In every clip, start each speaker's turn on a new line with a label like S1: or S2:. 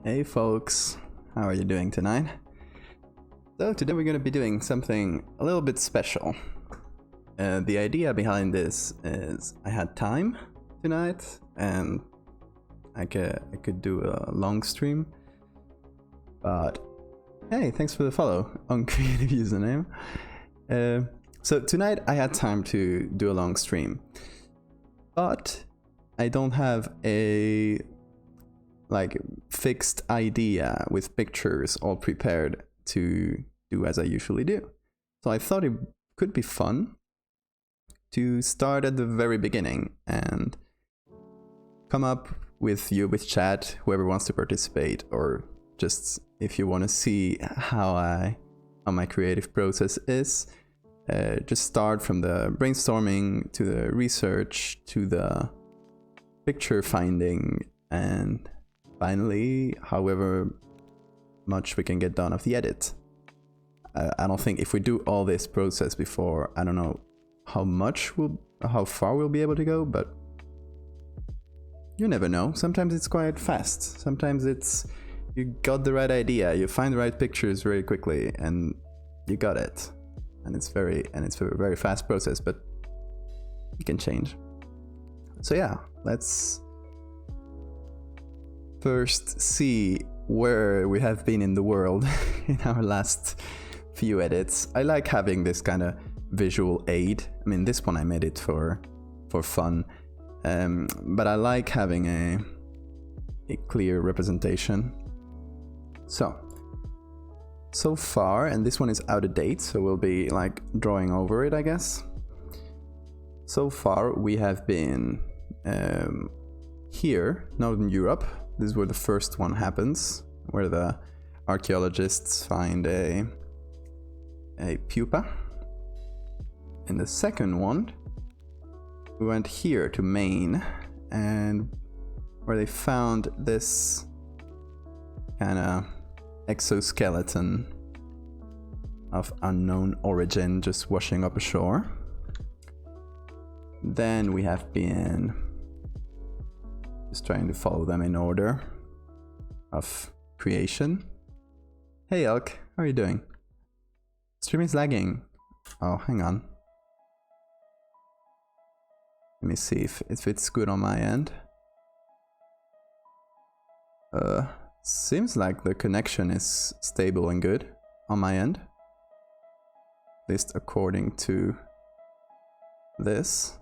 S1: Hey folks, how are you doing tonight? So today we're going to be doing something a little bit special. The idea behind this is I had time tonight and I could do a long stream. But hey, thanks for the follow on creative username. So tonight I had time to do a long stream, but I don't have a fixed idea with pictures all prepared to do as I usually do. So I thought it could be fun to start at the very beginning and come up with chat, whoever wants to participate, or just if you want to see how my creative process is, just start from the brainstorming to the research to the picture finding, and finally, however much we can get done of the edit. I don't think if we do all this process before, I don't know how far we'll be able to go, but you never know. Sometimes it's quite fast. Sometimes it's you got the right idea, you find the right pictures very quickly, and you got it. And it's a very fast process, but it can change. So yeah, let's first see where we have been in the world in our last few edits. I like having this kind of visual aid. I mean, this one I made it for fun, but I like having a clear representation. So far, and this one is out of date, so we'll be like drawing over it, I guess. So far we have been here, Northern Europe. This is where the first one happens, where the archaeologists find a pupa. In the second one, we went here to Maine, and where they found this kind of exoskeleton of unknown origin just washing up ashore. Then we have been just trying to follow them in order of creation. Hey Elk, how are you doing? Stream is lagging. Oh, hang on. Let me see if it's good on my end. Seems like the connection is stable and good on my end. At least according to this.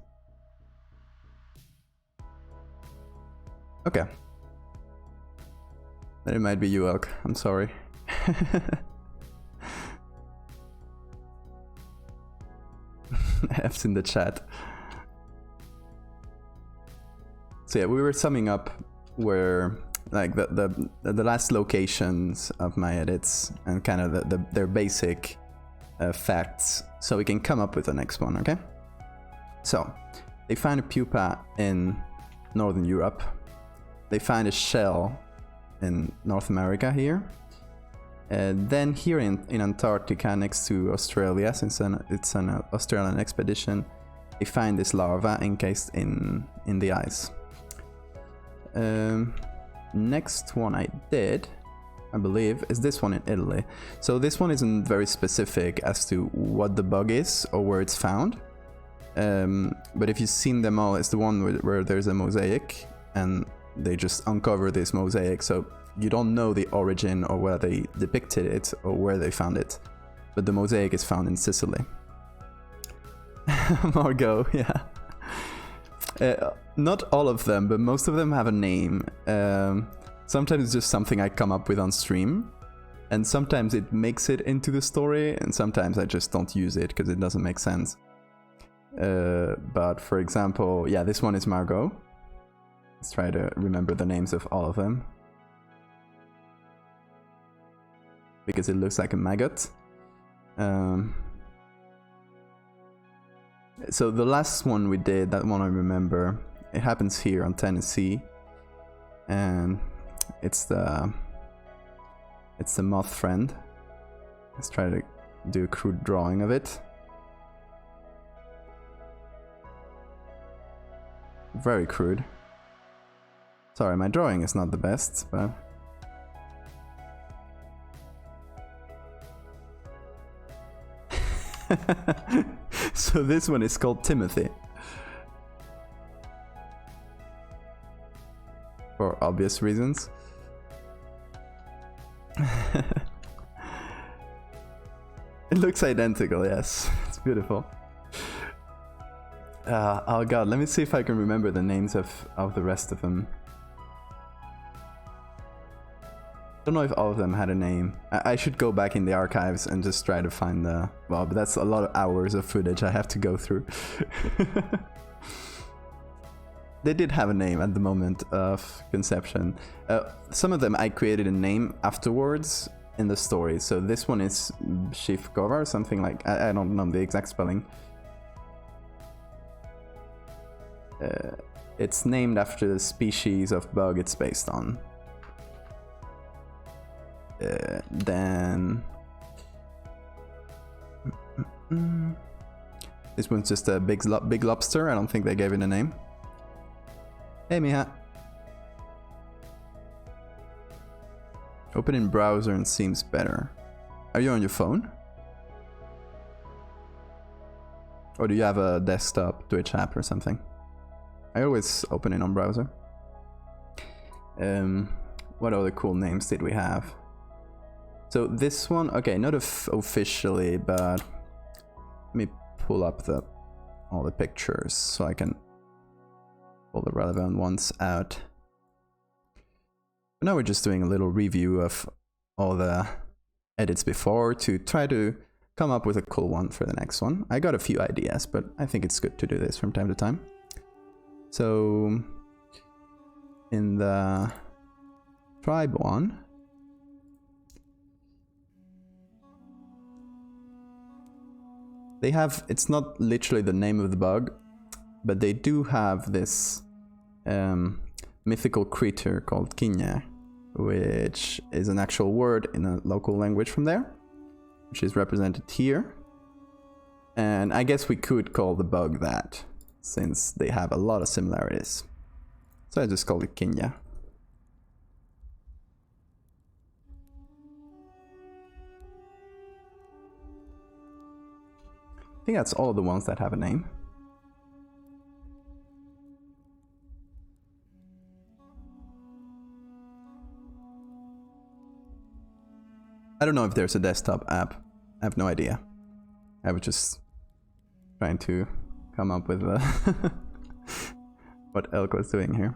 S1: Okay. Then it might be you, Elk. I'm sorry. F's in the chat. So yeah, we were summing up where like the last locations of my edits and kind of their basic facts, so we can come up with the next one. Okay. So they find a pupa in Northern Europe. They find a shell in North America here. Then here in Antarctica next to Australia, since it's an Australian expedition, they find this larva encased in the ice. Next one I did, I believe, is this one in Italy. So this one isn't very specific as to what the bug is or where it's found. But if you've seen them all, it's the one where there's a mosaic and they just uncover this mosaic, so you don't know the origin or where they depicted it or where they found it, but the mosaic is found in Sicily. Margot, yeah. Not all of them, but most of them have a name. Sometimes it's just something I come up with on stream, and sometimes it makes it into the story, and sometimes I just don't use it because it doesn't make sense. But for example, yeah, this one is Margot. Let's try to remember the names of all of them, because it looks like a maggot. So the last one we did, that one I remember, it happens here on Tennessee, and it's the moth friend. Let's try to do a crude drawing of it. Very crude. Sorry, my drawing is not the best, but So this one is called Timothy. For obvious reasons. It looks identical, yes. It's beautiful. Oh god, let me see if I can remember the names of the rest of them. Don't know if all of them had a name. I should go back in the archives and just try to find the... Well, but that's a lot of hours of footage I have to go through. They did have a name at the moment of conception. Some of them I created a name afterwards in the story. So this one is Shipwreck or something like... I don't know the exact spelling. It's named after the species of bug it's based on. Then... This one's just a big lobster. I don't think they gave it a name. Hey, Miha. Open in browser and seems better. Are you on your phone? Or do you have a desktop Twitch app or something? I always open it on browser. What other cool names did we have? So this one, okay, not officially, but let me pull up all the pictures so I can pull the relevant ones out. But now we're just doing a little review of all the edits before to try to come up with a cool one for the next one. I got a few ideas, but I think it's good to do this from time to time. So in the tribe one, they have, it's not literally the name of the bug, but they do have this mythical creature called Kinya, which is an actual word in a local language from there, which is represented here. And I guess we could call the bug that, since they have a lot of similarities. So I just called it Kinya. I think that's all of the ones that have a name. I don't know if there's a desktop app. I have no idea. I was just trying to come up with what Elk was doing here.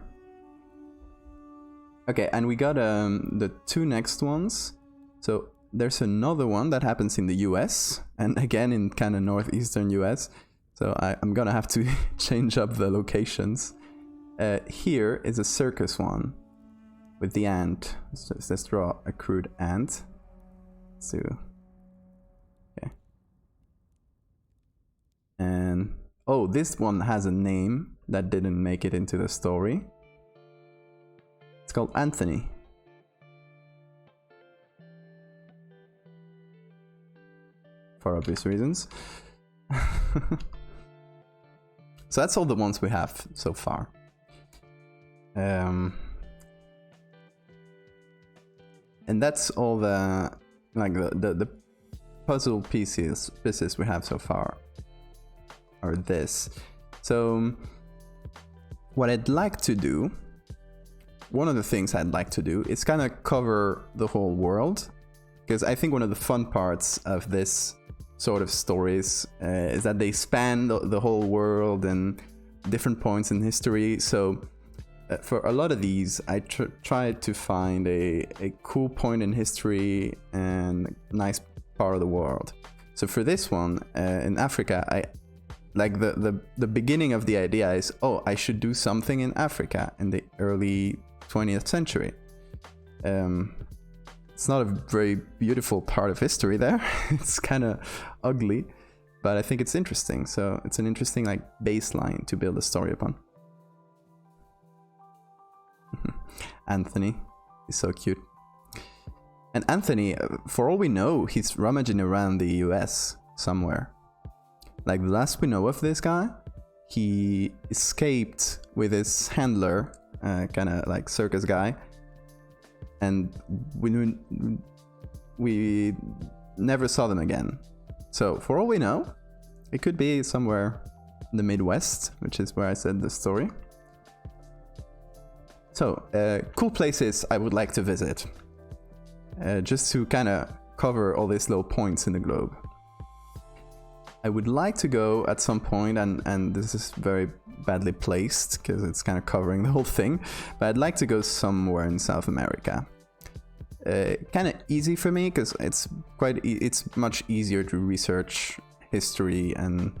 S1: Okay, and we got the two next ones. So there's another one that happens in the US, and again in kind of northeastern US. So I'm gonna have to change up the locations. Here is a circus one with the ant. Let's draw a crude ant. So, okay. And oh, this one has a name that didn't make it into the story. It's called Anthony. For obvious reasons. So that's all the ones we have so far. And that's all the the puzzle pieces we have so far are this. So what I'd like to do, one of the things I'd like to do is kind of cover the whole world, because I think one of the fun parts of this sort of stories is that they span the whole world and different points in history. So for a lot of these, I tried to find a cool point in history and a nice part of the world. So for this one, in Africa, I like the beginning of the idea is, oh, I should do something in Africa in the early 20th century. It's not a very beautiful part of history there. It's kind of ugly, but I think it's interesting. So it's an interesting like baseline to build a story upon. Anthony is so cute. And Anthony, for all we know, he's rummaging around the US somewhere. Like the last we know of this guy, he escaped with his handler, kind of like circus guy, and we never saw them again. So for all we know, it could be somewhere in the Midwest, which is where I said the story. So, cool places I would like to visit. Just to kind of cover all these little points in the globe. I would like to go at some point, and this is very badly placed because it's kind of covering the whole thing, but I'd like to go somewhere in South America. Kind of easy for me because it's it's much easier to research history and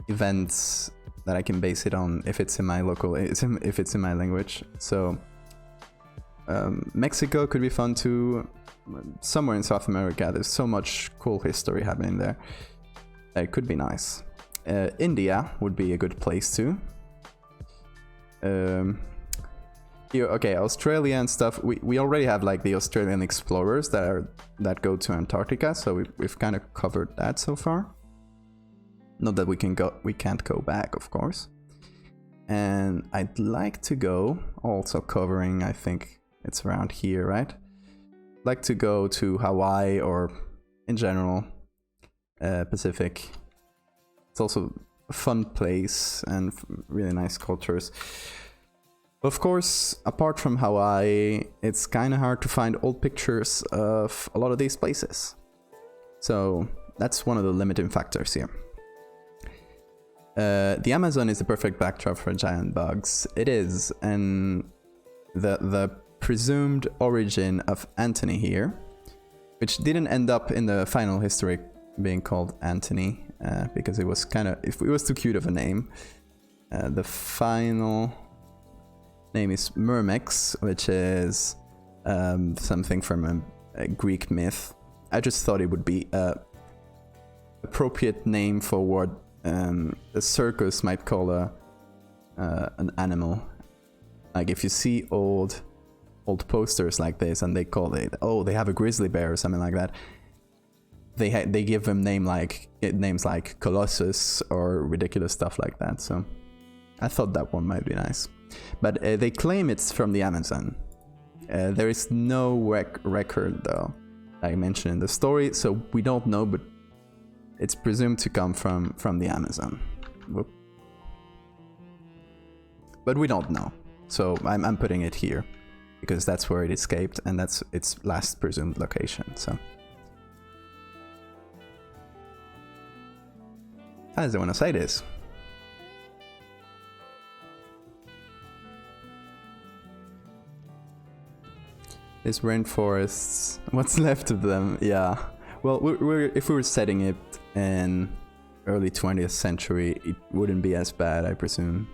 S1: events that I can base it on if it's in my if it's in my language. So Mexico could be fun too. Somewhere in South America, there's so much cool history happening there. It could be nice. India would be a good place too. Okay, Australia and stuff. We already have like the Australian explorers that go to Antarctica, so we've kind of covered that so far. Not that we can't go back, of course. And I'd like to go, also covering, I think it's around here, right? Like to go to Hawaii or in general Pacific. It's also a fun place and really nice cultures. Of course, apart from Hawaii, it's kind of hard to find old pictures of a lot of these places. So that's one of the limiting factors here. The Amazon is the perfect backdrop for giant bugs. It is, and the presumed origin of Antony here, which didn't end up in the final history being called Antony, because it was it was too cute of a name. The final name is Myrmex, which is something from a Greek myth. I just thought it would be a appropriate name for what a circus might call an animal. Like if you see old posters like this and they call it, oh, they have a grizzly bear or something like that, they give them names like Colossus or ridiculous stuff like that. So I thought that one might be nice, but they claim it's from the Amazon. There is no record though, I mentioned in the story, so we don't know, but it's presumed to come from the Amazon. Whoop. But we don't know, so I'm putting it here because that's where it escaped and that's its last presumed location. So how does I want to say this? These rainforests, what's left of them? Yeah. Well, if we were setting it in early 20th century, it wouldn't be as bad, I presume.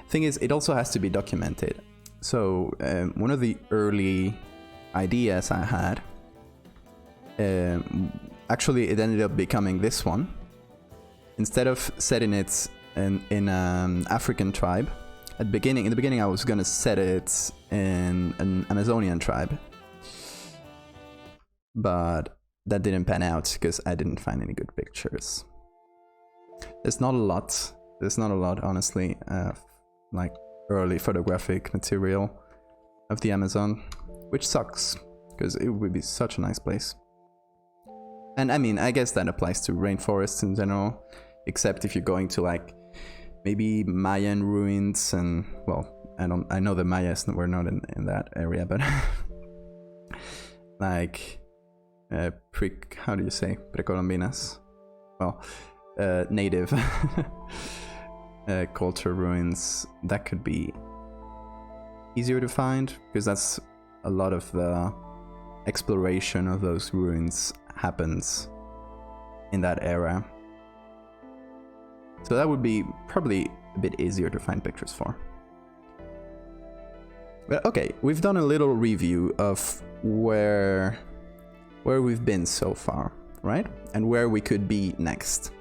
S1: Thing is, it also has to be documented. So one of the early ideas I had, actually it ended up becoming this one. Instead of setting it in an African tribe, in the beginning I was gonna set it in an Amazonian tribe. But that didn't pan out because I didn't find any good pictures. There's not a lot, honestly, like early photographic material of the Amazon, which sucks because it would be such a nice place. And I mean, I guess that applies to rainforests in general, except if you're going to like maybe Mayan ruins, and well, I know the Mayas were not in that area, but like how do you say precolombinas? Well, native culture ruins, that could be easier to find because that's a lot of the exploration of those ruins happens in that era. So that would be probably a bit easier to find pictures for. But okay, we've done a little review of where we've been so far, right? And where we could be next.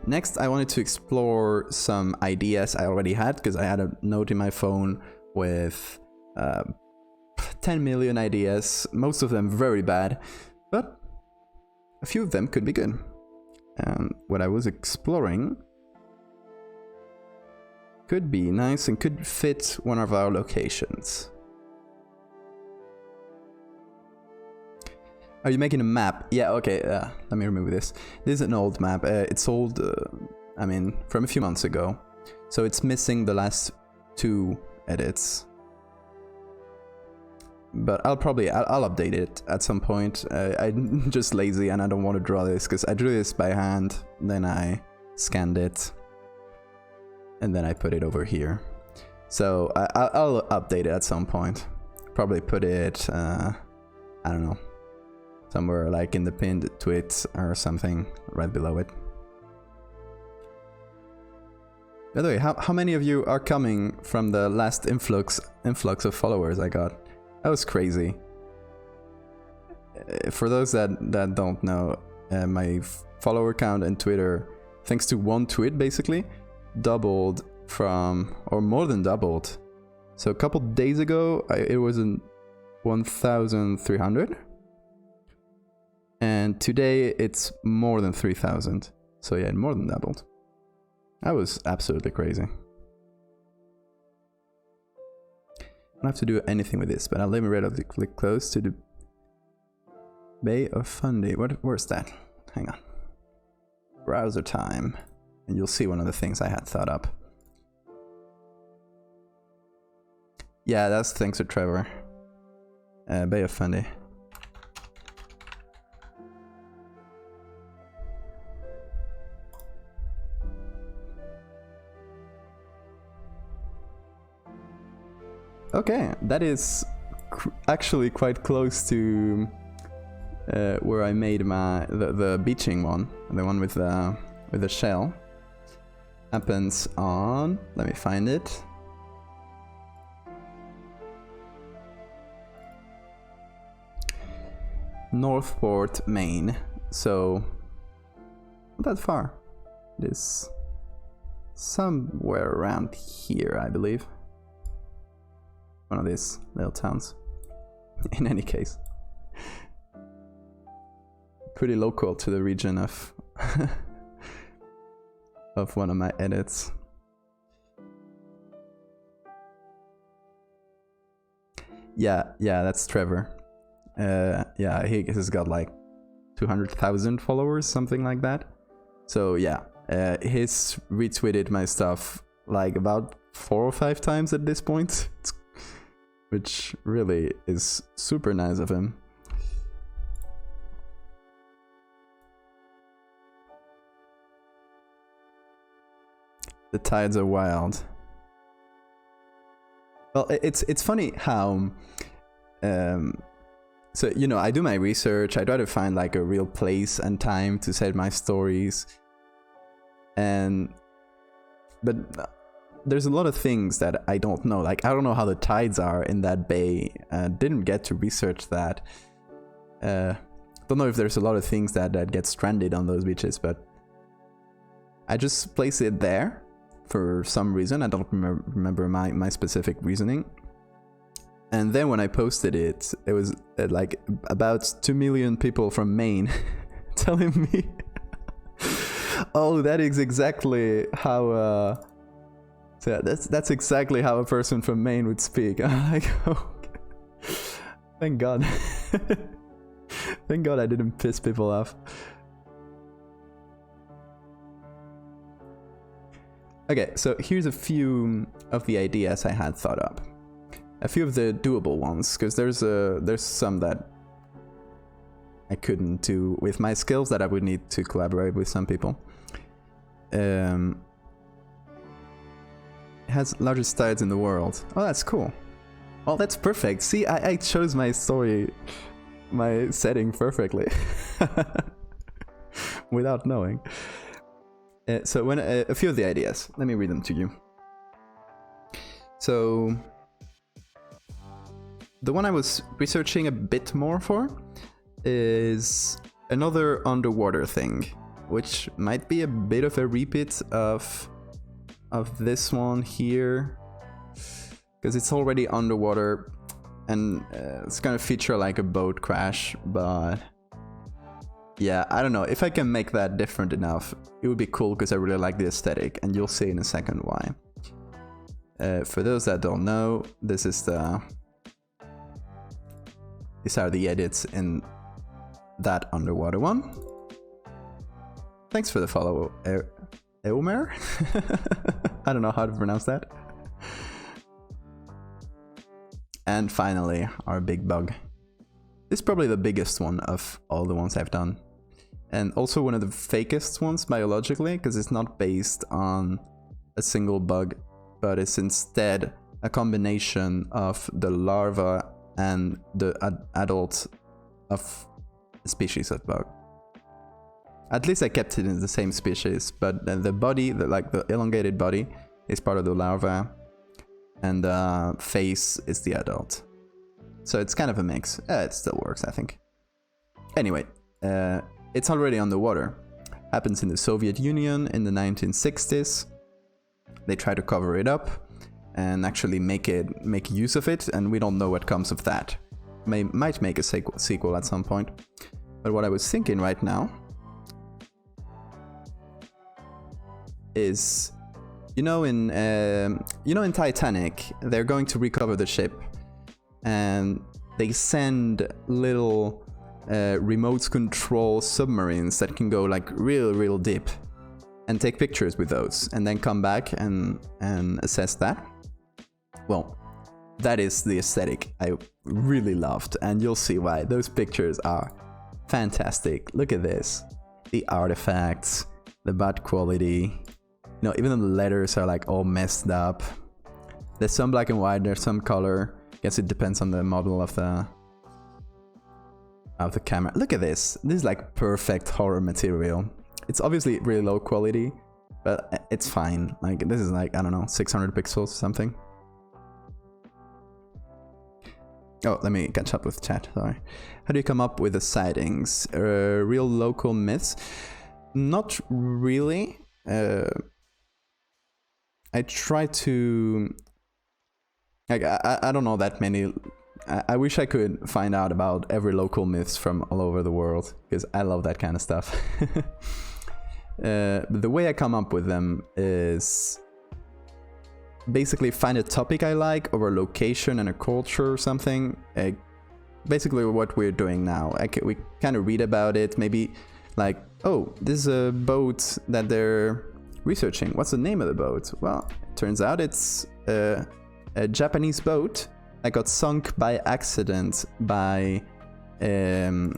S1: Next, I wanted to explore some ideas I already had, because I had a note in my phone with 10 million ideas, most of them very bad, but a few of them could be good. What I was exploring could be nice and could fit one of our locations. Are you making a map? Yeah, okay, let me remove this. This is an old map. It's old, I mean, from a few months ago. So it's missing the last 2 edits. But I'll update it at some point. I'm just lazy and I don't want to draw this, because I drew this by hand, then I scanned it, and then I put it over here. So I'll update it at some point. Probably put it, I don't know, somewhere like in the pinned tweet or something right below it. By the way, how many of you are coming from the last influx of followers I got? That was crazy. For those that don't know, my follower count on Twitter, thanks to one tweet basically, doubled from, or more than doubled. So a couple days ago, it was in 1,300. And today it's more than 3,000. So yeah, more than doubled. That was absolutely crazy. I don't have to do anything with this, but I'll let me click close to the Bay of Fundy. Where's that? Hang on. Browser time. And you'll see one of the things I had thought up. Yeah, that's thanks to Trevor. Bay of Fundy. Okay, that is actually quite close to where I made the beaching one, the one with the shell. Happens on, let me find it. Northport, Maine. So not that far. It is somewhere around here, I believe. One of these little towns. In any case, pretty local to the region of of one of my edits. Yeah, that's Trevor. Yeah, he has got like 200,000 followers, something like that. So yeah, he's retweeted my stuff like about 4 or 5 times at this point. Which really is super nice of him. The tides are wild. Well, it's funny how, so you know, I do my research. I try to find like a real place and time to set my stories, but there's a lot of things that I don't know. Like, I don't know how the tides are in that bay. Didn't get to research that. Don't know if there's a lot of things that get stranded on those beaches, but I just place it there for some reason. I don't remember my specific reasoning. And then when I posted it, it was like about 2 million people from Maine telling me, oh, that is exactly how... So yeah, that's exactly how a person from Maine would speak. I'm like, oh, thank God. Thank God I didn't piss people off. Okay, so here's a few of the ideas I had thought up. A few of the doable ones, because there's some that I couldn't do with my skills that I would need to collaborate with some people. It has largest tides in the world. Oh, that's cool. Oh, that's perfect. See, I chose my story, my setting perfectly. Without knowing. So when a few of the ideas, let me read them to you. So the one I was researching a bit more for is another underwater thing, which might be a bit of a repeat of this one here, because it's already underwater and it's gonna feature like a boat crash, but yeah, I don't know if I can make that different enough. It would be cool because I really like the aesthetic, and you'll see in a second why. For those that don't know, these are the edits in that underwater one. Thanks for the follow, Eomer? I don't know how to pronounce that. And finally, our big bug. This is probably the biggest one of all the ones I've done. And also one of the fakest ones biologically, because it's not based on a single bug, but it's instead a combination of the larva and the adult of a species of bug. At least I kept it in the same species, but the body, like the elongated body, is part of the larva, and the face is the adult. So it's kind of a mix. It still works, I think. Anyway, it's already underwater. Happens in the Soviet Union in the 1960s. They try to cover it up and actually make use of it, and we don't know what comes of that. Might make a sequel at some point. But what I was thinking right now is, in Titanic, they're going to recover the ship, and they send little remote control submarines that can go like real deep, and take pictures with those, and then come back and assess that. Well, that is the aesthetic I really loved, and you'll see why. Those pictures are fantastic. Look at this. The artifacts, the bad quality. Even the letters are like all messed up. There's some black and white, there's some color. Guess it depends on the model of the camera. Look at this. This is like perfect horror material. It's obviously really low quality, but it's fine. Like, this is like, I don't know, 600 pixels or something. Oh, let me catch up with chat, sorry. How do you come up with the sightings? Real local myths? Not really. I try to... Like, I don't know that many... I wish I could find out about every local myths from all over the world, because I love that kind of stuff. But the way I come up with them is... basically find a topic I like, or a location and a culture or something. Basically what we're doing now. We kind of read about it, maybe like, oh, this is a boat that they're researching. What's the name of the boat? Well, turns out it's a Japanese boat that got sunk by accident by how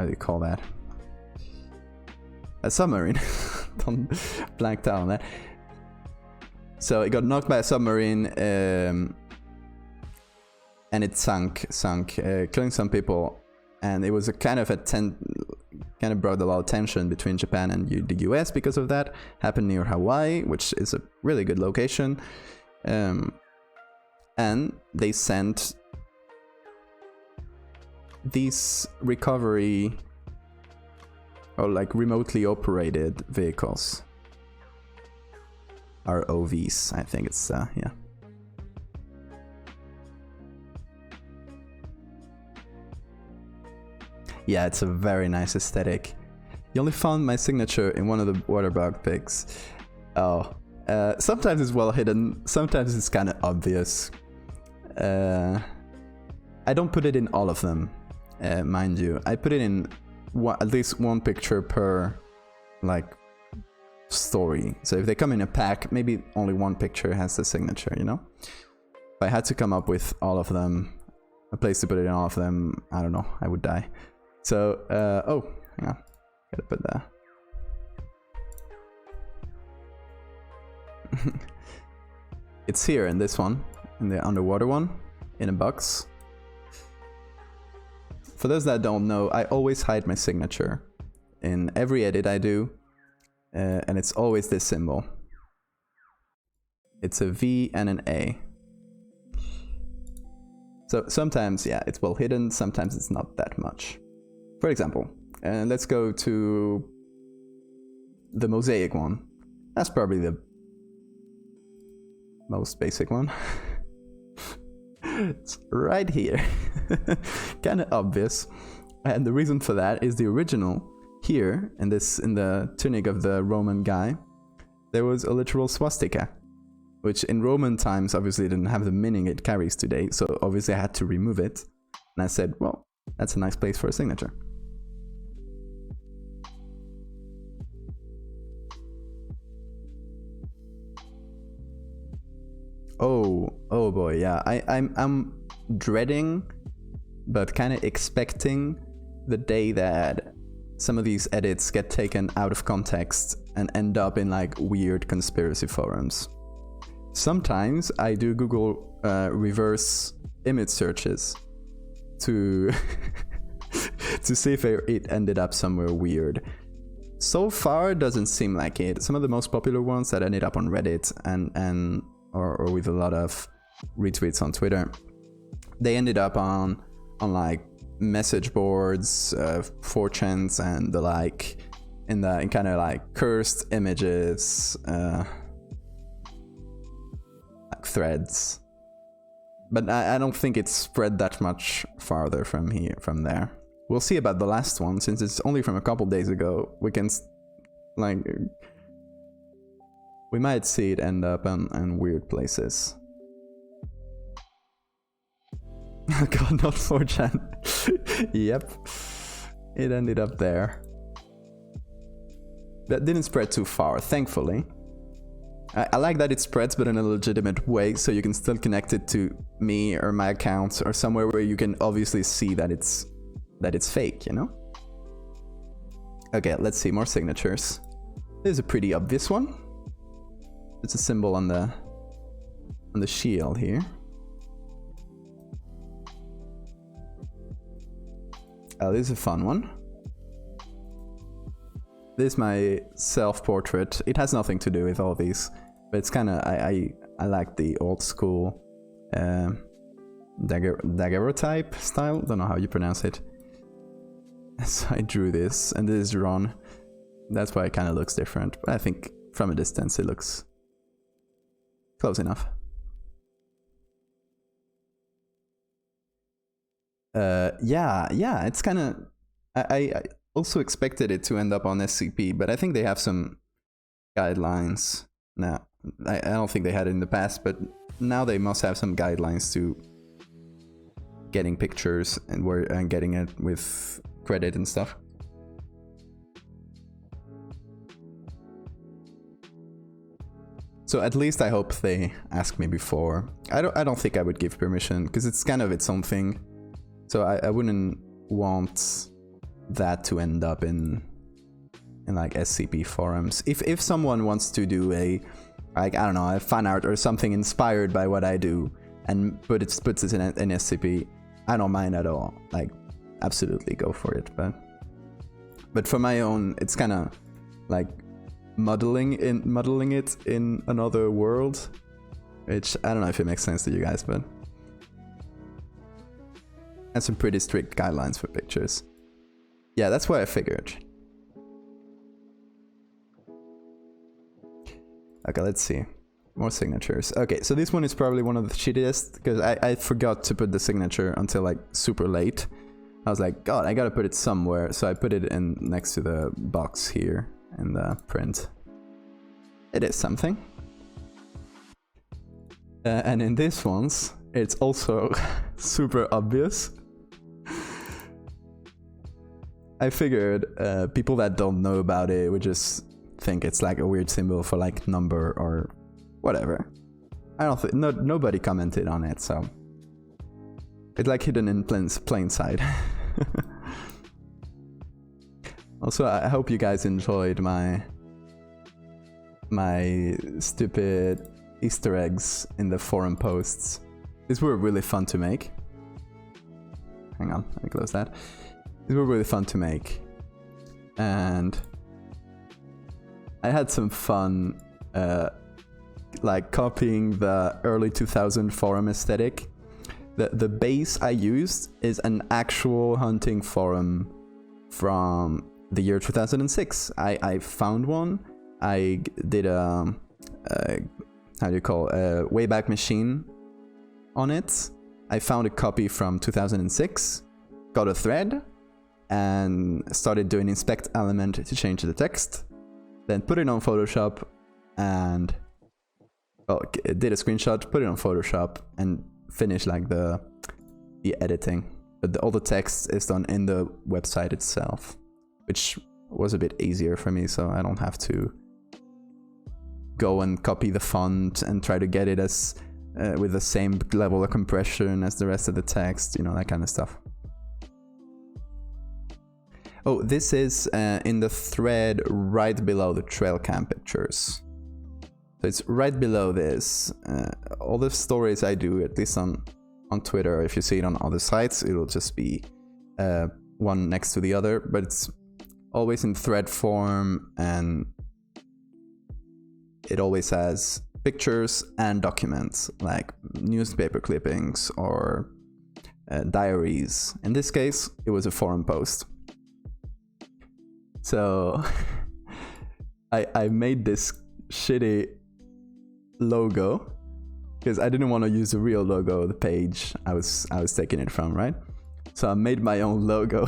S1: do you call that? A submarine. Don't blanked out on that. So it got knocked by a submarine, and it sunk, killing some people. And it was a kind of brought a lot of tension between Japan and the US because of that. Happened near Hawaii, which is a really good location. And they sent these recovery, or like remotely operated vehicles. ROVs, I think it's, yeah. Yeah, it's a very nice aesthetic. You only found my signature in one of the water bug pics. Oh, sometimes it's well hidden, sometimes it's kind of obvious. I don't put it in all of them, mind you. I put it in at least one picture per, like, story. So if they come in a pack, maybe only one picture has the signature, If I had to come up with all of them, a place to put it in all of them, I don't know, I would die. So, oh, hang on, gotta put that. It's here in this one, in the underwater one, in a box. For those that don't know, I always hide my signature in every edit I do. And it's always this symbol. It's a V and an A. So sometimes, yeah, it's well hidden, sometimes it's not that much. For example, let's go to the mosaic one. That's probably the most basic one. It's right here. Kind of obvious. And the reason for that is the original. Here, in the tunic of the Roman guy, there was a literal swastika, which in Roman times obviously didn't have the meaning it carries today, so obviously I had to remove it. And I said, well, That's a nice place for a signature. Oh boy, yeah. I'm dreading, but kind of expecting the day that some of these edits get taken out of context and end up in like weird conspiracy forums. Sometimes I do Google reverse image searches to to see if it ended up somewhere weird. So far, it doesn't seem like it. Some of the most popular ones that ended up on Reddit or with a lot of retweets on Twitter, they ended up on like message boards, 4chans and the like, in kind of like cursed images, like threads. But I don't think it's spread that much farther from there. We'll see about the last one, since it's only from a couple days ago. We can we might see it end up in weird places. Oh god, not 4chan. Yep. It ended up there. That didn't spread too far, thankfully. I like that it spreads, but in a legitimate way, so you can still connect it to me or my account or somewhere where you can obviously see that it's fake, you know? Okay, let's see, more signatures. There's a pretty obvious one. It's a symbol on the shield here. Oh, this is a fun one. This is my self-portrait. It has nothing to do with all these, but it's kind of, I like the old school daguerreotype style. Don't know how you pronounce it. So I drew this, and this is Ron. That's why it kind of looks different, but I think from a distance it looks close enough. Yeah, it's kind of... I also expected it to end up on SCP, but I think they have some guidelines now. I don't think they had it in the past, but now they must have some guidelines to getting pictures and getting it with credit and stuff. So at least I hope they ask me before. I don't think I would give permission, because it's kind of its own thing. So I wouldn't want that to end up in like SCP forums. If someone wants to do a, like, I don't know, a fan art or something inspired by what I do and puts it in SCP, I don't mind at all. Like, absolutely go for it. But for my own, it's kind of like modeling it in another world, which I don't know if it makes sense to you guys, but and some pretty strict guidelines for pictures. Yeah, that's what I figured. Okay, let's see. More signatures. Okay, so this one is probably one of the shittiest, because I forgot to put the signature until like super late. I was like, God, I gotta put it somewhere, so I put it in next to the box here in the print. It is something. And in this one's, it's also super obvious. I figured people that don't know about it would just think it's like a weird symbol for like number or whatever. I don't think nobody commented on it, so it's like hidden in plain sight. Also, I hope you guys enjoyed my stupid Easter eggs in the forum posts. These were really fun to make. Hang on, let me close that. These were really fun to make, and I had some fun like copying the early 2000 forum aesthetic. The base I used is an actual hunting forum from the year 2006. I found one. I did a how do you call a Wayback Machine on it. I found a copy from 2006, got a thread, and started doing inspect element to change the text. Then put it on Photoshop and did a screenshot, put it on Photoshop, and finish like the editing. but all the text is done in the website itself, which was a bit easier for me, so I don't have to go and copy the font and try to get it as with the same level of compression as the rest of the text, you know, that kind of stuff. Oh, this is in the thread right below the trail cam pictures. So it's right below this. All the stories I do, at least on Twitter, if you see it on other sites, it'll just be one next to the other, but it's always in thread form, and it always has pictures and documents, like newspaper clippings or diaries. In this case, it was a forum post. So I made this shitty logo because I didn't want to use the real logo of the page I was taking it from, right? So I made my own logo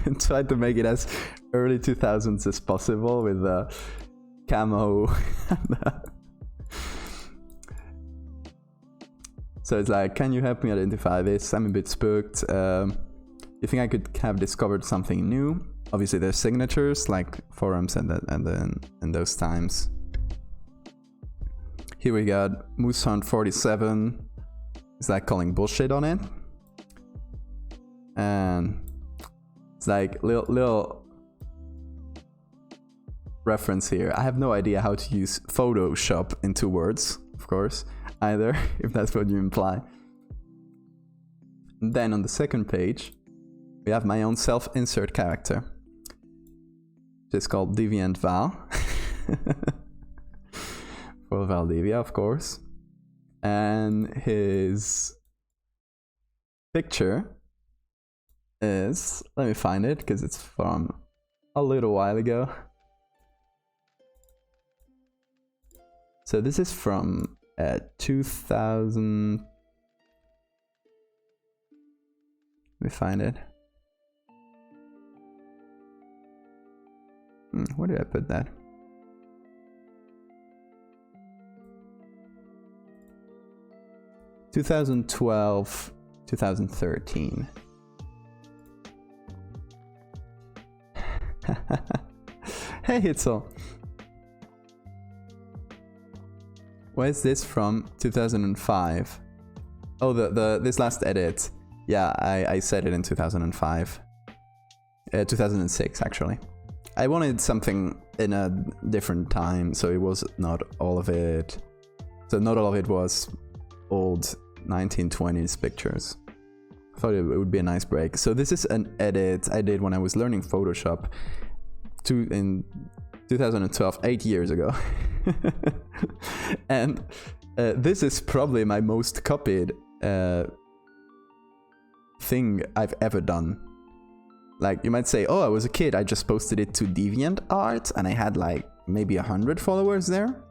S1: and tried to make it as early 2000s as possible with the camo. So it's like, can you help me identify this? I'm a bit spooked. You think I could have discovered something new? Obviously, there's signatures like forums and then in those times. Here we got Moose Hunt 47. It's like calling bullshit on it, and it's like little reference here. I have no idea how to use Photoshop in 2 words, of course, either, if that's what you imply. And then on the second page, we have my own self-insert character. It's called Deviant Val. For Valdevia, of course. And his picture is... Let me find it, because it's from a little while ago. So this is from 2000... Let me find it. Where did I put that? (2012, 2013). Hey Hitzel. Where is this from? 2005. Oh, this last edit. Yeah, I said it in 2005. 2006 actually. I wanted something in a different time, so it was not all of it. So not all of it was old 1920s pictures. I thought it would be a nice break. So this is an edit I did when I was learning Photoshop in 2012, 8 years ago. And this is probably my most copied thing I've ever done. Like, you might say, oh, I was a kid, I just posted it to DeviantArt and I had like maybe 100 followers there.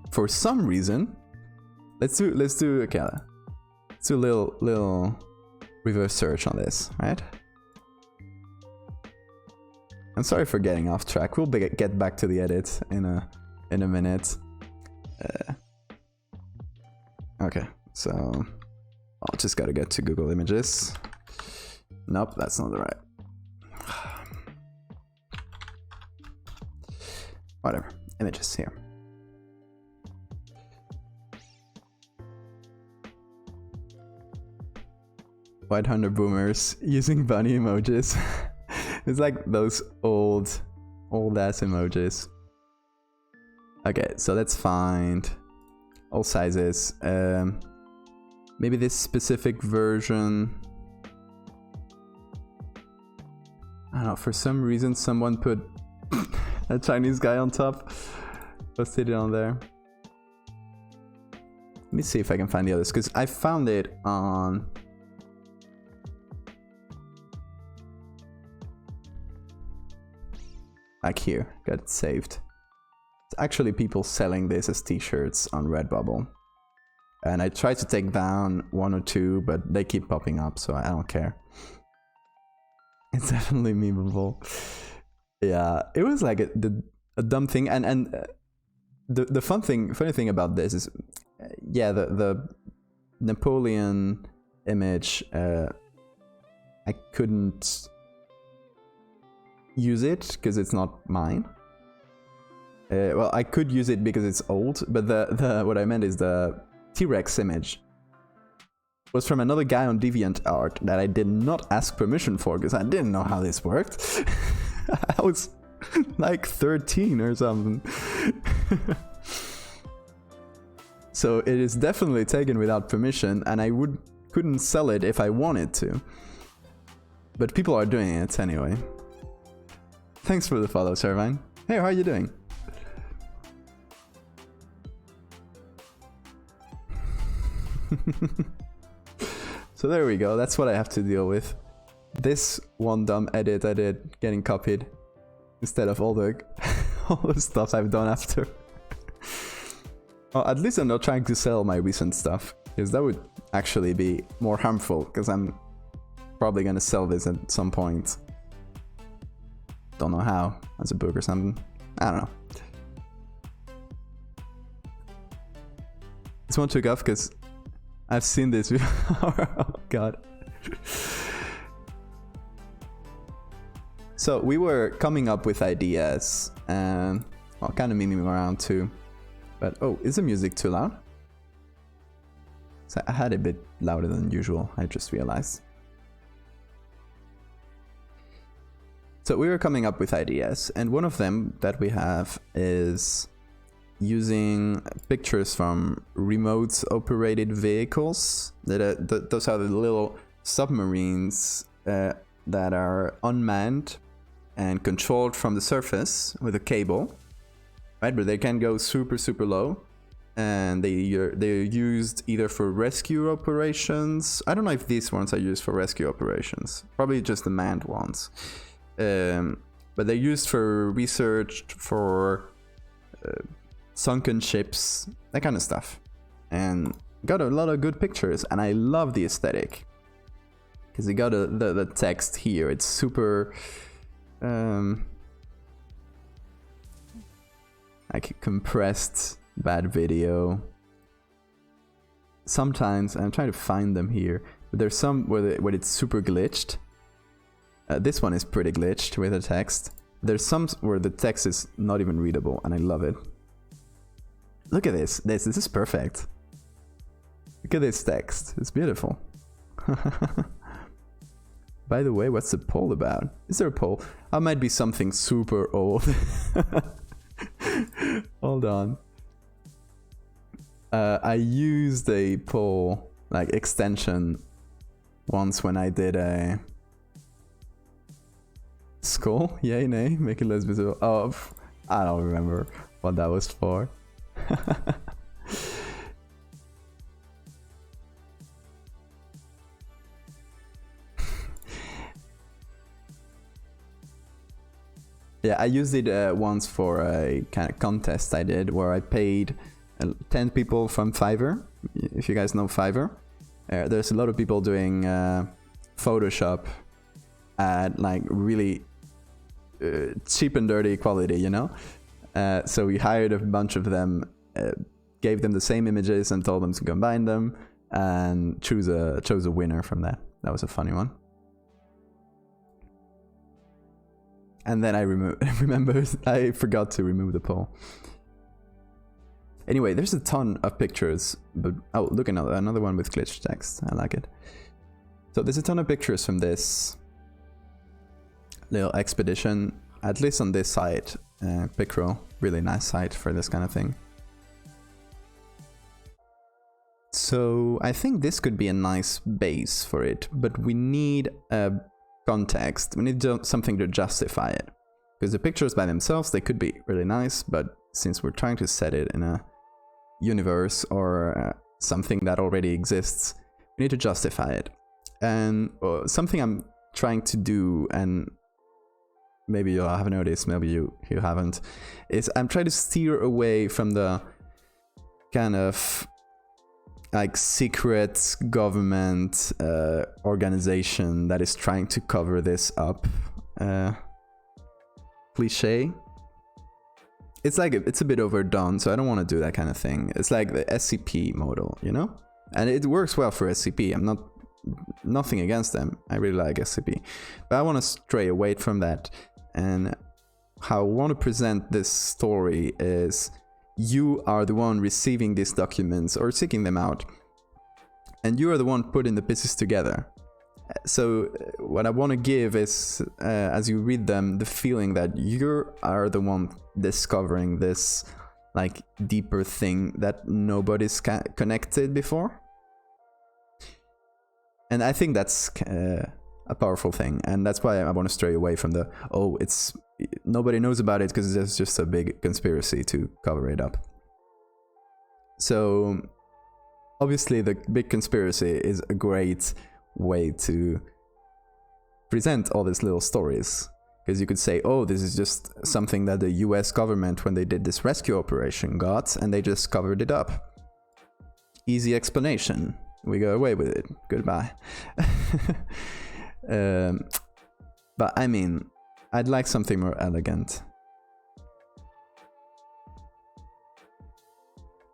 S1: For some reason, let's do okay, let's do a little reverse search on this, right? I'm sorry for getting off track. We'll get back to the edit in a minute. Okay, so I'll just gotta get to Google Images. Nope, that's not the right. Whatever, images here. White Hunter boomers using bunny emojis. It's like those old ass emojis. Okay, so let's find all sizes. Maybe this specific version. I don't know, for some reason someone put a Chinese guy on top. Posted it on there. Let me see if I can find the others, because I found it on... like here, got it saved. It's actually people selling this as t-shirts on Redbubble. And I tried to take down 1 or 2, but they keep popping up, so I don't care. It's definitely memeable. Yeah, it was like a dumb thing, and the funny thing about this is, yeah, the Napoleon image I couldn't use it because it's not mine. Well, I could use it because it's old, but the what I meant is the T-Rex image was from another guy on DeviantArt that I did not ask permission for because I didn't know how this worked. I was like 13 or something. So it is definitely taken without permission, and I couldn't sell it if I wanted to. But people are doing it anyway. Thanks for the follow, Servine. Hey, how are you doing? So there we go, that's what I have to deal with. This one dumb edit I did getting copied instead of all the stuff I've done after. Well, at least I'm not trying to sell my recent stuff, because that would actually be more harmful, because I'm probably gonna sell this at some point. Don't know how, as a book or something. I don't know. This one took off because I've seen this before. Oh god. So we were coming up with ideas and well, kind of memeing around too. But oh, is the music too loud? So I had it a bit louder than usual, I just realized. So we were coming up with ideas, and one of them that we have is using pictures from remote operated vehicles. Those are the little submarines that are unmanned and controlled from the surface with a cable, right? But they can go super low, and they're used either for rescue operations. I don't know if these ones are used for rescue operations. Probably just the manned ones. But they're used for research, for sunken ships, that kind of stuff. And got a lot of good pictures, and I love the aesthetic. Because you got the text here, it's super... like compressed bad video. Sometimes, I'm trying to find them here, but there's some where it's super glitched. This one is pretty glitched with the text. There's some where the text is not even readable, and I love it. Look at this. This is perfect. Look at this text. It's beautiful. By the way, what's the poll about? Is there a poll? I might be something super old. Hold on. I used a poll, like extension, once when I did a... Skull? Yay, nay? Make it less visible. Oh, I don't remember what that was for. Yeah, I used it once for a kind of contest I did where I paid 10 people from Fiverr. If you guys know Fiverr, there's a lot of people doing Photoshop at like really cheap and dirty quality, you know? So we hired a bunch of them, gave them the same images and told them to combine them and chose a winner from that. That was a funny one. And then I remembered I forgot to remove the poll. Anyway, there's a ton of pictures, but oh, look, another one with glitched text. I like it. So there's a ton of pictures from this little expedition, at least on this site, Pickrel, really nice site for this kind of thing. So I think this could be a nice base for it, but we need a context. We need something to justify it, because the pictures by themselves, they could be really nice, but since we're trying to set it in a universe or something that already exists, we need to justify it. And something I'm trying to do, and maybe you'll have noticed, maybe you haven't, is I'm trying to steer away from the kind of like secret government organization that is trying to cover this up cliche. It's like it's a bit overdone, so I don't want to do that kind of thing. It's like the SCP model, you know? And it works well for SCP. I'm not nothing against them. I really like SCP. But I want to stray away from that. And how I want to present this story is you are the one receiving these documents or seeking them out. And you are the one putting the pieces together. So what I want to give is, as you read them, the feeling that you are the one discovering this like deeper thing that nobody's connected before. And I think that's a powerful thing, and that's why I want to stray away from the nobody knows about it because there's just a big conspiracy to cover it up. So obviously the big conspiracy is a great way to present all these little stories, because you could say, oh, this is just something that the US government, when they did this rescue operation, got, and they just covered it up. Easy explanation. We go away with it. Goodbye. But I mean, I'd like something more elegant.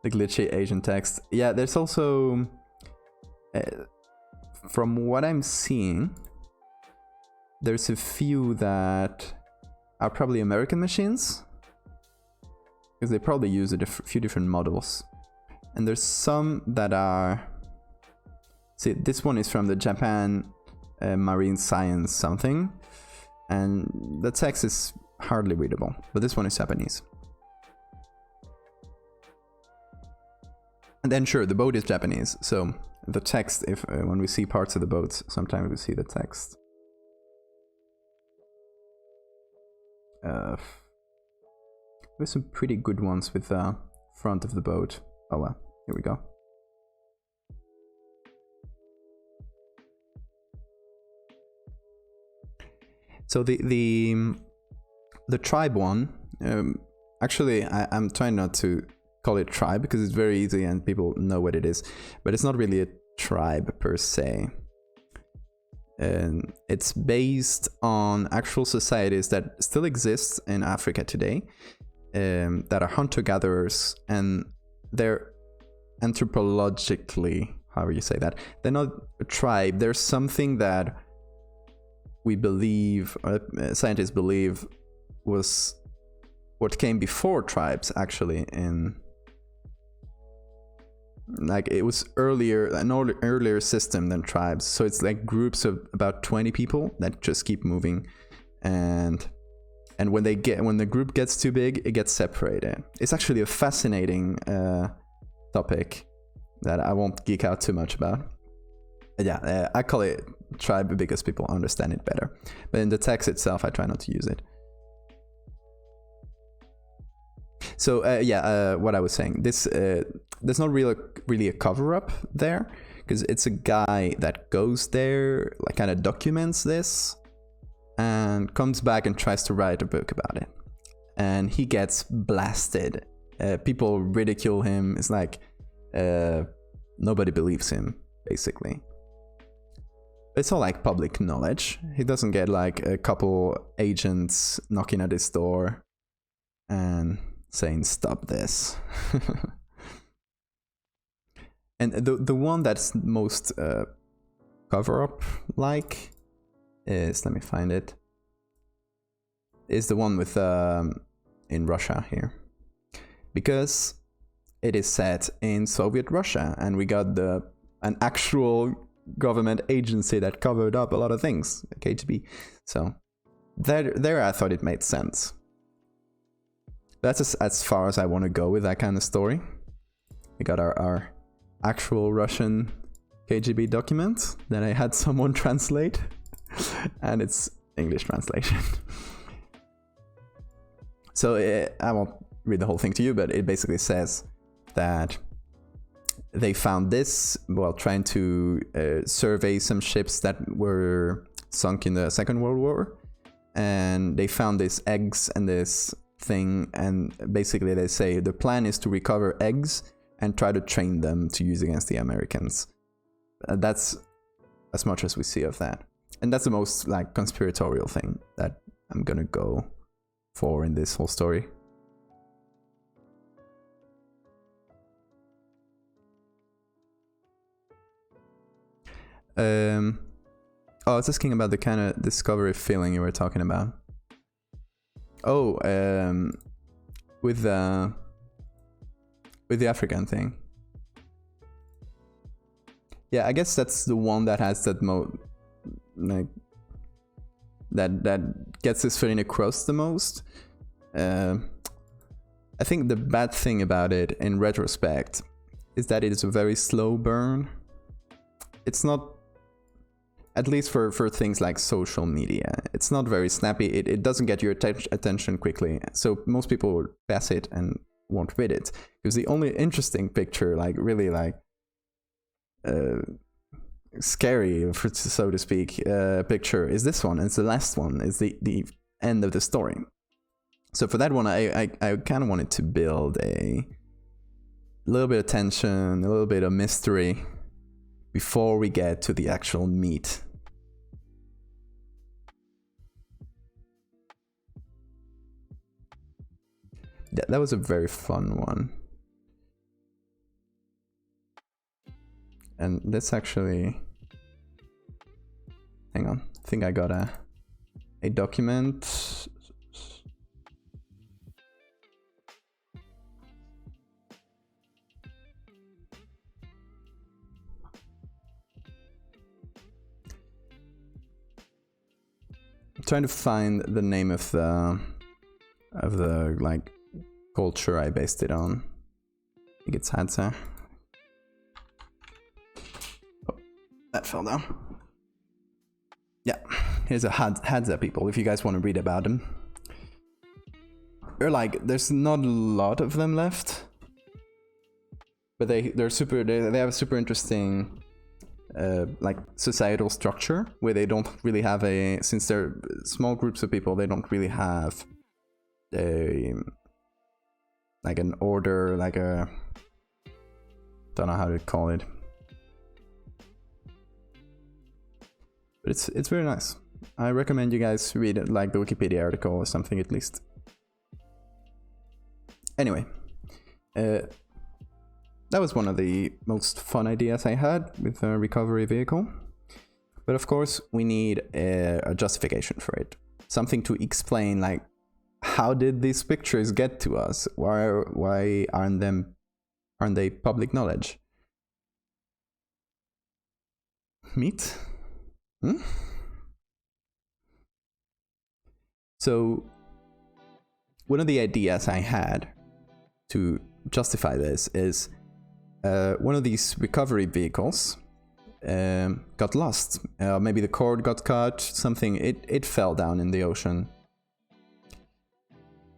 S1: The glitchy Asian text. Yeah, there's also... from what I'm seeing, there's a few that are probably American machines, because they probably use a few different models. And there's some that are... See, this one is from the Japan Marine Science something, and the text is hardly readable, but this one is Japanese. And then sure, the boat is Japanese, so the text, if when we see parts of the boat, sometimes we see the text. There's some pretty good ones with the front of the boat. Oh well, here we go. So the tribe one, actually I'm trying not to call it tribe because it's very easy and people know what it is, but it's not really a tribe per se. And it's based on actual societies that still exist in Africa today, that are hunter-gatherers, and they're anthropologically, however you say that, they're not a tribe. They're something that we believe, scientists believe, was what came before tribes, actually. In like, it was an earlier system than tribes. So it's like groups of about 20 people that just keep moving, and when the group gets too big, it gets separated. It's actually a fascinating topic that I won't geek out too much about. Yeah, I call it tribe because people understand it better. But in the text itself, I try not to use it. So what I was saying, there's not really a cover-up there, because it's a guy that goes there, like kind of documents this, and comes back and tries to write a book about it. And he gets blasted. People ridicule him. It's like nobody believes him, basically. It's all like public knowledge. He doesn't get like a couple agents knocking at his door and saying, stop this. And the one that's most cover-up like is, let me find it, is the one with in Russia here. Because it is set in Soviet Russia, and we got an actual government agency that covered up a lot of things, KGB. So there I thought it made sense. That's as far as I want to go with that kind of story. We got our actual Russian KGB document that I had someone translate, and it's English translation. So I won't read the whole thing to you, but it basically says that they found this while trying to survey some ships that were sunk in the Second World War, and they found these eggs and this thing, and basically they say the plan is to recover eggs and try to train them to use against the Americans. That's as much as we see of that, and that's the most like conspiratorial thing that I'm gonna go for in this whole story. Oh, I was asking about the kind of discovery feeling you were talking about. Oh, with the African thing. Yeah, I guess that's the one that has that like that gets this feeling across the most. I think the bad thing about it in retrospect is that it is a very slow burn. It's not, at least for things like social media, it's not very snappy. It doesn't get your attention quickly. So most people will pass it and won't read it. Because the only interesting picture, like really like scary, so to speak, picture is this one. It's the last one. It's the end of the story. So for that one, I kind of wanted to build a little bit of tension, a little bit of mystery before we get to the actual meat. That was a very fun one. And let's actually... Hang on, I think I got a document. I'm trying to find the name of the like culture I based it on. I think it's Hadza. Oh, that fell down. Yeah, here's a Hadza people, if you guys want to read about them. There's not a lot of them left, but they have a super interesting like societal structure where they don't really have since they're small groups of people, they don't really have like an order, like a, don't know how to call it, but it's very nice. I recommend you guys read it, like the Wikipedia article or something at least. Anyway, that was one of the most fun ideas I had with a recovery vehicle. But of course, we need a justification for it. Something to explain, like, how did these pictures get to us? Why aren't they public knowledge? Meat? So, one of the ideas I had to justify this is one of these recovery vehicles got lost. Maybe the cord got cut, something, it fell down in the ocean.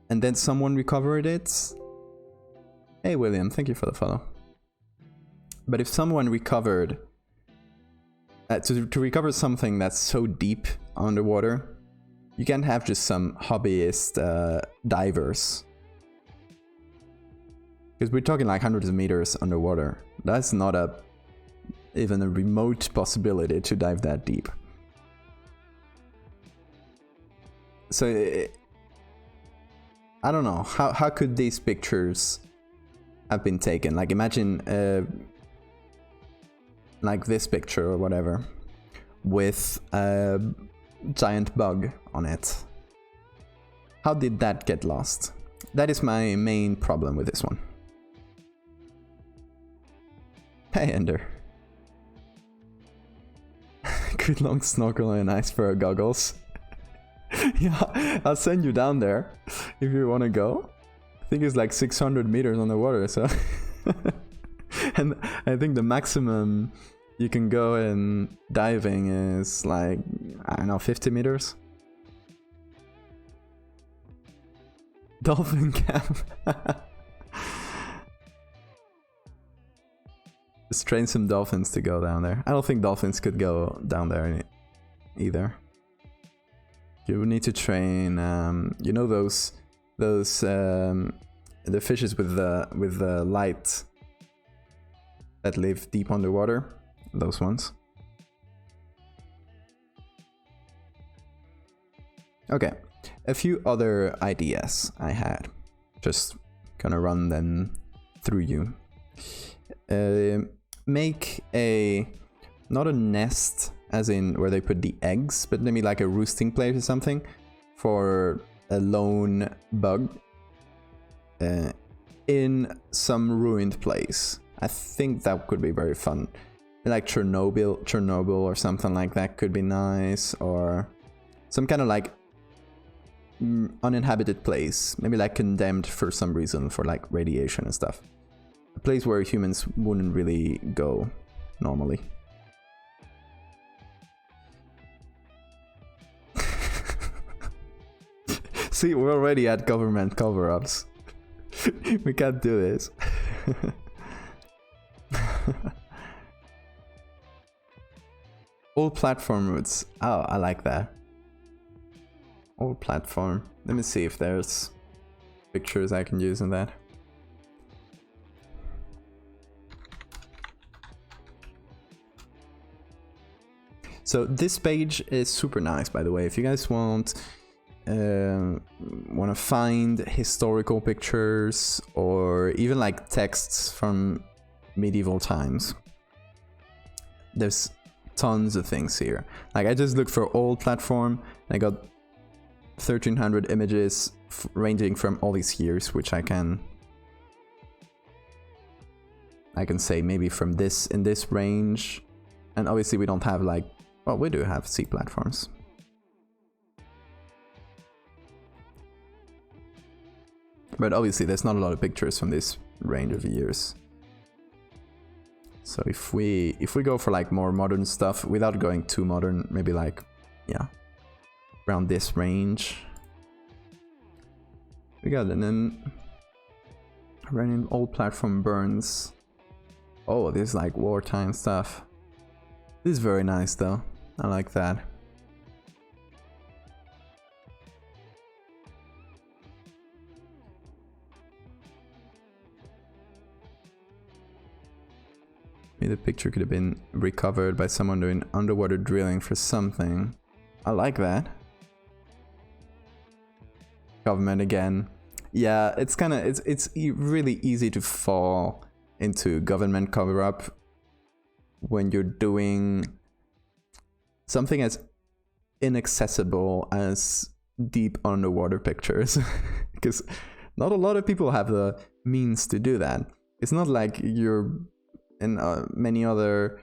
S1: And then someone recovered it. Hey William, thank you for the follow. But if someone recovered, to recover something that's so deep underwater, you can't have just some hobbyist divers. Because we're talking like hundreds of meters underwater. That's not even a remote possibility to dive that deep. So I don't know, how could these pictures have been taken? Like imagine like this picture or whatever with a giant bug on it. How did that get lost? That is my main problem with this one. Hey Ender. Good long snorkel and iceberg goggles. Yeah, I'll send you down there if you want to go. I think it's like 600 meters underwater, so... And I think the maximum you can go in diving is like, I don't know, 50 meters? Dolphin camp. Just train some dolphins to go down there. I don't think dolphins could go down there either. You would need to train, you know those the fishes with the light that live deep underwater, those ones. Okay, a few other ideas I had. Just gonna run them through you. Make a not a nest as in where they put the eggs, but maybe like a roosting place or something for a lone bug in some ruined place. I think that could be very fun. Like Chernobyl or something like that could be nice, or some kind of like uninhabited place, maybe like condemned for some reason for like radiation and stuff. A place where humans wouldn't really go normally. See, we're already at government cover-ups. We can't do this. Old platform routes. Oh, I like that. Old platform. Let me see if there's pictures I can use in that. So this page is super nice, by the way. If you guys want to find historical pictures or even like texts from medieval times, there's tons of things here. Like I just looked for old platform and I got 1300 images ranging from all these years, which I can say maybe from this in this range. And obviously we don't have like, well, we do have sea platforms. But obviously there's not a lot of pictures from this range of years. So if we go for like more modern stuff without going too modern, maybe like, yeah, around this range. We got, and then running old platform burns. Oh, this is like wartime stuff. This is very nice though. I like that. Maybe the picture could have been recovered by someone doing underwater drilling for something. I like that. Government again. Yeah, it's kind of it's really easy to fall into government cover-up when you're doing something as inaccessible as deep underwater pictures, because not a lot of people have the means to do that. It's not like you're in many other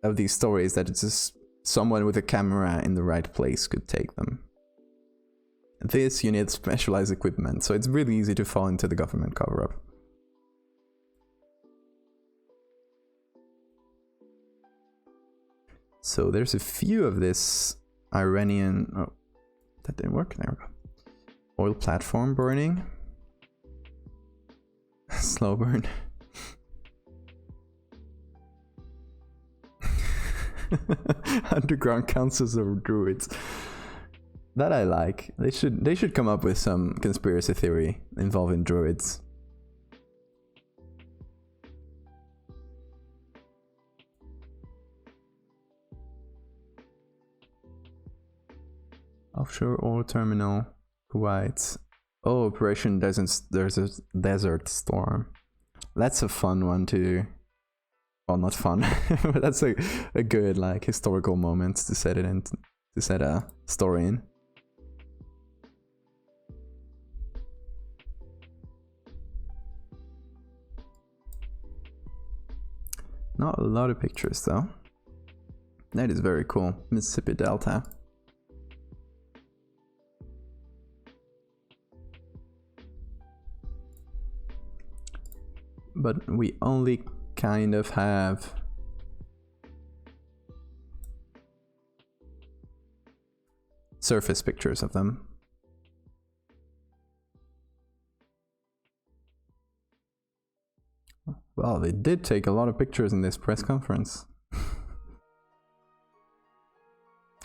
S1: of these stories that it's just someone with a camera in the right place could take them. This, you need specialized equipment, so it's really easy to fall into the government cover-up. So there's a few of this Iranian... Oh, that didn't work. There we go. Oil platform burning. Slow burn. Underground councils of druids. That I like. They should come up with some conspiracy theory involving druids. Offshore oil terminal, Kuwait. Oh, Operation Desert Storm. That's a fun one too. Well, not fun, but that's a good like historical moment to set it in, to set a story in. Not a lot of pictures though. That is very cool. Mississippi Delta. But we only kind of have surface pictures of them. Well, they did take a lot of pictures in this press conference.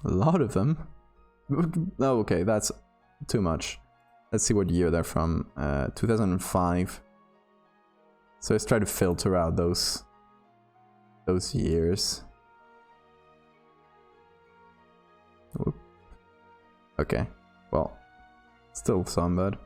S1: A lot of them. Oh, okay, that's too much. Let's see what year they're from. 2005. So let's try to filter out those years. Oop. Okay, well, still some bad.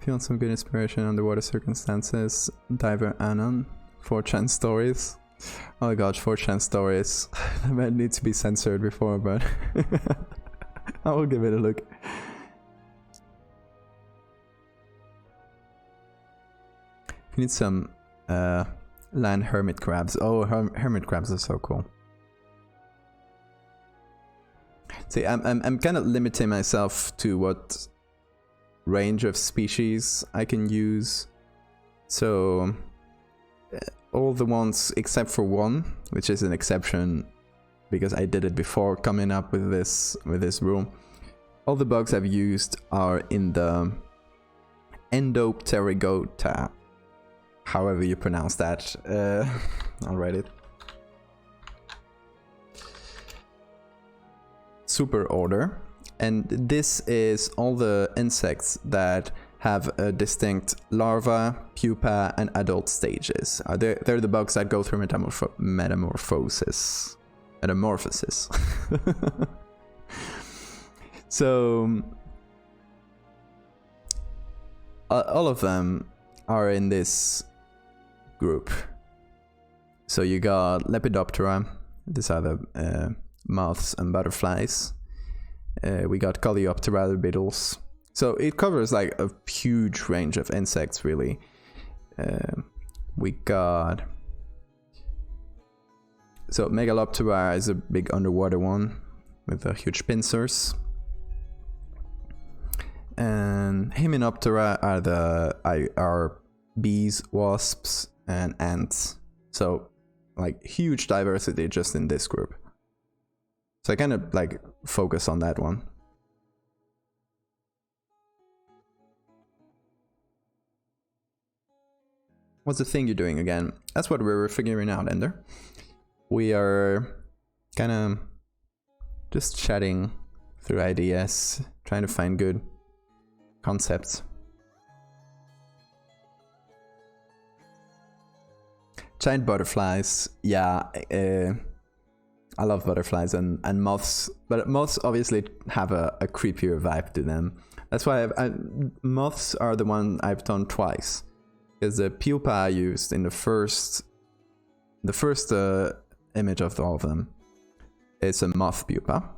S1: If you want some good inspiration, underwater circumstances, Diver Anon, 4chan stories. Oh gosh, 4chan stories. That might need to be censored before, but I will give it a look. You need some land hermit crabs. Oh, hermit crabs are so cool. See, I'm kind of limiting myself to what range of species I can use. So all the ones except for one, which is an exception because I did it before coming up with this rule. All the bugs I've used are in the Endopterygota, however you pronounce that. I'll write it. Super order, and this is all the insects that have a distinct larva, pupa, and adult stages. They're the bugs that go through metamorphosis. So all of them are in this group. So you got Lepidoptera. These are the moths and butterflies. We got Coleoptera, the beetles. So it covers like a huge range of insects, really. We got... So Megaloptera is a big underwater one with the huge pincers. And Hymenoptera are bees, wasps, and ants. So like huge diversity just in this group. So I kind of like focus on that one. What's the thing you're doing again? That's what we were figuring out, Ender. We are kind of just chatting through ideas, trying to find good concepts. Giant butterflies, yeah. I love butterflies and moths, but moths obviously have a creepier vibe to them. That's why moths are the one I've done twice, because the pupa I used in the first image of all of them is a moth pupa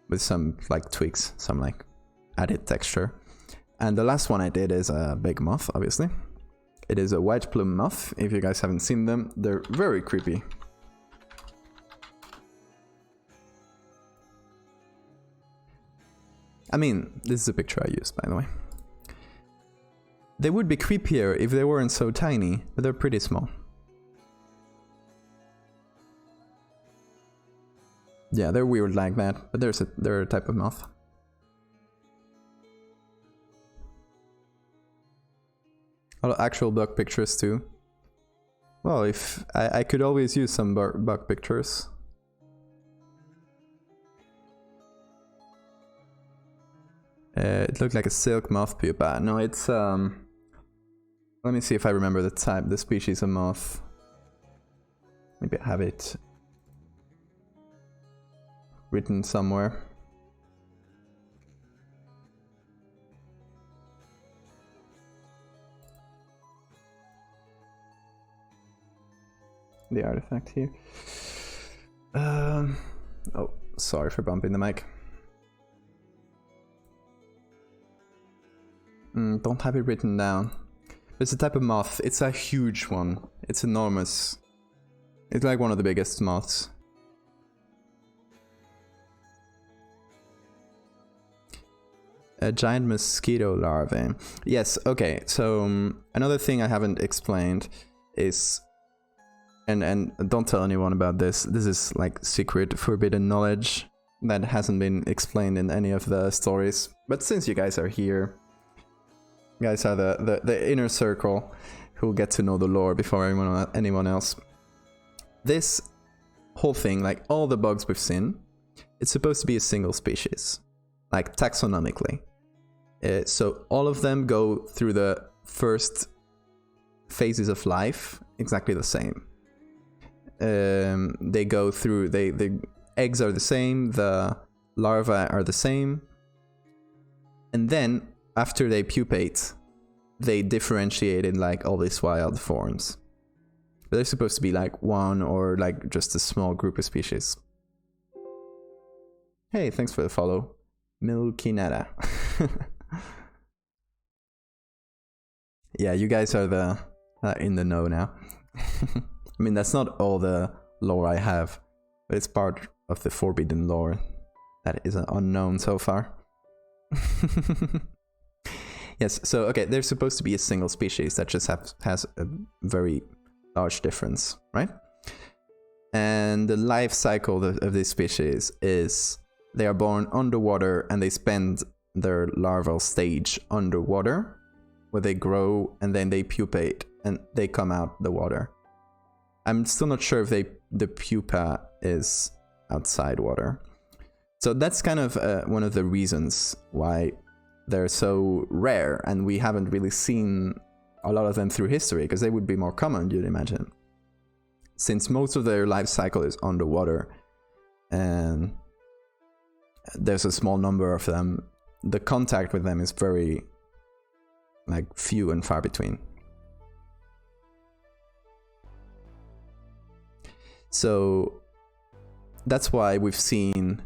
S1: with some like twigs, some like added texture, and the last one I did is a big moth. Obviously, it is a white plume moth. If you guys haven't seen them, they're very creepy. I mean, this is a picture I used, by the way. They would be creepier if they weren't so tiny, but they're pretty small. Yeah, they're weird like that, but they're a type of moth. Actual bug pictures too. Well, if I could always use some bug pictures. It looked like a silk moth pupa. No, it's let me see if I remember the type, the species of moth. Maybe I have it written somewhere. The artifact here. Oh, sorry for bumping the mic. Don't have it written down. It's a type of moth. It's a huge one. It's enormous. It's like one of the biggest moths. A giant mosquito larvae. Yes, okay. So another thing I haven't explained is, and don't tell anyone about this. This is like secret, forbidden knowledge that hasn't been explained in any of the stories. But since you guys are here, you guys are the inner circle who'll get to know the lore before anyone else. This whole thing, like all the bugs we've seen, it's supposed to be a single species, like taxonomically. So all of them go through the first phases of life exactly the same. They go through, the eggs are the same, the larvae are the same, and then after they pupate, they differentiate in like all these wild forms. But they're supposed to be like one or like just a small group of species. Hey, thanks for the follow. Milkinetta. Yeah, you guys are the in the know now. I mean, that's not all the lore I have, but it's part of the forbidden lore that is unknown so far. Yes, so okay, they're supposed to be a single species that just has a very large difference, right? And the life cycle of this species is they are born underwater and they spend their larval stage underwater, where they grow and then they pupate and they come out the water. I'm still not sure if the pupa is outside water. So that's kind of one of the reasons why they're so rare, and we haven't really seen a lot of them through history, because they would be more common, you'd imagine. Since most of their life cycle is underwater, and there's a small number of them, the contact with them is very, like, few and far between. So that's why we've seen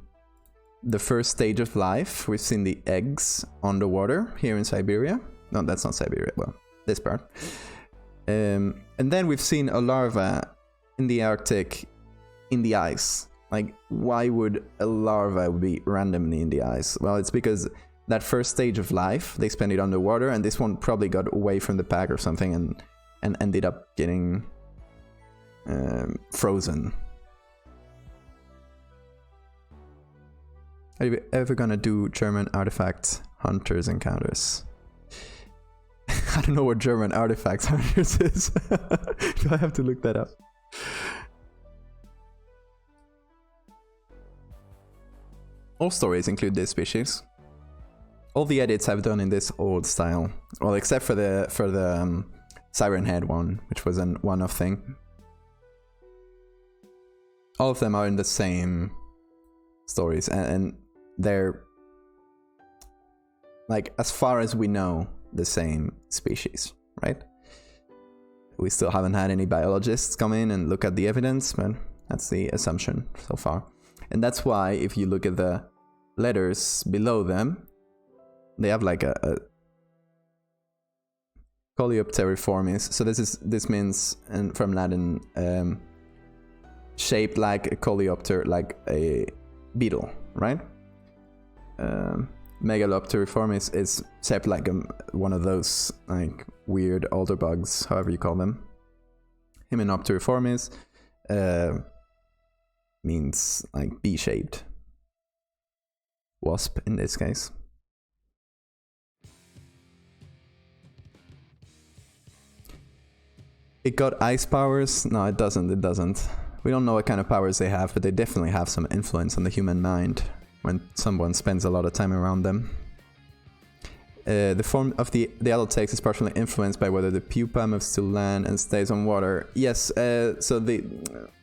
S1: the first stage of life. We've seen the eggs underwater here in Siberia. No, that's not Siberia. Well, this part. And then we've seen a larva in the Arctic in the ice. Like, why would a larva be randomly in the ice? Well, it's because that first stage of life, they spend it underwater, and this one probably got away from the pack or something and ended up getting frozen. Are you ever gonna do German artifact hunters encounters? I don't know what German artifact hunters is. Do I have to look that up? All stories include this species. All the edits I've done in this old style, well, except for the Siren Head one, which was an one-off thing. All of them are in the same stories, and they're, like, as far as we know, the same species, right? We still haven't had any biologists come in and look at the evidence, but that's the assumption so far. And that's why, if you look at the letters below them, they have like a Coleopteriformis. So this means, and from Latin, shaped like a coleopter, like a beetle, right? Megalopteriformis is shaped like one of those like weird alder bugs, however you call them. Hymenopteriformis means like bee-shaped. Wasp in this case. It got ice powers? No, it doesn't. It doesn't. We don't know what kind of powers they have, but they definitely have some influence on the human mind when someone spends a lot of time around them. The form of the allotex is partially influenced by whether the pupa moves to land and stays on water. Yes, so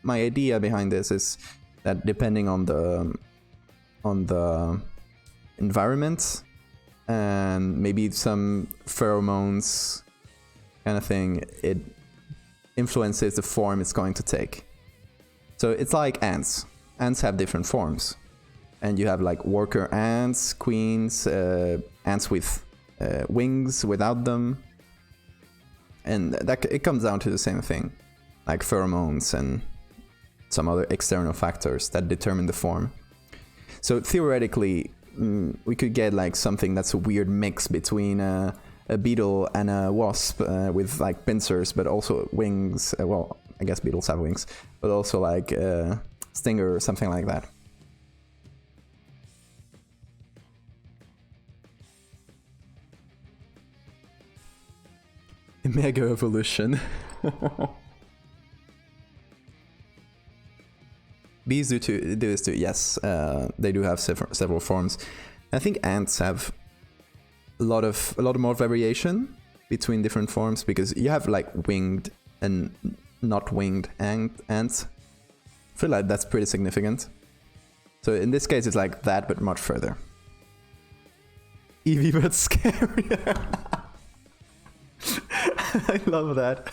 S1: my idea behind this is that depending on the environment and maybe some pheromones kind of thing, it influences the form it's going to take. So it's like ants. Ants have different forms. And you have like worker ants, queens, ants with wings, without them. And it comes down to the same thing. Like pheromones and some other external factors that determine the form. So theoretically, we could get like something that's a weird mix between a beetle and a wasp with like pincers, but also wings. Well, I guess beetles have wings, but also like stinger or something like that. Mega evolution. Bees do this too. Yes, they do have several forms. I think ants have a lot more variation between different forms, because you have like winged and not winged ants. I feel like that's pretty significant. So in this case, it's like that, but much further. Eevee, but scary. I love that.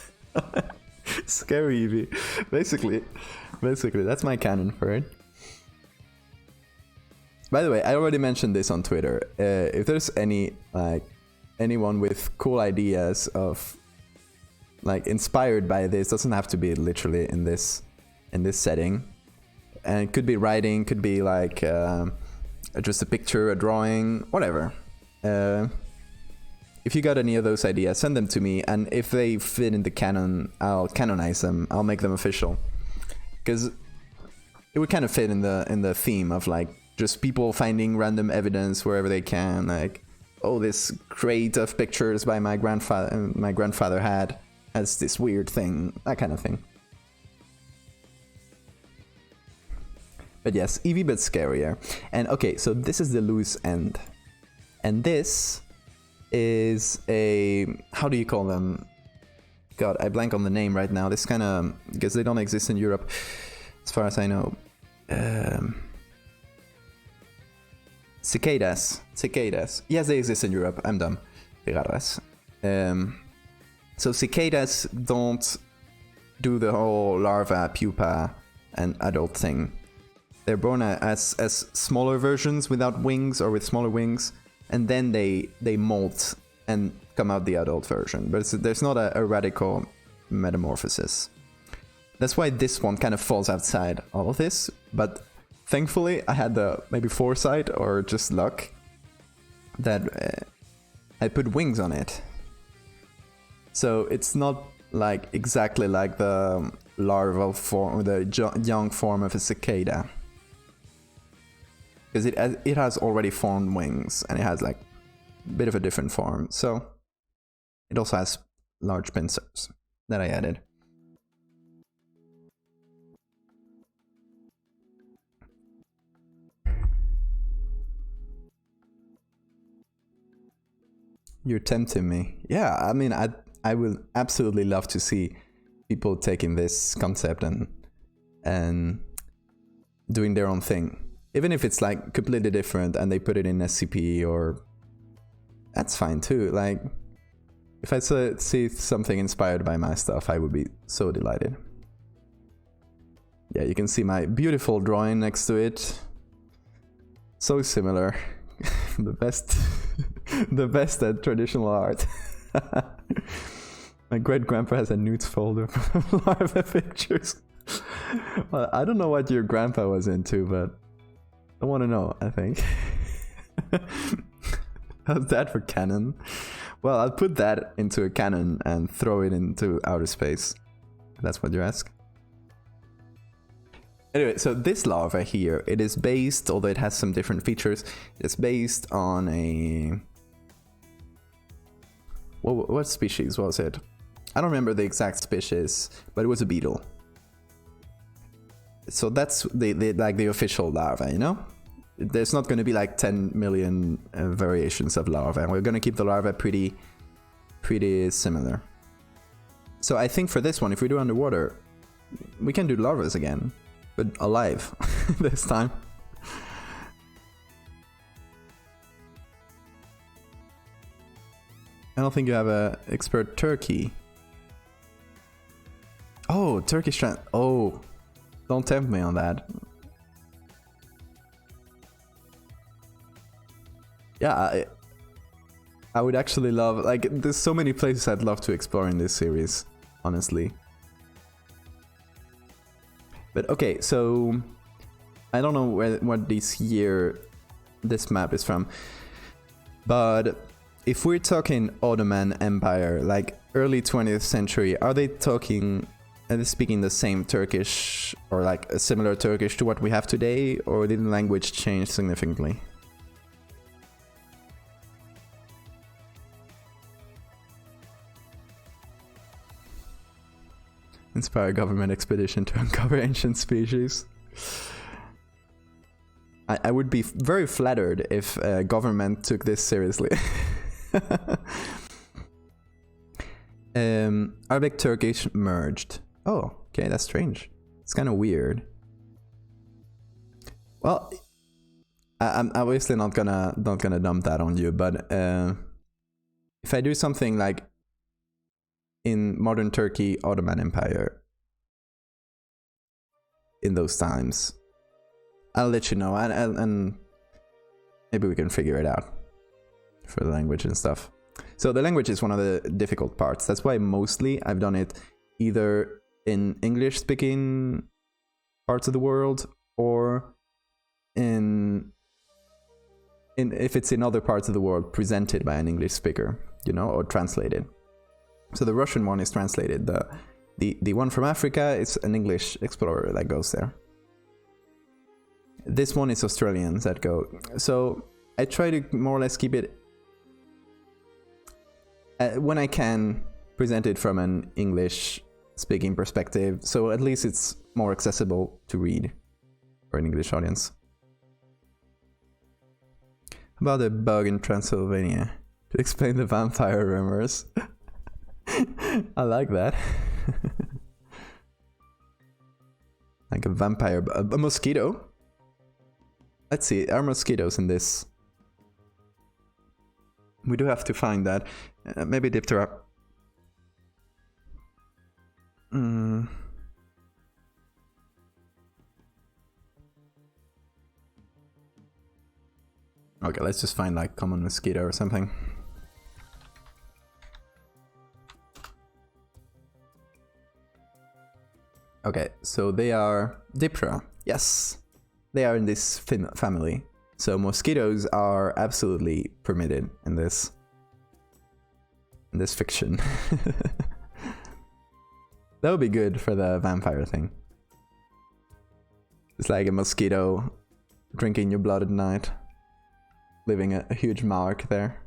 S1: Scary Eevee. Basically, that's my canon for it. By the way, I already mentioned this on Twitter. If there's anyone with cool ideas of inspired by this, doesn't have to be literally in this setting, and it could be writing, could be just a picture, a drawing, whatever. If you got any of those ideas, send them to me, and if they fit in the canon, I'll canonize them. I'll make them official, because it would kind of fit in the theme of just people finding random evidence wherever they can. Oh, this crate of pictures by my grandfather has this weird thing, that kind of thing. But yes, Eevee but scarier. And okay, so this is the loose end, and this is a, how do you call them? God, I blank on the name right now. This kind of, because they don't exist in Europe, as far as I know. Cicadas. Yes, they exist in Europe. I'm dumb. Piranhas. So cicadas don't do the whole larva, pupa, and adult thing. They're born as smaller versions without wings or with smaller wings, and then they molt and come out the adult version. But there's not a radical metamorphosis. That's why this one kind of falls outside all of this, but thankfully I had the maybe foresight or just luck that I put wings on it. So it's not exactly like the larval form or the young form of a cicada. Because it has already formed wings, and it has a bit of a different form. So it also has large pincers that I added. You're tempting me. Yeah, I mean, I would absolutely love to see people taking this concept and doing their own thing. Even if it's completely different and they put it in SCP, or that's fine too. If I see something inspired by my stuff, I would be so delighted. Yeah, you can see my beautiful drawing next to it. So similar. The best at traditional art. My great-grandpa has a nudes folder of larva pictures. Well, I don't know what your grandpa was into, but I want to know, I think. How's that for canon? Well, I'll put that into a canon and throw it into outer space. If that's what you ask. Anyway, so this larva here, it is based, although it has some different features, it's based on a... What species was it? I don't remember the exact species, but it was a beetle. So that's the official larva, you know? There's not going to be 10 million variations of larva, and we're going to keep the larva pretty similar. So I think for this one, if we do underwater, we can do larvas again, but alive this time. I don't think you have a expert turkey. Oh, Turkish trend. Oh, don't tempt me on that. Yeah, I would actually love, there's so many places I'd love to explore in this series, honestly. But okay, so I don't know what year this map is from, but if we're talking Ottoman Empire, early 20th century, are they speaking the same Turkish or a similar Turkish to what we have today, or did the language change significantly? Inspire government expedition to uncover ancient species. I would be very flattered if government took this seriously. Arabic Turkish merged. Oh, okay, that's strange. It's kind of weird. Well, I'm obviously not gonna dump that on you, but if I do something in modern Turkey, Ottoman Empire. In those times. I'll let you know, and maybe we can figure it out for the language and stuff. So the language is one of the difficult parts. That's why mostly I've done it either in English-speaking parts of the world or in if it's in other parts of the world presented by an English speaker, you know, or translated. So the Russian one is translated. The one from Africa is an English explorer that goes there. This one is Australians that go. So I try to more or less keep it, when I can, present it from an English speaking perspective. So at least it's more accessible to read for an English audience. About a bug in Transylvania to explain the vampire rumors. I like that. Like a vampire, a mosquito. Let's see, are mosquitoes in this? We do have to find that. Maybe Diptera. Okay, let's just find like common mosquito or something. Okay, so they are Diptera. Yes, they are in this family. So mosquitoes are absolutely permitted in this fiction. That would be good for the vampire thing. It's like a mosquito drinking your blood at night, leaving a huge mark there.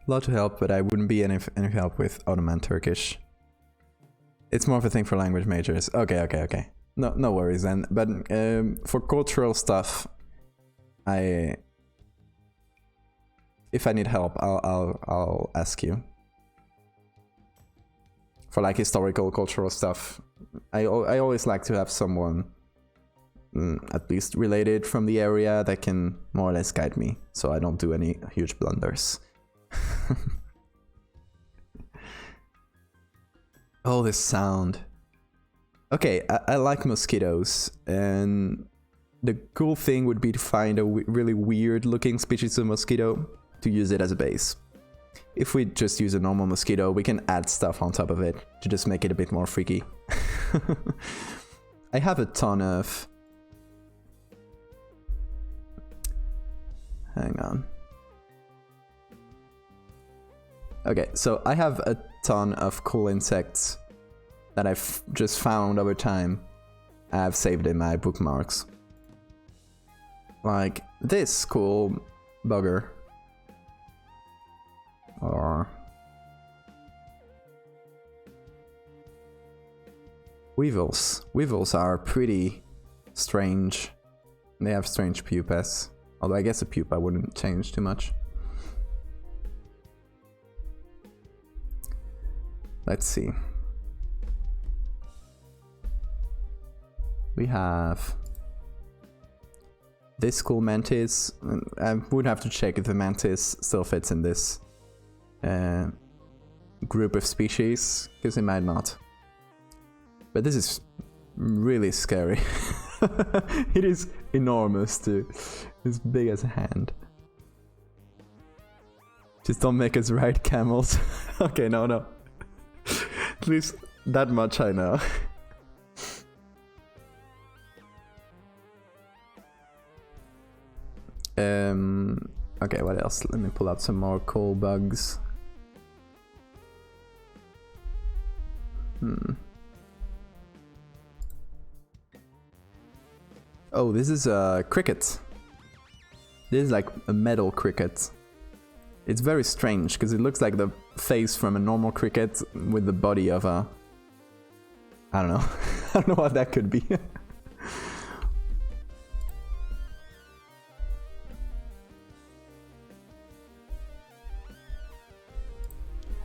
S1: A lot to help, but I wouldn't be any help with Ottoman Turkish. It's more of a thing for language majors. Okay. No worries then. But for cultural stuff, if I need help, I'll ask you. For like historical, cultural stuff, I always like to have someone at least related from the area that can more or less guide me, so I don't do any huge blunders. Oh, this sound. Okay, I like mosquitoes, and the cool thing would be to find a really weird looking species of mosquito to use it as a base. If we just use a normal mosquito, we can add stuff on top of it to just make it a bit more freaky. I have a ton of... Hang on. Okay, so I have a ton of cool insects that I've just found over time. I've saved in my bookmarks. Like this cool bugger. Or weevils. Weevils are pretty strange. They have strange pupas. Although I guess a pupa wouldn't change too much. Let's see. We have this cool mantis. I would have to check if the mantis still fits in this group of species, because it might not. But this is really scary. It is enormous too. As big as a hand. Just don't make us ride camels. Okay, no. At least that much I know. Okay, what else? Let me pull out some more coal bugs. Oh, this is a cricket. This is like a metal cricket. It's very strange because it looks like the face from a normal cricket with the body of a... I don't know. I don't know what that could be.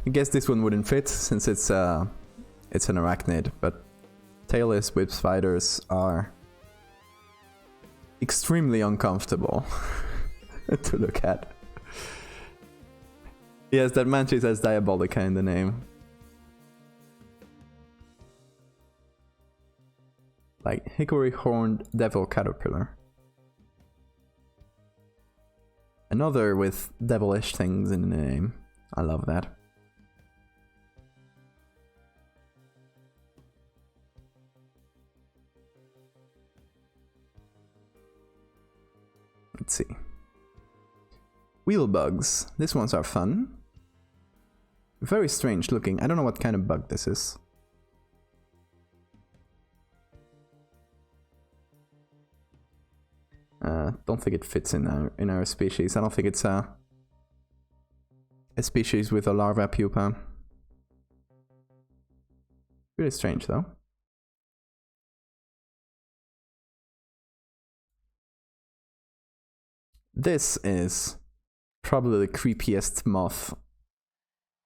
S1: I guess this one wouldn't fit since it's an arachnid, but tailless whip spiders are extremely uncomfortable to look at. Yes, that mantis has Diabolica in the name. Like hickory horned devil caterpillar. Another with devilish things in the name. I love that. Let's see. Wheel bugs. These ones are fun. Very strange looking. I don't know what kind of bug this is. Don't think it fits in our species. I don't think it's a species with a larva pupa. Really strange though. This is probably the creepiest moth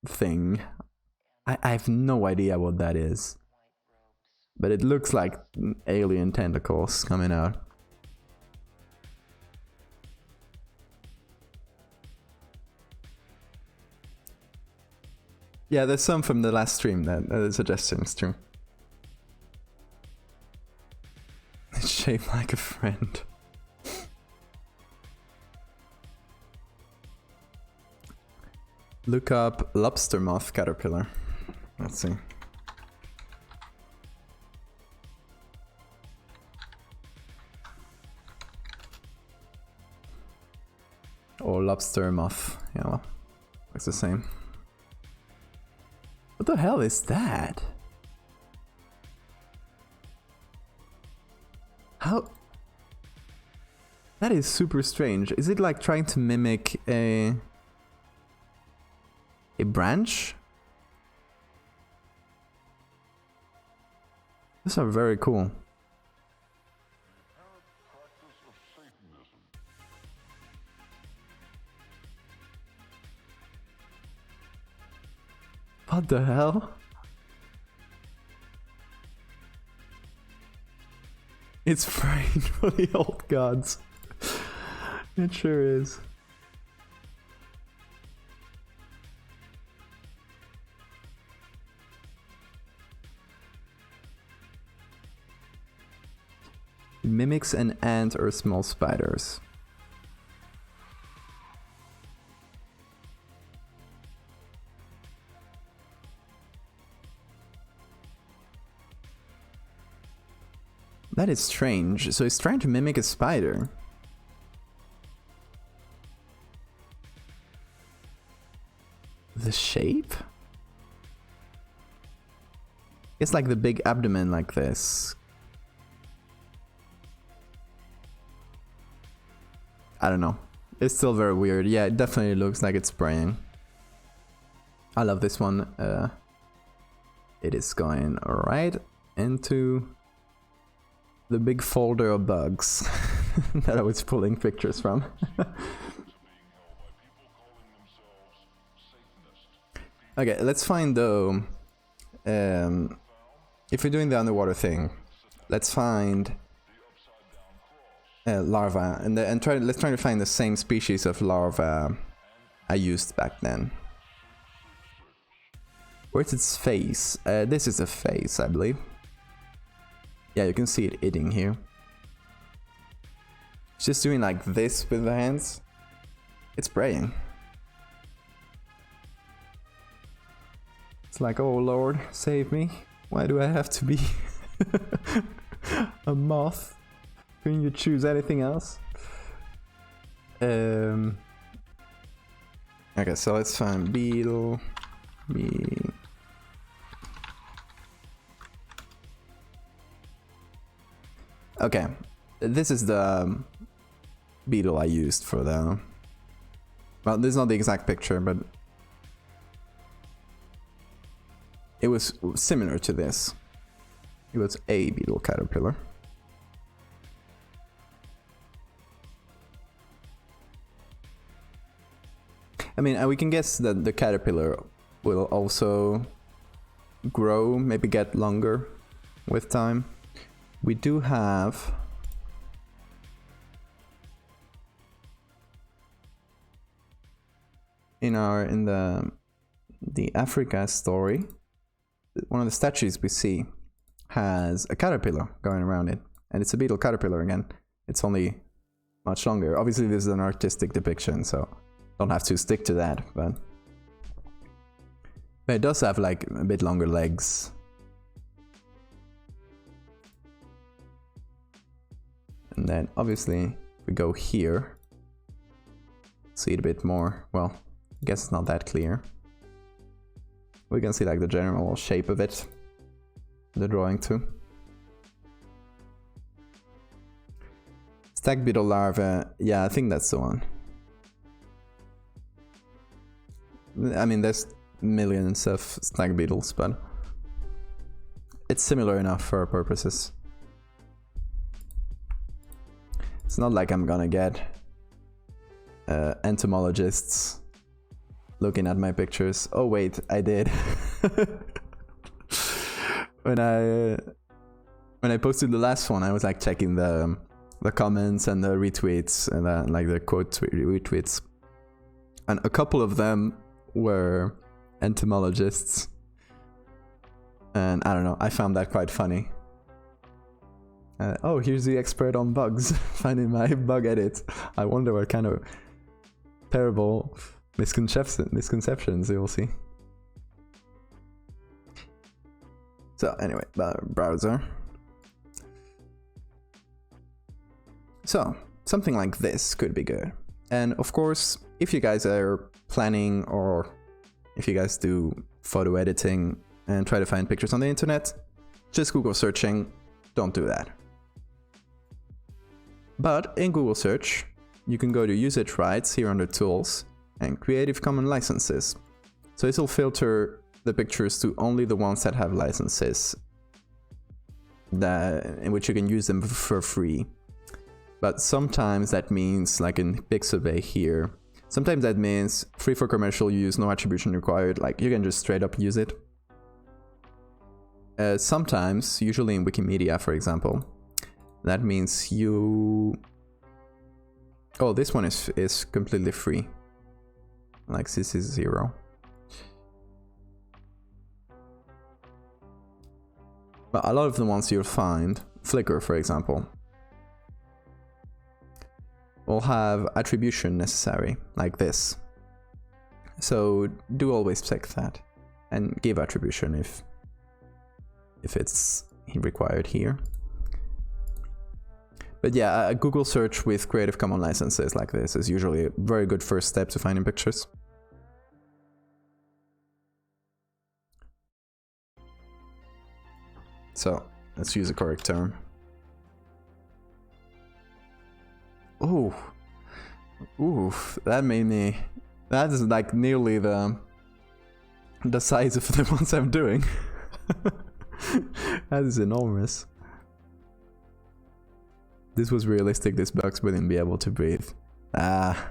S1: thing. I have no idea what that is. But it looks like alien tentacles coming out. Yeah, there's some from the last stream that are suggestions too. It's shaped like a friend. Look up lobster moth caterpillar. Let's see. Or lobster moth. Yeah, well, it's the same. What the hell is that? How? That is super strange. Is it like trying to mimic a branch? These are very cool. What the hell? It's framed for the old gods. It sure is. It mimics an ant or small spiders. That is strange. So he's trying to mimic a spider. The shape? It's like the big abdomen like this. I don't know. It's still very weird. Yeah, it definitely looks like it's spraying. I love this one. It is going right into the big folder of bugs that I was pulling pictures from. Okay, let's find though. If we're doing the underwater thing, let's find larva and let's try to find the same species of larva I used back then. Where's its face? This is a face, I believe. Yeah, you can see it eating here. It's just doing like this with the hands. It's praying. It's like, oh Lord, save me. Why do I have to be a moth? Couldn't you choose anything else? Okay, so let's find beetle. Okay, this is the beetle I used for the... Well, this is not the exact picture, but it was similar to this. It was a beetle caterpillar. I mean, we can guess that the caterpillar will also grow, maybe get longer with time. We do have in the Africa story, one of the statues we see has a caterpillar going around it, and it's a beetle caterpillar again. It's only much longer. Obviously this is an artistic depiction, so don't have to stick to that, but it does have like a bit longer legs. And then obviously if we go here, see it a bit more. Well, I guess it's not that clear. We can see like the general shape of it, the drawing too. Stag beetle larva, yeah, I think that's the one. I mean, there's millions of stag beetles, but it's similar enough for our purposes. It's not like I'm gonna get entomologists looking at my pictures. Oh wait, I did. When I posted the last one, I was like checking the comments and the retweets and like the quote retweets, and a couple of them were entomologists, and I don't know, I found that quite funny. Oh, here's the expert on bugs finding my bug edit. I wonder what kind of terrible misconceptions you'll see. So anyway, browser. So something like this could be good. And of course, if you guys are planning, or if you guys do photo editing and try to find pictures on the internet, just Google searching, don't do that. But in Google search, you can go to usage rights here under tools and Creative Commons licenses. So this will filter the pictures to only the ones that have licenses in which you can use them for free. But sometimes that means, like in Pixabay here, sometimes that means free for commercial use, no attribution required, like you can just straight up use it. Sometimes, usually in Wikimedia for example, that means you... Oh, this one is completely free. Like this is 0. But a lot of the ones you'll find, Flickr for example, will have attribution necessary, like this. So do always check that and give attribution if it's required here. But yeah, a Google search with Creative Commons licenses like this is usually a very good first step to finding pictures. So let's use a correct term. Oh, oof! That made me. That is like nearly the size of the ones I'm doing. That is enormous. This was realistic. This box wouldn't be able to breathe. Ah,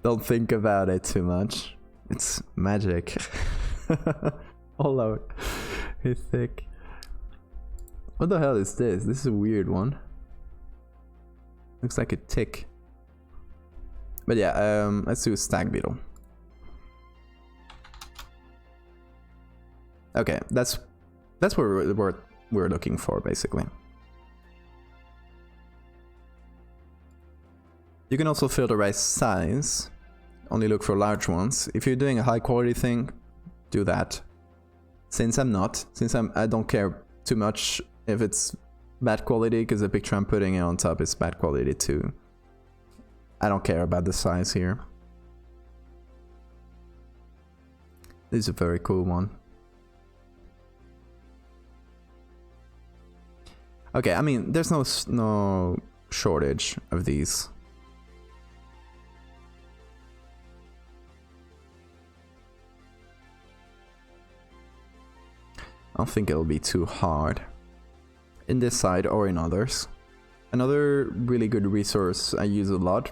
S1: don't think about it too much. It's magic. All out. It's thick. What the hell is this? This is a weird one. Looks like a tick. But yeah, let's do a stag beetle. Okay, that's what we're looking for basically. You can also filter by size. Only look for large ones. If you're doing a high quality thing, do that. Since I don't care too much if it's bad quality, because the picture I'm putting it on top is bad quality too. I don't care about the size here. This is a very cool one. Okay, I mean, there's no shortage of these. I don't think it'll be too hard in this side or in others. Another really good resource I use a lot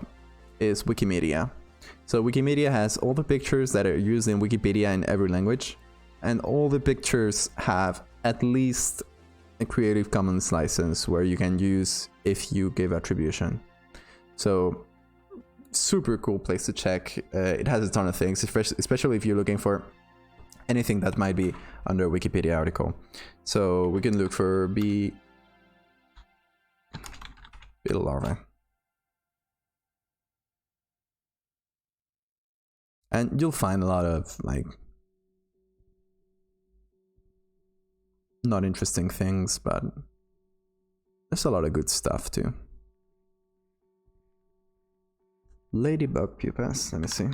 S1: is Wikimedia. So Wikimedia has all the pictures that are used in Wikipedia in every language, and all the pictures have at least a Creative Commons license where you can use if you give attribution. So super cool place to check. It has a ton of things, especially if you're looking for anything that might be under a Wikipedia article. So we can look for beetle larvae. And you'll find a lot of, like, not interesting things, but there's a lot of good stuff too. Ladybug pupas, let me see.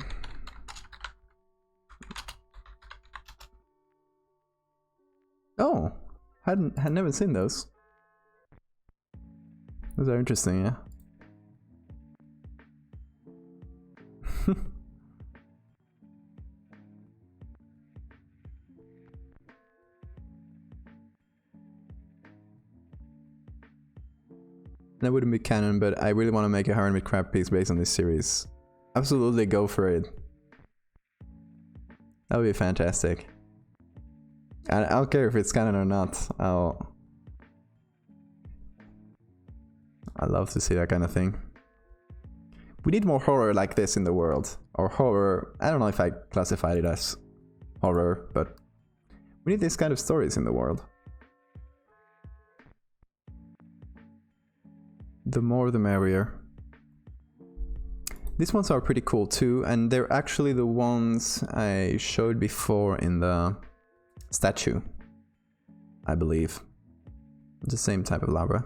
S1: Oh, had never seen those. Those are interesting, yeah. That wouldn't be canon, but I really want to make a hermit crab piece based on this series. Absolutely go for it. That would be fantastic. I don't care if it's canon or not. I love to see that kind of thing. We need more horror like this in the world. Or horror, I don't know if I classified it as horror, but we need these kind of stories in the world. The more the merrier. These ones are pretty cool too, and they're actually the ones I showed before in the statue, I believe. The same type of larva.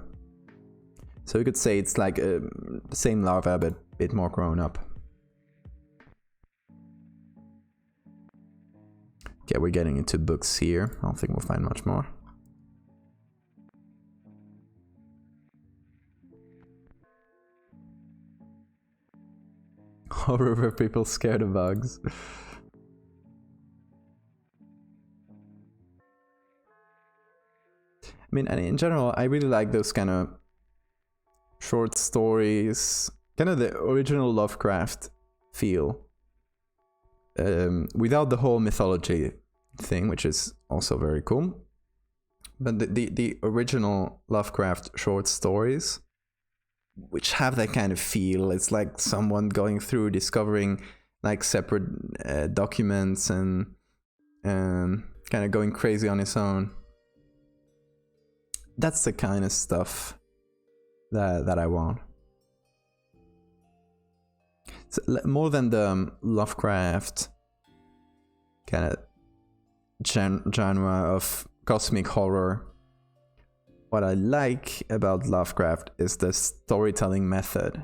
S1: So you could say it's like the same larva, but a bit more grown up. Okay, we're getting into books here. I don't think we'll find much more. Horror where people scared of bugs. I mean, and in general, I really like those kind of short stories, kind of the original Lovecraft feel, without the whole mythology thing, which is also very cool. But the original Lovecraft short stories, which have that kind of feel. It's like someone going through, discovering like separate documents and kind of going crazy on his own. That's the kind of stuff that I want. So, more than the Lovecraft kind of genre of cosmic horror, what I like about Lovecraft is the storytelling method.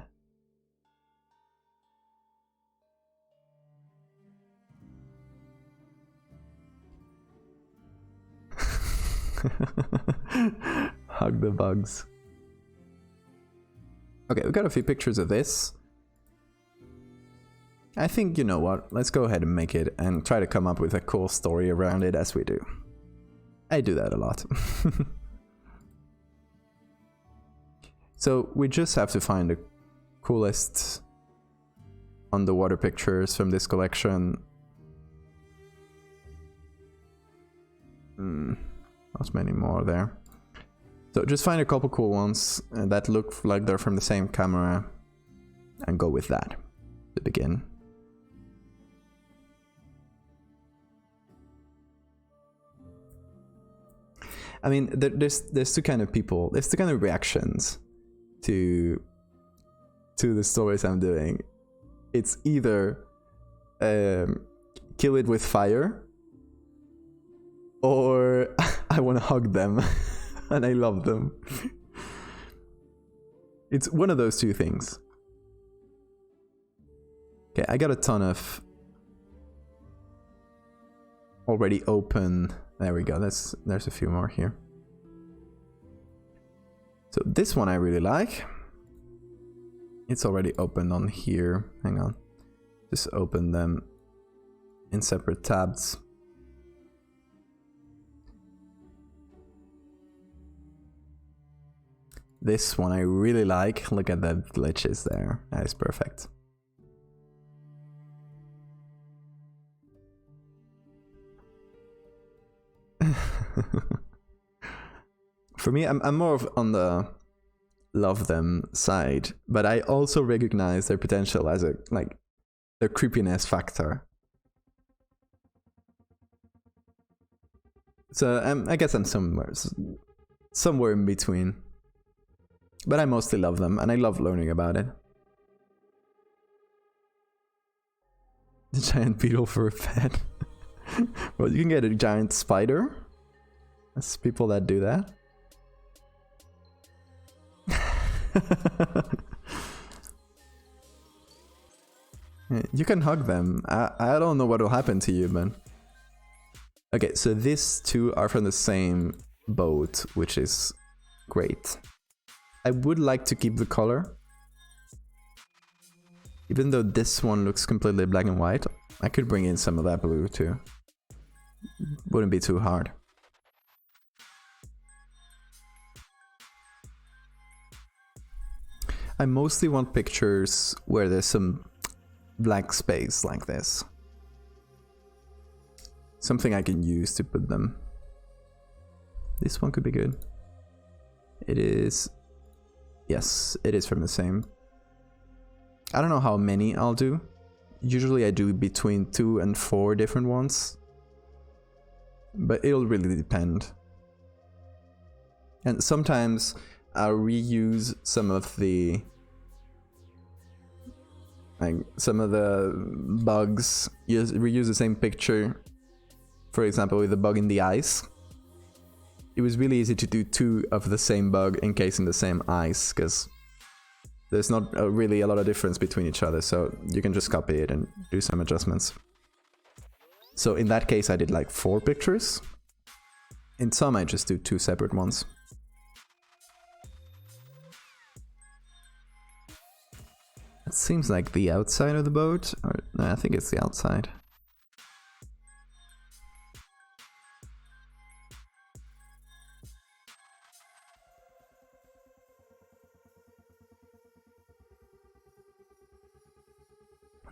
S1: Hug the bugs. Okay, we got a few pictures of this. I think, you know what, let's go ahead and make it and try to come up with a cool story around it as we do. I do that a lot. So we just have to find the coolest underwater pictures from this collection. Not many more there. So just find a couple cool ones that look like they're from the same camera and go with that to begin. I mean, there's two kind of people, there's two kind of reactions to the stories I'm doing. It's either kill it with fire, or I want to hug them and I love them. It's one of those two things. Okay, I got a ton of already open. There we go. There's a few more here. So this one I really like. It's already opened on here. Hang on. Just open them in separate tabs. This one I really like. Look at the glitches there. That is perfect. For me, I'm more of on the love them side, but I also recognize their potential as a, like, their creepiness factor. So I guess I'm somewhere in between. But I mostly love them, and I love learning about it. The giant beetle for a pet. Well, you can get a giant spider. There's people that do that. You can hug them. I don't know what will happen to you, man. Okay, so these two are from the same boat, which is great. I would like to keep the color. Even though this one looks completely black and white, I could bring in some of that blue too. Wouldn't be too hard. I mostly want pictures where there's some black space like this. Something I can use to put them. This one could be good. It is... Yes, it is from the same. I don't know how many I'll do. Usually I do between 2 and 4 different ones. But it'll really depend. And sometimes I'll reuse some of the... like, some of the bugs. Reuse the same picture. For example, with the bug in the ice. It was really easy to do 2 of the same bug encasing the same ice, because there's not really a lot of difference between each other, so you can just copy it and do some adjustments. So in that case I did like 4 pictures. In some I just do 2 separate ones. It seems like the outside of the boat, or no, I think it's the outside.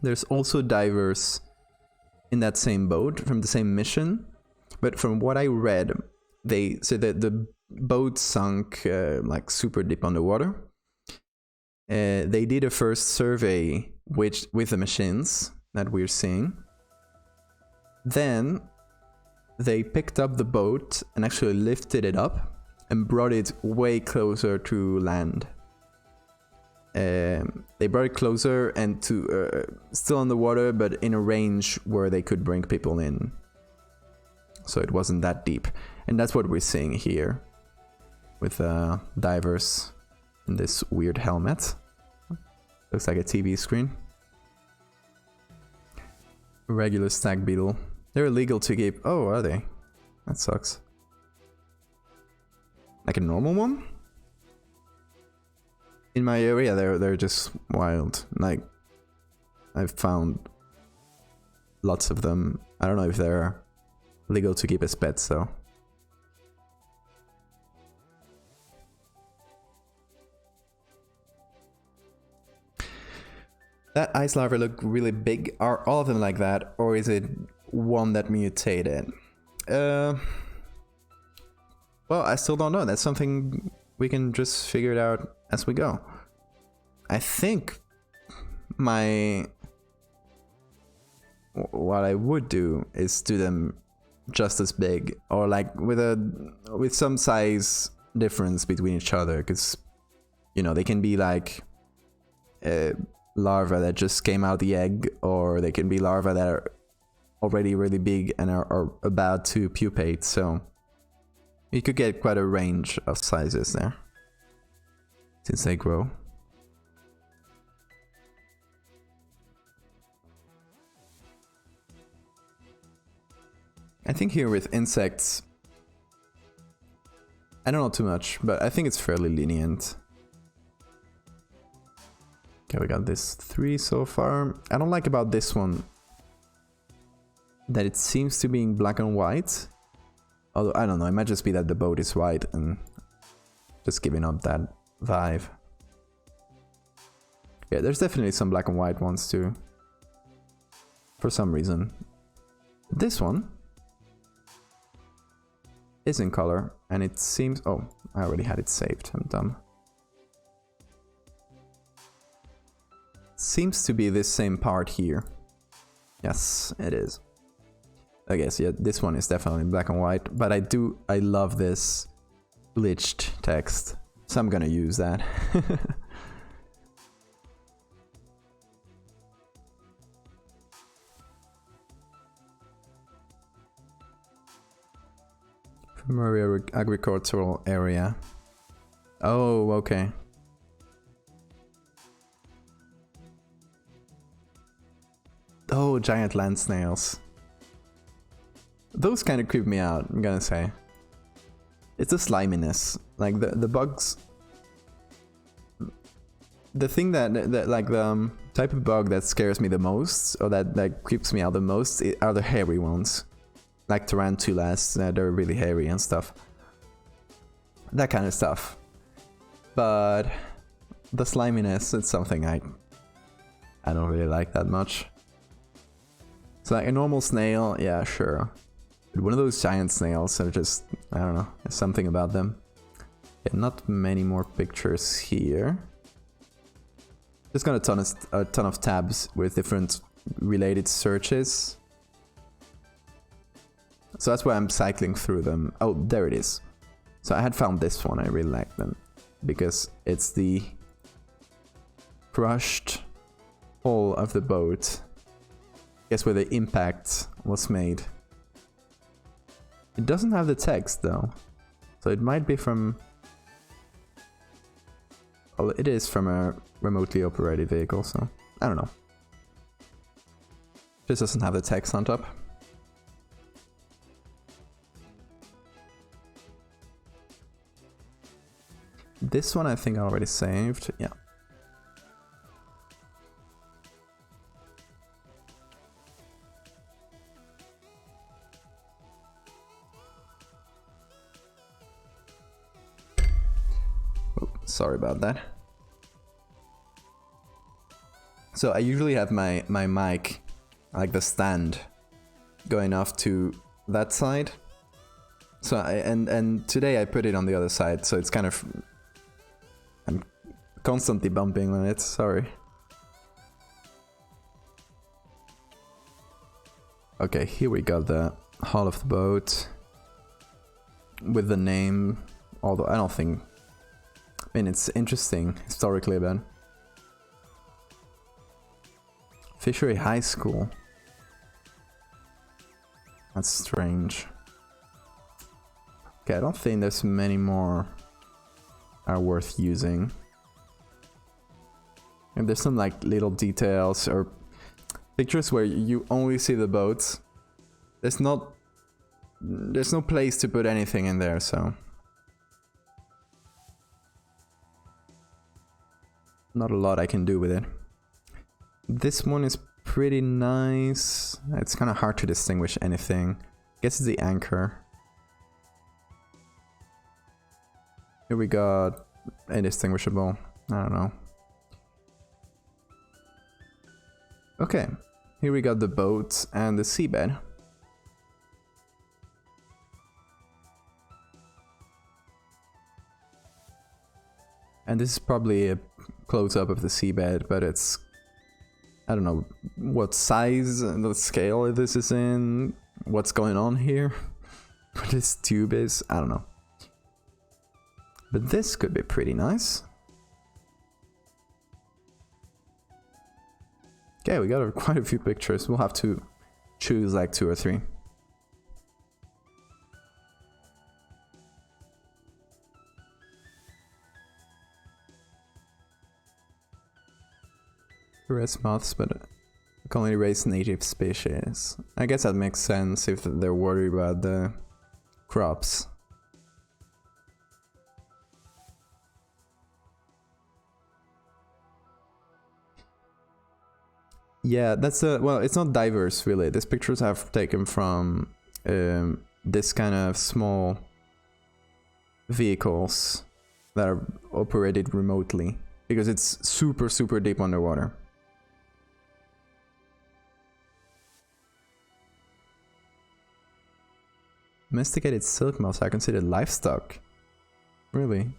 S1: There's also divers in that same boat from the same mission, but from what I read, they said that the boat sunk like super deep underwater. They did a first survey with the machines that we're seeing. Then they picked up the boat and actually lifted it up and brought it way closer to land. They brought it closer and to still on the water, but in a range where they could bring people in. So it wasn't that deep, and that's what we're seeing here with divers in this weird helmet. Looks like a TV screen. Regular stag beetle. They're illegal to keep. Oh, are they? That sucks. Like a normal one? In my area, they're just wild. Like, I've found lots of them. I don't know if they're legal to keep as pets, though. That ice larva look really big. Are all of them like that, or is it one that mutated? Well, I still don't know. That's something we can just figure it out as we go. I think what I would do is do them just as big, or like with some size difference between each other, because you know they can be like larvae that just came out the egg, or they can be larvae that are already really big and are about to pupate. So you could get quite a range of sizes there since they grow. I think here with insects, I don't know too much, but I think it's fairly lenient. Okay, we got this 3 so far. I don't like about this one that it seems to be in black and white. Although, I don't know, it might just be that the boat is white and just giving up that vibe. Yeah, there's definitely some black and white ones too. For some reason. This one is in color, and it seems... Oh, I already had it saved. I'm dumb. seems to be this same part here. Yes, it is. I guess, yeah, this one is definitely black and white, but I love this glitched text, so I'm gonna use that. Primary agricultural area. Oh, okay. Oh, giant land snails. Those kind of creep me out, I'm gonna say. It's the sliminess. Like the bugs. The thing that like the type of bug that scares me the most, or that creeps me out the most, are the hairy ones. Like tarantulas, they're really hairy and stuff. That kind of stuff. But the sliminess, it's something I don't really like that much. So like a normal snail, yeah, sure. But one of those giant snails are just, I don't know, there's something about them. Yeah, not many more pictures here. Just got a ton of tabs with different related searches. So that's why I'm cycling through them. Oh, there it is. So I had found this one, I really like them. Because it's the crushed hull of the boat. Guess where the impact was made. It doesn't have the text though. So it might be from... Well, it is from a remotely operated vehicle, so I don't know. This doesn't have the text on top. This one I think I already saved, yeah. Oh, sorry about that. So I usually have my mic, like the stand, going off to that side. So and today I put it on the other side, so it's kind of... I'm constantly bumping on it, sorry. Okay, here we got the hull of the boat. With the name, although I don't think... I mean, it's interesting, historically, but... Fishery High School. That's strange. Okay, I don't think there's many more are worth using. And there's some like little details or pictures where you only see the boats. There's no place to put anything in there, so not a lot I can do with it. This one is pretty nice. It's kind of hard to distinguish anything. Guess it's the anchor. Here we got indistinguishable. I don't know. Okay, here we got the boat and the seabed. And this is probably a close-up of the seabed, but it's... I don't know what size and the scale this is in, what's going on here, what this tube is, I don't know. But this could be pretty nice. Okay, we got quite a few pictures. We'll have to choose like 2 or 3. Raise moths, but can only raise native species. I guess that makes sense if they're worried about the crops. Yeah, that's a... well, it's not diverse really. These pictures I've taken from this kind of small vehicles that are operated remotely. Because it's super, super deep underwater. Domesticated silk moths are considered livestock. Really?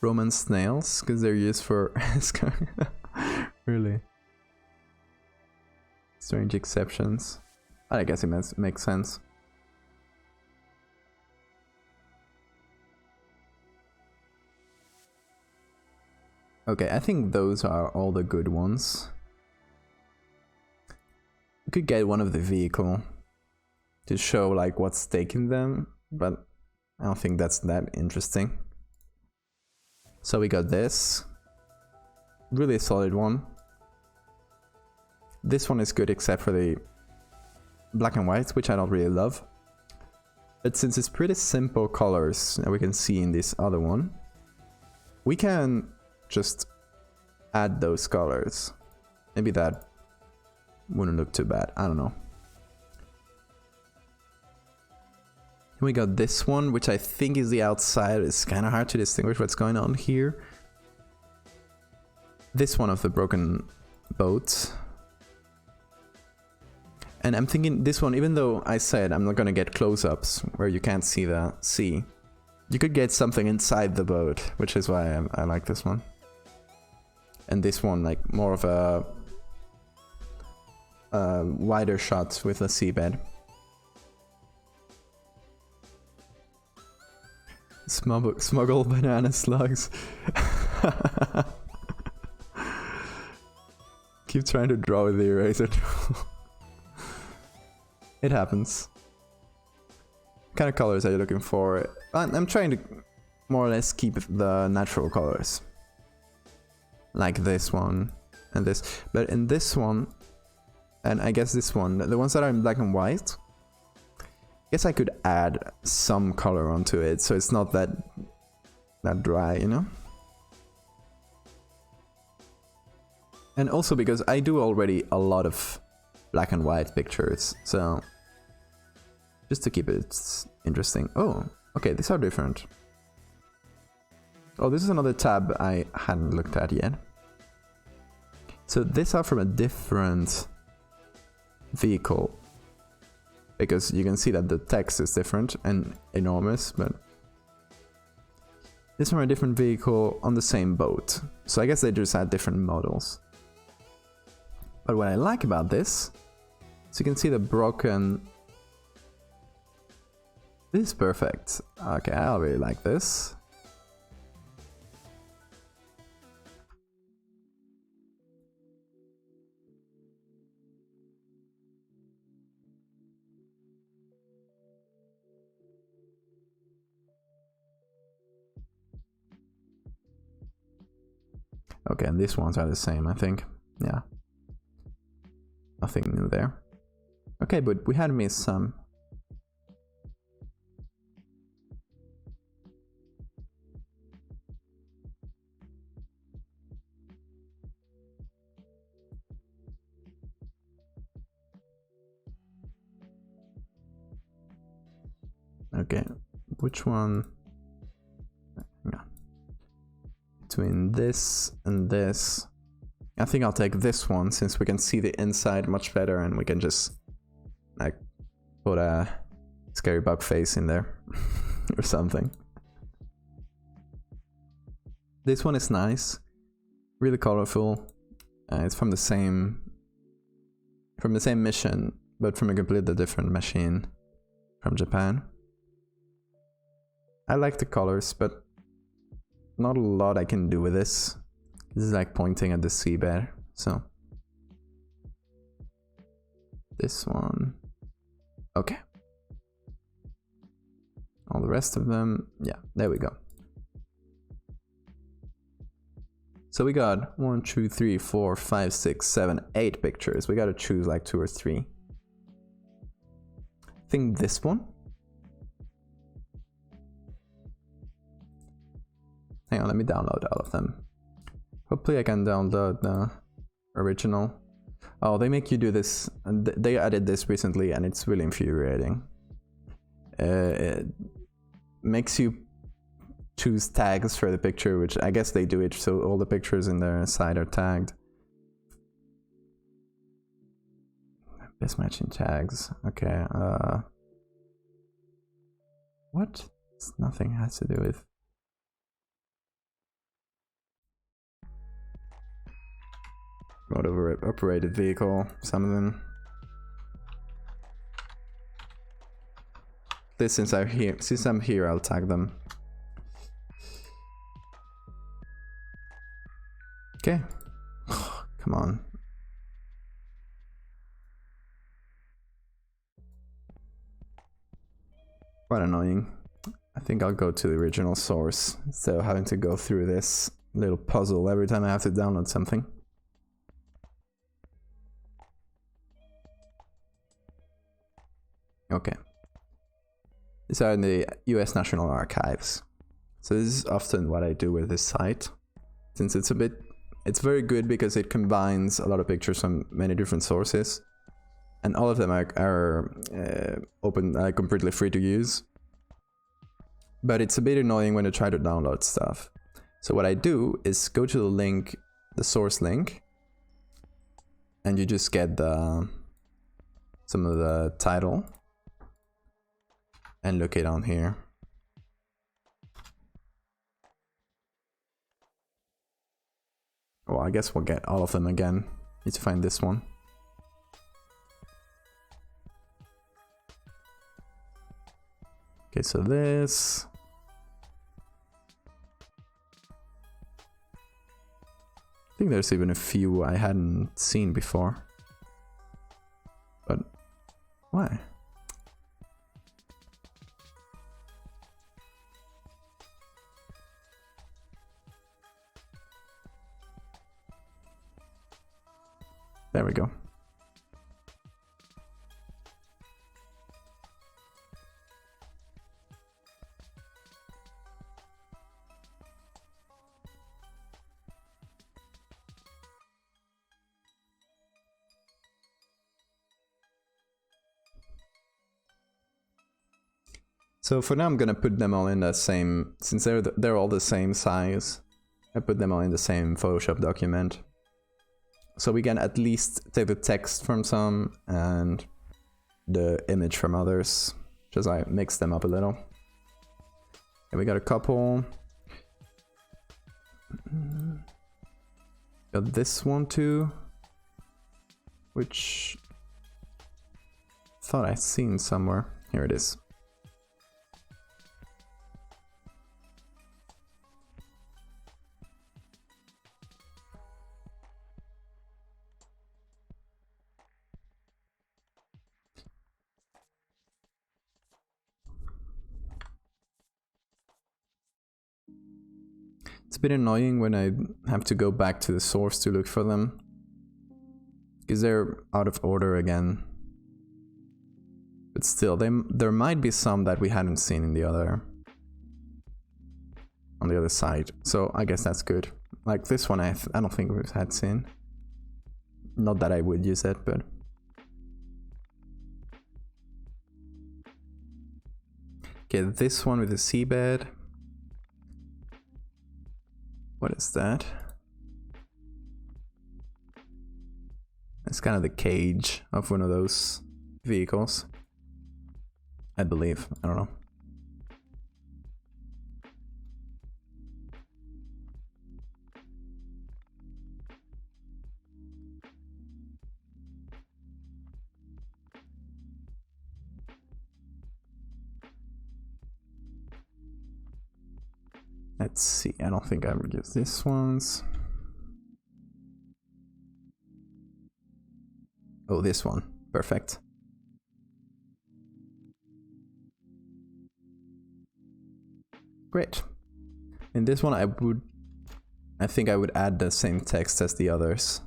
S1: Roman snails, because they're used for... Really? Strange exceptions. I guess it makes sense. Okay, I think those are all the good ones. You could get one of the vehicle to show like what's taking them, but I don't think that's that interesting. So we got this. Really solid one. This one is good except for the black and white, which I don't really love. But since it's pretty simple colors that we can see in this other one, we can just add those colors. Maybe that wouldn't look too bad. I don't know. We got this one, which I think is the outside. It's kind of hard to distinguish what's going on here. This one of the broken boat. And I'm thinking this one, even though I said I'm not gonna get close-ups where you can't see the sea, you could get something inside the boat, which is why I like this one. And this one, like more of a wider shot with a seabed. Smuggle banana slugs. Keep trying to draw with the eraser tool. It happens. What kind of colors are you looking for? I'm trying to more or less keep the natural colors. Like this one and this. But in this one, and I guess this one, the ones that are in black and white, I guess I could add some color onto it so it's not that dry, you know? And also because I do already a lot of black and white pictures, so just to keep it interesting. Oh, okay, these are different. Oh, this is another tab I hadn't looked at yet. So these are from a different vehicle, because you can see that the text is different and enormous, but this from a different vehicle on the same boat. So I guess they just had different models. But what I like about this, so you can see the broken... This is perfect. Okay, I really like this. Okay, and these ones are the same, I think. Yeah. Nothing new there. Okay, but we had missed some. Okay, which one? Yeah. Between this and this, I think I'll take this one since we can see the inside much better and we can just like put a scary bug face in there or something. This one is nice, really colorful. It's from the same mission, but from a completely different machine from Japan. I like the colors, but not a lot I can do with this. This is like pointing at the seabed, so. This one. Okay. All the rest of them, yeah, there we go. So we got 1, 2, 3, 4, 5, 6, 7, 8 pictures. We gotta choose like 2 or 3. I think this one. Hang on, let me download all of them. Hopefully I can download the original. Oh, they make you do this. They added this recently and it's really infuriating. It makes you choose tags for the picture, which I guess they do it so all the pictures in their side are tagged. Best matching tags. Okay, what? Nothing has to do with... Motor operated vehicle, some of them. This since I'm here, I'll tag them. Okay. Come on. Quite annoying. I think I'll go to the original source instead of having to go through this little puzzle every time I have to download something. Okay. These are in the US National Archives. So this is often what I do with this site. Since it's very good because it combines a lot of pictures from many different sources. And all of them are open, completely free to use. But it's a bit annoying when you try to download stuff. So what I do is go to the link, the source link, and you just get some of the title and look it on here. Well, I guess we'll get all of them again. Need to find this one. Okay, so this. I think there's even a few I hadn't seen before. But why? There we go. So for now I'm gonna put them all in the same, since they're all the same size, I put them all in the same Photoshop document. So we can at least take the text from some and the image from others, just I mix them up a little. And we got a couple. Got this one too, which I thought I'd seen somewhere. Here it is. It's a bit annoying when I have to go back to the source to look for them, because they're out of order again. But still, there might be some that we hadn't seen in the other, on the other side. So I guess that's good. Like this one, I don't think we've had seen. Not that I would use it, but okay, this one with the seabed. What is that? It's kind of the cage of one of those vehicles, I believe. I don't know. Let's see, I don't think I would use this ones. Oh, this one. Perfect. Great. In this one I think I would add the same text as the others.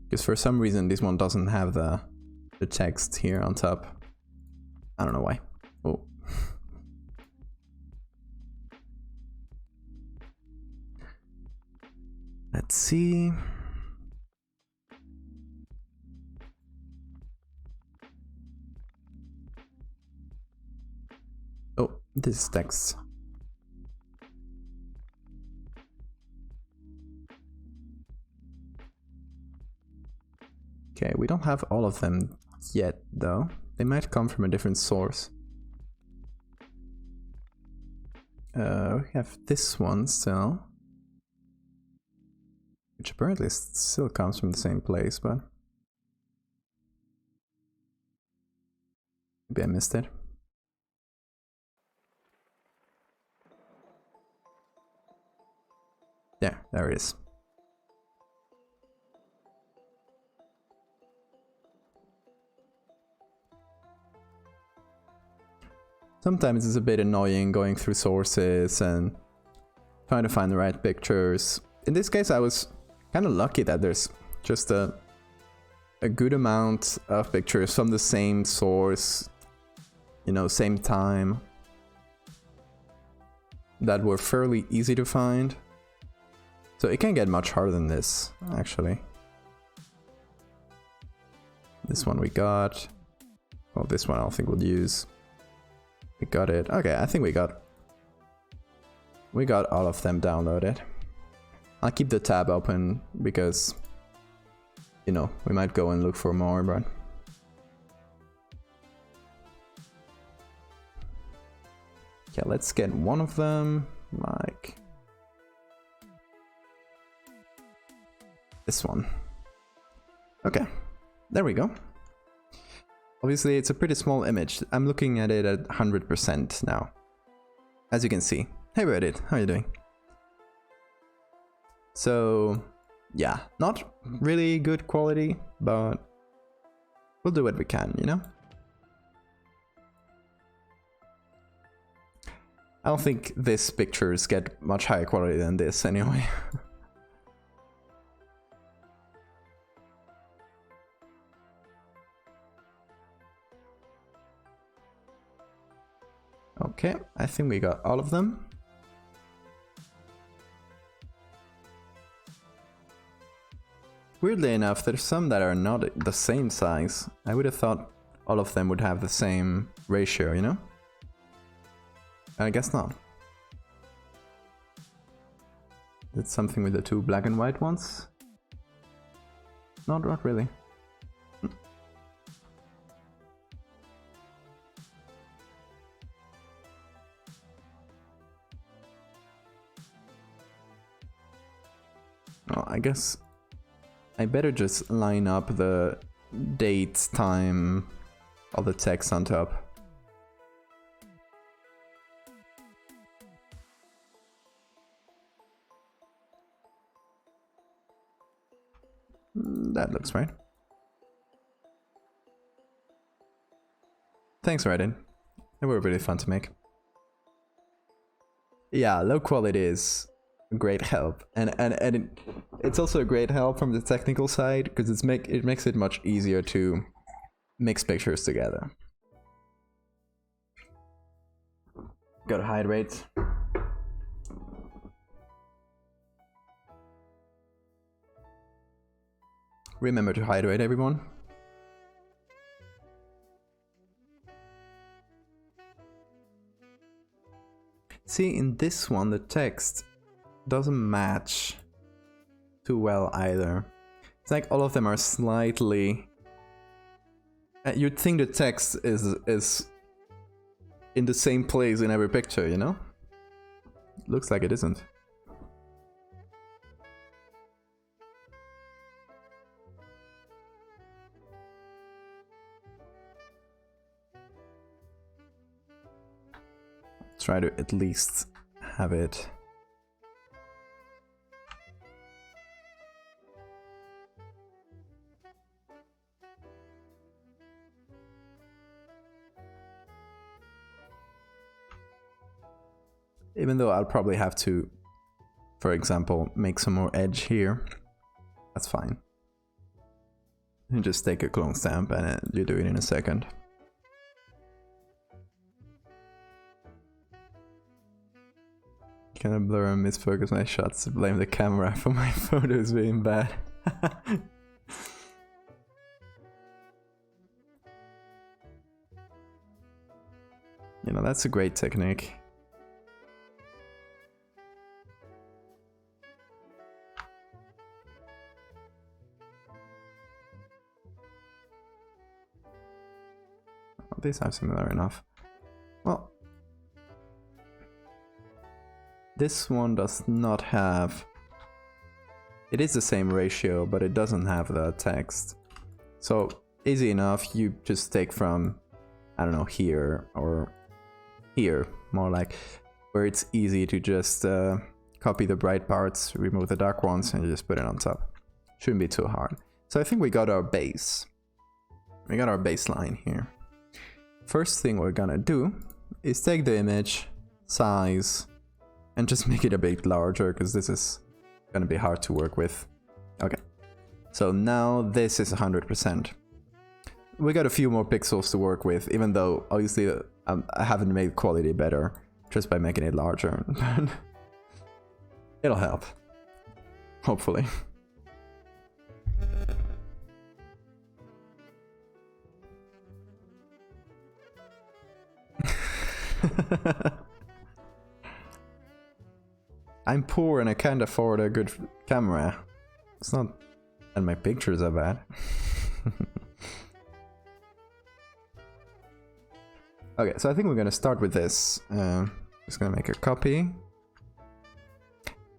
S1: Because for some reason this one doesn't have the text here on top. I don't know why. Oh. Let's see. Oh, this is text. Okay, we don't have all of them yet though. They might come from a different source. We have this one still. Which apparently still comes from the same place, but maybe I missed it. Yeah, there it is. Sometimes it's a bit annoying going through sources and trying to find the right pictures. In this case, I was kind of lucky that there's just a good amount of pictures from the same source, you know, same time, that were fairly easy to find. So it can get much harder than this, actually. This one we got. Well, this one I don't think we'll use. We got it. Okay, I think we got all of them downloaded. I'll keep the tab open because, you know, we might go and look for more, but yeah, let's get one of them, like this one. Okay, there we go. Obviously, it's a pretty small image. I'm looking at it at 100% now, as you can see. Hey Reddit, how are you doing? So, yeah, not really good quality, but we'll do what we can, you know? I don't think these pictures get much higher quality than this anyway. Okay, I think we got all of them. Weirdly enough, there's some that are not the same size. I would have thought all of them would have the same ratio, you know? I guess not. It's something with the two black and white ones? Not really. Well, I guess I better just line up the date, time, all the text on top. That looks right. Thanks, Reddit. They were really fun to make. Yeah, low quality is a great help, and it's also a great help from the technical side because it makes it much easier to mix pictures together. Gotta hydrate. Remember to hydrate, everyone. See, in this one, the text doesn't match too well either. It's like all of them are slightly... you'd think the text is in the same place in every picture, you know? Looks like it isn't. Try to at least have it. Even though I'll probably have to, for example, make some more edge here. That's fine. You just take a clone stamp and you do it in a second. Kind of blur and misfocus my shots to blame the camera for my photos being bad. You know, that's a great technique. These are similar enough. Well, This one does not have... It is the same ratio, but it doesn't have the text. So, easy enough, you just take from, I don't know, here or here, more like, where it's easy to just copy the bright parts, remove the dark ones, and you just put it on top. Shouldn't be too hard. So I think we got our base. We got our baseline here. First thing we're gonna do is take the image, size, and just make it a bit larger, because this is gonna be hard to work with. Okay, so now this is 100%. We got a few more pixels to work with, even though obviously I haven't made quality better just by making it larger. It'll help, hopefully. I'm poor and I can't afford a good camera. It's not that my pictures are bad. Okay, so I think we're gonna start with this. Just gonna make a copy.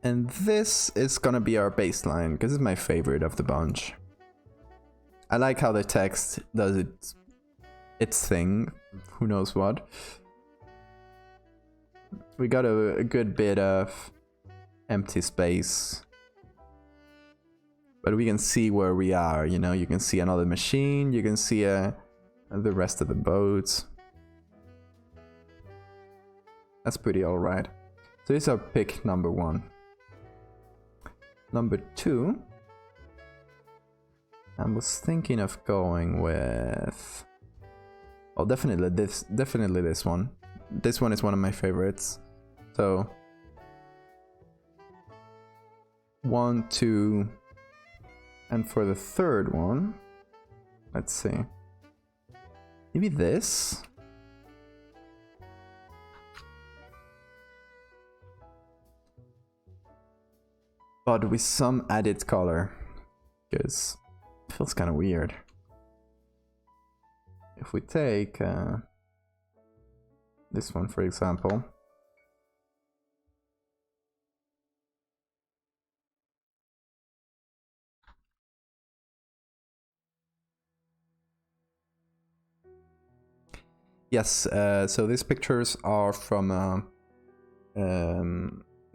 S1: And this is gonna be our baseline, because it's my favorite of the bunch. I like how the text does its thing. Who knows what. We got a good bit of empty space. But we can see where we are, you know, you can see another machine, you can see the rest of the boats. That's pretty alright. So this is our pick number 1. Number 2, I was thinking of going with... Oh, definitely this one. This one is one of my favorites. So 1, 2, and for the third one, let's see. Maybe this? But with some added color, because it feels kind of weird. If we take this one, for example. Yes, so these pictures are from a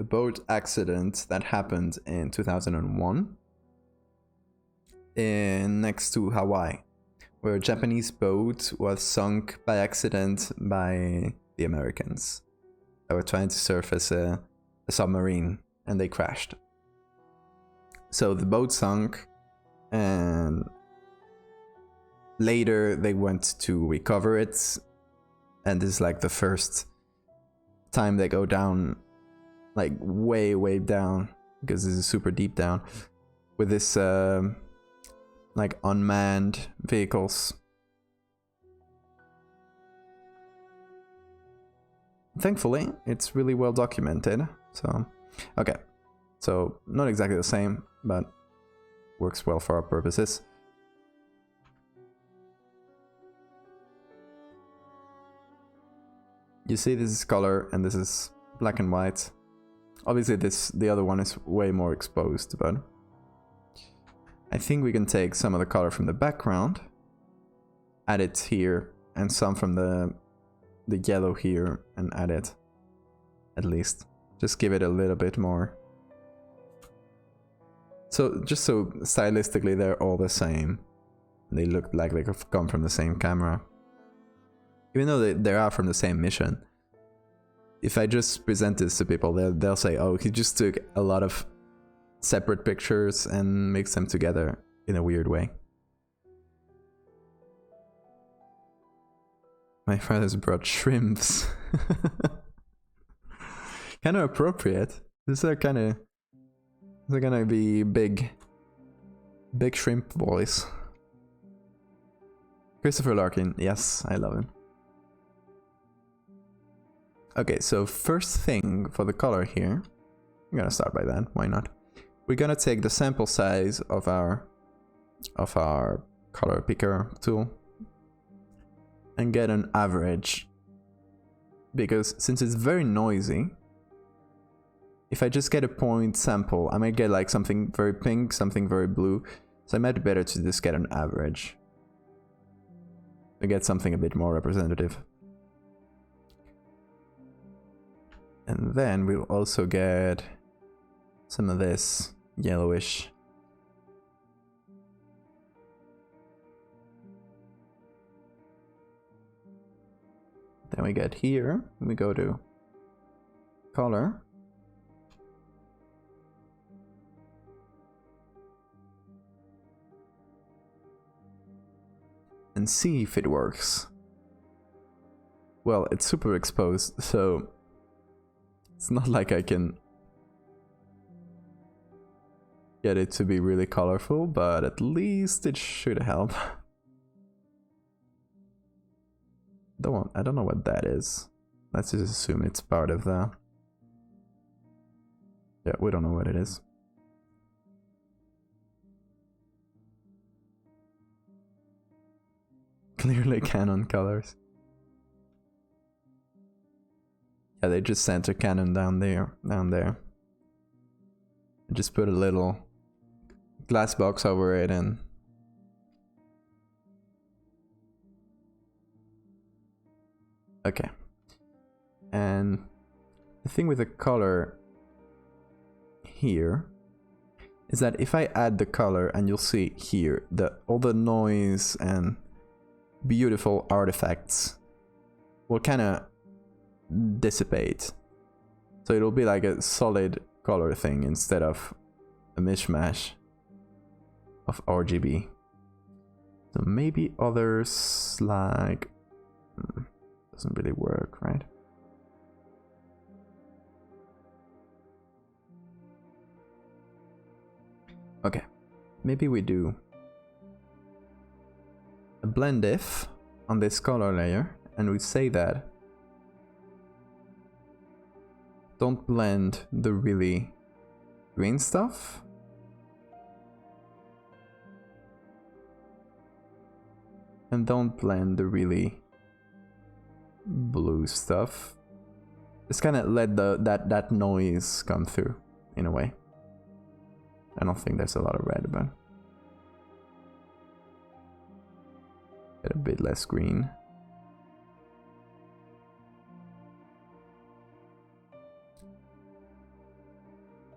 S1: boat accident that happened in 2001 next to Hawaii, where a Japanese boat was sunk by accident by the Americans. They were trying to surface a submarine and they crashed. So the boat sunk, and later they went to recover it, and this is like the first time they go down, like way down, because this is super deep down, with this like unmanned vehicles. Thankfully, it's really well documented. So, okay. So, not exactly the same, but works well for our purposes. You see, this is color and this is black and white. Obviously, the other one is way more exposed, but I think we can take some of the color from the background, add it here, and some from the yellow here, and add it, at least. Just give it a little bit more. So, just so stylistically they're all the same. They look like they have come from the same camera. Even though they are from the same mission. If I just present this to people, they'll say, oh, he just took a lot of separate pictures and mixed them together in a weird way. My father's brought shrimps. Kind of appropriate. These are gonna be big shrimp boys. Christopher Larkin, yes, I love him. Okay, so first thing for the color here, I'm gonna start by that, why not? We're gonna take the sample size of our color picker tool and get an average, because since it's very noisy, if I just get a point sample, I might get like something very pink, something very blue. So it might be better to just get an average. To get something a bit more representative. And then we'll also get some of this yellowish. Then we get here, we go to color. And see if it works. Well, it's super exposed, so it's not like I can get it to be really colorful, but at least it should help. I don't know what that is. Let's just assume it's part of the... Yeah, we don't know what it is. Clearly Canon colors. Yeah, they just center Canon down there. And just put a little glass box over it and... Okay. And the thing with the color here is that if I add the color, and you'll see here, all the noise and beautiful artifacts will kind of dissipate. So it'll be like a solid color thing instead of a mishmash of RGB. So maybe others like... doesn't really work, right? Okay, maybe we do a blend if on this color layer, and we say that don't blend the really green stuff, and don't blend the really blue stuff. Just kind of let that noise come through in a way. I don't think there's a lot of red, but get a bit less green.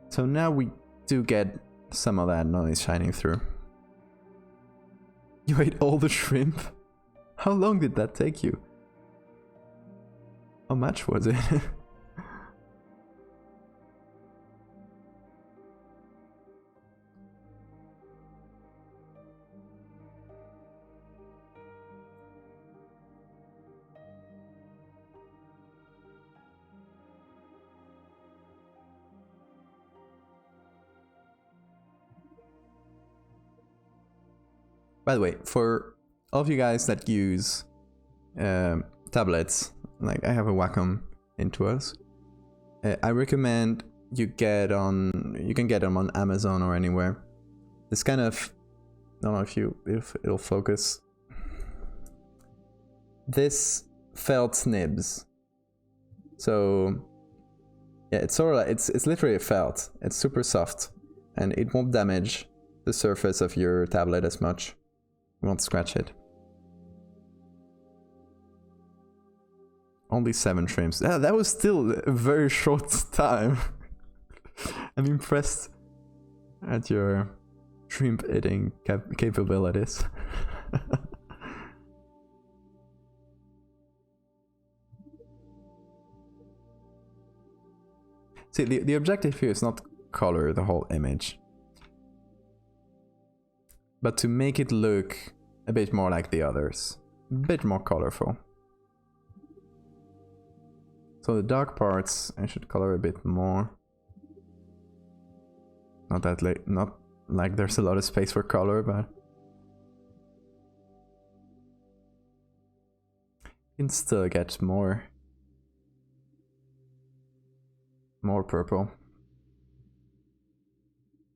S1: So now we do get some of that noise shining through. You ate all the shrimp? How long did that take you? How much was it? By the way, for all of you guys that use tablets, like I have a Wacom Intuos, I recommend you can get them on Amazon or anywhere. This kind of, I don't know if it'll focus. This felt nibs. So yeah, it's sort of like, it's literally a felt. It's super soft, and it won't damage the surface of your tablet as much. It won't scratch it. Only 7 shrimps. Yeah, that was still a very short time. I'm impressed at your shrimp eating capabilities. See, the objective here is not color the whole image, but to make it look a bit more like the others, a bit more colorful. So the dark parts I should color a bit more. Not like there's a lot of space for color, but you can still get more purple.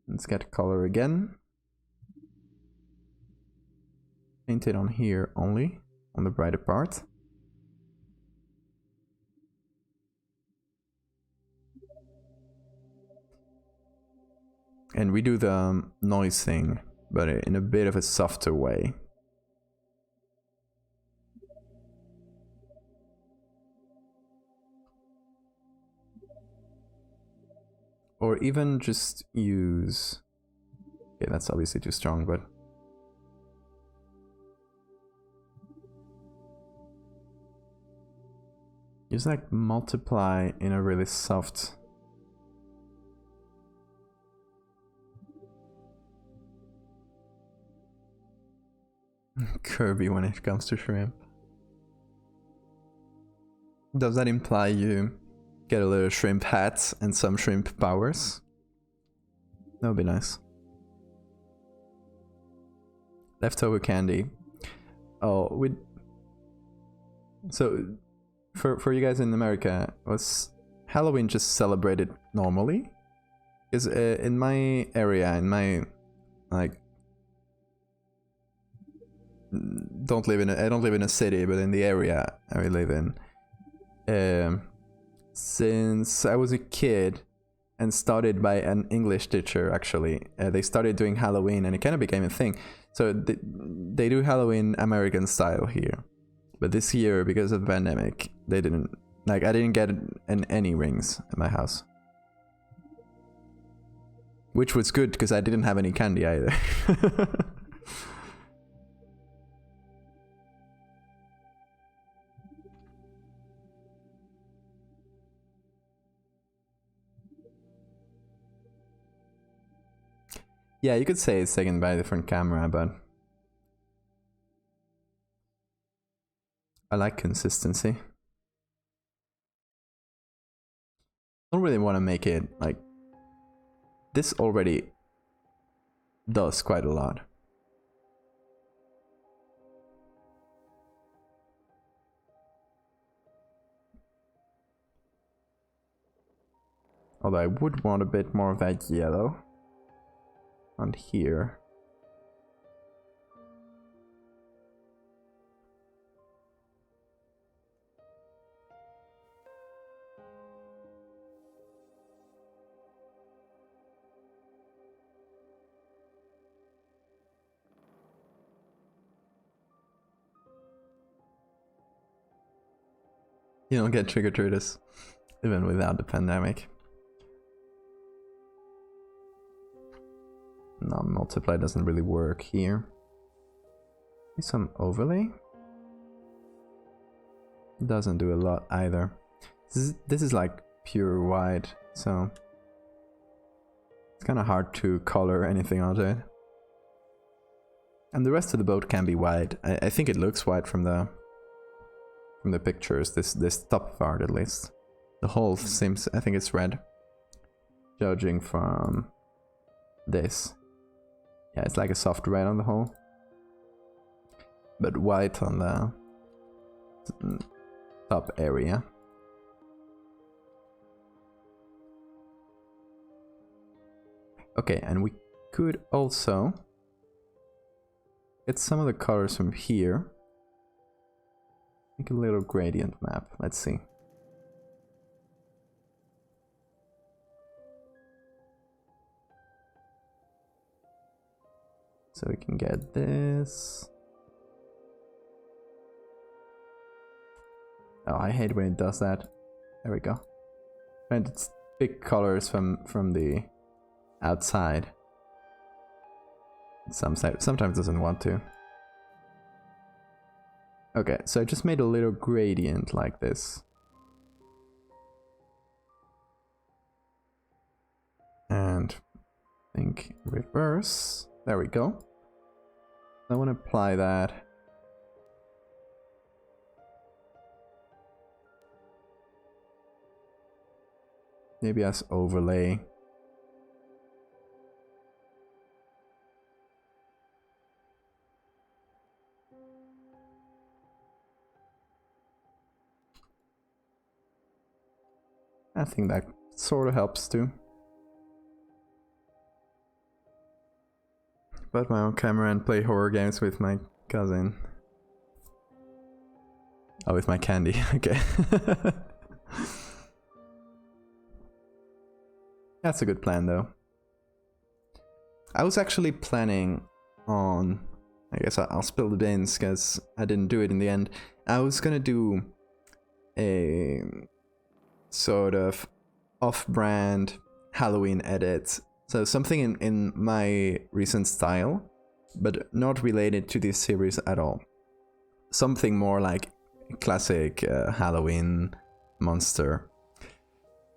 S1: Let's get color again. Paint it on here only, on the brighter part. and we do the noise thing, but in a bit of a softer way. Or even just use... Okay, that's obviously too strong, but... Just like multiply in a really soft... Kirby when it comes to shrimp. Does that imply you get a little shrimp hat and some shrimp powers? That would be nice. Leftover candy. Oh, we... So, for you guys in America, was Halloween just celebrated normally? Because in my area, in my, like... I don't live in a city, but in the area I live in, since I was a kid and started by an English teacher, actually, they started doing Halloween and it kind of became a thing. So they do Halloween American style here, but this year, because of the pandemic, they didn't, like, I didn't get any rings at my house, which was good because I didn't have any candy either. Yeah, you could say it's taken by a different camera, but I like consistency. I don't really want to make it like this. Already does quite a lot. Although I would want a bit more of that yellow on here. You don't get trick-or-treaters, even without the pandemic. No, multiply doesn't really work here. Maybe some overlay? Doesn't do a lot either. This is like pure white, so it's kind of hard to color anything onto it. And the rest of the boat can be white. I think it looks white from the pictures. This top part, at least. The hull seems, I think it's red, judging from this. Yeah, it's like a soft red on the hull, but white on the top area. Okay, and we could also get some of the colors from here. Make a little gradient map. Let's see. So we can get this. Oh, I hate when it does that. There we go. And it's big colors from the outside. Sometimes doesn't want to. Okay, so I just made a little gradient like this. And I think reverse. There we go. I want to apply that. Maybe as overlay. I think that sort of helps too. Bought my own camera and play horror games with my cousin. Oh, with my candy, okay. That's a good plan though. I was actually planning on, I guess I'll spill the beans because I didn't do it in the end. I was gonna do a sort of off-brand Halloween edit. So something in my recent style, but not related to this series at all. Something more like classic Halloween monster.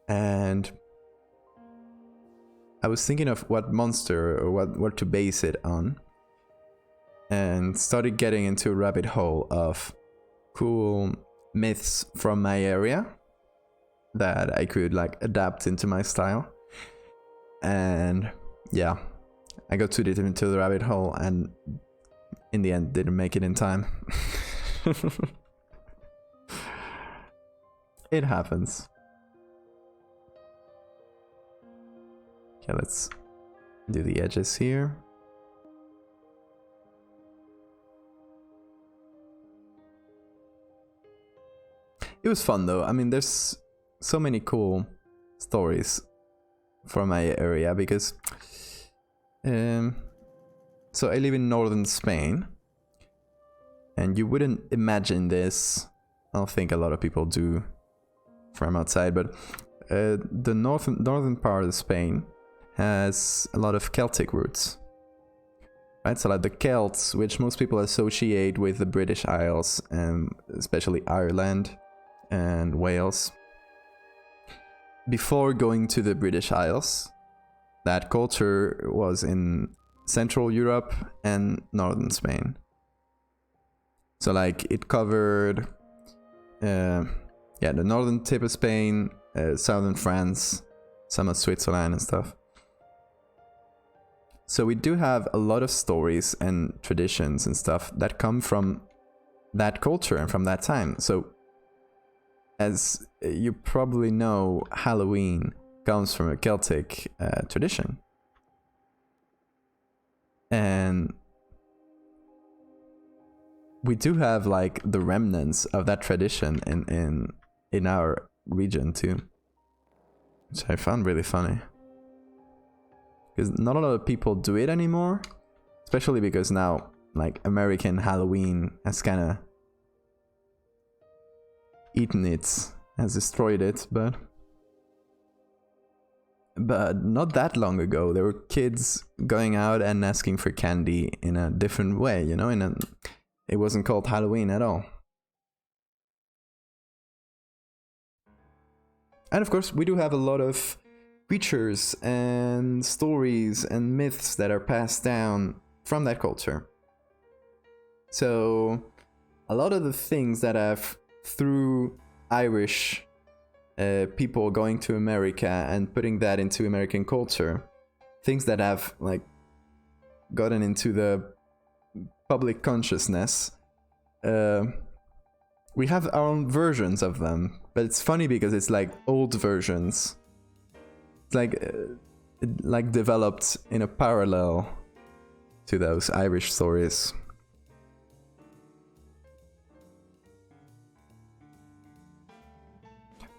S1: And I was thinking of what monster or what to base it on, and started getting into a rabbit hole of cool myths from my area that I could like adapt into my style. And yeah, I got too deep into the rabbit hole and in the end didn't make it in time. It happens. Okay, let's do the edges here. It was fun though. I mean, there's so many cool stories from my area because so I live in northern Spain, and you wouldn't imagine this. I don't think a lot of people do from outside, but the northern part of Spain has a lot of Celtic roots, right? So like the Celts, which most people associate with the British Isles, and especially Ireland and Wales. Before going to the British Isles, that culture was in Central Europe and northern Spain. So like it covered the northern tip of Spain, southern France, some of Switzerland and stuff. So we do have a lot of stories and traditions and stuff that come from that culture and from that time. So as you probably know, Halloween comes from a Celtic tradition. And we do have like the remnants of that tradition in our region too, which I found really funny. Because not a lot of people do it anymore, especially because now like American Halloween has kind of eaten it, has destroyed it, but not that long ago there were kids going out and asking for candy in a different way, you know, it wasn't called Halloween at all. And of course we do have a lot of creatures and stories and myths that are passed down from that culture. So a lot of the things that have, through Irish people going to America and putting that into American culture, things that have like gotten into the public consciousness, we have our own versions of them, but it's funny because it's like old versions. It's like developed in a parallel to those Irish stories.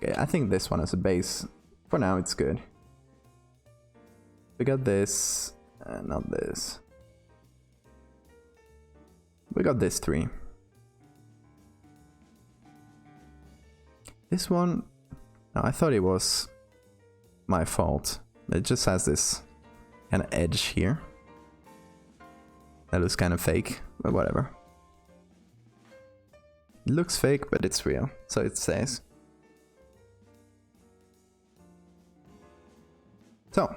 S1: Okay, I think this one as a base, for now it's good. We got this, not this. We got this 3. This one, no, I thought it was my fault. It just has this kind of edge here. That looks kind of fake, but whatever. It looks fake, but it's real, so it stays. So,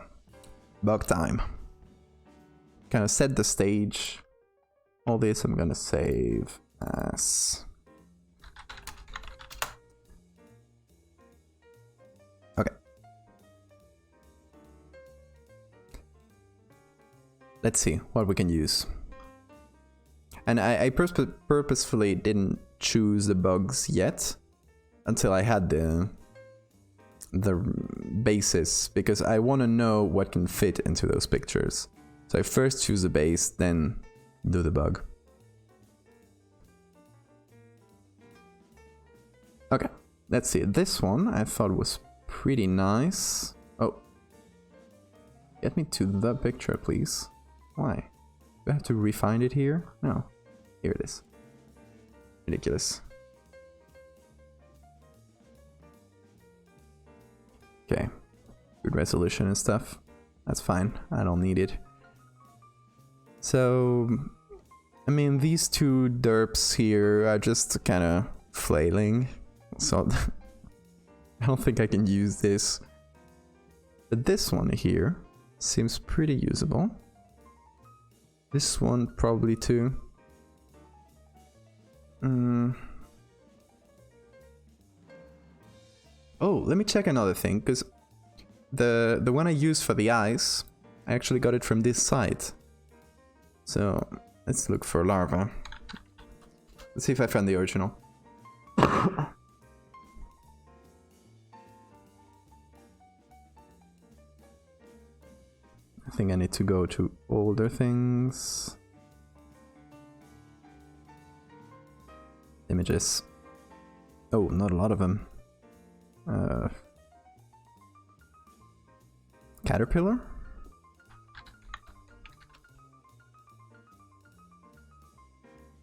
S1: bug time. Kind of set the stage. All this I'm gonna save as... Okay. Let's see what we can use. And I purposefully didn't choose the bugs yet until I had the bases, because I want to know what can fit into those pictures. So I first choose the base, then do the bug. Okay, let's see. This one I thought was pretty nice. Oh, get me to the picture, please. Why? Do I have to refine it here? No. Here it is. Ridiculous. Okay. Good resolution and stuff. That's fine. I don't need it. So, I mean, these two derps here are just kind of flailing. So, I don't think I can use this. But this one here seems pretty usable. This one probably too. Oh, let me check another thing, because the one I used for the eyes, I actually got it from this site. So let's look for larva. Let's see if I found the original. I think I need to go to older things. Images. Oh, not a lot of them. Caterpillar?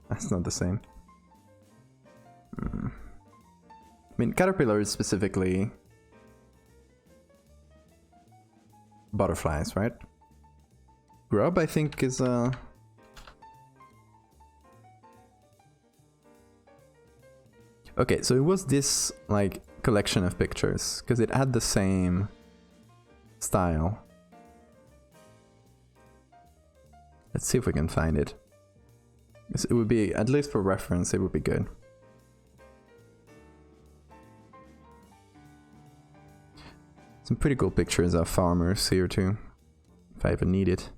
S1: That's not the same. I mean, caterpillar is specifically butterflies, right? Grub, I think, is okay, so it was this, like, collection of pictures, because it had the same style. Let's see if we can find it. It would be, at least for reference, it would be good. Some pretty cool pictures of farmers here too, if I ever need it.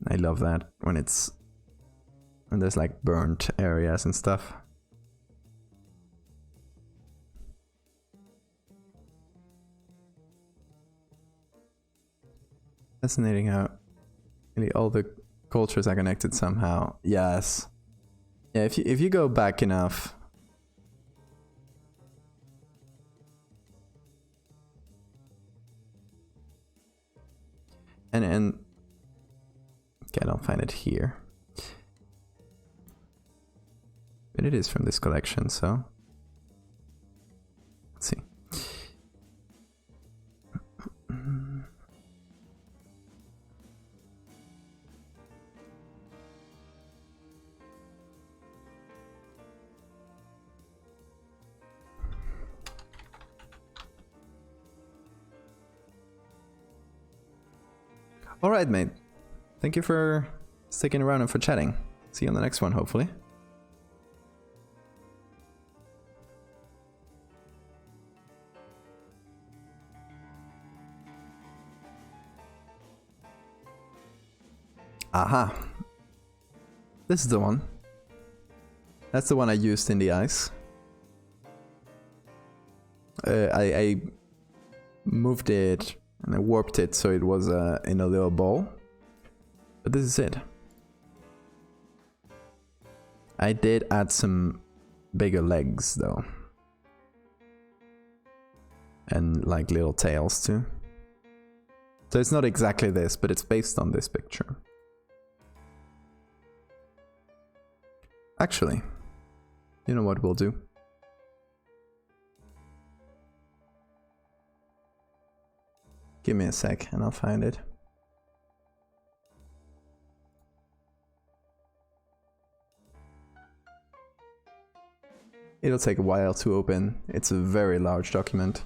S1: I love that when there's like burnt areas and stuff. Fascinating how really all the cultures are connected somehow. Yes. Yeah, if you go back enough. And okay, I don't find it here. But it is from this collection, so let's see. Alright, mate. Thank you for sticking around and for chatting. See you on the next one, hopefully. Aha. This is the one. That's the one I used in the ice. I moved it and I warped it so it was in a little bowl. But this is it. I did add some bigger legs though. And like little tails too. So it's not exactly this, but it's based on this picture. Actually, you know what we'll do? Give me a sec and I'll find it. It'll take a while to open. It's a very large document.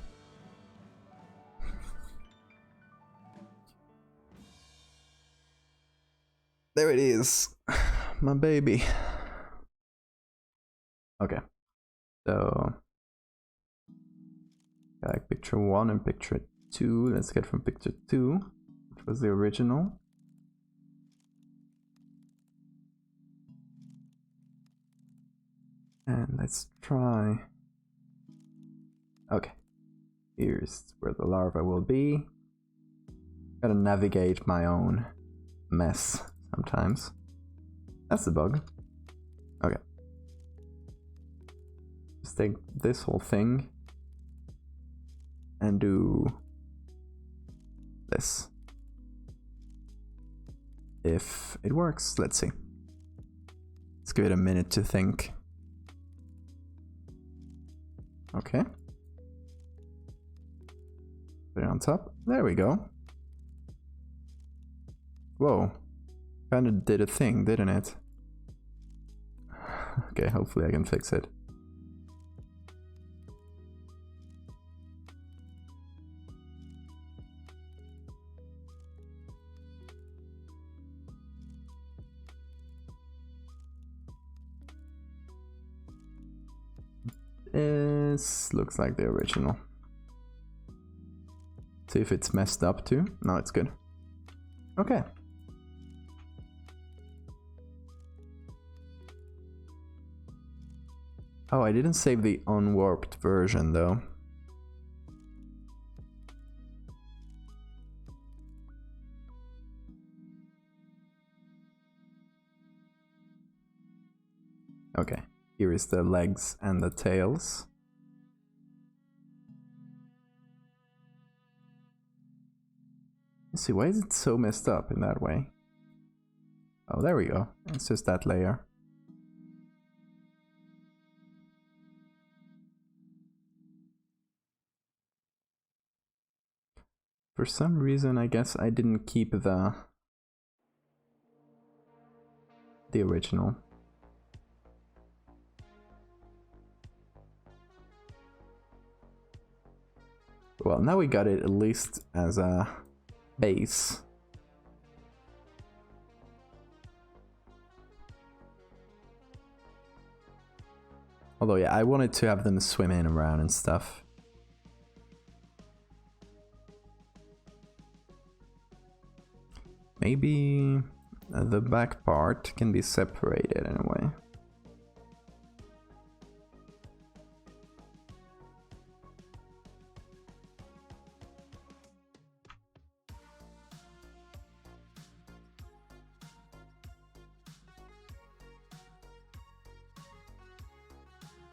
S1: There it is. My baby. Okay. So like picture 1 and picture 2. Let's get from picture 2, which was the original. And let's try. Okay. Here's where the larva will be. Gotta navigate my own mess sometimes. That's the bug. Okay. Just take this whole thing and do this. if it works. Let's see. Let's give it a minute to think. Okay. Put it on top. There we go. Whoa. Kinda did a thing, didn't it? Okay, hopefully I can fix it. This looks like the original. See if it's messed up too. No, it's good. Okay. Oh, I didn't save the unwarped version though. Okay, here is the legs and the tails. Let's see, why is it so messed up in that way? Oh, there we go. It's just that layer. For some reason, I guess I didn't keep the original. Well, now we got it at least as a base. Although, yeah, I wanted to have them swim in around and stuff. Maybe the back part can be separated in a way.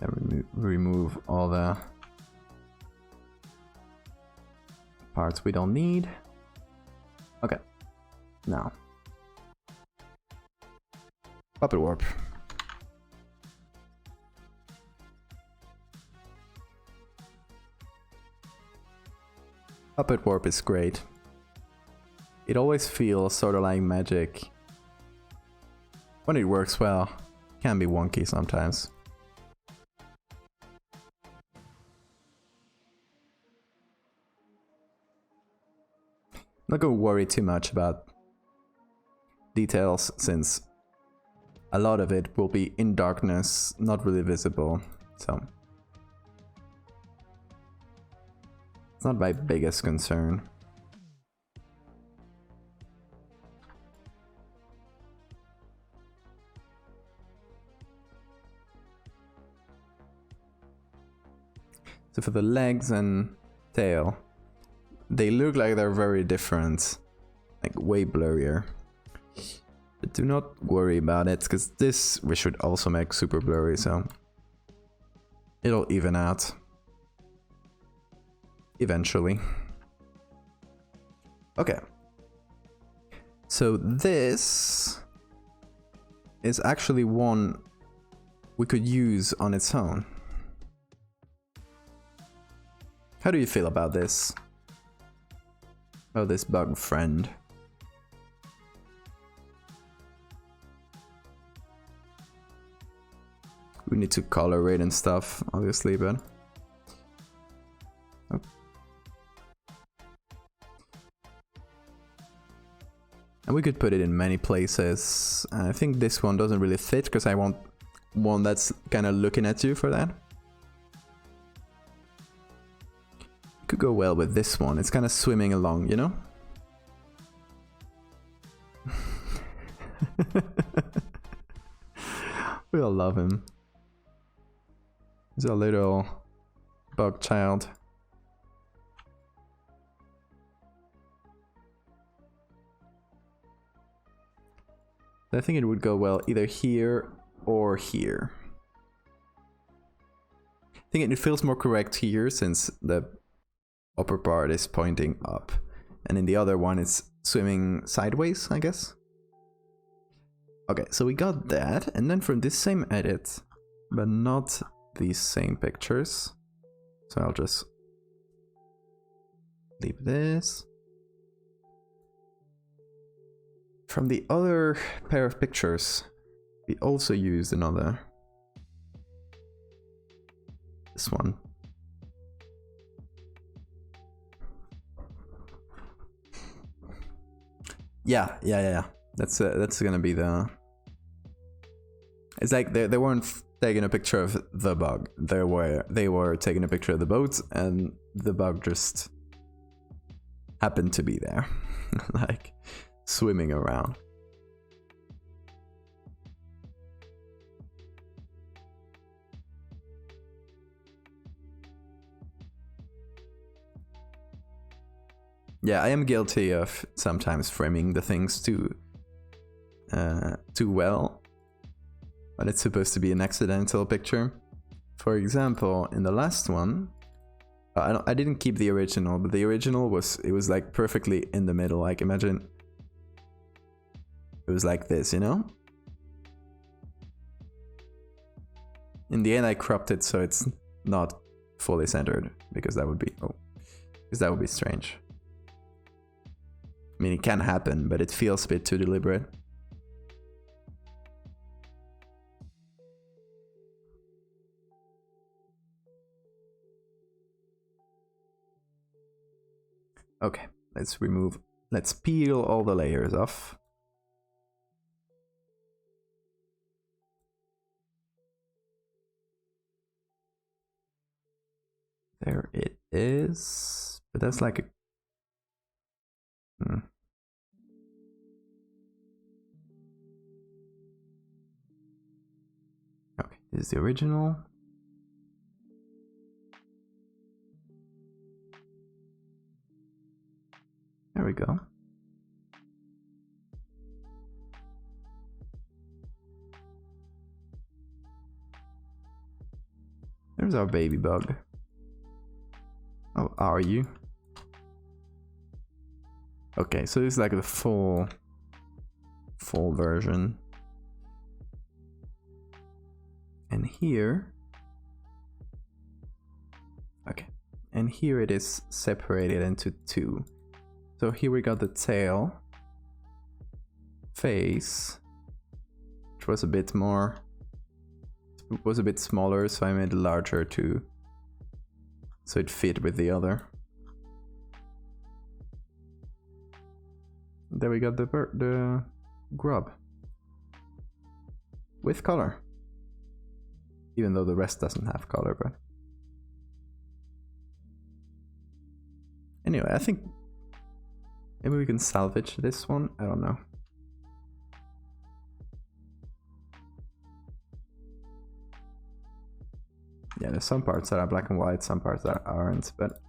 S1: And remove all the parts we don't need. Okay. Now, puppet warp. Puppet warp is great. It always feels sort of like magic. When it works well, it can be wonky sometimes. Not gonna worry too much about details, since a lot of it will be in darkness, not really visible, so it's not my biggest concern. So for the legs and tail, they look like they're very different, like way blurrier. But do not worry about it, because this we should also make super blurry, so it'll even out eventually. Okay. So this is actually one we could use on its own. How do you feel about this? Oh, this bug friend. We need to color it and stuff, obviously, but... Oh. And we could put it in many places. I think this one doesn't really fit, because I want one that's kind of looking at you for that. Could go well with this one. It's kind of swimming along, you know? We all love him. He's a little bug child. I think it would go well either here or here. I think it feels more correct here, since the upper part is pointing up, and in the other one it's swimming sideways, I guess. Okay, so we got that, and then from this same edit, but not these same pictures. So I'll just leave this. From the other pair of pictures, we also used another. This one. Yeah. That's gonna be the. It's like they weren't taking a picture of the bug. They were taking a picture of the boat, and the bug just happened to be there, like swimming around. Yeah, I am guilty of sometimes framing the things too well, but it's supposed to be an accidental picture. For example, in the last one, I didn't keep the original, but the original was like perfectly in the middle. Like imagine it was like this, you know? In the end, I cropped it so it's not fully centered because that would be strange. I mean, it can happen, but it feels a bit too deliberate. Okay, let's peel all the layers off. There it is. But that's like a... Okay, this is the original. There we go. There's our baby bug. Oh, are you? Okay, so this is like the full version. And here... Okay. And here it is separated into two. So here we got the tail, face, which was a bit more... It was a bit smaller, so I made it larger too, so it fit with the other. There we got the grub with color, even though the rest doesn't have color. But anyway, I think maybe we can salvage this one. I don't know. Yeah, there's some parts that are black and white, some parts that aren't, but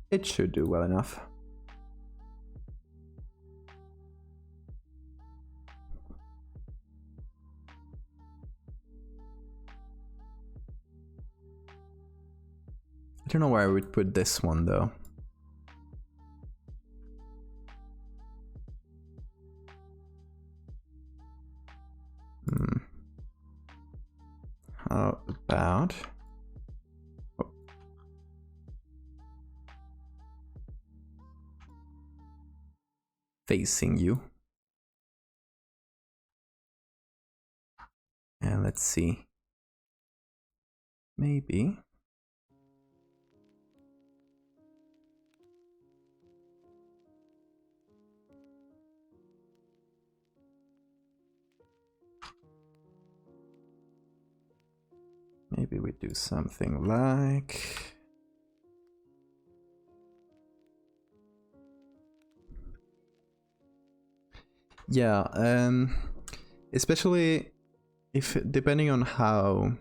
S1: it should do well enough. I don't know where I would put this one though. How about... Oh. Facing you. And let's see. Maybe. Maybe we do something like... Yeah, especially if, depending on how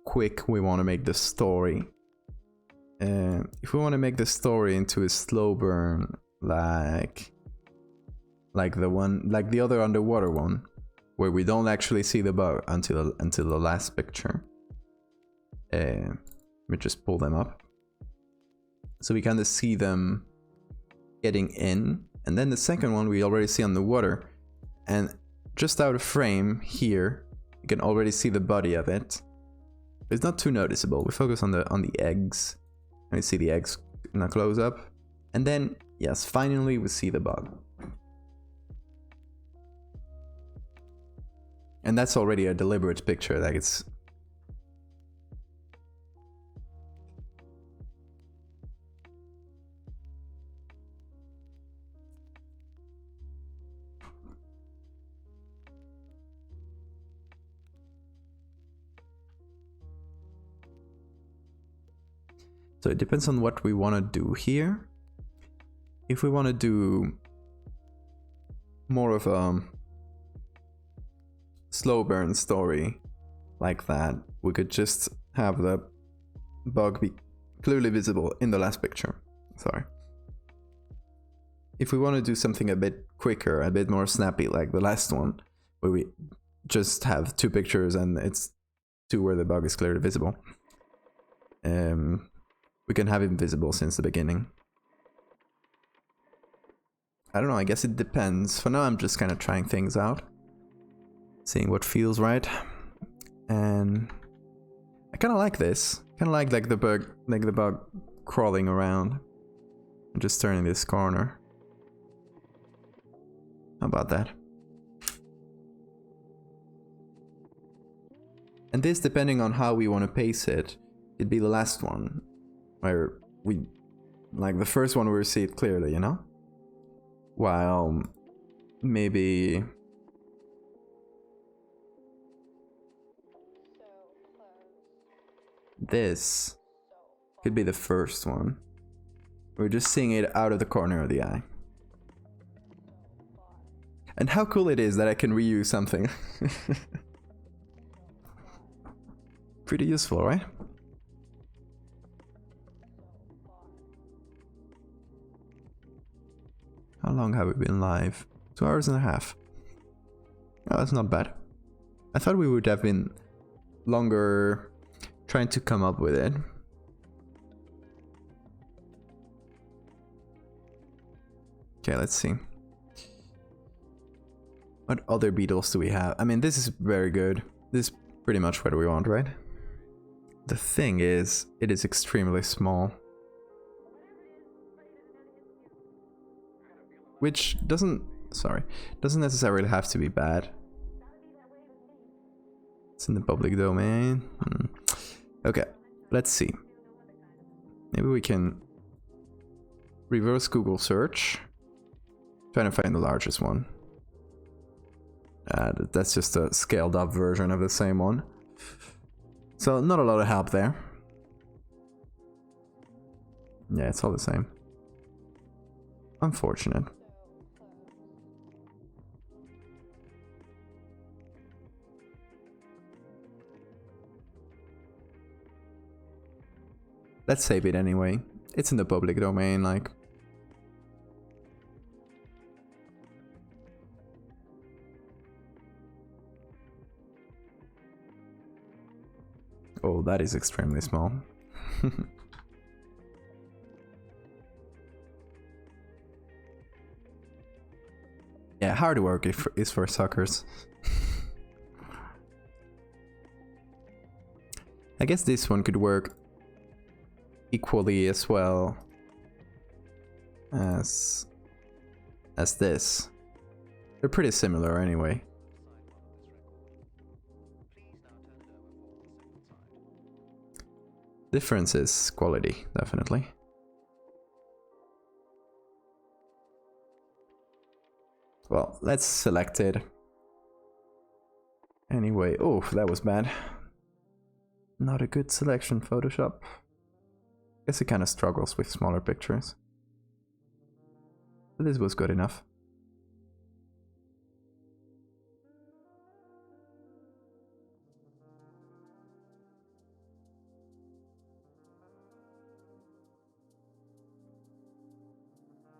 S1: quick we want to make the story. If we want to make the story into a slow burn, like the other underwater one, where we don't actually see the bug until the last picture. We just pull them up, so we kind of see them getting in And then the second one we already see on the water. And just out of frame here, you can already see the body of it. It's not too noticeable. We focus on the eggs. And we see the eggs in a close-up. And then, yes, finally we see the bug. And that's already a deliberate picture, like it's... So it depends on what we want to do here. If we want to do more of a slow burn story like that, we could just have the bug be clearly visible in the last picture. Sorry. If we want to do something a bit quicker, a bit more snappy like the last one, where we just have 2 pictures and it's 2 where the bug is clearly visible, we can have him visible since the beginning. I don't know, I guess it depends. For now I'm just kind of trying things out, seeing what feels right. And I kind of like this. Kind of like the bug crawling around and just turning this corner. How about that? And this, depending on how we want to pace it, it'd be the last one. Where we, like the first one we see it clearly, you know? While maybe this could be the first one. We're just seeing it out of the corner of the eye. And how cool it is that I can reuse something. Pretty useful, right? How long have we been live? 2 hours and a half. Oh, that's not bad. I thought we would have been longer trying to come up with it. Okay, let's see. What other beetles do we have? I mean, this is very good. This is pretty much what we want, right? The thing is, it is extremely small. Which doesn't necessarily have to be bad. It's in the public domain. Okay, let's see. Maybe we can reverse Google search. Trying to find the largest one. That's just a scaled up version of the same one. So not a lot of help there. Yeah, it's all the same. Unfortunate. Let's save it anyway. It's in the public domain, like. Oh, that is extremely small. Yeah, hard work is for suckers. I guess this one could work equally as well as this. They're pretty similar anyway. Difference is quality, definitely. Well, let's select it. Anyway, oh, that was bad. Not a good selection, Photoshop. Guess it kind of struggles with smaller pictures. But this was good enough.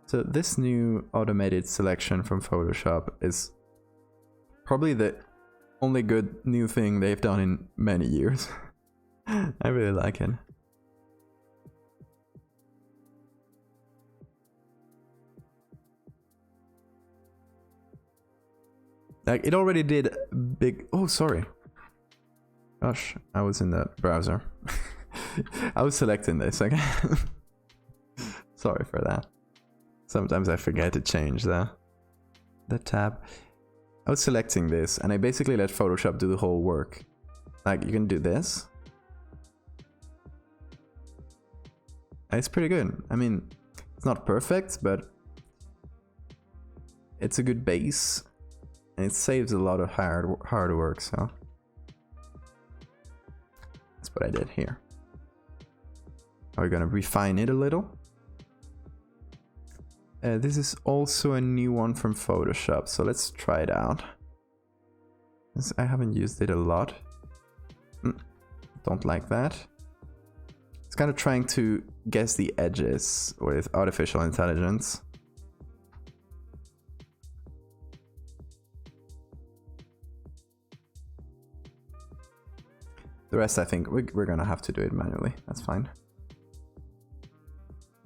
S1: So this new automated selection from Photoshop is probably the only good new thing they've done in many years. I really like it. Like, it already did big... Oh, sorry. Gosh, I was in the browser. I was selecting this, okay? Sorry for that. Sometimes I forget to change the tab. I was selecting this, and I basically let Photoshop do the whole work. Like, you can do this. And it's pretty good. I mean, it's not perfect, but it's a good base. And it saves a lot of hard work, so... That's what I did here. Are we gonna refine it a little? This is also a new one from Photoshop, so let's try it out. I haven't used it a lot. Don't like that. It's kind of trying to guess the edges with artificial intelligence. The rest, I think, we're gonna have to do it manually. That's fine.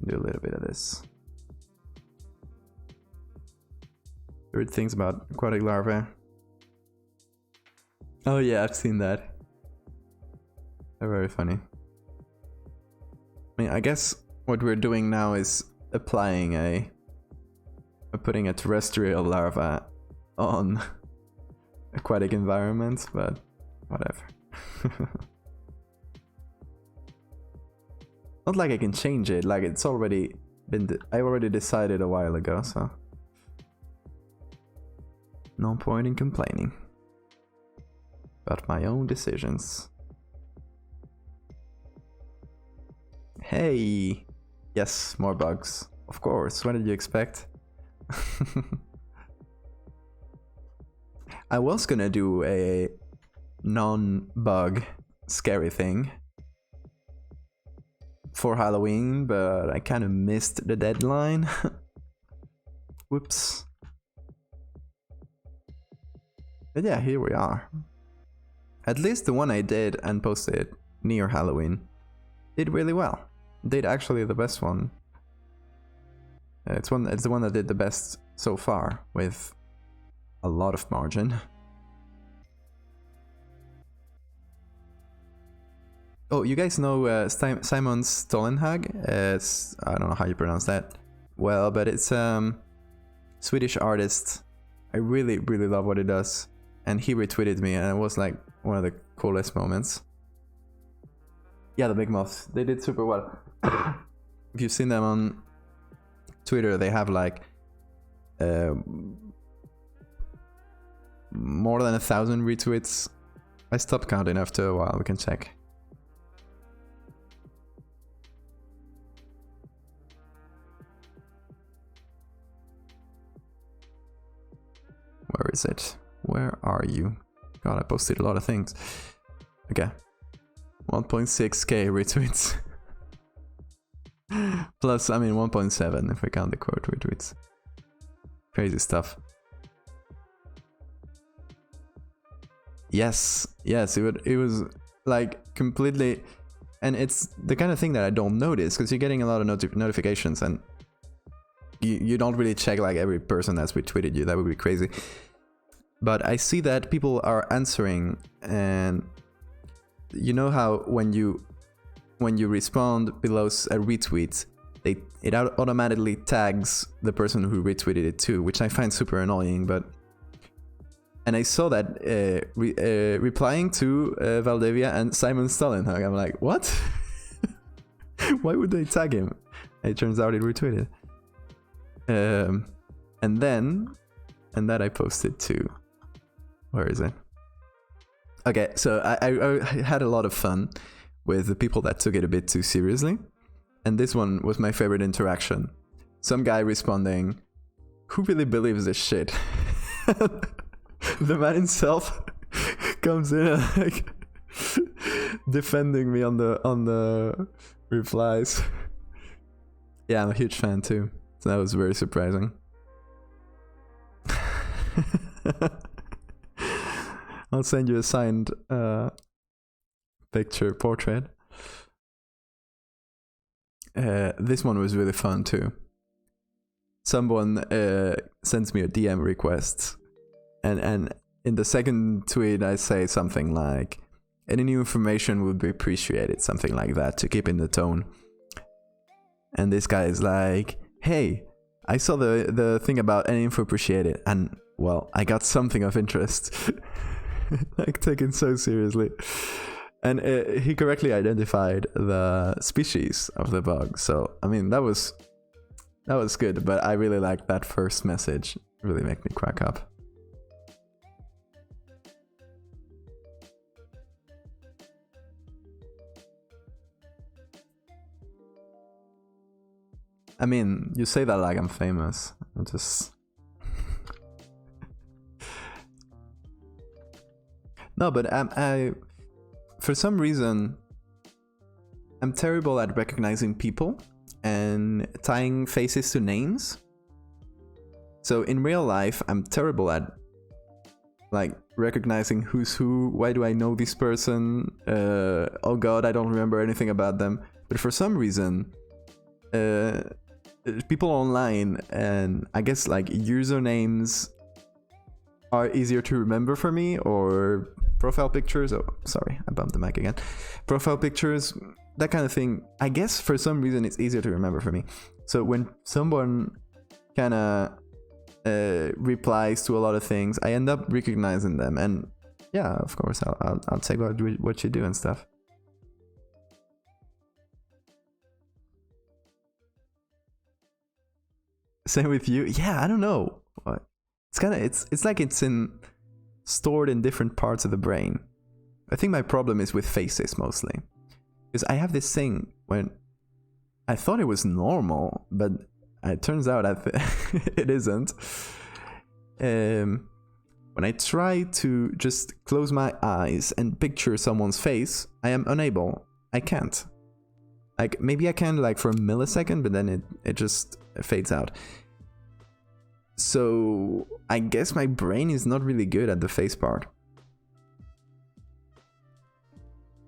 S1: Do a little bit of this. Weird things about aquatic larvae. Oh yeah, I've seen that. They're very funny. I mean, I guess what we're doing now is applying putting a terrestrial larva on aquatic environments, but whatever. Not like I can change it, like it's already been... I already decided a while ago, so... No point in complaining about my own decisions. Hey! Yes, more bugs. Of course, what did you expect? I was gonna do a non-bug scary thing for Halloween, but I kind of missed the deadline. Whoops. But yeah, here we are. At least the one I did and posted near Halloween did really well. Did actually the best one. It's the one that did the best so far, with a lot of margin. Oh, you guys know Simon Stollenhag? I don't know how you pronounce that well, but it's Swedish artist. I really, really love what he does. And he retweeted me, and it was like one of the coolest moments. Yeah, the big moths. They did super well. If you've seen them on Twitter, they have like more than 1,000 retweets. I stopped counting after a while, we can check. Where is it? Where are you? God, I posted a lot of things. Okay. 1.6k retweets. Plus, I mean, 1.7 if we count the quote retweets. Crazy stuff. Yes, it was like completely... And it's the kind of thing that I don't notice, because you're getting a lot of notifications, and you don't really check like every person that's retweeted you. That would be crazy. But I see that people are answering, and you know how when you respond below a retweet, it automatically tags the person who retweeted it too, which I find super annoying. And I saw that replying to Valdevia and Simon Stollenhag. I'm like, what? Why would they tag him? It turns out it retweeted. And that I posted too. Where is it? Okay, so I had a lot of fun with the people that took it a bit too seriously. And this one was my favorite interaction. Some guy responding, "Who really believes this shit?" The man himself comes in and like defending me on the replies. Yeah, I'm a huge fan too. So that was very surprising. I'll send you a signed portrait. This one was really fun too. Someone sends me a DM request, And in the second tweet, I say something like, any new information would be appreciated, something like that, to keep in the tone. And this guy is like, hey, I saw the thing about any info appreciated, and, well, I got something of interest. Like, taken so seriously. And he correctly identified the species of the bug. So, I mean, that was good, but I really liked that first message. It really made me crack up. I mean, you say that like I'm famous. I'm just... No, but I for some reason, I'm terrible at recognizing people and tying faces to names. So in real life, I'm terrible at like recognizing who's who. Why do I know this person? Oh god, I don't remember anything about them. But for some reason, people online, and I guess like usernames are easier to remember for me, or profile pictures. Oh, sorry, I bumped the mic again. Profile pictures, that kind of thing. I guess for some reason it's easier to remember for me. So when someone kind of replies to a lot of things, I end up recognizing them, and yeah, of course, I'll take what you do and stuff. Same with you. Yeah, I don't know. It's kind of it's like it's stored in different parts of the brain. I think my problem is with faces mostly, because I have this thing when I thought it was normal, but it turns out it isn't. When I try to just close my eyes and picture someone's face, I am unable. I can't. Like, maybe I can like for a millisecond, but then it just fades out. So I guess my brain is not really good at the face part.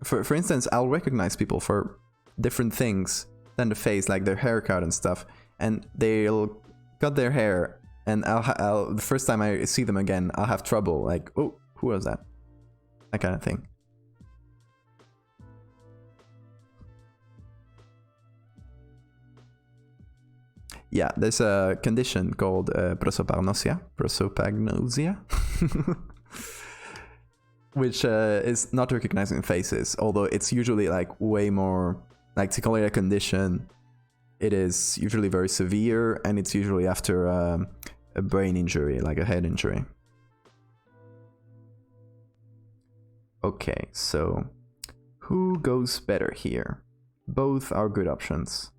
S1: For instance, I'll recognize people for different things than the face, like their haircut and stuff, and they'll cut their hair, and I'll the first time I see them again, I'll have trouble, like, oh, who was that? That kind of thing. Yeah, there's a condition called prosopagnosia, which is not recognizing faces, although it's usually like way more, like, to call it a condition, it is usually very severe, and it's usually after a brain injury, like a head injury. Okay, so who goes better here? Both are good options.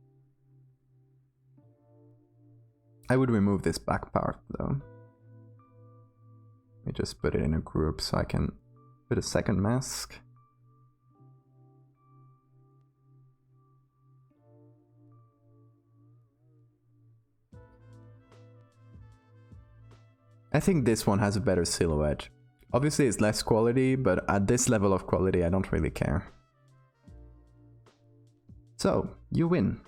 S1: I would remove this back part though. Let me just put it in a group so I can put a second mask. I think this one has a better silhouette. Obviously it's less quality, but at this level of quality I don't really care. So, you win,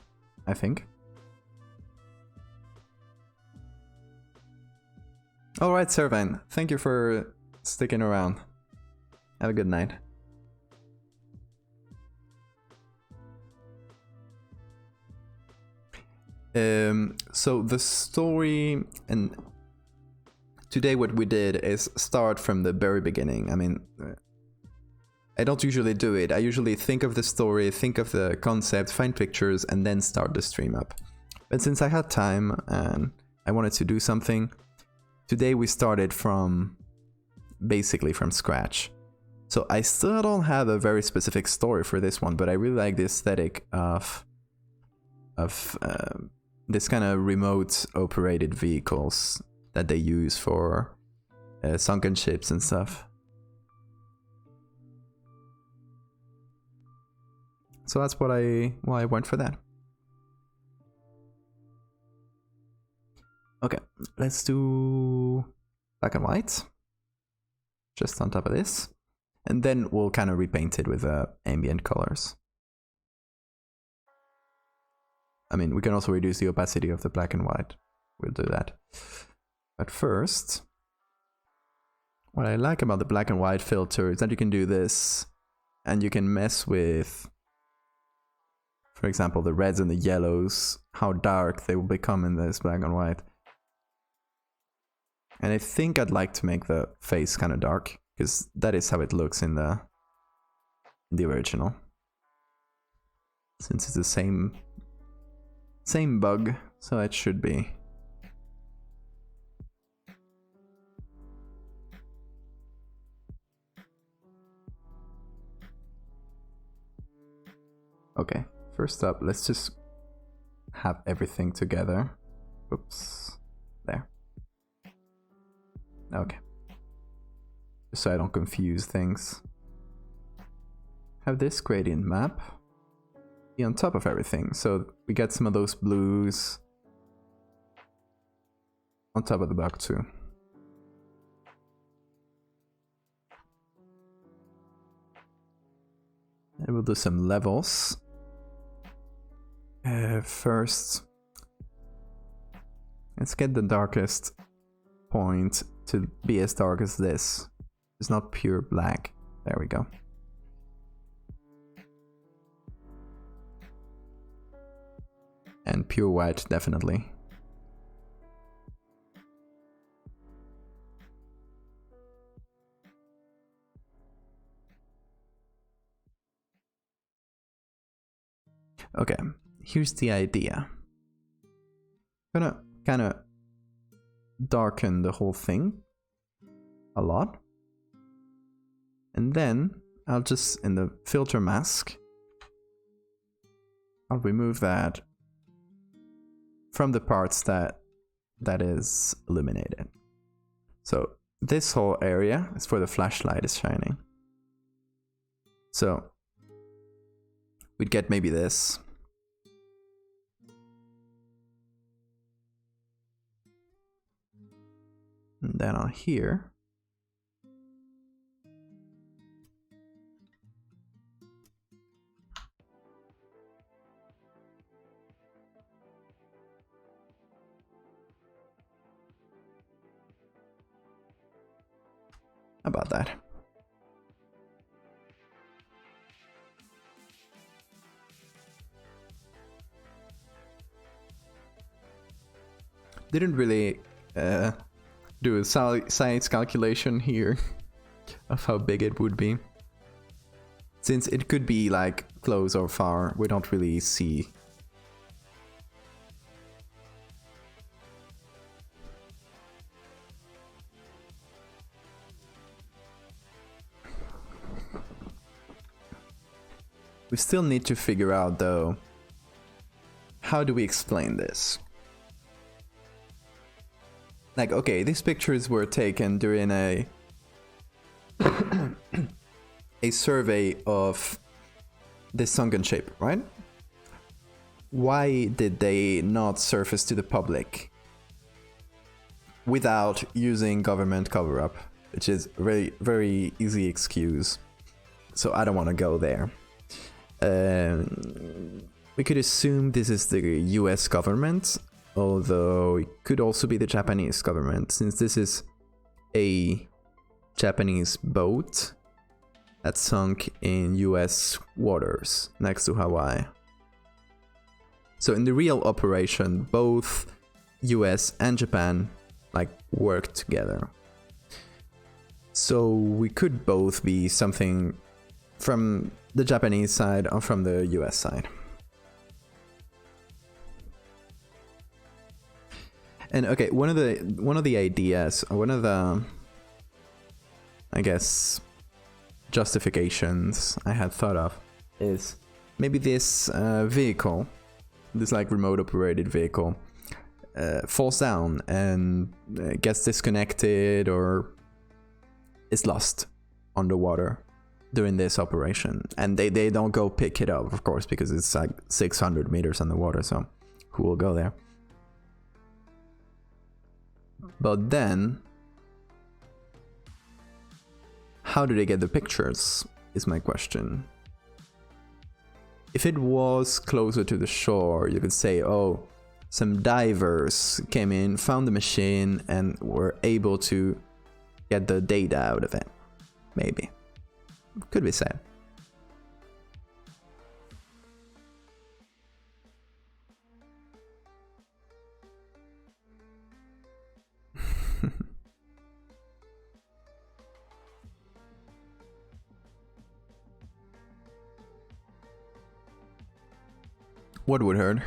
S1: I think. Alright, Servine, thank you for sticking around. Have a good night. So the story, and today what we did is start from the very beginning. I mean, I don't usually do it. I usually think of the story, think of the concept, find pictures, and then start the stream up. But since I had time and I wanted to do something, today we started basically from scratch. So I still don't have a very specific story for this one, but I really like the aesthetic of this kind of remote operated vehicles that they use for sunken ships and stuff. So that's why I went for that. Okay, let's do black and white, just on top of this, and then we'll kind of repaint it with ambient colors. I mean, we can also reduce the opacity of the black and white. We'll do that. But first, what I like about the black and white filter is that you can do this and you can mess with, for example, the reds and the yellows, how dark they will become in this black and white. And I think I'd like to make the face kind of dark, because that is how it looks in the original. Since it's the same bug, so it should be. Okay, first up, let's just have everything together. Oops, there. Okay. Just so I don't confuse things. Have this gradient map be on top of everything, so we get some of those blues on top of the bug too. And we'll do some levels. First, let's get the darkest point to be as dark as this. It's not pure black. There we go. And pure white, definitely. Okay, here's the idea. I'm gonna kind of darken the whole thing a lot. And then I'll just, in the filter mask, I'll remove that from the parts that is illuminated. So this whole area is where the flashlight is shining. So we'd get maybe this. And then on here, how about that? Didn't really do a size calculation here of how big it would be. Since it could be like close or far, we don't really see. We still need to figure out though, how do we explain this? Like, okay, these pictures were taken during a survey of the sunken ship, right? Why did they not surface to the public without using government cover-up? Which is a very, very easy excuse. So I don't want to go there. We could assume this is the US government, although it could also be the Japanese government, since this is a Japanese boat that sunk in US waters next to Hawaii. So in the real operation, both US and Japan like worked together. So we could both be something from the Japanese side or from the US side. And okay, one of the ideas, one of the, I guess, justifications I had thought of is maybe this vehicle, this like remote operated vehicle, falls down and gets disconnected or is lost underwater during this operation. And they don't go pick it up, of course, because it's like 600 meters underwater, so who will go there? But then, how do they get the pictures, is my question. If it was closer to the shore, you could say, oh, some divers came in, found the machine, and were able to get the data out of it. Maybe. Could be said. What would hurt?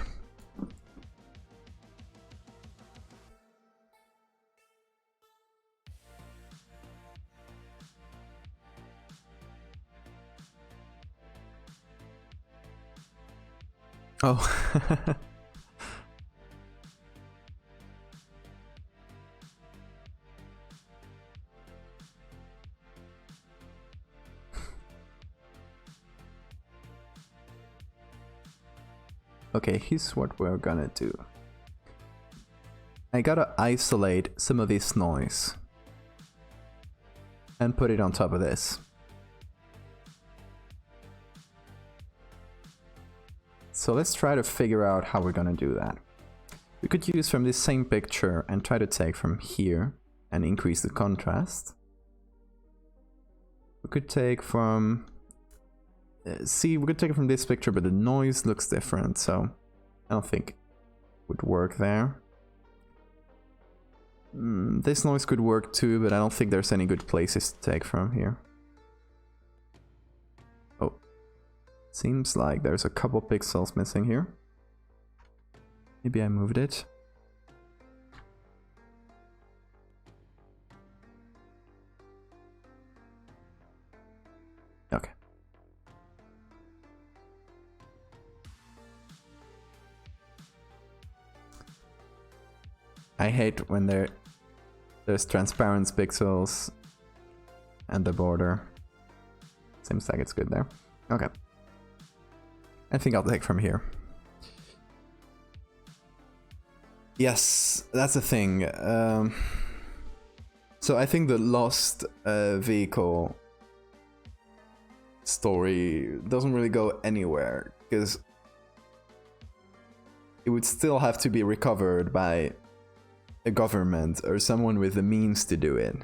S1: Oh. Okay, here's what we're gonna do. I gotta isolate some of this noise and put it on top of this. So let's try to figure out how we're gonna do that. We could use from this same picture and try to take from here and increase the contrast. We could take from... see, we could take it from this picture, but the noise looks different, so I don't think it would work there. This noise could work too, but I don't think there's any good places to take from here. Oh, seems like there's a couple pixels missing here. Maybe I moved it. Okay. I hate when there's transparent pixels and the border. Seems like it's good there. Okay. I think I'll take from here. Yes, that's the thing. So I think the lost vehicle story doesn't really go anywhere, because it would still have to be recovered by a government or someone with the means to do it.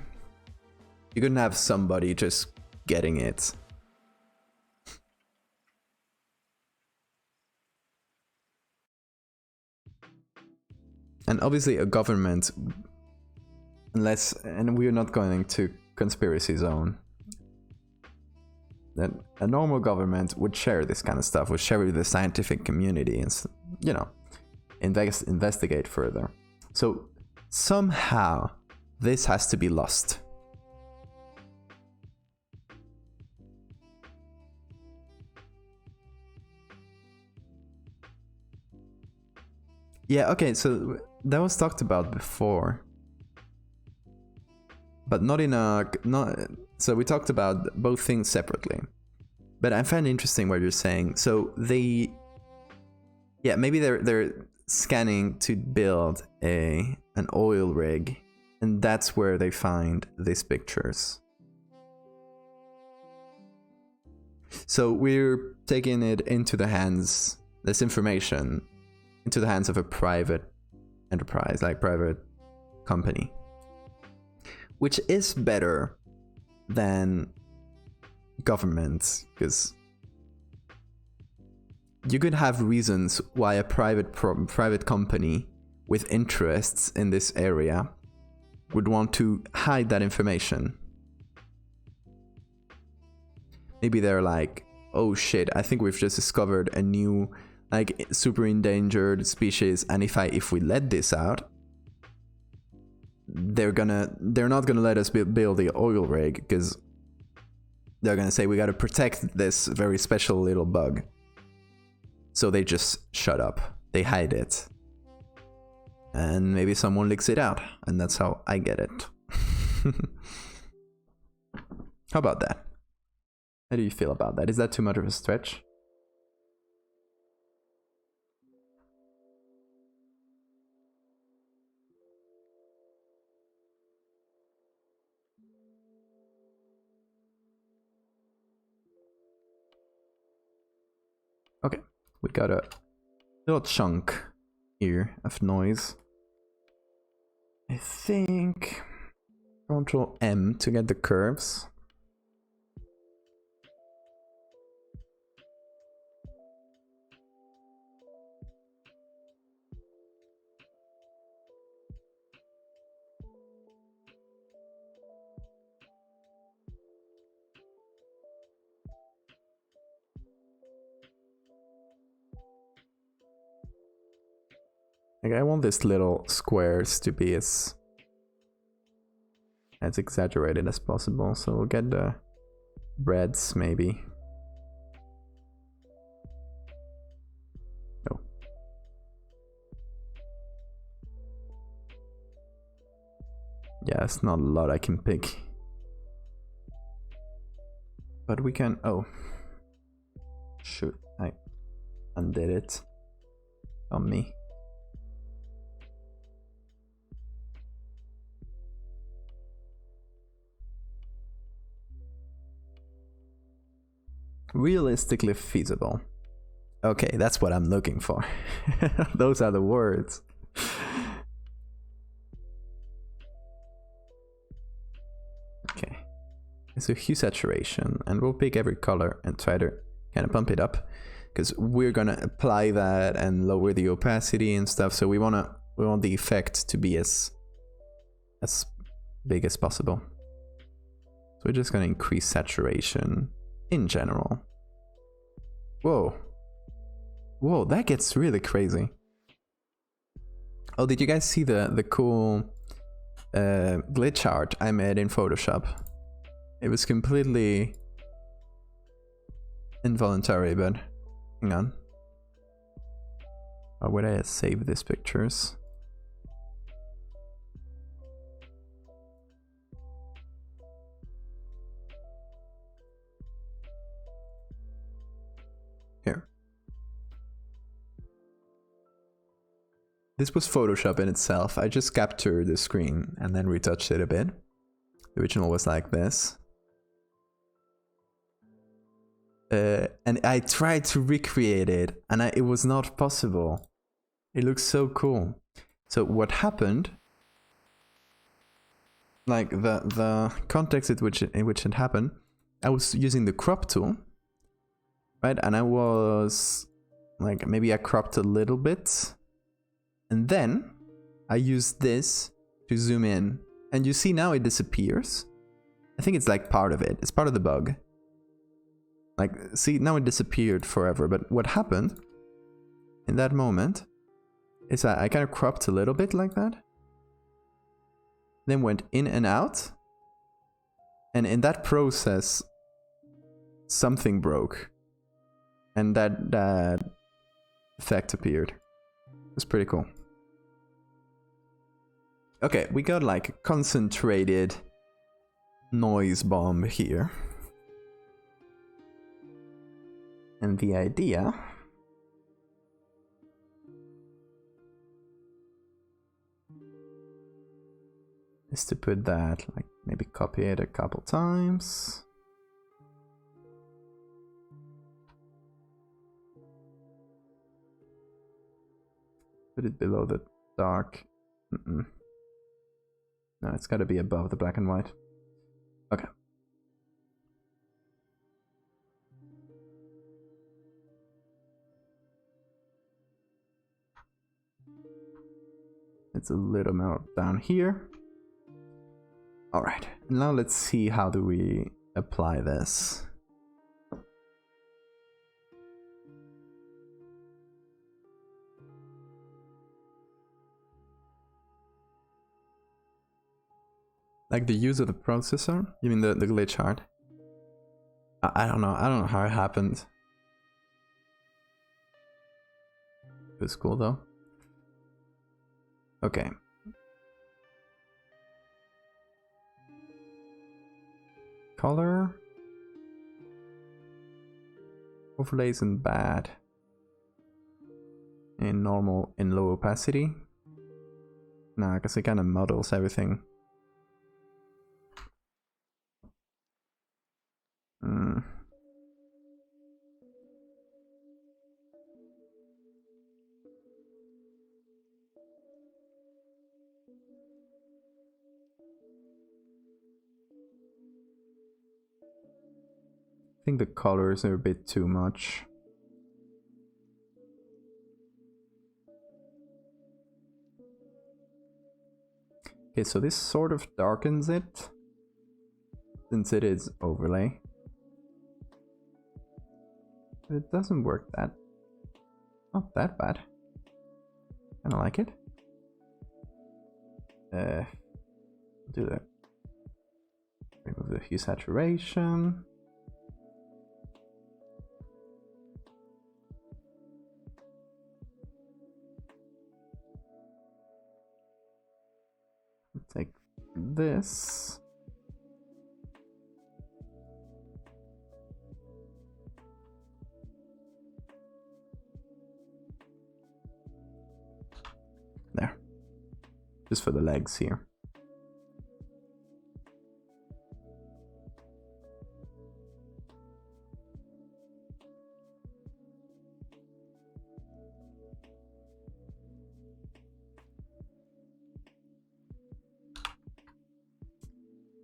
S1: You couldn't have somebody just getting it. And obviously a government, unless, and we're not going to conspiracy zone, that a normal government would share this kind of stuff, would share it with the scientific community and, you know, investigate further. So somehow this has to be lost. Yeah, okay, so that was talked about before, but not in a so we talked about both things separately. But I find it interesting what you're saying. So they, yeah, maybe they're scanning to build an oil rig, and that's where they find these pictures. So we're taking it into the hands, this information, into the hands of a private enterprise, like private company, which is better than governments, because you could have reasons why a private company with interests in this area would want to hide that information. Maybe they're like, oh shit, I think we've just discovered a new, like, super endangered species, and if we let this out, they're not gonna let us build the oil rig, because they're gonna say we gotta protect this very special little bug. So they just shut up, they hide it, and maybe someone leaks it out, and that's how I get it. How about that? How do you feel about that? Is that too much of a stretch? Okay, we got a little chunk here of noise. I think Control M to get the curves. Like, I want these little squares to be as exaggerated as possible, so we'll get the reds maybe. No. Yeah, it's not a lot I can pick. But we can... Oh. Shoot, I undid it on me. Realistically feasible. Okay, that's what I'm looking for. Those are the words. Okay. So hue saturation, and we'll pick every color and try to kind of pump it up, because we're gonna apply that and lower the opacity and stuff. So we want the effect to be as big as possible. So we're just gonna increase saturation in general. Whoa. Whoa, that gets really crazy. Oh, did you guys see the cool glitch art I made in Photoshop? It was completely involuntary, but hang on. Or would I save these pictures? Here. This was Photoshop in itself. I just captured the screen and then retouched it a bit. The original was like this. And I tried to recreate it, and it was not possible. It looks so cool. So what happened, like the context in which it happened, I was using the crop tool, right? And I was like, maybe I cropped a little bit, and then I used this to zoom in, and you see now it disappears. I think it's like part of it. It's part of the bug. Like, see, now it disappeared forever, but what happened in that moment is that I kind of cropped a little bit like that, then went in and out, and in that process, something broke, and that effect appeared. It was pretty cool. Okay, we got like a concentrated noise bomb here. And the idea is to put that, like, maybe copy it a couple times. Put it below the dark. No, it's gotta be above the black and white. Okay. It's a little more down here. All right, now let's see how do we apply this. Like the use of the processor? You mean the glitch art? I don't know. I don't know how it happened. It was cool though. Okay. Color. Overlay isn't bad. In normal, in low opacity. Nah, because it kind of muddles everything. I think the colors are a bit too much. Okay, so this sort of darkens it, since it is overlay. But it doesn't work that... not that bad. Kinda like it. Do that. Remove the hue saturation. Take this. There. Just for the legs here.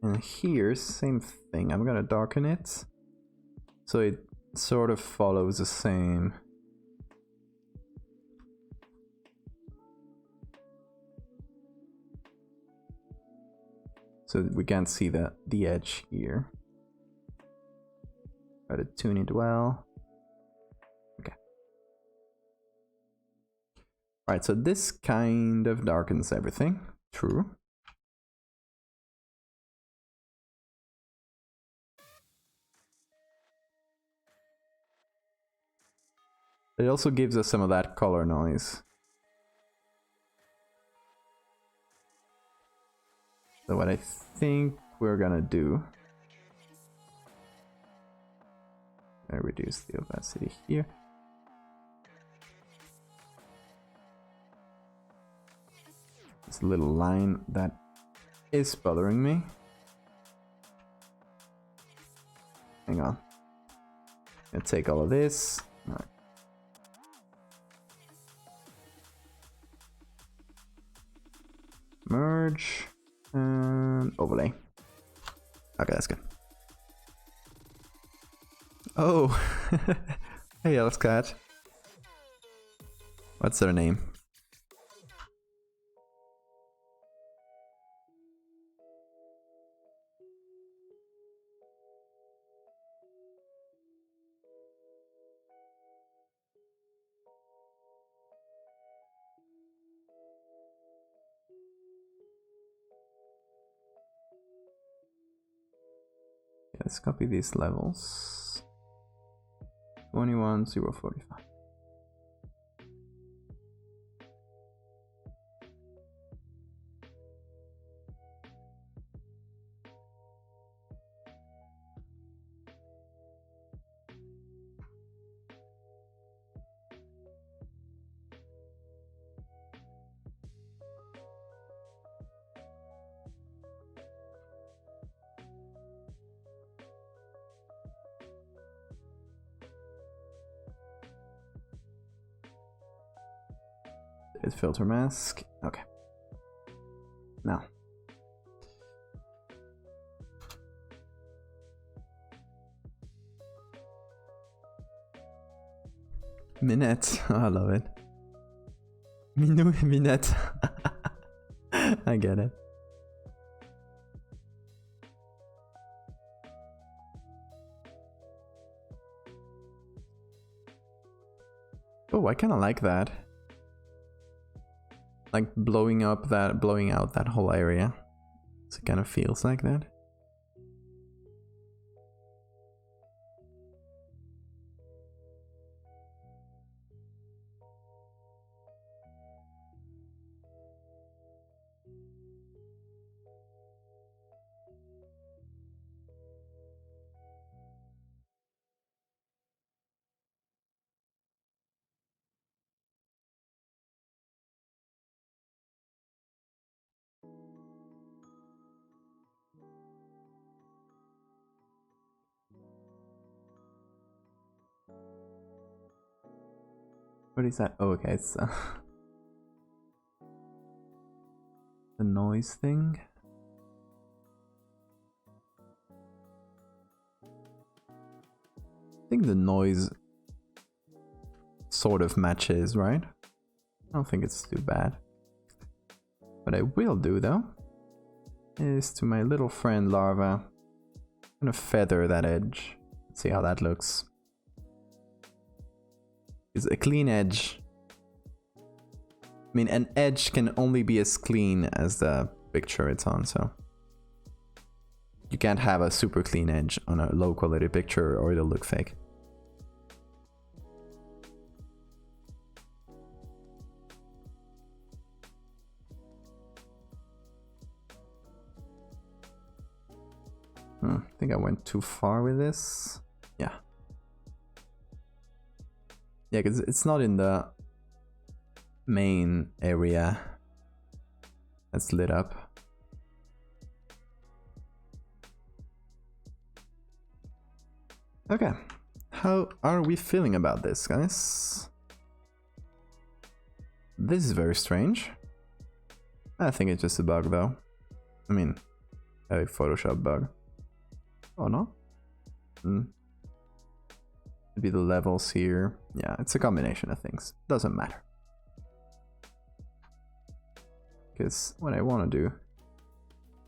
S1: And here, same thing. I'm gonna darken it so it sort of follows the same. So we can't see the edge here. Try to tune it well. Okay. Alright, so this kind of darkens everything. True. It also gives us some of that color noise. So what I think we're gonna do, I reduce the opacity here. This little line that is bothering me. Hang on. I'm gonna take all of this. All right. Merge and overlay. Okay, that's good. Oh, hey, Elf Cat. What's their name? Let's copy these levels. 21, 0, 45. Is filter mask. Okay. Now. Minette. Oh, I love it. Minette. I get it. Oh, I kind of like that. Like blowing out that whole area. So it kind of feels like that. What is that? Oh, okay, it's the noise thing. I think the noise sort of matches, right? I don't think it's too bad. What I will do though is to my little friend larva, I'm gonna feather that edge. Let's see how that looks. It's a clean edge. I mean, an edge can only be as clean as the picture it's on, so you can't have a super clean edge on a low quality picture or it'll look fake. I think I went too far with this. Yeah. Yeah, because it's not in the main area that's lit up. Okay. How are we feeling about this, guys? This is very strange. I think it's just a bug, though. I mean, a Photoshop bug. Oh no? Maybe the levels here. Yeah, it's a combination of things. Doesn't matter. Because what I want to do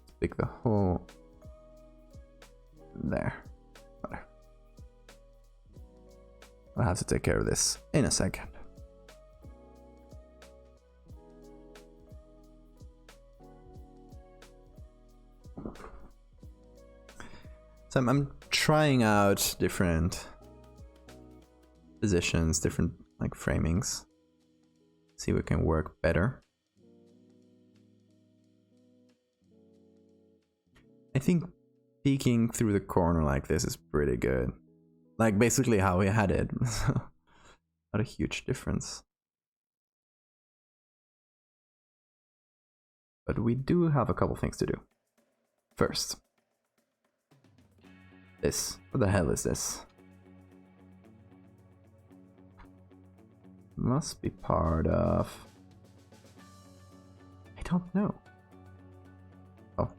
S1: is pick the whole... There. Better. I'll have to take care of this in a second. So I'm trying out different positions, different like framings. See what can work better. I think peeking through the corner like this is pretty good. Like basically how we had it. Not a huge difference. But we do have a couple things to do. First. This. What the hell is this? Must be part of... I don't know. Oh.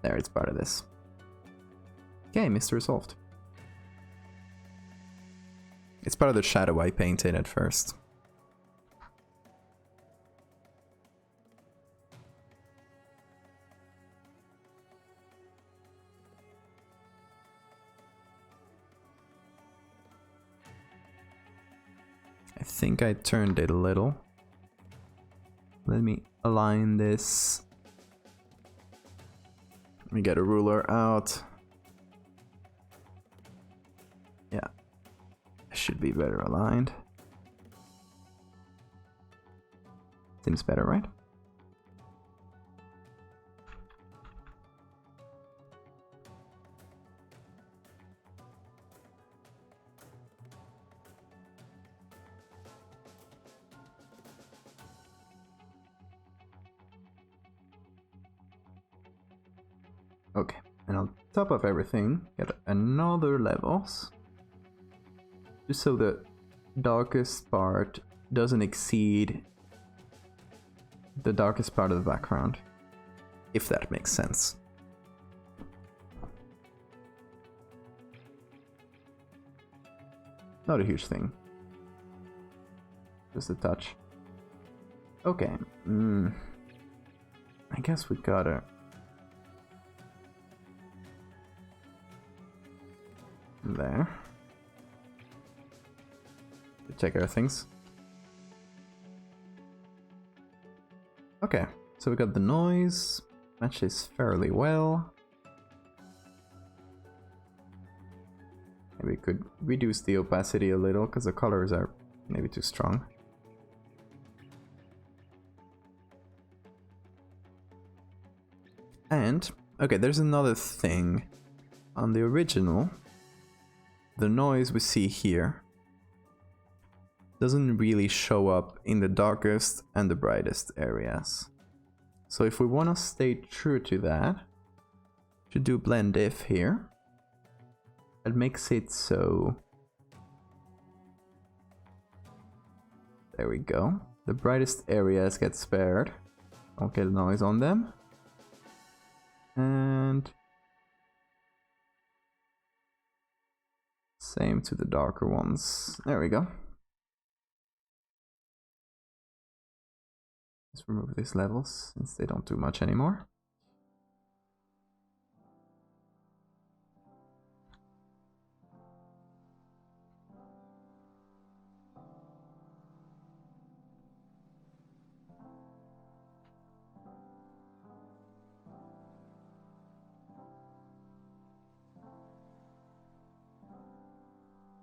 S1: There, it's part of this. Okay, mystery solved. It's part of the shadow I painted at first. I think I turned it a little. Let me align this. Let me get a ruler out. Yeah. Should be better aligned. Seems better, right? Okay, and on top of everything, get another levels. Just so the darkest part doesn't exceed the darkest part of the background. If that makes sense. Not a huge thing. Just a touch. Okay. I guess we gotta... There. Check our things. Okay, so we got the noise. Matches fairly well. Maybe we could reduce the opacity a little because the colors are maybe too strong. And, okay, there's another thing. On the original, the noise we see here doesn't really show up in the darkest and the brightest areas. So if we want to stay true to that, we should do blend if here. That makes it so... There we go. The brightest areas get spared. Don't get noise on them. And... Same to the darker ones. There we go. Let's remove these levels since they don't do much anymore.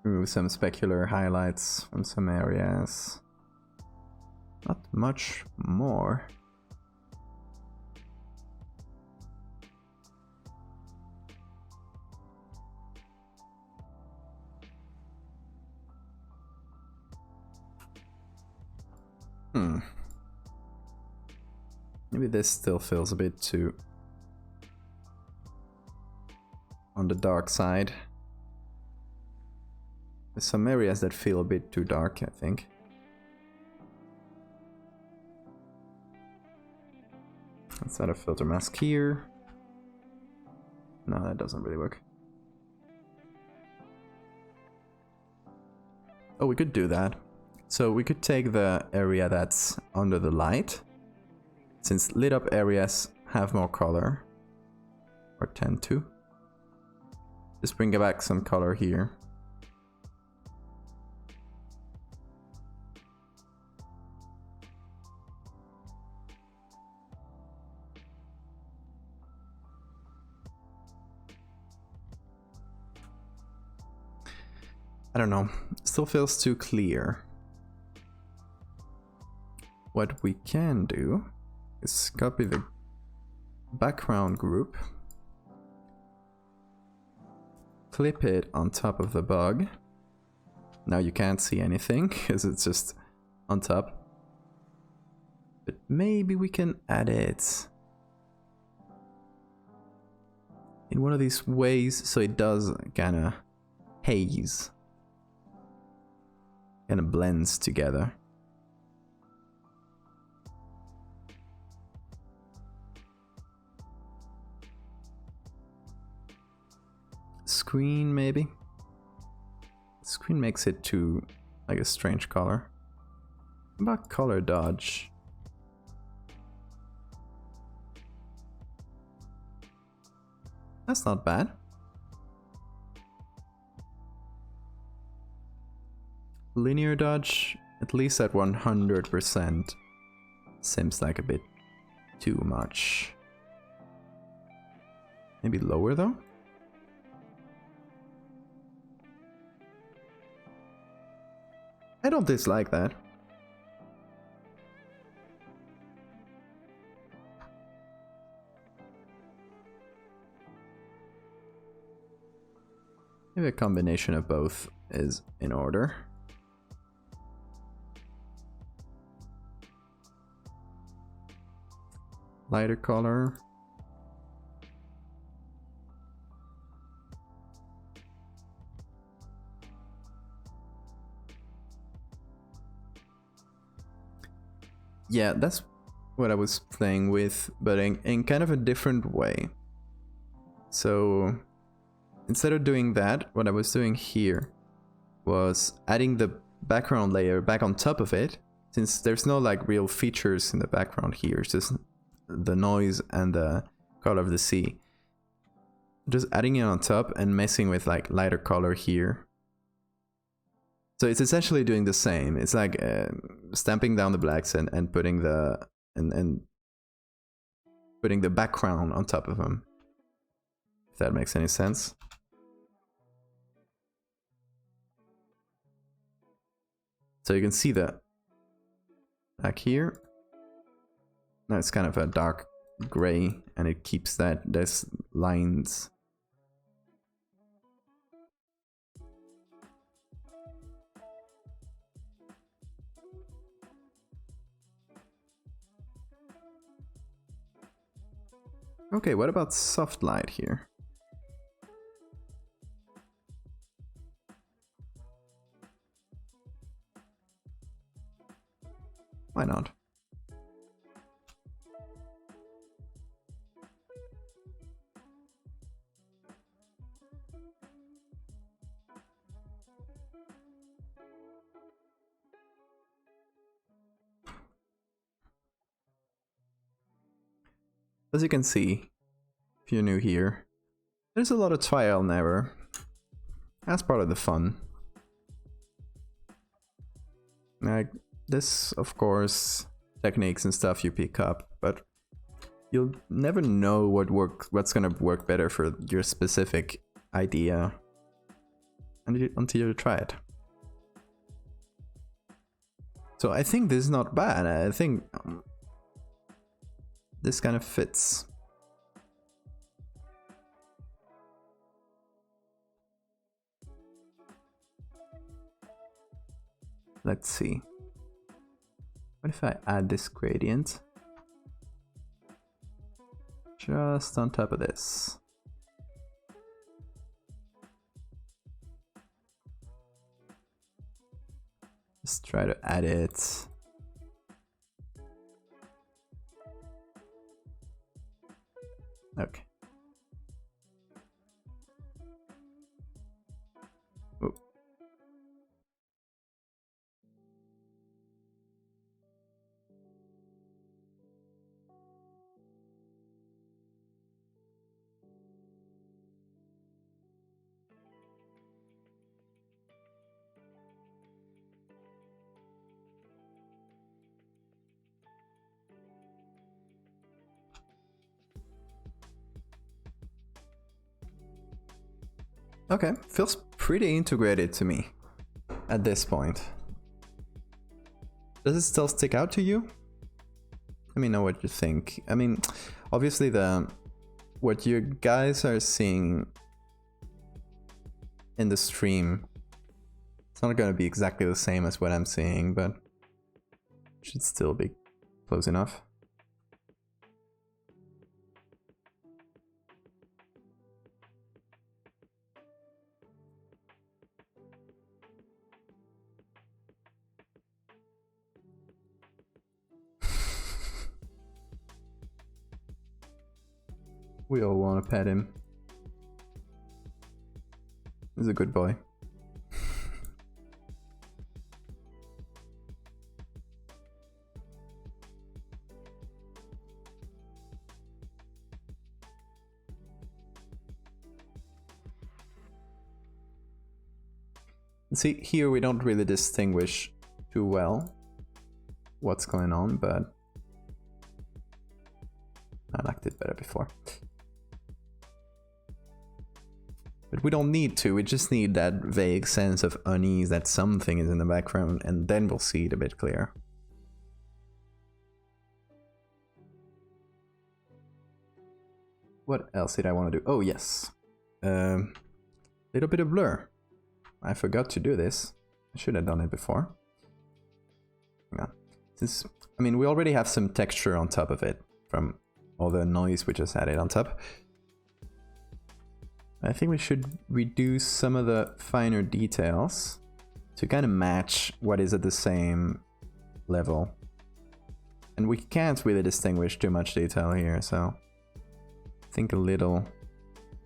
S1: Remove some specular highlights from some areas. Not much more. Maybe this still feels a bit too on the dark side. There's some areas that feel a bit too dark, I think. Let's add a filter mask here. No, that doesn't really work. Oh, we could do that. So we could take the area that's under the light, since lit up areas have more color, or tend to. Just bring back some color here. I don't know, still feels too clear. What we can do is copy the background group, clip it on top of the bug. Now you can't see anything because it's just on top. But maybe we can add it in one of these ways so it does kind of haze. Kind of blends together. Screen maybe? Screen makes it too like a strange color. What about color dodge? That's not bad. Linear dodge, at least at 100%, seems like a bit too much. Maybe lower though? I don't dislike that. Maybe a combination of both is in order. Lighter color. Yeah, that's what I was playing with, but in kind of a different way. So instead of doing that, what I was doing here was adding the background layer back on top of it, since there's no like real features in the background here, it's just the noise and the color of the sea. Just adding it on top and messing with like lighter color here. So it's essentially doing the same. It's like stamping down the blacks and putting the putting the background on top of them. If that makes any sense. So you can see that back here. Now it's kind of a dark gray, and it keeps those lines. Okay, what about soft light here? Why not? as you can see, if you're new here, there's a lot of trial and error. That's part of the fun. Like this, of course, techniques and stuff you pick up, but you'll never know what's gonna work better for your specific idea until you try it. So I think this is not bad. I think this kind of fits. Let's see. What if I add this gradient just on top of this? Just try to add it. Okay. Oh. Okay, feels pretty integrated to me at this point. Does it still stick out to you? Let me know what you think. I mean, obviously what you guys are seeing in the stream, it's not gonna be exactly the same as what I'm seeing, but it should still be close enough. We all want to pet him. He's a good boy. See, here we don't really distinguish too well what's going on, but I liked it better before. But we don't need to, we just need that vague sense of unease that something is in the background, and then we'll see it a bit clearer. What else did I want to do? Oh yes, little bit of blur. I forgot to do this. I should have done it before. Yeah. Since, I mean, we already have some texture on top of it from all the noise we just added on top. I think we should reduce some of the finer details to kind of match what is at the same level. And we can't really distinguish too much detail here, so I think a little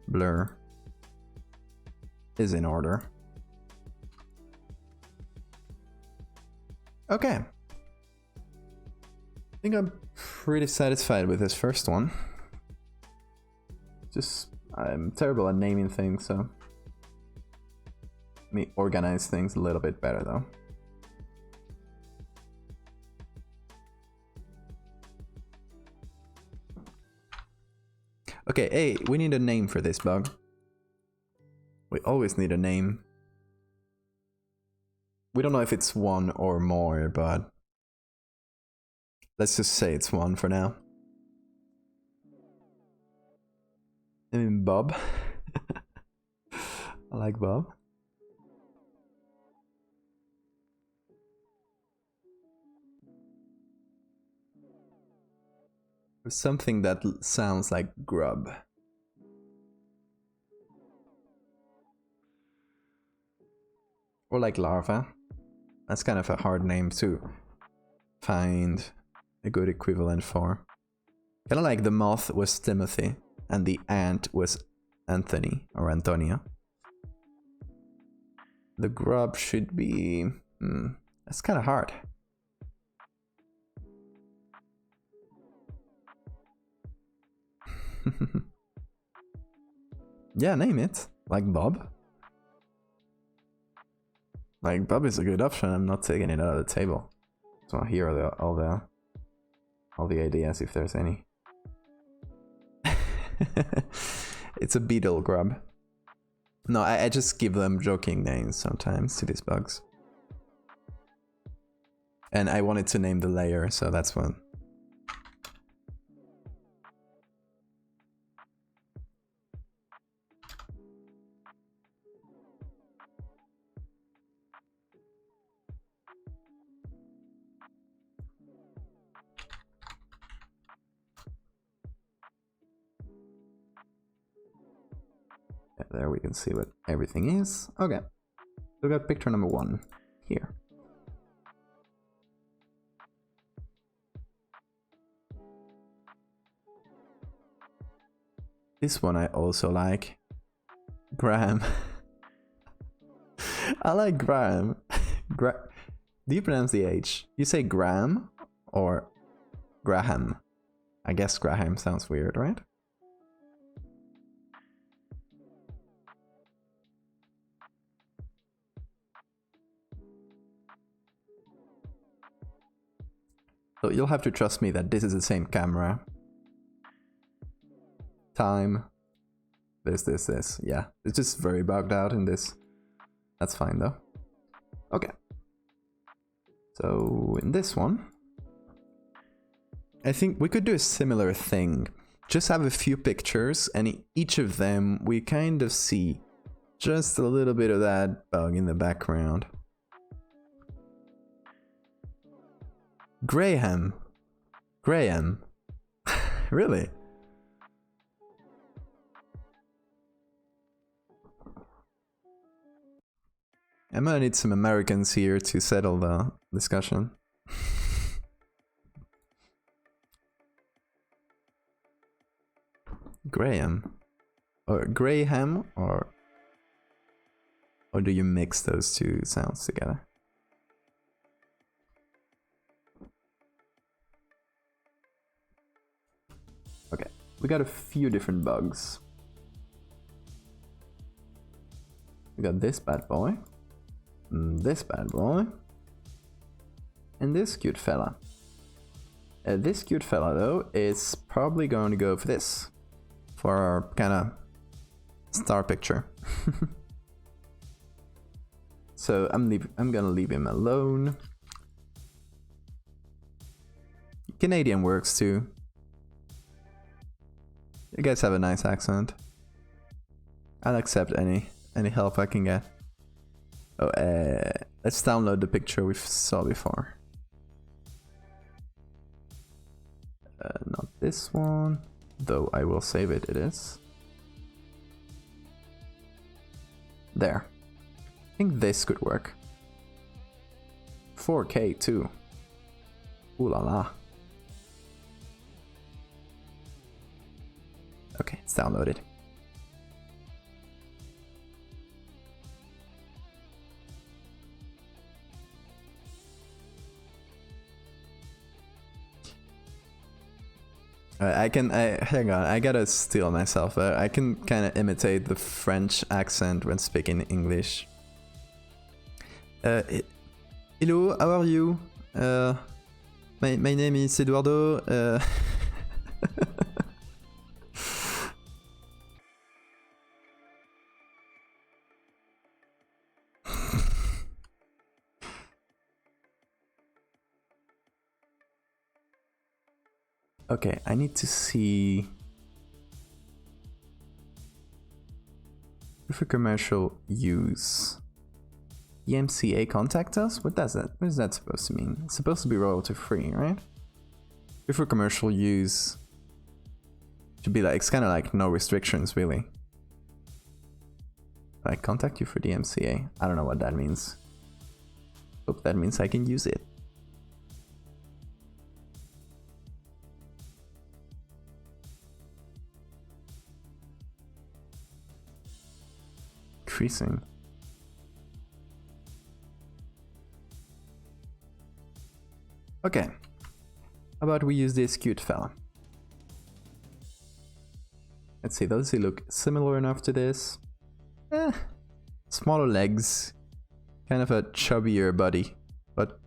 S1: blur is in order. Okay. I think I'm pretty satisfied with this first one. I'm terrible at naming things, so let me organize things a little bit better though. Okay, hey, we need a name for this bug. We always need a name. We don't know if it's one or more, but let's just say it's one for now. I mean, Bob. I like Bob. Or something that sounds like grub. Or like larva. That's kind of a hard name to find a good equivalent for. Kind of like the moth was Timothy and the ant was Anthony or Antonia. The grub should be... that's kind of hard. Yeah, name it. Like Bob. Like Bob is a good option. I'm not taking it out of the table. So here are all the ideas if there's any. It's a beetle grub. No, I just give them joking names sometimes to these bugs. And I wanted to name the layer, so that's one. There we can see what everything is. Okay, we got picture number 1 here. This one I also like. Graham. I like Graham. Do you pronounce the H? You say Graham or Graham? I guess Graham sounds weird, right? So you'll have to trust me that this is the same camera. Time. This. Yeah, it's just very bugged out in this. That's fine though. Okay. So in this one, I think we could do a similar thing. Just have a few pictures, and in each of them we kind of see just a little bit of that bug in the background. Graham. Really? I'm gonna need some Americans here to settle the discussion. Graham. Or Graham, or do you mix those two sounds together? Okay, we got a few different bugs. We got this bad boy, this bad boy, and this cute fella. This cute fella though is probably going to go for this, for our kind of star picture. So I'm gonna leave him alone. Canadian works too. You guys have a nice accent. I'll accept any help I can get. Oh, let's download the picture we saw before. Not this one, though I will save it. It is there. I think this could work. 4K too. Ooh la la. Okay, it's downloaded. Hang on, I gotta steel myself. I can kind of imitate the French accent when speaking English. Hello, how are you? My name is Eduardo. Okay, I need to see if a commercial use. EMCA contact us? What is that supposed to mean? It's supposed to be royalty free, right? If a commercial use should be like, it's kind of like no restrictions really. Like contact you for DMCA. I don't know what that means. Hope that means I can use it. Increasing. Okay. How about we use this cute fella? Let's see, does he look similar enough to this? Smaller legs. Kind of a chubbier body. But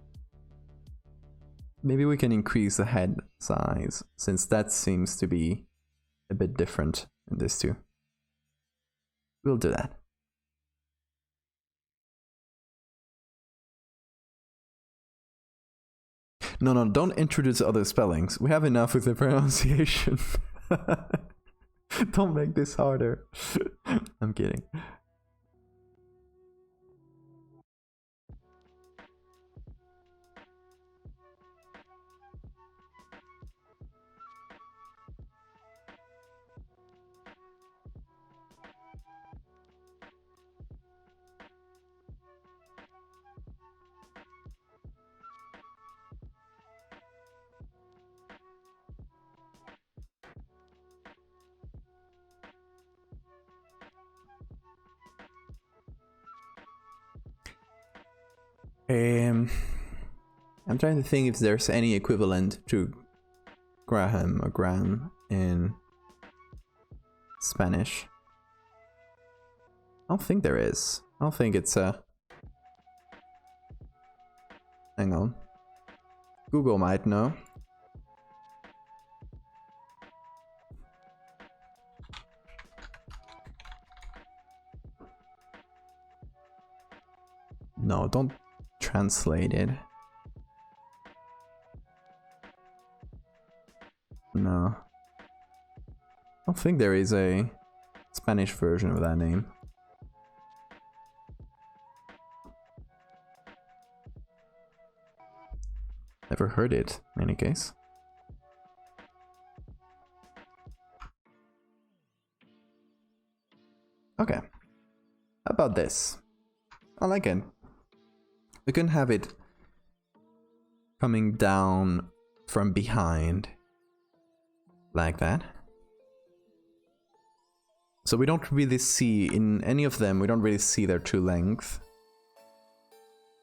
S1: maybe we can increase the head size, since that seems to be a bit different in this too. We'll do that. No, don't introduce other spellings. We have enough with the pronunciation. Don't make this harder. I'm kidding. I'm trying to think if there's any equivalent to Graham or Graham in Spanish. I don't think there is. I don't think it's a... Hang on. Google might know. No, don't translate it. No. I don't think there is a Spanish version of that name. Never heard it, in any case. Okay. How about this? I like it. We can have it coming down from behind. Like that. So we don't really see, in any of them, we don't really see their true length.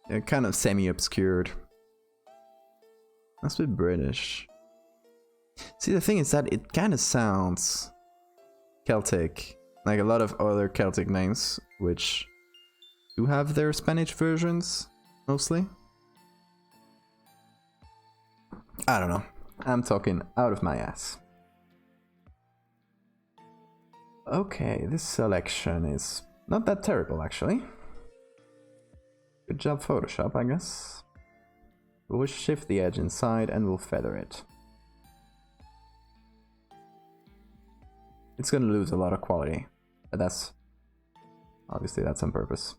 S1: They're kind of semi-obscured. Must be British. See, the thing is that it kind of sounds Celtic, like a lot of other Celtic names, which do have their Spanish versions, mostly. I don't know. I'm talking out of my ass. Okay, this selection is not that terrible, actually. Good job, Photoshop, I guess. We'll shift the edge inside and we'll feather it. It's gonna lose a lot of quality, but that's... obviously that's on purpose.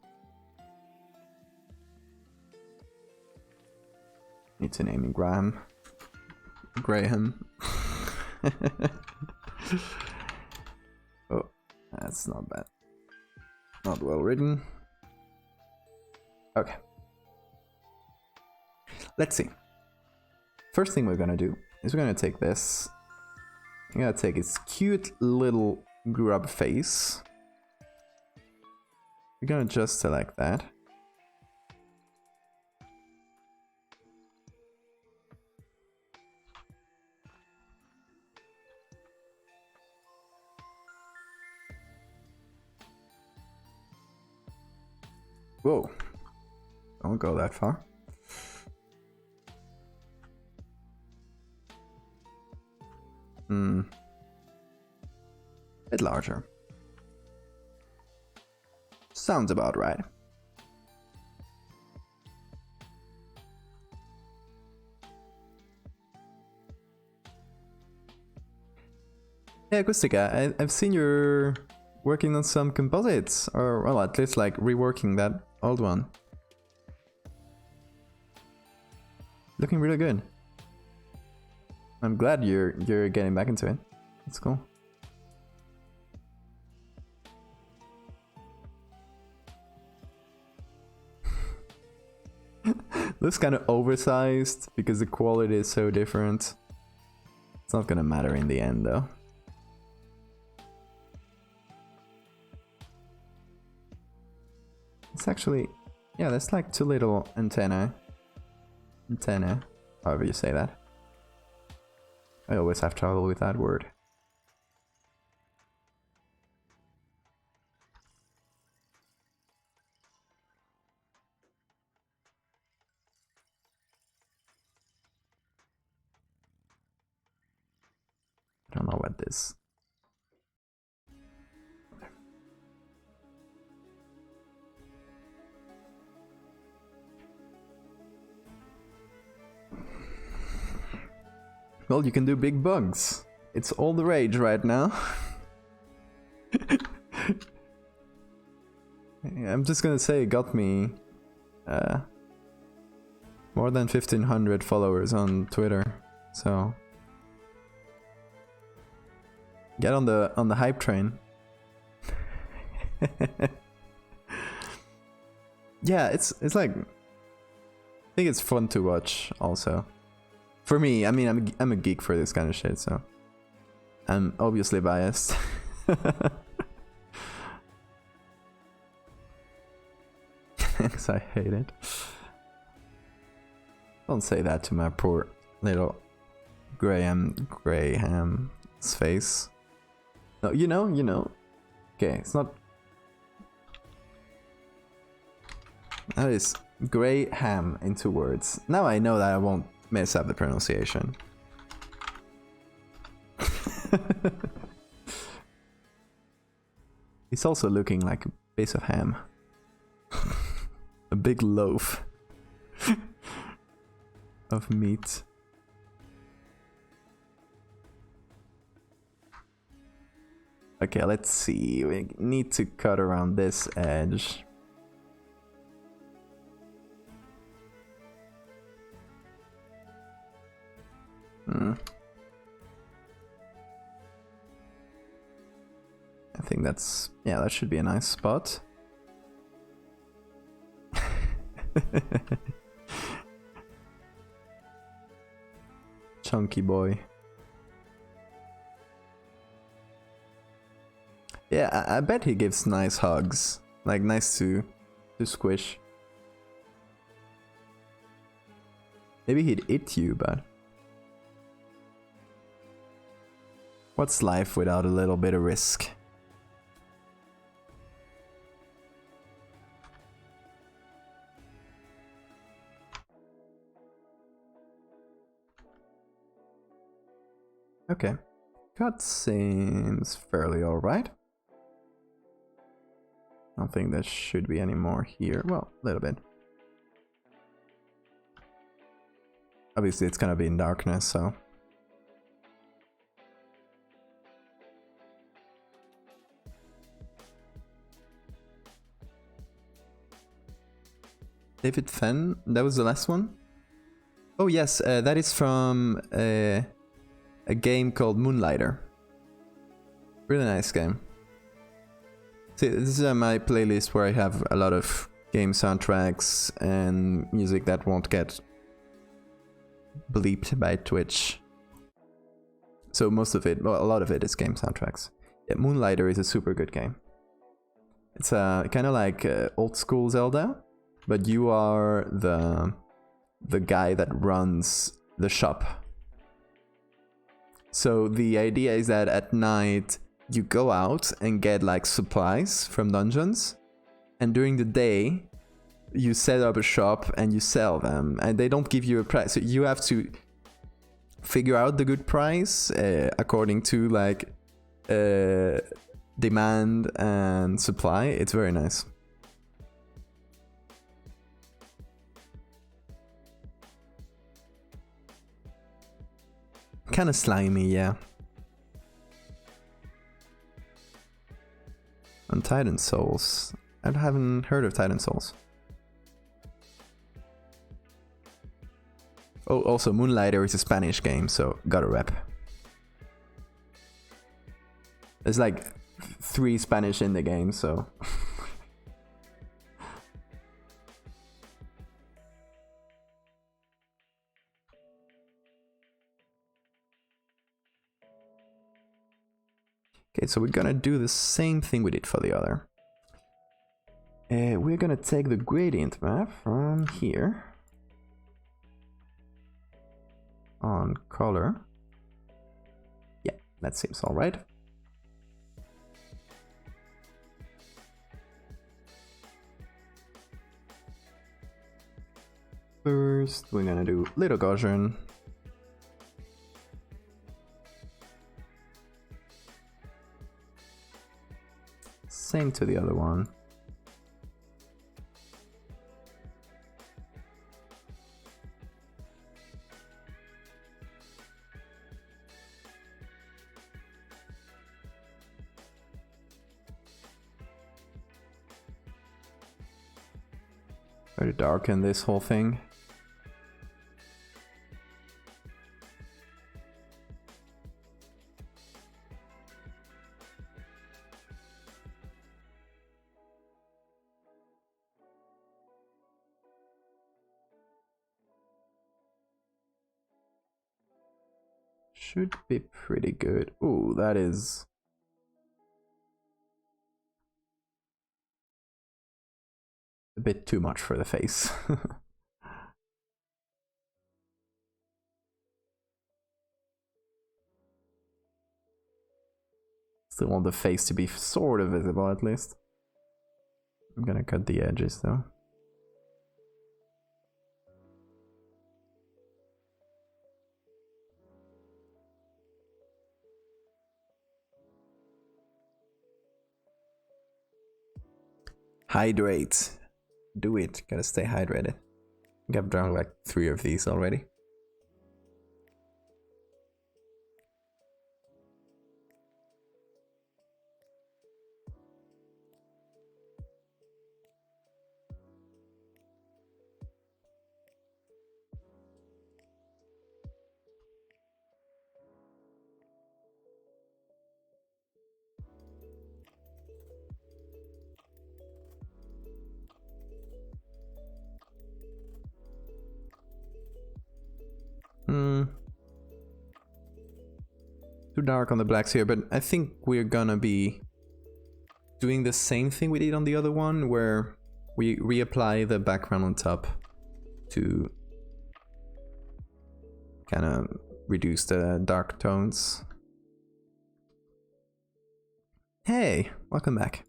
S1: Need to name him Graham. Graham. Oh, that's not bad. Not well written. Okay. Let's see. First thing we're gonna do is we're gonna take this. I'm gonna take its cute little grub face. We're gonna just select that. Whoa, don't go that far. Bit larger. Sounds about right. Yeah, Acustica, I've seen you're working on some composites, or well, at least like reworking that old one. Looking really good. I'm glad you're getting back into it. That's cool. Looks kind of oversized because the quality is so different. It's not gonna matter in the end though. It's actually, yeah, that's like two little antennae, however you say that. I always have trouble with that word. got this. Well, you can do big bugs. It's all the rage right now. I'm just gonna say it got me more than 1,500 followers on Twitter. So get on the hype train. Yeah, it's like, I think it's fun to watch also. For me, I mean, I'm a geek for this kind of shit, so I'm obviously biased. Because I hate it. Don't say that to my poor little Graham's face. No, you know. Okay, it's not. That is Graham in 2 words. Now I know that I won't mess up the pronunciation. He's also looking like a piece of ham. A big loaf of meat. Okay, let's see. We need to cut around this edge. I think that's, yeah, that should be a nice spot. Chunky boy. Yeah, I bet he gives nice hugs. Like, nice to squish. Maybe he'd eat you, but... what's life without a little bit of risk? Okay. Cut seems fairly alright. I don't think there should be any more here. Well, a little bit. Obviously it's gonna be in darkness, so... David Fenn, that was the last one? Oh yes, that is from a game called Moonlighter. Really nice game. See, this is my playlist where I have a lot of game soundtracks and music that won't get bleeped by Twitch. So most of it, well, a lot of it is game soundtracks. Yeah, Moonlighter is a super good game. It's kind of like old school Zelda, but you are the guy that runs the shop. So the idea is that at night you go out and get like supplies from dungeons, and during the day you set up a shop and you sell them, and they don't give you a price. So you have to figure out the good price according to like demand and supply. It's very nice. Kind of slimy, yeah. On Titan Souls. I haven't heard of Titan Souls. Oh, also Moonlighter is a Spanish game, so gotta rep. There's like 3 Spanish in the game, so... Okay, so we're gonna do the same thing we did for the other. We're gonna take the gradient map from here on color. Yeah, that seems alright. First, we're gonna do Little Gaussian. Same to the other one. Try to darken this whole thing. Should be pretty good. Ooh, that is... a bit too much for the face. Still want the face to be sort of visible at least. I'm gonna cut the edges though. Hydrate. Do it. Gotta stay hydrated. I think I've drunk like 3 of these already. Too dark on the blacks here, but I think we're gonna be doing the same thing we did on the other one, where we reapply the background on top to kind of reduce the dark tones. Hey, welcome back.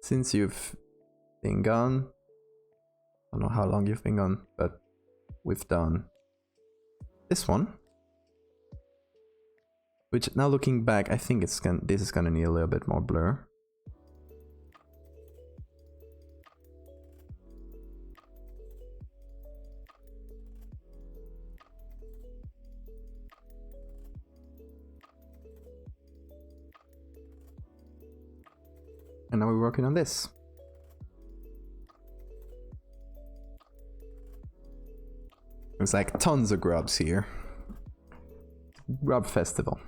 S1: Since you've been gone, I don't know how long you've been gone, but we've done this one, which now looking back, I think this is gonna need a little bit more blur. And now we're working on this. There's like tons of grubs here. Grub festival.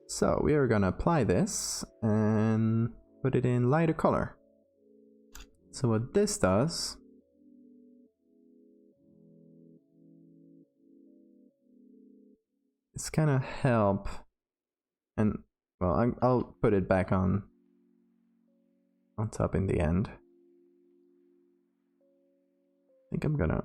S1: So we are gonna apply this and put it in lighter color. So what this does is kind of help, and well, I'll put it back on top in the end. I think I'm gonna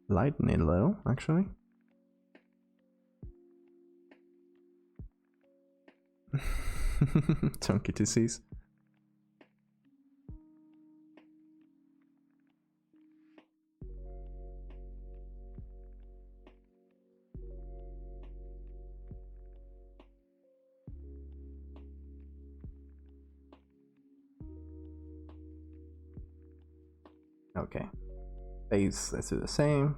S1: lighten it a little, actually. Chunky to seize. Okay, base, let's do the same.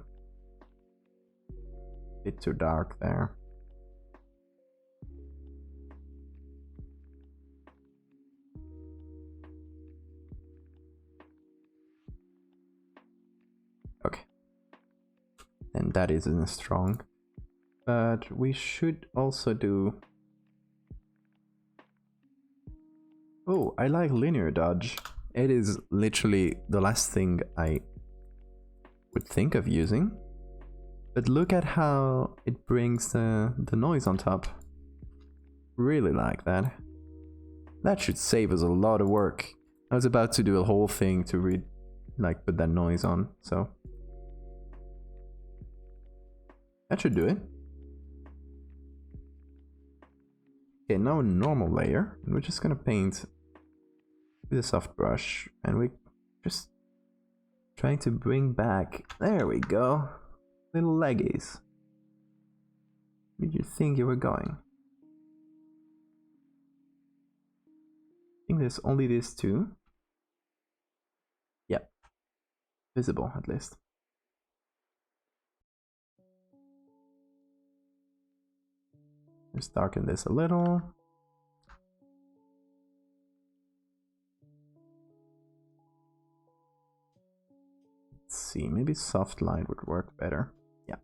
S1: Bit too dark there. Okay, and that isn't as strong, but we should also do... Oh, I like linear dodge. It is literally the last thing I would think of using. But look at how it brings the noise on top. Really like that. That should save us a lot of work. I was about to do a whole thing to put that noise on, so that should do it. Okay, now a normal layer, and we're just gonna paint with a soft brush, and we just trying to bring back, there we go, little leggies. Where did you think you were going? I think there's only these two. Yep, visible at least. Let's darken this a little. Let's see, maybe soft light would work better. Yeah.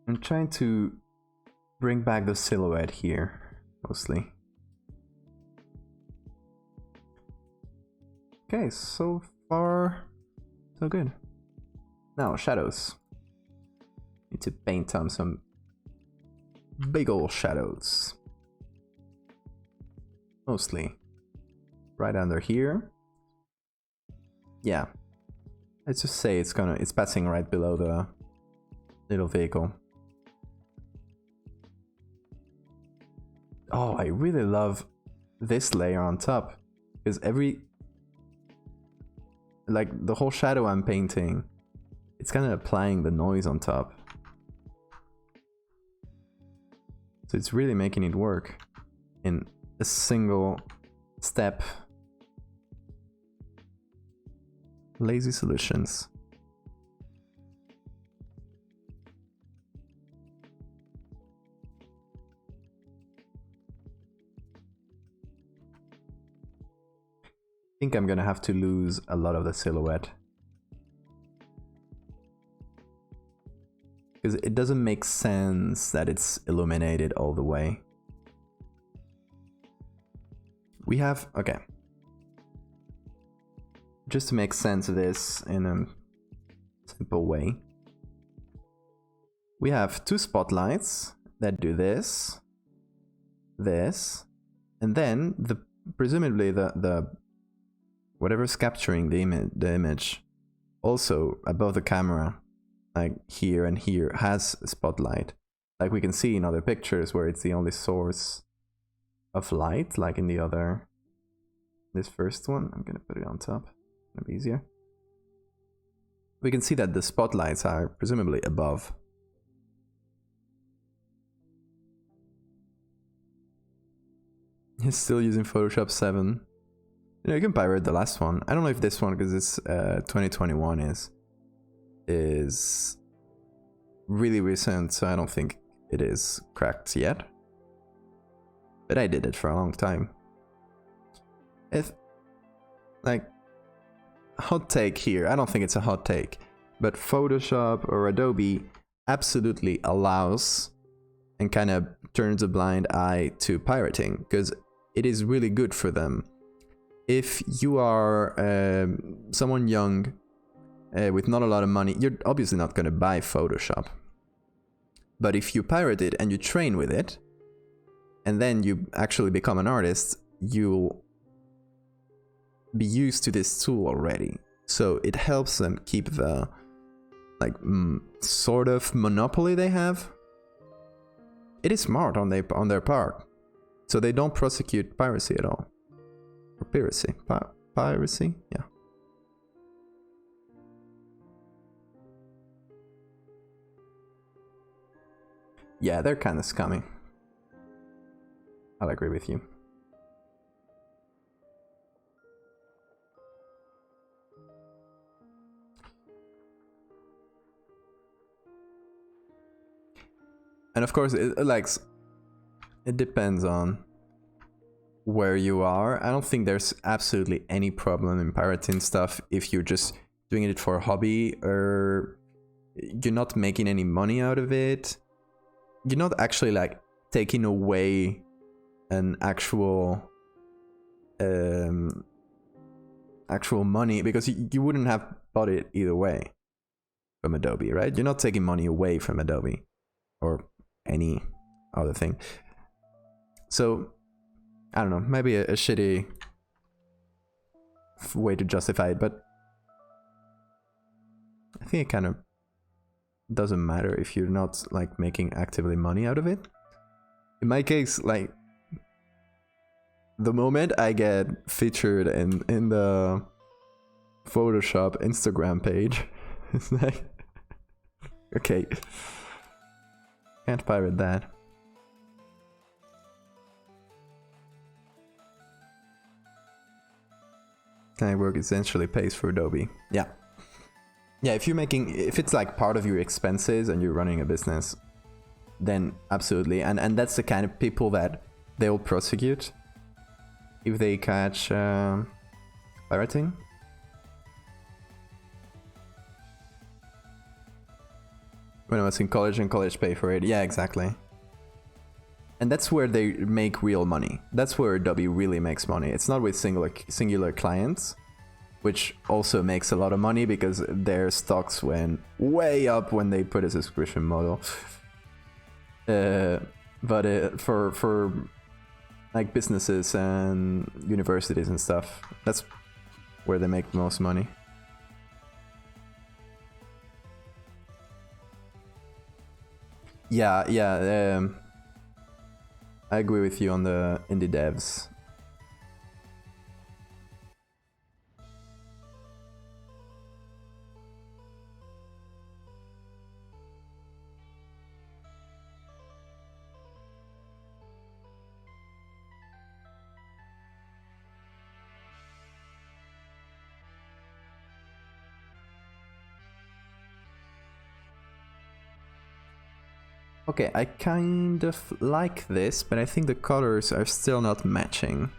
S1: I'm trying to bring back the silhouette here, mostly. Okay, so far, so good. Now, shadows. Need to paint on some big ol' shadows. Mostly right under here. Yeah. Let's just say it's passing right below the little vehicle. Oh, I really love this layer on top, because like the whole shadow I'm painting, it's kind of applying the noise on top. So it's really making it work in a single step. Lazy solutions. I think I'm gonna have to lose a lot of the silhouette, because it doesn't make sense that it's illuminated all the way. We have, okay, just to make sense of this in a simple way, we have two spotlights that do this, and then presumably the whatever's capturing the image also above the camera, like here and here, has a spotlight, like we can see in other pictures where it's the only source of light, like in this first one. I'm gonna put it on top, it'll be easier. We can see that the spotlights are presumably above. He's still using Photoshop 7. You know, you can pirate the last one. I don't know if this one, because it's 2021, is really recent, so I don't think it is cracked yet. But I did it for a long time. Like, hot take here, I don't think it's a hot take, but Photoshop or Adobe absolutely allows and kind of turns a blind eye to pirating, because it is really good for them. If you are someone young with not a lot of money, you're obviously not going to buy Photoshop. But if you pirate it and you train with it, and then you actually become an artist, you'll be used to this tool already. So it helps them keep the sort of monopoly they have. It is smart on their part. So they don't prosecute piracy at all. Or piracy. Piracy? Yeah. Yeah, they're kind of scummy. I'll agree with you. And of course, it depends on where you are. I don't think there's absolutely any problem in pirating stuff if you're just doing it for a hobby, or you're not making any money out of it. You're not actually like taking away an actual money, because you wouldn't have bought it either way from Adobe, right? You're not taking money away from Adobe or any other thing. So I don't know, maybe a shitty way to justify it, but I think it kind of doesn't matter if you're not like making actively money out of it. In my case, like the moment I get featured in the Photoshop Instagram page, it's like, okay, can't pirate that. Kind of work essentially pays for Adobe. Yeah. Yeah, if it's like part of your expenses and you're running a business, then absolutely. And that's the kind of people that they'll prosecute if they catch pirating. When I was in college and college pay for it. Yeah, exactly. And that's where they make real money. That's where Adobe really makes money. It's not with singular clients, which also makes a lot of money because their stocks went way up when they put a subscription model. But for like businesses and universities and stuff, that's where they make the most money. Yeah. I agree with you on the indie devs. Okay, I kind of like this, but I think the colors are still not matching.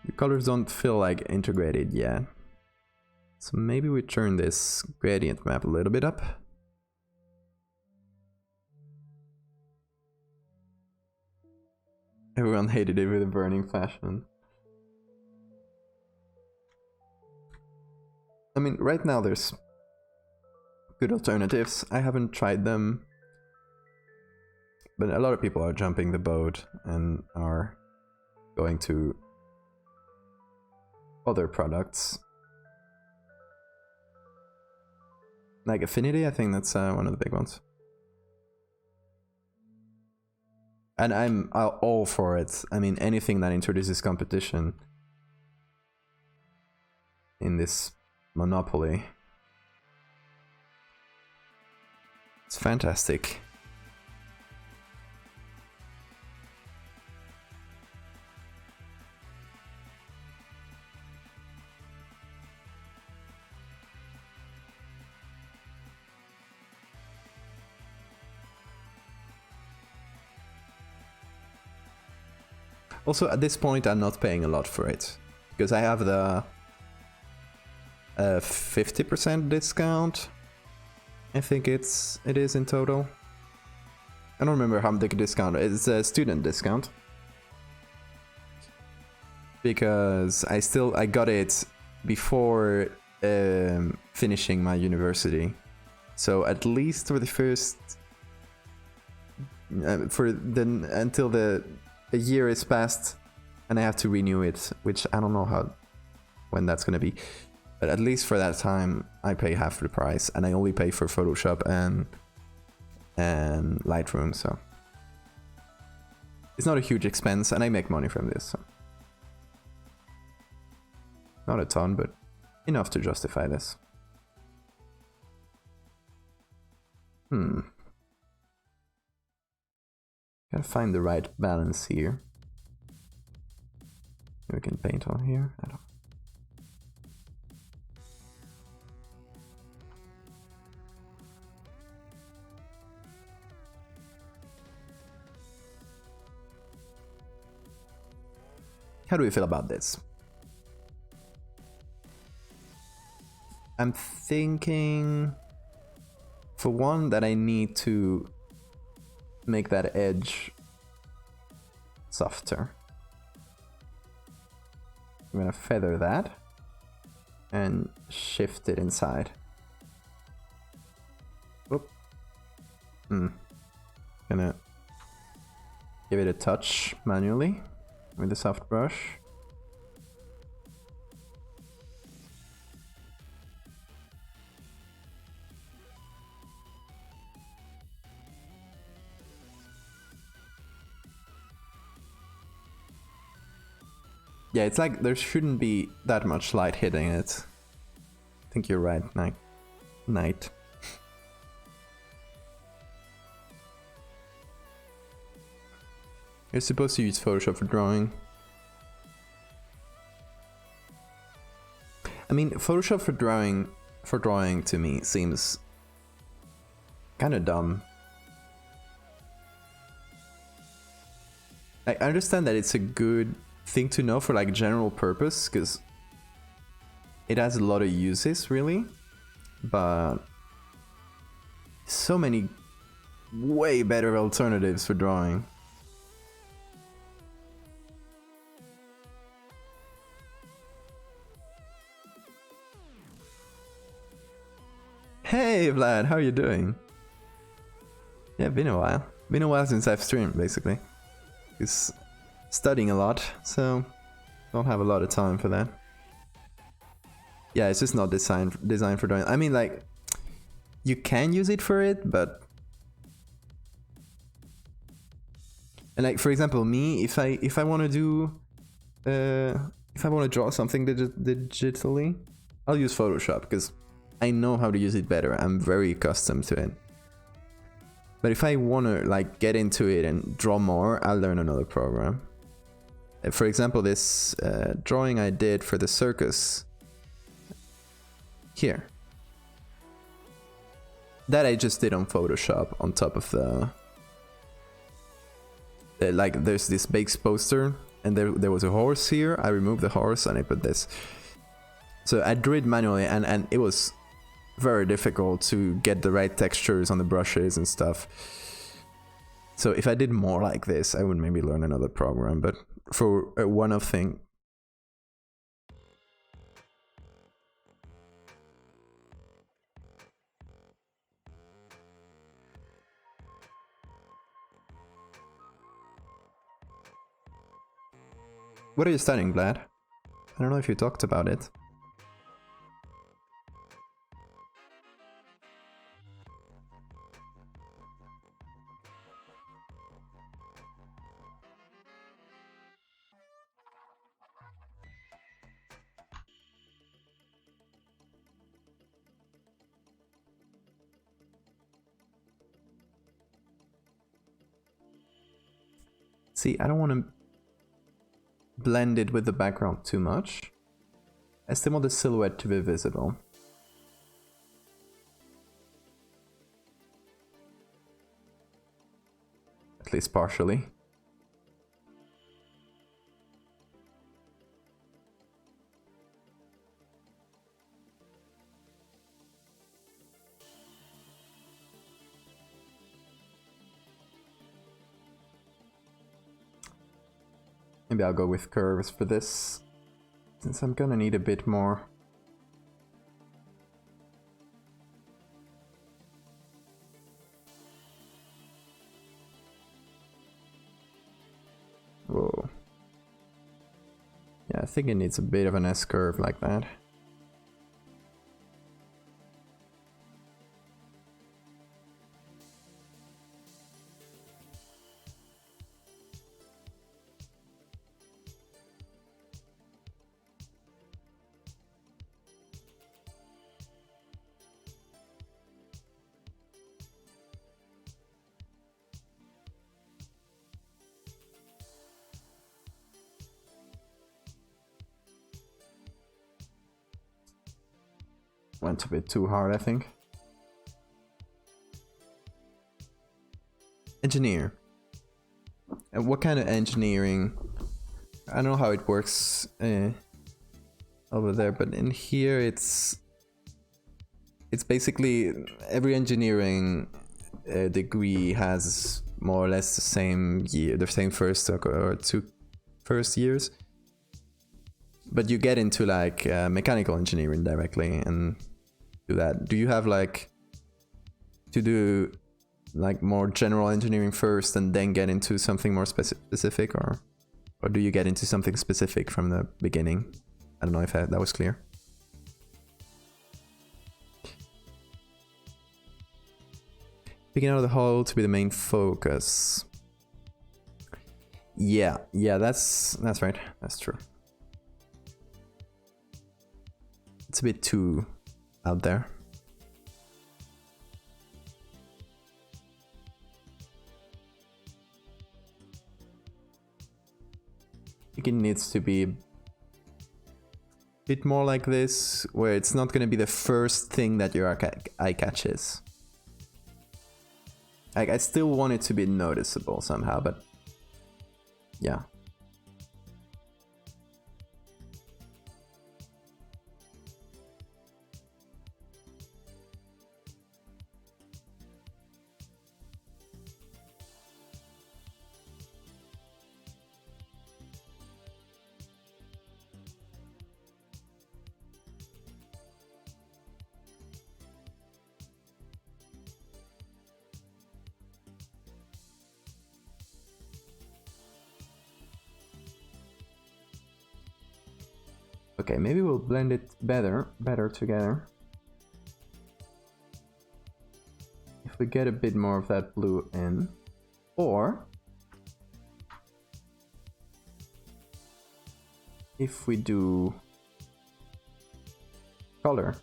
S1: The colors don't feel like integrated yet. So maybe we turn this gradient map a little bit up. Everyone hated it with a burning fashion. I mean, right now there's good alternatives. I haven't tried them, but a lot of people are jumping the boat and are going to other products. Like Affinity, I think that's one of the big ones. And I'm all for it. I mean, anything that introduces competition in this monopoly. It's fantastic. Also, at this point, I'm not paying a lot for it because I have the 50% discount. I think it is in total. I don't remember how the discount is. It's a student discount because I got it before finishing my university, so at least for the first until the year is passed and I have to renew it, which I don't know when that's gonna be. But at least for that time, I pay half the price, and I only pay for Photoshop and Lightroom, so it's not a huge expense, and I make money from this. So. Not a ton, but enough to justify this. Gotta find the right balance here. We can paint on here. I don't. How do we feel about this? I'm thinking, for one, that I need to make that edge softer. I'm gonna feather that and shift it inside. Whoop. Gonna give it a touch manually with the soft brush. Yeah, it's like there shouldn't be that much light hitting it. I think you're right, Night. You're supposed to use Photoshop for drawing. I mean, Photoshop for drawing to me seems kind of dumb. I understand that it's a good thing to know for like general purpose, because it has a lot of uses really, but so many way better alternatives for drawing. Hey Vlad, how are you doing? Yeah, been a while. Been a while since I've streamed, basically. It's studying a lot, so don't have a lot of time for that. Yeah, it's just not designed for drawing. I mean, like, you can use it for it, but... And like, for example, me, if I want to do... if I want to draw something digitally, I'll use Photoshop, because I know how to use it better. I'm very accustomed to it. But if I want to like get into it and draw more, I'll learn another program. For example, this drawing I did for the circus here. That I just did on Photoshop on top of the... like there's this base poster and there was a horse here. I removed the horse and I put this. So I drew it manually and it was very difficult to get the right textures on the brushes and stuff. So if I did more like this, I would maybe learn another program, but for a one-off thing. What are you studying, Vlad? I don't know if you talked about it. See, I don't want to blend it with the background too much. I still want the silhouette to be visible. At least partially. Maybe I'll go with curves for this, since I'm gonna need a bit more. Whoa. Yeah, I think it needs a bit of an S-curve like that. Went a bit too hard, I think. Engineer. And what kind of engineering? I don't know how it works over there, but in here it's basically every engineering degree has more or less the same year, the same first or two first years. But you get into like mechanical engineering directly and do that. Do you have like to do like more general engineering first and then get into something more specific, or do you get into something specific from the beginning? I don't know if that was clear. Picking out of the whole to be the main focus. Yeah, that's right. That's true. It's a bit too out there. I think it needs to be a bit more like this, where it's not going to be the first thing that your eye catches. Like, I still want it to be noticeable somehow, but yeah. Okay, maybe we'll blend it better together. If we get a bit more of that blue in, or if we do color,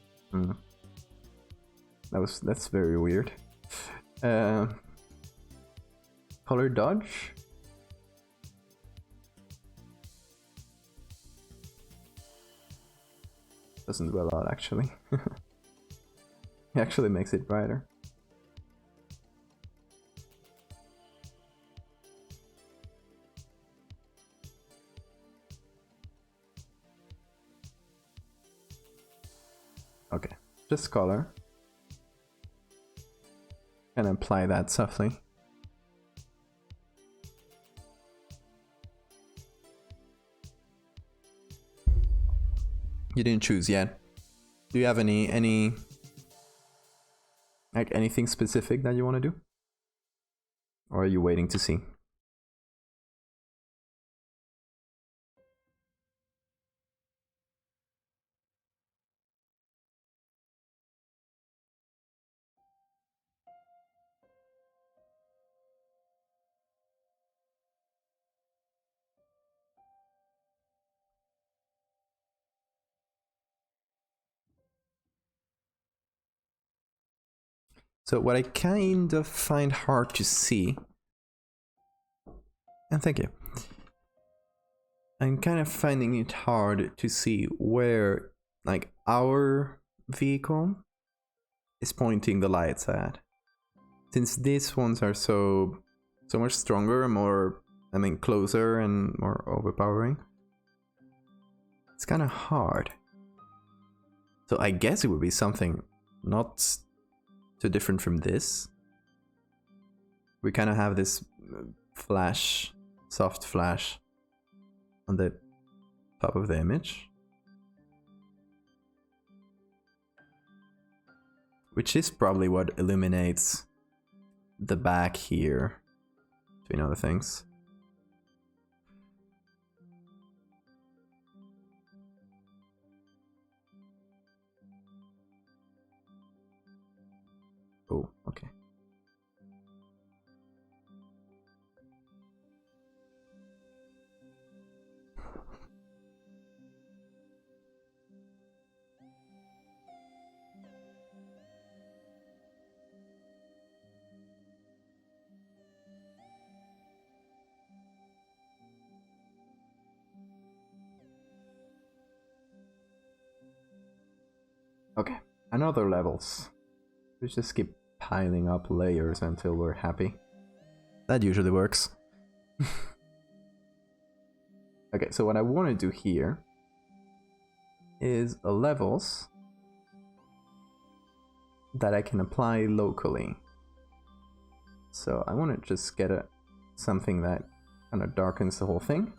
S1: that's very weird. Color dodge. Doesn't dwell out actually. It actually makes it brighter. Okay, just color. And apply that softly. You didn't choose yet. Do you have any like anything specific that you want to do? Or are you waiting to see? So what I kind of find hard to see, and thank you, I'm kind of finding it hard to see where like our vehicle is pointing the lights at. Since these ones are so much stronger and more, I mean, closer and more overpowering, it's kind of hard. So I guess it would be something not too different from this. We kind of have this flash, soft flash on the top of the image, which is probably what illuminates the back here, between other things. Oh, okay. Okay, another levels. We just keep piling up layers until we're happy. That usually works. Okay, so what I want to do here is a levels that I can apply locally. So I want to just get something that kind of darkens the whole thing.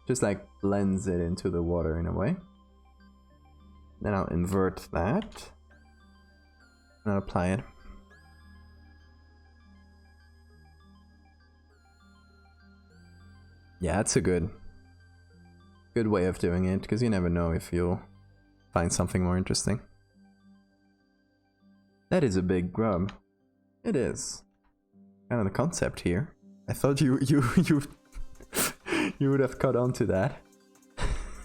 S1: Just like blends it into the water in a way. Then I'll invert that and I'll apply it. Yeah, that's a good way of doing it, because you never know if you'll find something more interesting. That is a big grub. It is kind of the concept here. I thought you you would have caught on to that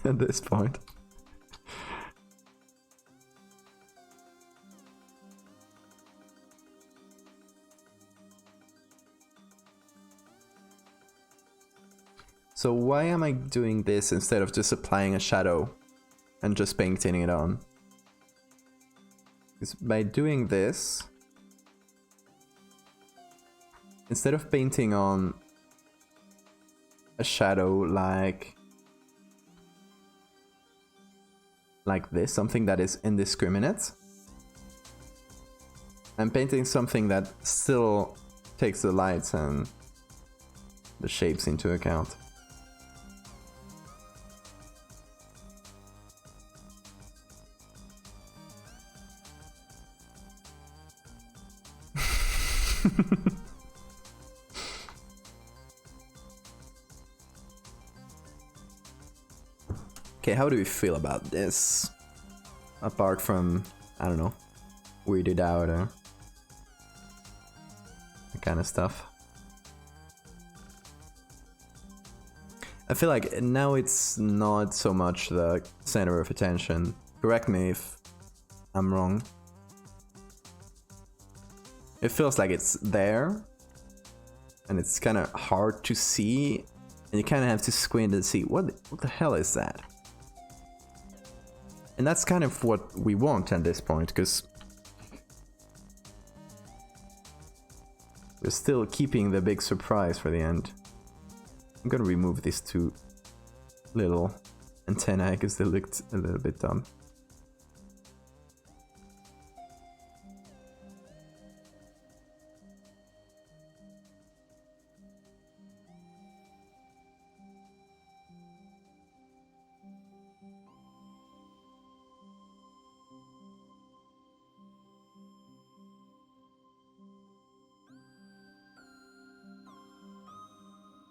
S1: at this point. So why am I doing this instead of just applying a shadow and just painting it on? Because by doing this, instead of painting on a shadow like this, something that is indiscriminate, I'm painting something that still takes the lights and the shapes into account. Okay, how do you feel about this? Apart from, I don't know, weirded out or that kind of stuff. I feel like now it's not so much the center of attention. Correct me if I'm wrong. It feels like it's there, and it's kind of hard to see, and you kind of have to squint and see what the hell is that? And that's kind of what we want at this point, because we're still keeping the big surprise for the end. I'm gonna remove these two little antennae because they looked a little bit dumb.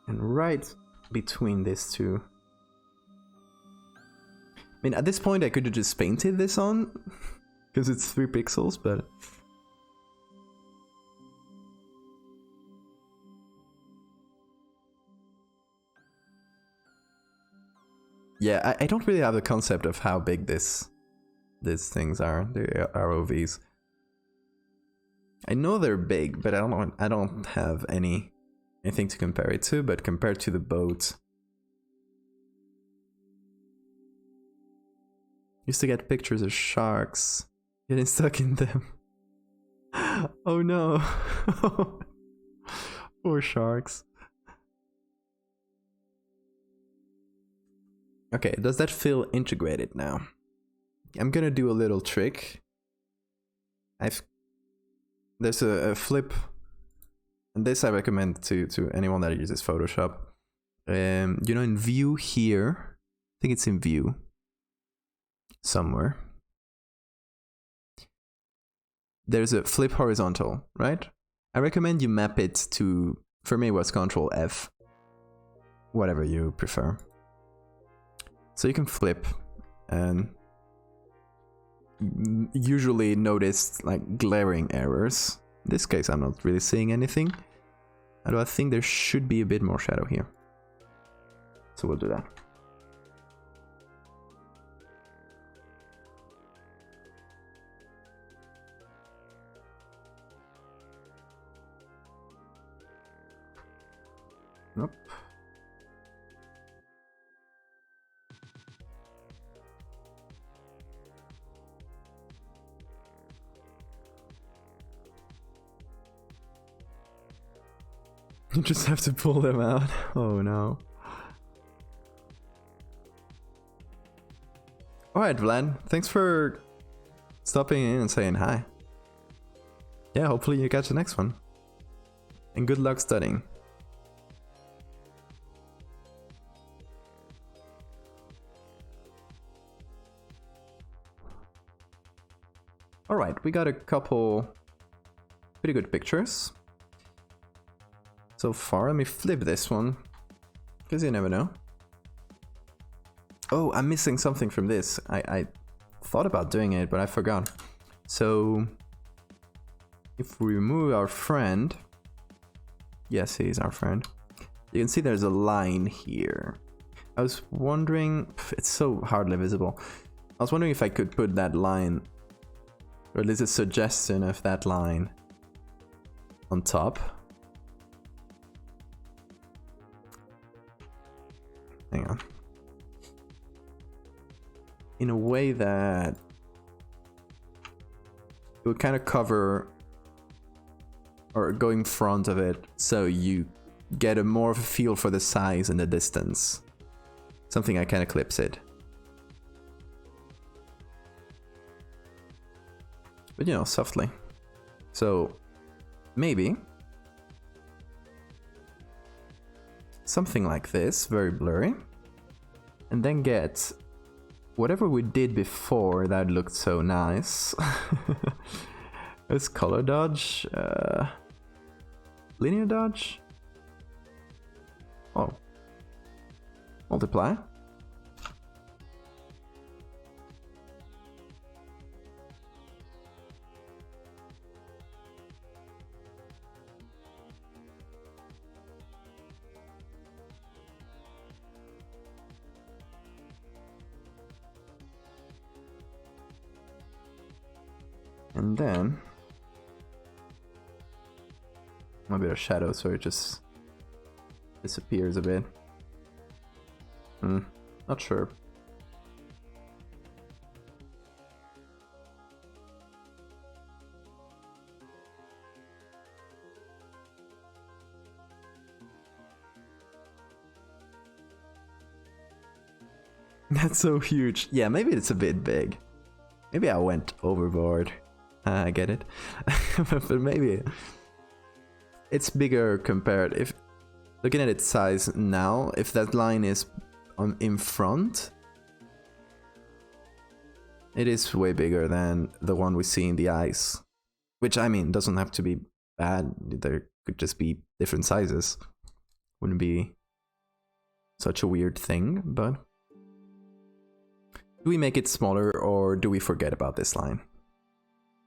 S1: And right between these two. I mean, at this point I could have just painted this on, because it's 3 pixels, but... yeah, I don't really have the concept of how big these things are, the ROVs. I know they're big, but I don't have anything to compare it to, but compared to the boat, used to get pictures of sharks getting stuck in them. Oh no. Poor sharks. Okay, does that feel integrated now? I'm gonna do a little trick. There's a flip. And this I recommend to anyone that uses Photoshop. You know, in view here, I think it's in view somewhere. There's a flip horizontal, right? I recommend you map it to, for me it was Control F, whatever you prefer. So you can flip and usually notice like glaring errors. In this case, I'm not really seeing anything. Although I think there should be a bit more shadow here. So we'll do that. Nope. You just have to pull them out. Oh no. Alright, Vlad. Thanks for stopping in and saying hi. Yeah, hopefully you catch the next one. And good luck studying. Alright, we got a couple pretty good pictures so far. Let me flip this one, because you never know. Oh, I'm missing something from this. I thought about doing it, but I forgot. So if we remove our friend, yes, he is our friend. You can see there's a line here. I was wondering, it's so hardly visible. I was wondering if I could put that line, or at least a suggestion of that line, on top. Hang on. In a way that it would kind of cover or go in front of it, so you get a more of a feel for the size and the distance. Something I can eclipse it. But you know, softly. So maybe something like this, very blurry, and then get whatever we did before that looked so nice. Let's color dodge, linear dodge. Oh, multiply. And then a bit of shadow so it just disappears a bit. Not sure. That's so huge. Yeah, maybe it's a bit big. Maybe I went overboard. I get it. But maybe it's bigger compared. If looking at its size now, if that line is in front, it is way bigger than the one we see in the eyes. Which, I mean, doesn't have to be bad. There could just be different sizes. Wouldn't be such a weird thing, but do we make it smaller or do we forget about this line?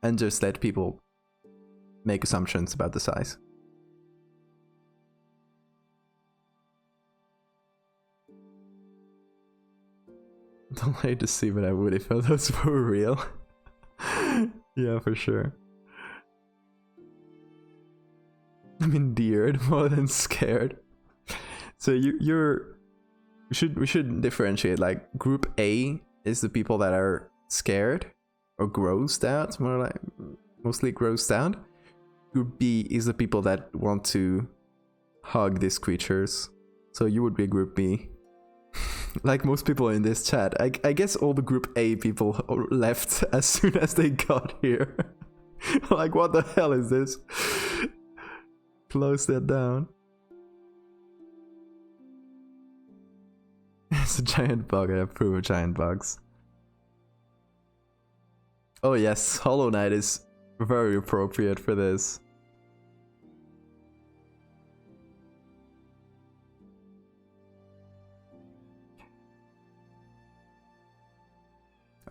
S1: And just let people make assumptions about the size. Don't hate to see, but I would if those were real. Yeah, for sure. I'm endeared more than scared. So we should differentiate. Like group A is the people that are scared or grossed out, more like mostly grossed out. Group B is the people that want to hug these creatures. So you would be group B. Like most people in this chat, I guess all the group A people left as soon as they got here. Like, what the hell is this? Close that down. It's a giant bug. I approve of giant bugs. Oh yes, Hollow Knight is very appropriate for this.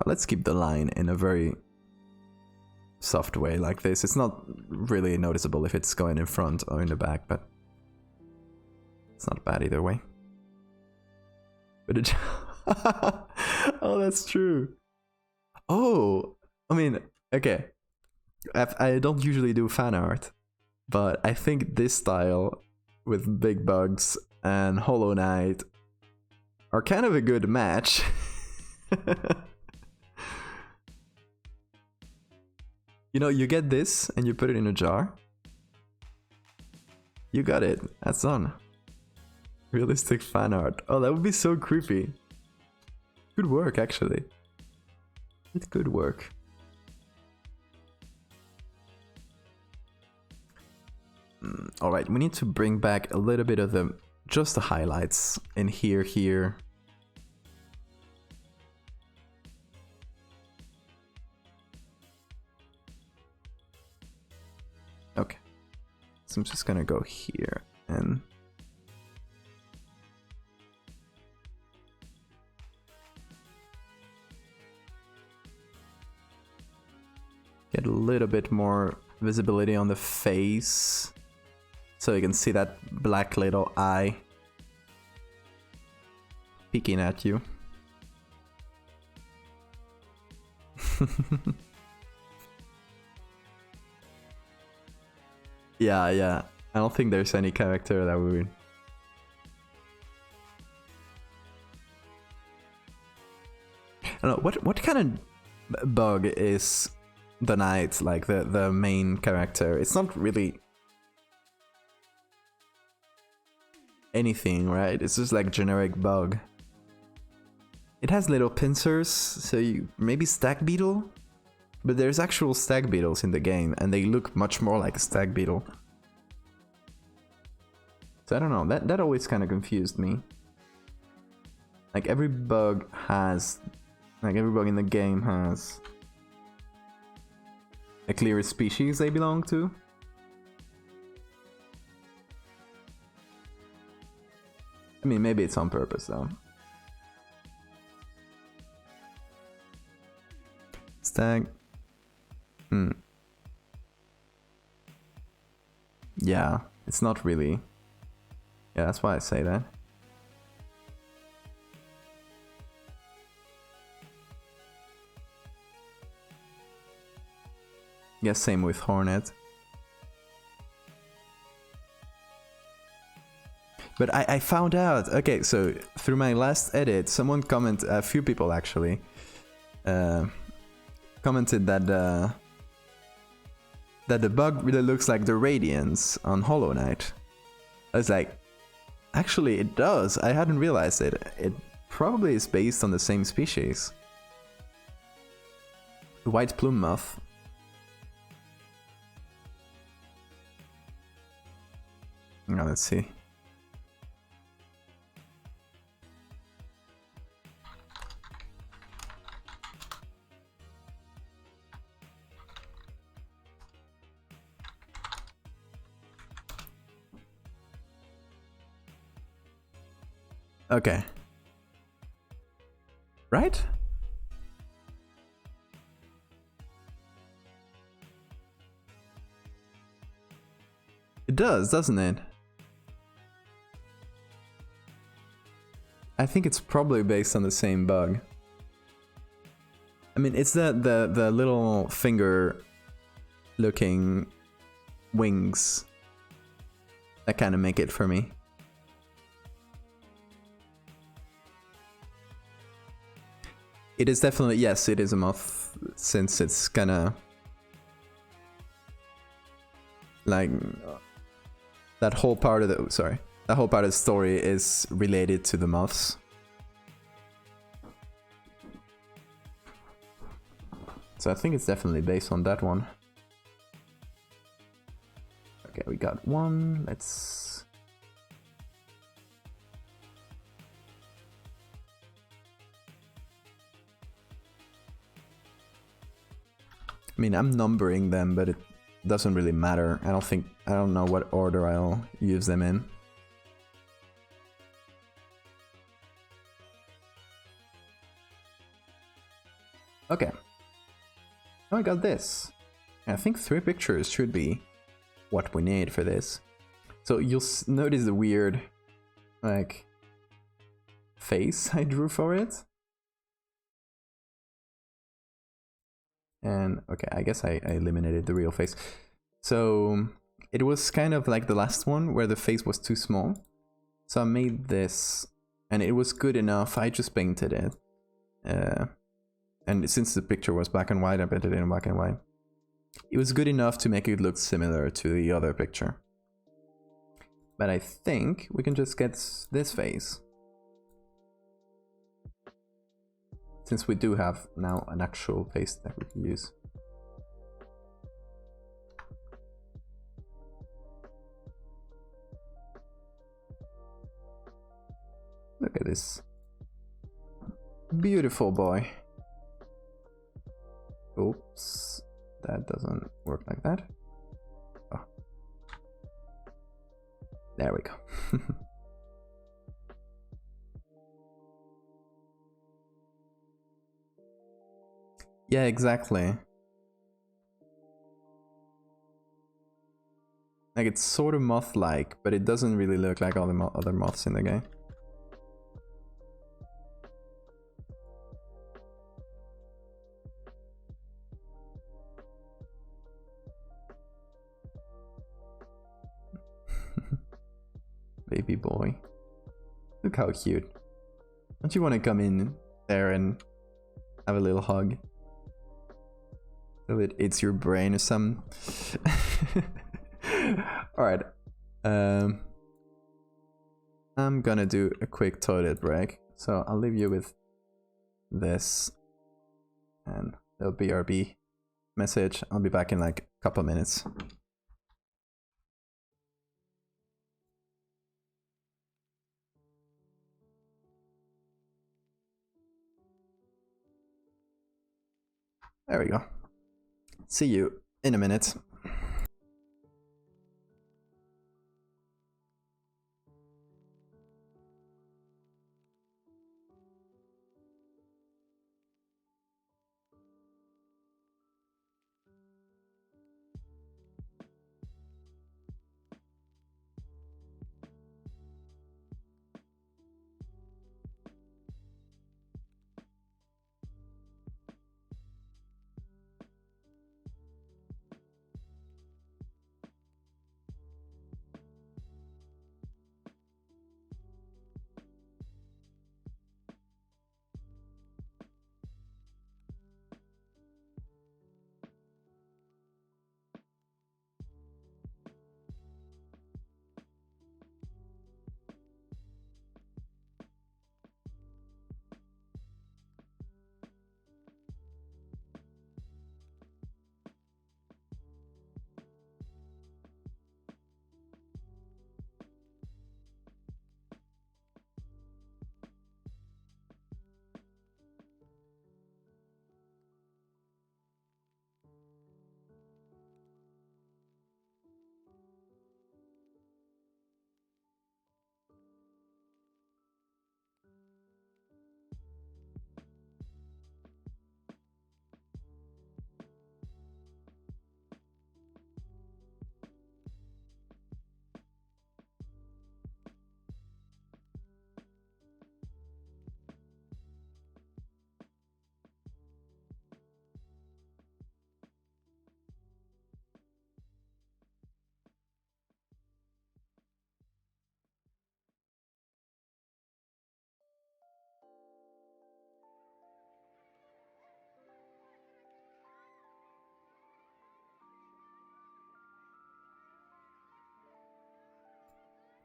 S1: Let's keep the line in a very soft way like this. It's not really noticeable if it's going in front or in the back, but it's not bad either way. But it oh, that's true. Oh, I mean, okay. I don't usually do fan art, but I think this style with big bugs and Hollow Knight are kind of a good match. You know, you get this and you put it in a jar. You got it. That's done. Realistic fan art. Oh, that would be so creepy. Could work, actually. It could work. Alright, we need to bring back a little bit of just the highlights in here. Okay. So I'm just gonna go here and get a little bit more visibility on the face, so you can see that black little eye peeking at you. Yeah. I don't think there's any character that would... I don't know, what kind of bug is the knight, like the main character? It's not really anything, right? It's just like generic bug. It has little pincers, so you maybe stag beetle, but there's actual stag beetles in the game, and they look much more like a stag beetle. So I don't know. That always kind of confused me. Like every bug in the game has a clear species they belong to. I mean, maybe it's on purpose though. Stag. Yeah, it's not really. Yeah, that's why I say that. Yeah, same with Hornet. But I found out, okay, so through my last edit, someone commented, a few people actually, commented that the bug really looks like the Radiance on Hollow Knight. I was like, actually it does, I hadn't realized it. It probably is based on the same species. The white plume moth. Now let's see. Okay. Right? It does, doesn't it? I think it's probably based on the same bug. I mean, it's the little finger looking wings that kind of make it for me. It is definitely, yes, it is a moth, since it's kinda like that whole part of the that whole part of the story is related to the moths. So I think it's definitely based on that one. Okay, we got one. Let's... I mean, I'm numbering them, but it doesn't really matter. I don't know what order I'll use them in. Okay. Now I got this. I think 3 pictures should be what we need for this. So you'll notice the weird, like, face I drew for it. And okay, I guess I eliminated the real face. So it was kind of like the last one where the face was too small. So I made this, and it was good enough. I just painted it. And since the picture was black and white, I painted it in black and white. It was good enough to make it look similar to the other picture. But I think we can just get this face. Since we do have now an actual face that we can use. Look at this beautiful boy. Oops, that doesn't work like that. Oh. There we go. Yeah, exactly. Like, it's sort of moth-like, but it doesn't really look like all the other moths in the game. Baby boy. Look how cute. Don't you want to come in there and have a little hug? So it eats your brain or something. Alright. I'm gonna do a quick toilet break. So I'll leave you with this. And the BRB message. I'll be back in like a couple minutes. There we go. See you in a minute.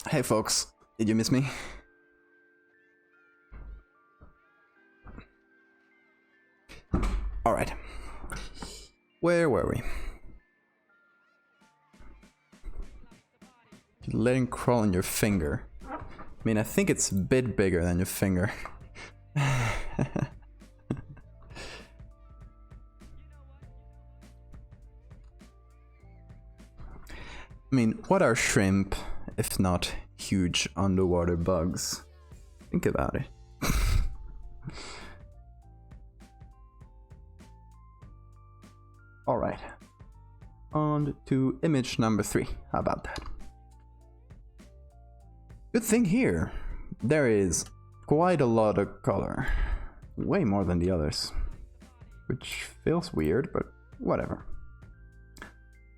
S1: Hey folks, did you miss me? Alright. Where were we? You let him crawl on your finger. I mean, I think it's a bit bigger than your finger. I mean, what are shrimp if not huge underwater bugs? Think about it. Alright. On to image number 3. How about that? Good thing here, there is quite a lot of color. Way more than the others. Which feels weird, but whatever.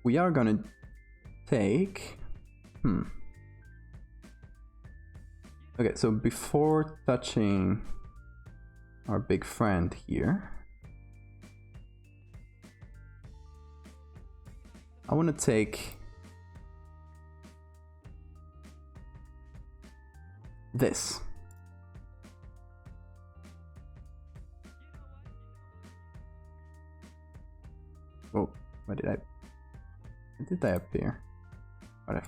S1: We are gonna take... Okay, so before touching our big friend here, I want to take this. Oh, why did I appear? Whatever.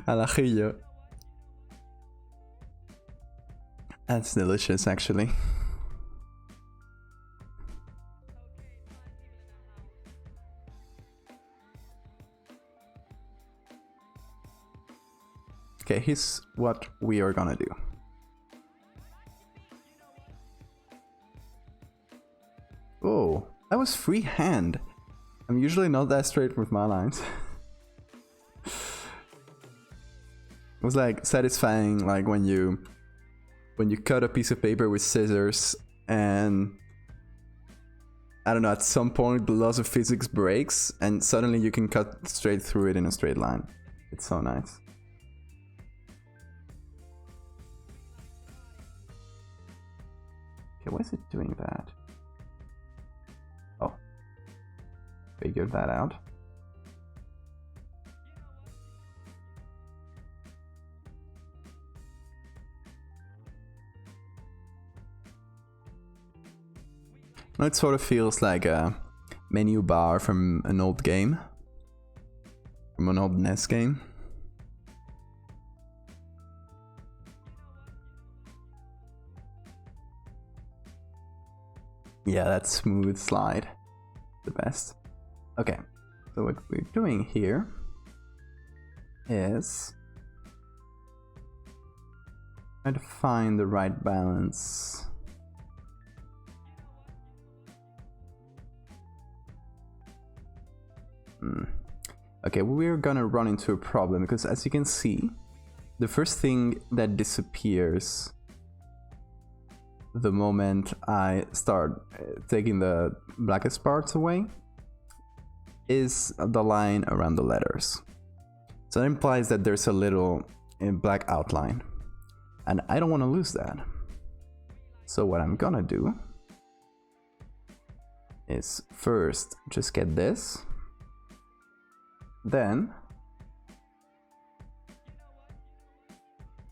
S1: Al ajillo. That's delicious, actually. Okay, here's what we are gonna do. Oh, that was freehand. I'm usually not that straight with my lines. It was like satisfying, like when you cut a piece of paper with scissors and I don't know, at some point the laws of physics breaks and suddenly you can cut straight through it in a straight line. It's so nice. Okay, why is it doing that? Oh, figured that out. Now it sort of feels like a menu bar from an old game. From an old NES game. Yeah, that smooth slide. The best. Okay, so what we're doing here is trying to find the right balance. Okay, we're gonna run into a problem because as you can see, the first thing that disappears the moment I start taking the blackest parts away is the line around the letters. So that implies that there's a little black outline and I don't want to lose that. So what I'm gonna do is first just get this. Then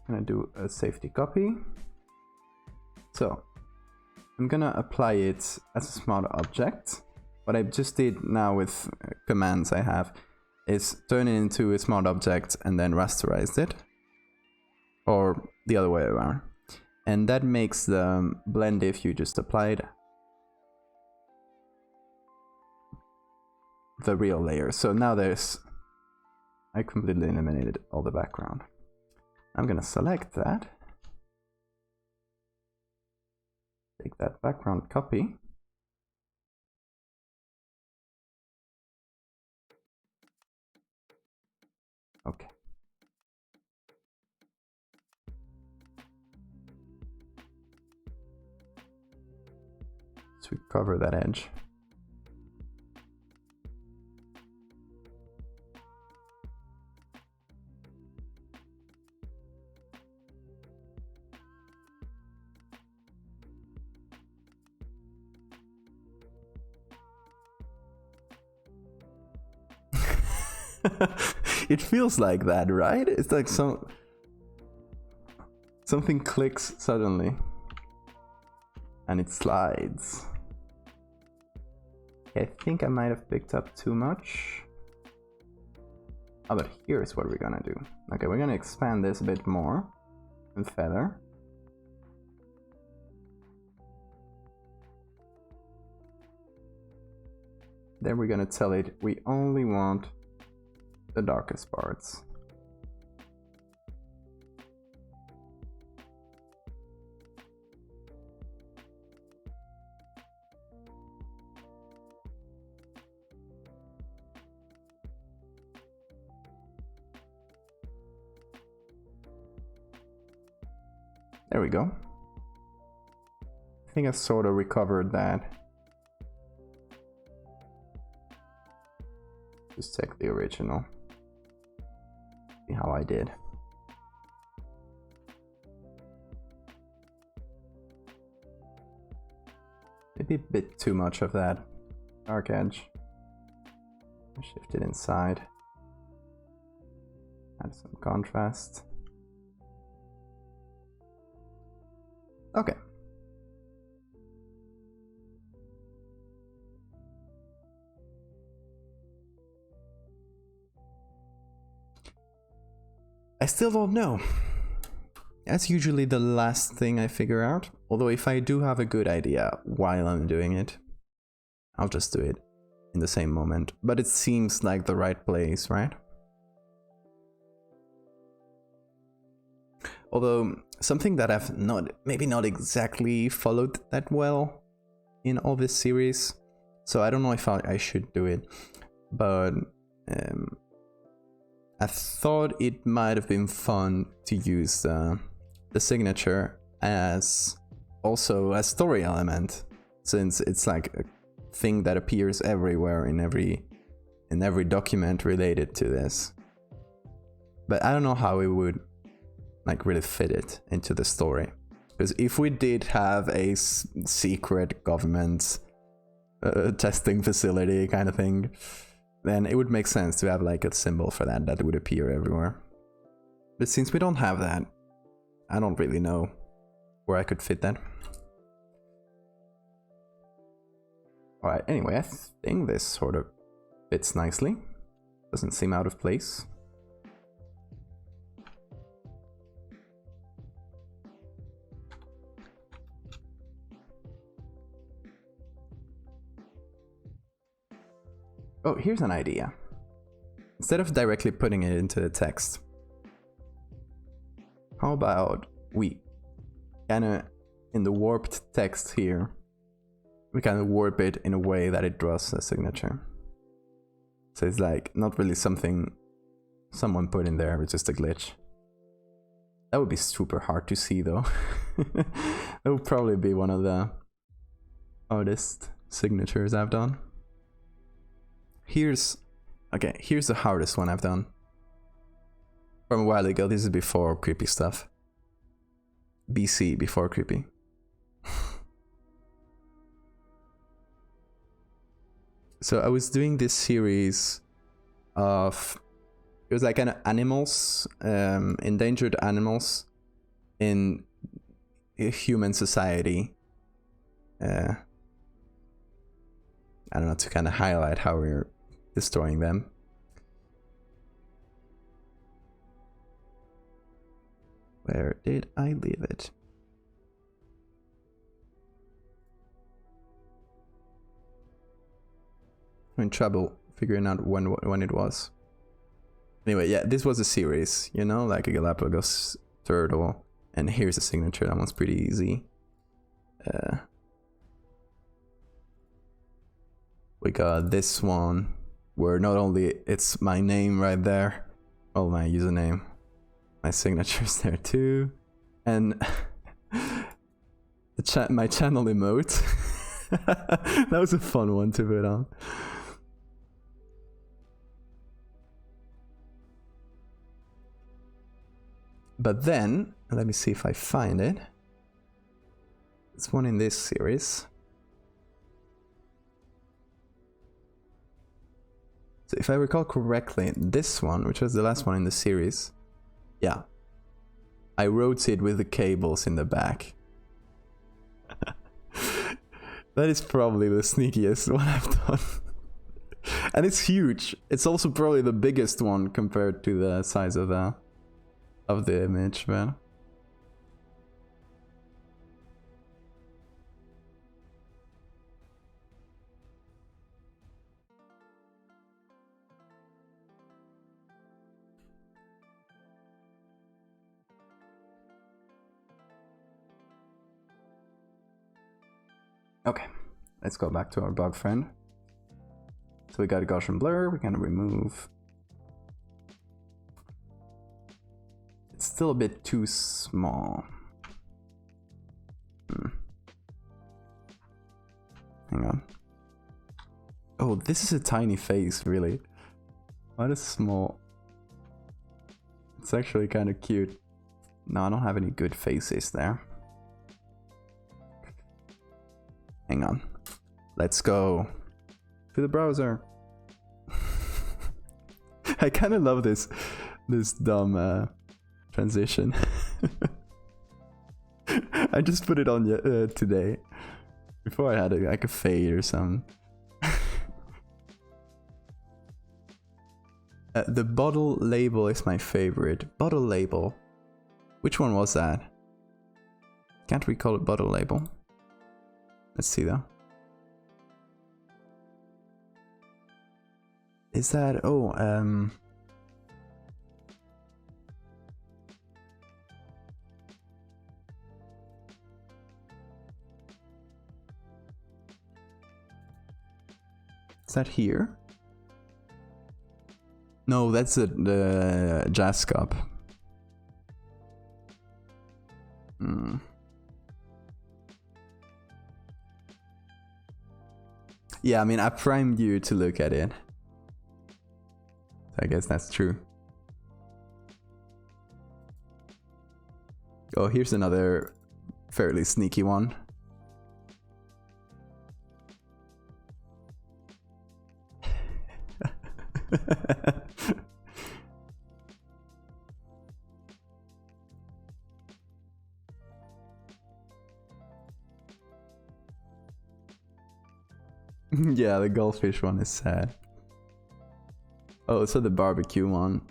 S1: I'm gonna do a safety copy. So I'm gonna apply it as a smart object. What I just did now with commands I have is turn it into a smart object and then rasterized it. Or the other way around. And that makes the blend if you just applied the real layer. So now I completely eliminated all the background. I'm gonna select that. Take that background copy. Okay. Let's recover that edge. It feels like that, right? It's like something clicks suddenly and it slides. I think I might have picked up too much. Oh, but here's what we're gonna do. Okay, we're gonna expand this a bit more and feather. Then we're gonna tell it we only want the darkest parts. There we go. I think I sort of recovered that. Just check the original. See how I did. Maybe a bit too much of that dark edge. Shift it inside. Add some contrast. Okay. I still don't know. That's usually the last thing I figure out. Although if I do have a good idea while I'm doing it, I'll just do it in the same moment. But it seems like the right place, right? Although something that I've maybe not exactly followed that well in all this series, so I don't know if I should do it, but I thought it might have been fun to use the signature as also a story element, since it's like a thing that appears everywhere in every document related to this. But I don't know how we would like really fit it into the story, because if we did have a secret government testing facility kind of thing, then it would make sense to have like a symbol for that would appear everywhere. But since we don't have that, I don't really know where I could fit that. Alright, anyway, I think this sort of fits nicely. Doesn't seem out of place. Oh, here's an idea. Instead of directly putting it into the text, how about we kinda, in the warped text here, we kinda warp it in a way that it draws a signature. So it's like not really something someone put in there, it's just a glitch. That would be super hard to see though. That would probably be one of the hardest signatures I've done. Here's the hardest one I've done. From a while ago, this is before creepy stuff. BC, before creepy. So I was doing this series of, it was like kind of animals, endangered animals in a human society. I don't know, to kind of highlight how we're destroying them. Where did I leave it? I'm in trouble figuring out when it was. Anyway, yeah, this was a series, you know, like a Galapagos turtle. And here's a signature, that one's pretty easy. We got this one, where not only it's my name right there, well, my username, my signature's there too, and my channel emote. That was a fun one to put on. But then, let me see if I find it. It's one in this series. So if I recall correctly, this one, which was the last one in the series, yeah, I wrote it with the cables in the back. That is probably the sneakiest one I've done. And it's huge. It's also probably the biggest one compared to the size of the image, man. Okay, let's go back to our bug friend. So we got a Gaussian blur, we're gonna remove. It's still a bit too small. Hang on. Oh, this is a tiny face, really. What a small. It's actually kind of cute. No, I don't have any good faces there. Hang on. Let's go to the browser. I kind of love this dumb transition. I just put it on today. Before I had like a fade or something. The bottle label is my favorite. Bottle label. Which one was that? Can't recall it. Bottle label. Let's see though. Is that, oh, that here? No, that's the jazz cup. Yeah, I mean, I primed you to look at it. So I guess that's true. Oh, here's another fairly sneaky one. Yeah, the goldfish one is sad. Oh, so the barbecue one.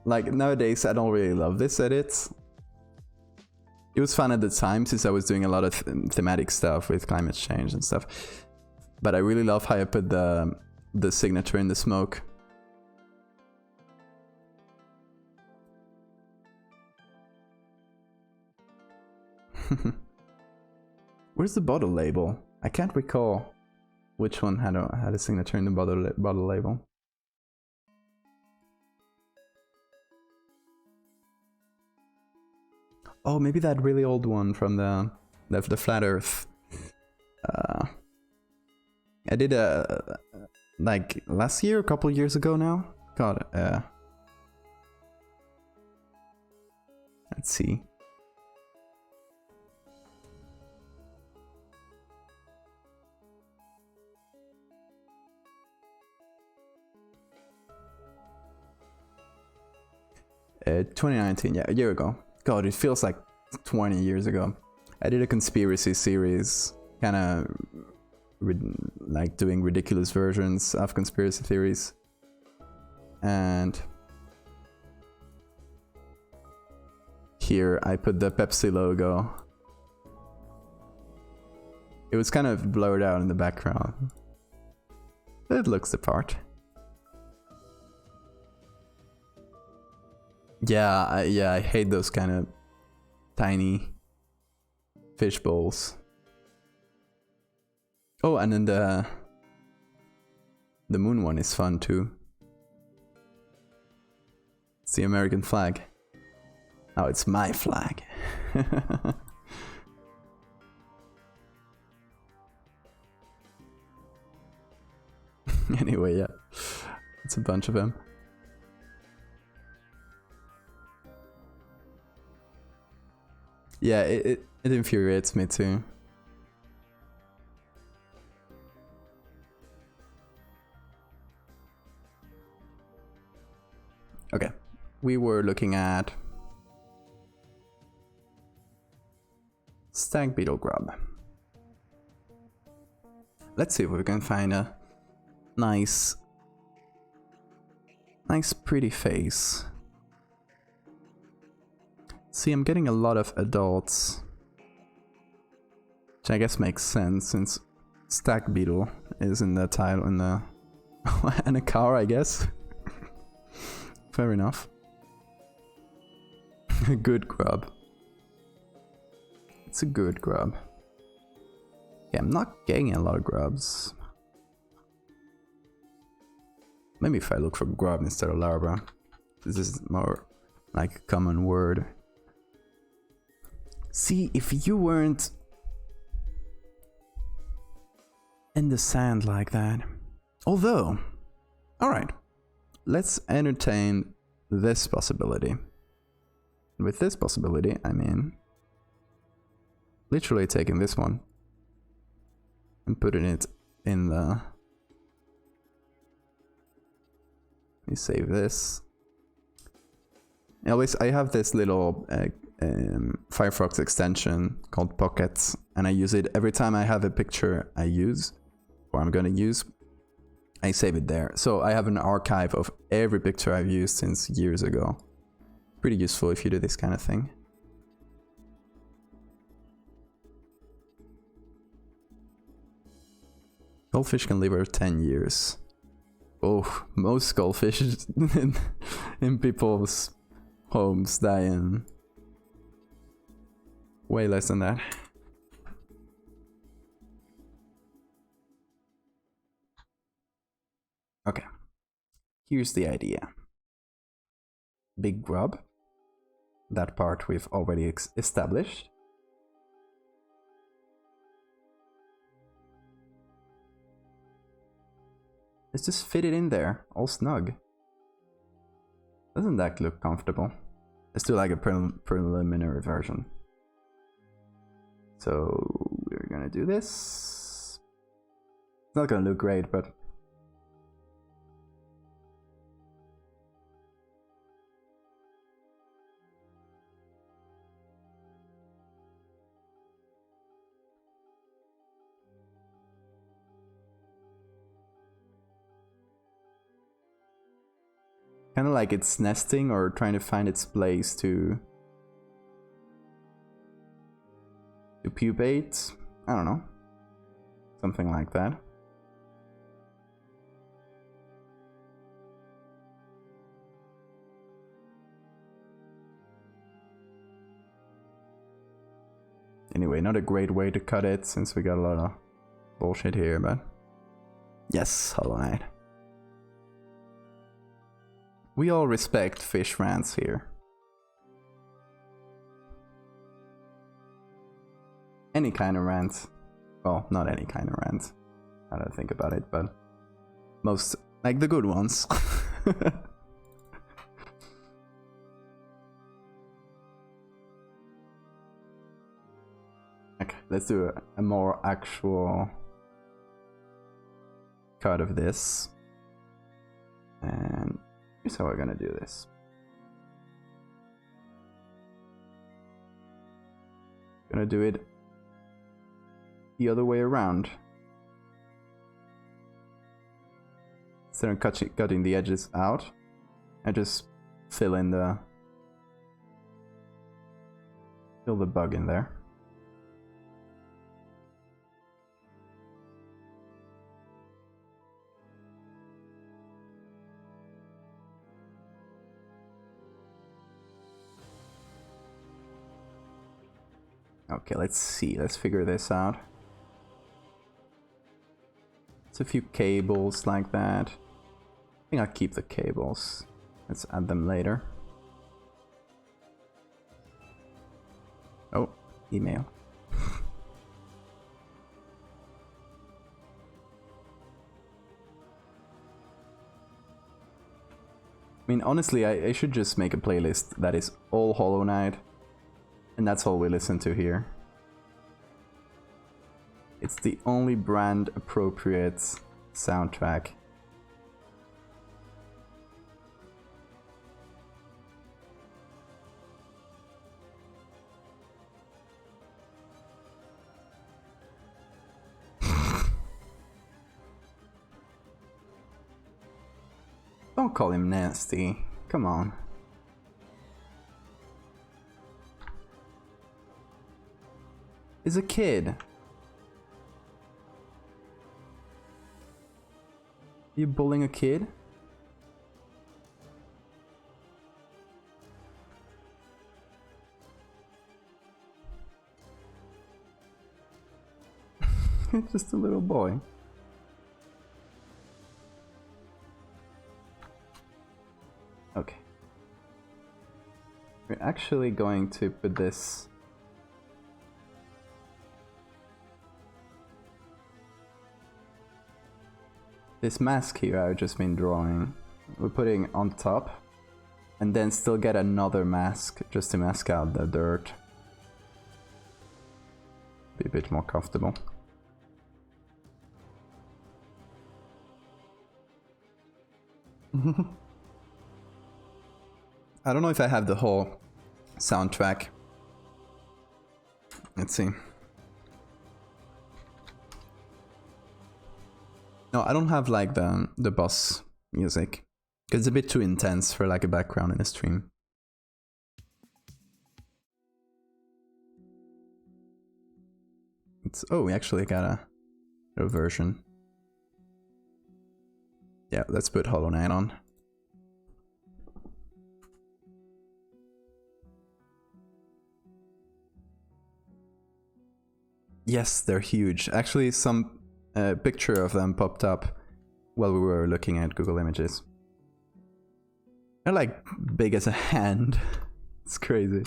S1: Like, nowadays I don't really love this edit. It was fun at the time since I was doing a lot of thematic stuff with climate change and stuff. But I really love how I put the signature in the smoke. Where's the bottle label? I can't recall which one had a signature in the bottle label. Oh, maybe that really old one from the Flat Earth. I did a like last year, a couple years ago now. God, let's see. Uh, 2019, yeah, a year ago. God, it feels like 20 years ago. I did a conspiracy series, kind of like doing ridiculous versions of conspiracy theories. And here I put the Pepsi logo. It was kind of blurred out in the background. It looks the part. Yeah, I hate those kind of tiny fish bowls. Oh, and then the moon one is fun too. It's the American flag. Oh, it's my flag. Anyway, yeah, it's a bunch of them. Yeah, it infuriates me too. Okay, we were looking at stag beetle grub. Let's see if we can find a nice pretty face. See, I'm getting a lot of adults, which I guess makes sense since stag beetle is in the title, in the and a car, I guess. Fair enough. A good grub. It's a good grub. Yeah, I'm not getting a lot of grubs. Maybe if I look for grub instead of larva. This is more like a common word. See, if you weren't in the sand like that. Although, alright, let's entertain this possibility. With this possibility, I mean literally taking this one and putting it in the... Let me save this. Always, I have this little Firefox extension called Pockets, and I use it every time I have a picture I use, or I'm gonna use, I save it there. So I have an archive of every picture I've used since years ago. Pretty useful if you do this kind of thing. Goldfish can live over 10 years. Oh, most goldfish in people's homes die in way less than that. Okay, here's the idea. Big grub. That part we've already established. Let's just fit it in there, all snug. Doesn't that look comfortable? Let's do like a preliminary version. So we're gonna do this. It's not gonna look great, but kind of like it's nesting or trying to find its place to pupate. I don't know. Something like that. Anyway, not a great way to cut it since we got a lot of bullshit here, but yes, Hollow Knight. We all respect fish rants here. Any kind of rant. Well, not any kind of rant. I don't think about it, but most, like the good ones. Okay, let's do a more actual cut of this. And here's how we're gonna do this. Gonna do it the other way around. Instead of cutting the edges out, I just fill the bug in there. Okay, let's see. Let's figure this out. It's a few cables like that. I think I'll keep the cables. Let's add them later. Oh, email. I mean, honestly, I should just make a playlist that is all Hollow Knight. And that's all we listen to here. It's the only brand appropriate soundtrack. Don't call him nasty. Come on. He's a kid. You bullying a kid? It's just a little boy. Okay. We're actually going to put this mask here I've just been drawing. We're putting on top and then still get another mask just to mask out the dirt. Be a bit more comfortable. I don't know if I have the whole soundtrack. Let's see. No, I don't have like the boss music, because it's a bit too intense for like a background in a stream. Oh, we actually got a version. Yeah, let's put Hollow Knight on. Yes, they're huge. Actually, some picture of them popped up while we were looking at Google Images. They're like big as a hand. It's crazy.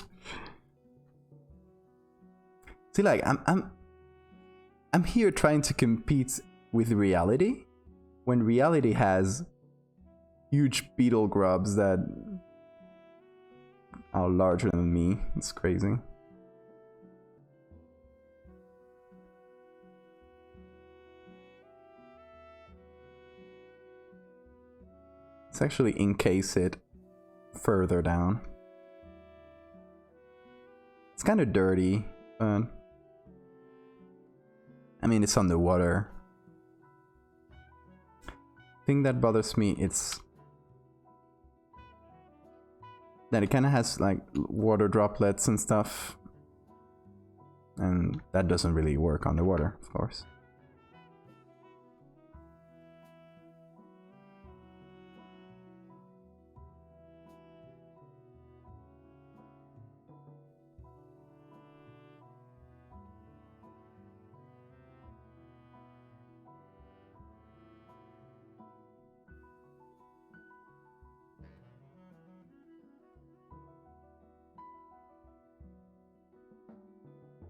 S1: See, like I'm here trying to compete with reality, when reality has huge beetle grubs that are larger than me. It's crazy. Let's actually encase it further down. It's kind of dirty, but I mean, it's underwater. The thing that bothers me, it's that it kind of has like water droplets and stuff, and that doesn't really work underwater, of course.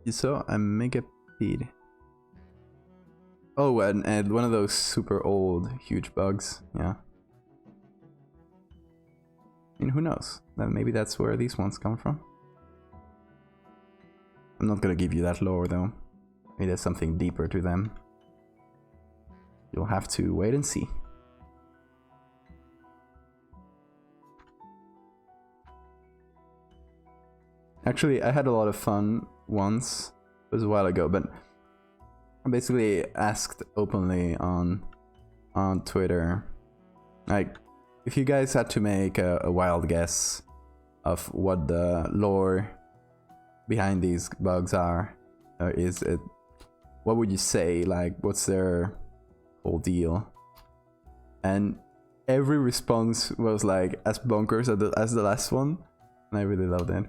S1: You saw a megapede. Oh, and one of those super old, huge bugs. Yeah. I mean, who knows? Maybe that's where these ones come from. I'm not gonna give you that lore, though. Maybe there's something deeper to them. You'll have to wait and see. Actually, I had a lot of fun once. It was a while ago, but I basically asked openly on Twitter, like, if you guys had to make a wild guess of what the lore behind these bugs are, is it, what would you say? Like, what's their whole deal? And every response was like as bonkers as the last one, and I really loved it.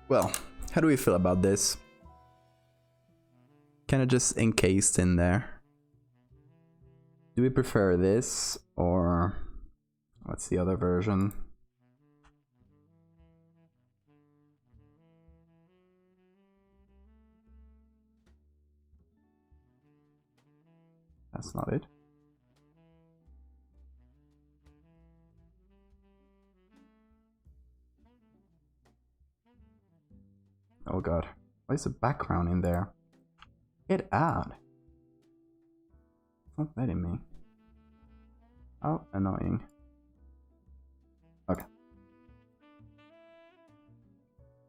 S1: Well, how do we feel about this? Kind of just encased in there. Do we prefer this, or what's the other version? That's not it. Oh god, why is the background in there? Get out! It's not letting me. How annoying. Okay.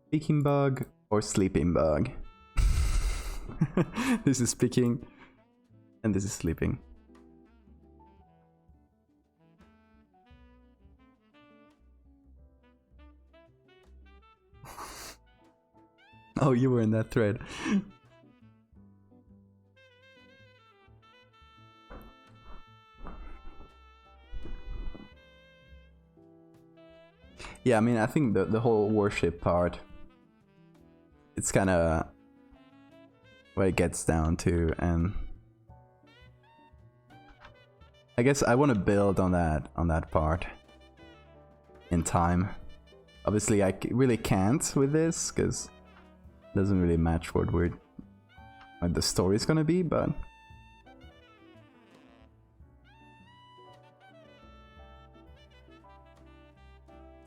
S1: Speaking bug or sleeping bug? This is speaking and this is sleeping. Oh, you were in that thread. Yeah, I mean, I think the whole worship part, it's kind of what it gets down to, and I guess I want to build on that part in time. Obviously, I really can't with this because it doesn't really match what the story's gonna be, but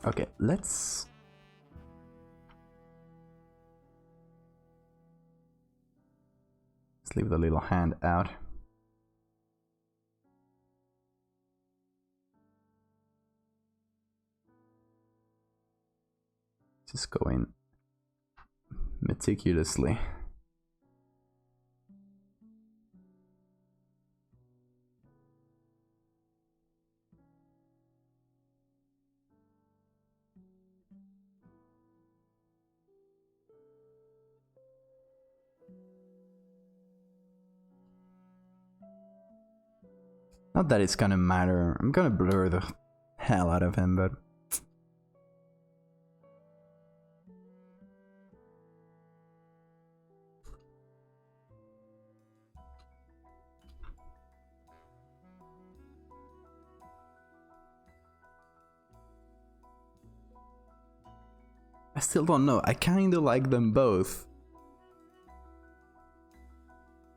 S1: okay, let's leave the little hand out. Just go in meticulously. Not that it's gonna matter. I'm gonna blur the hell out of him, but... I still don't know. I kinda like them both.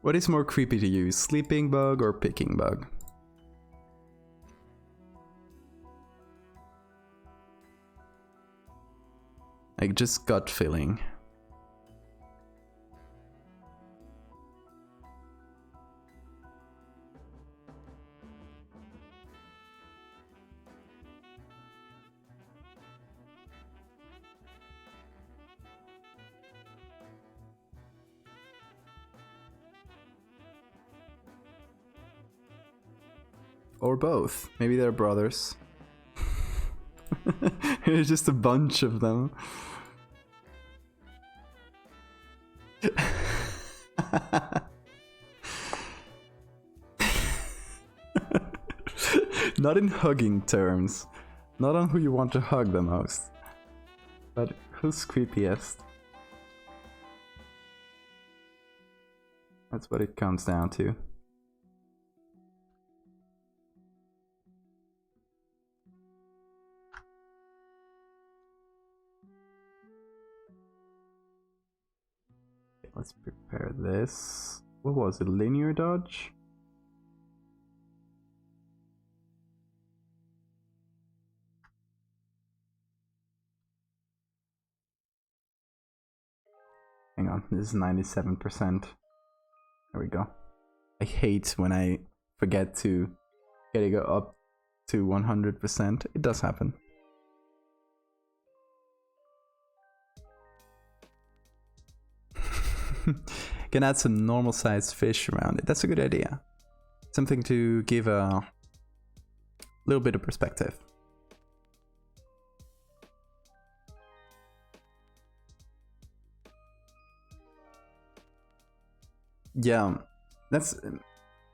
S1: What is more creepy to you, sleeping bug or picking bug? Like, just gut feeling. Or both. Maybe they're brothers. There's just a bunch of them. Not in hugging terms. Not on who you want to hug the most. But who's creepiest? That's what it comes down to. Let's prepare this. What was it? Linear dodge? Hang on, this is 97%. There we go. I hate when I forget to get it go up to 100%. It does happen. Can add some normal sized fish around it. That's a good idea. Something to give a little bit of perspective. Yeah, that's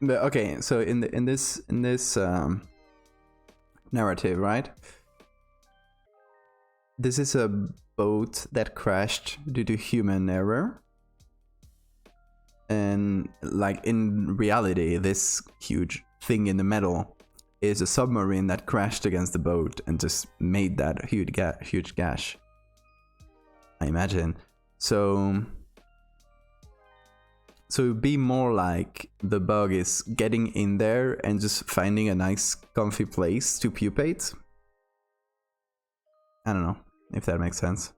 S1: okay. So in this narrative, right? This is a boat that crashed due to human error. And like in reality, this huge thing in the middle is a submarine that crashed against the boat and just made that huge gash, I imagine. So it'd be more like the bug is getting in there and just finding a nice comfy place to pupate. I don't know if that makes sense.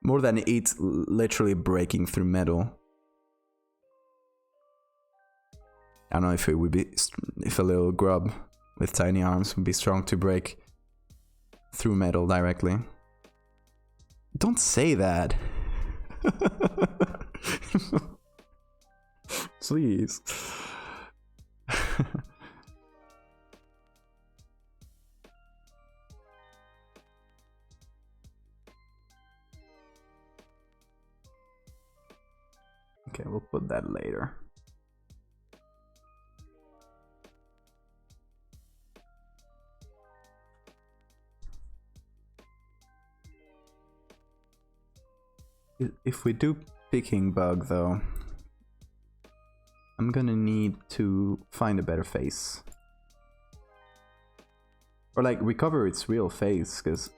S1: More than it literally breaking through metal. I don't know if it would be, if a little grub with tiny arms would be strong to break through metal directly. Don't say that. Please. Okay, we'll put that later. If we do picking bug though, I'm gonna need to find a better face. Or like recover its real face, because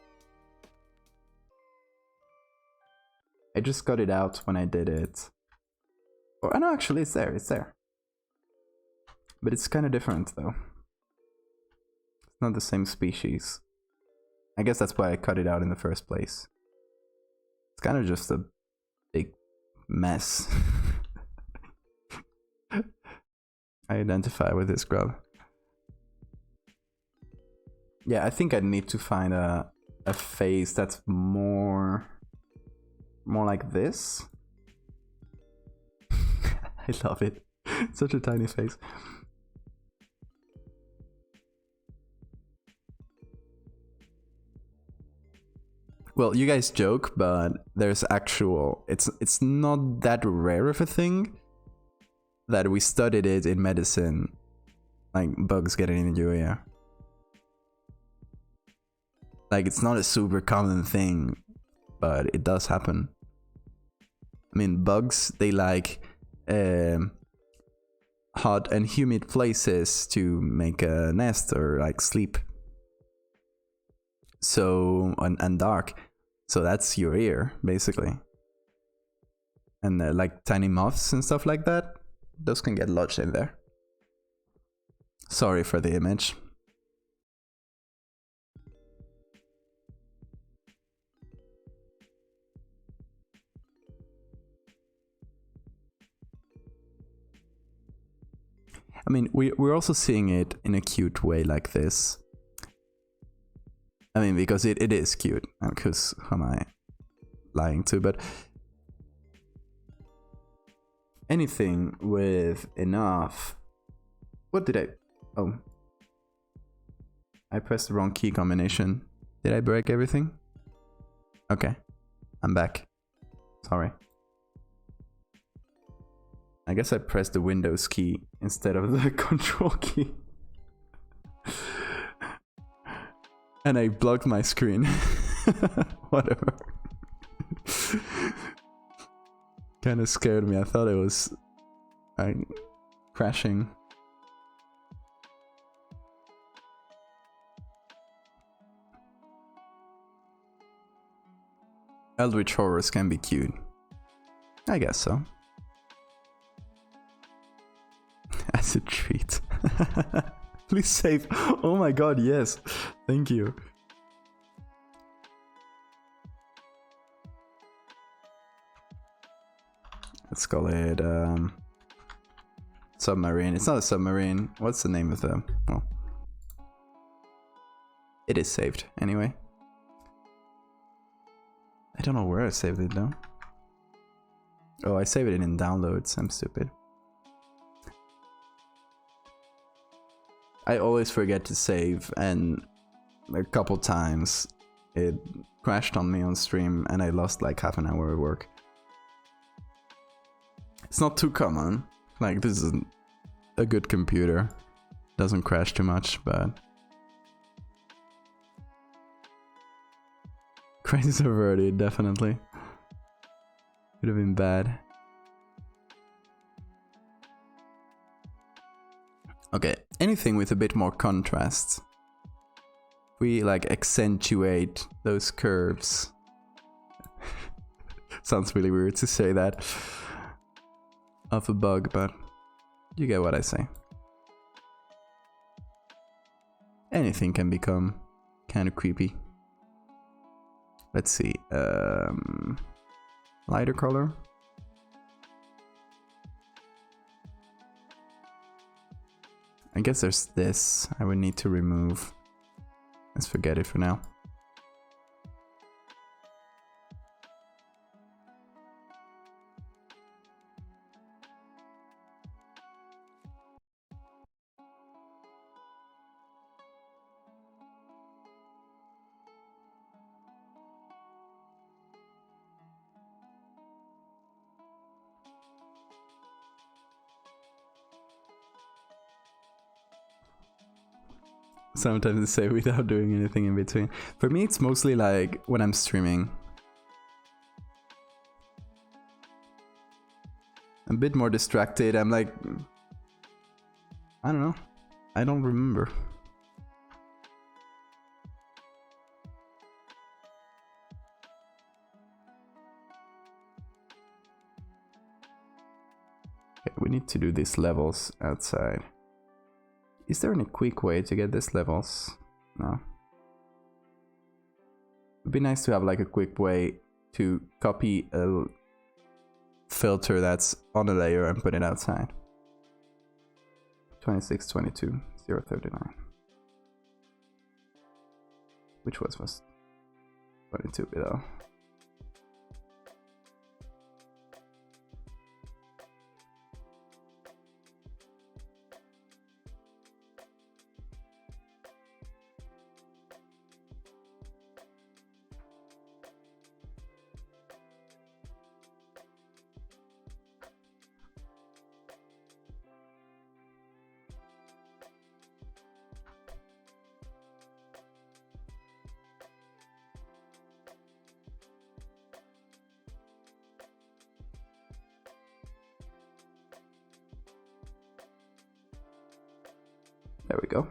S1: I just got it out when I did it. Oh, no, actually it's there. But it's kind of different though. It's not the same species. I guess that's why I cut it out in the first place. It's kind of just a big mess. I identify with this grub. Yeah, I think I need to find a face that's more like this. I love it. Such a tiny face. Well, you guys joke, but there's actual... It's not that rare of a thing that we studied it in medicine. Like, bugs getting in your ear. Like, it's not a super common thing, but it does happen. I mean, bugs, they like hot and humid places to make a nest or like sleep. So, and dark. So that's your ear, basically. And like tiny moths and stuff like that, those can get lodged in there. Sorry for the image. I mean, we're also seeing it in a cute way like this. I mean, because it is cute. Because who am I lying to? But anything with enough... What did I... Oh. I pressed the wrong key combination. Did I break everything? Okay. I'm back. Sorry. I guess I pressed the Windows key instead of the control key. And I blocked my screen. Whatever. Kind of scared me. I thought it was crashing. Eldritch horrors can be cute. I guess so. As a treat. Please save. Oh my god, yes. Thank you. Let's call it submarine. It's not a submarine. What's the name of the... Well, it is saved anyway. I don't know where I saved it though. Oh, I saved it in downloads. I'm stupid. I always forget to save, and a couple times it crashed on me on stream and I lost like half an hour of work. It's not too common. Like, this is a good computer. Doesn't crash too much, but... Crazy averted, definitely. Could have been bad. Okay, anything with a bit more contrast. We like accentuate those curves. Sounds really weird to say that of a bug, but you get what I say. Anything can become kind of creepy. Let's see, lighter color. I guess there's this I would need to remove. Let's forget it for now. Sometimes I say without doing anything in between. For me, it's mostly like when I'm streaming. I'm a bit more distracted. I'm like... I don't know. I don't remember. Okay, we need to do these levels outside. Is there any quick way to get these levels? No. It'd be nice to have like a quick way to copy a filter that's on a layer and put it outside. 26, 22, 039. Which was 22 below. There we go.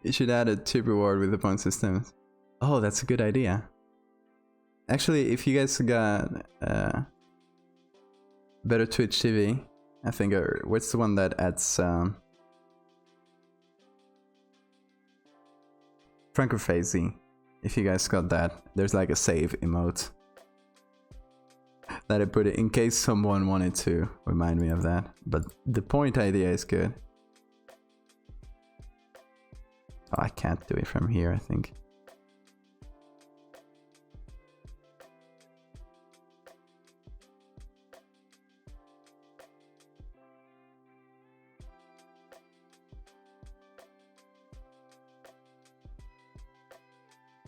S1: You should add a tip reward with the point systems. Oh, that's a good idea. Actually, if you guys got better Twitch TV, I think, or what's the one that adds Francophazy? If you guys got that, there's like a save emote that I put it in case someone wanted to remind me of that. But the point idea is good. Oh, I can't do it from here, I think.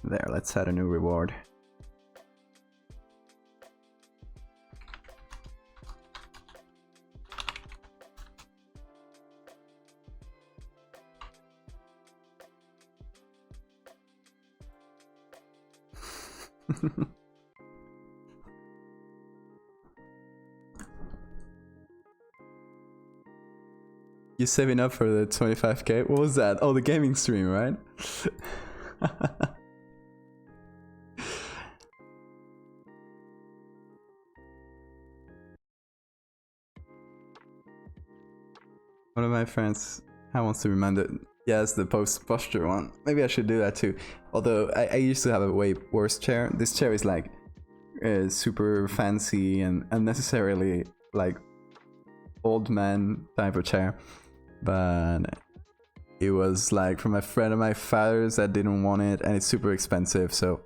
S1: There, let's add a new reward. You saving up for the 25k? What was that? Oh, the gaming stream, right? One of my friends wants to remind it. Yes, the post posture one. Maybe I should do that too. Although I used to have a way worse chair. This chair is like super fancy and unnecessarily like old man type of chair. But it was like from a friend of my father's that didn't want it, and it's super expensive, so,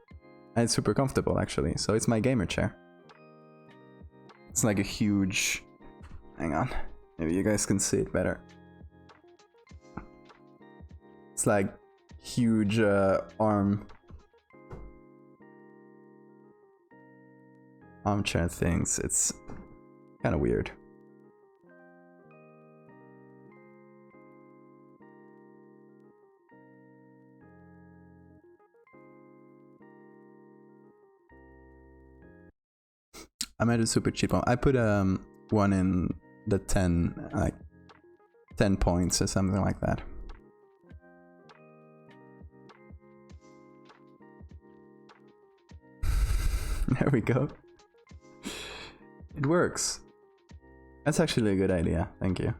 S1: and it's super comfortable actually. So it's my gamer chair. It's like a huge, hang on, maybe you guys can see it better. It's like huge armchair things. It's kind of weird. I made a super cheap one. I put one in the 10, like 10 points or something like that. There we go. It works. That's actually a good idea. Thank you.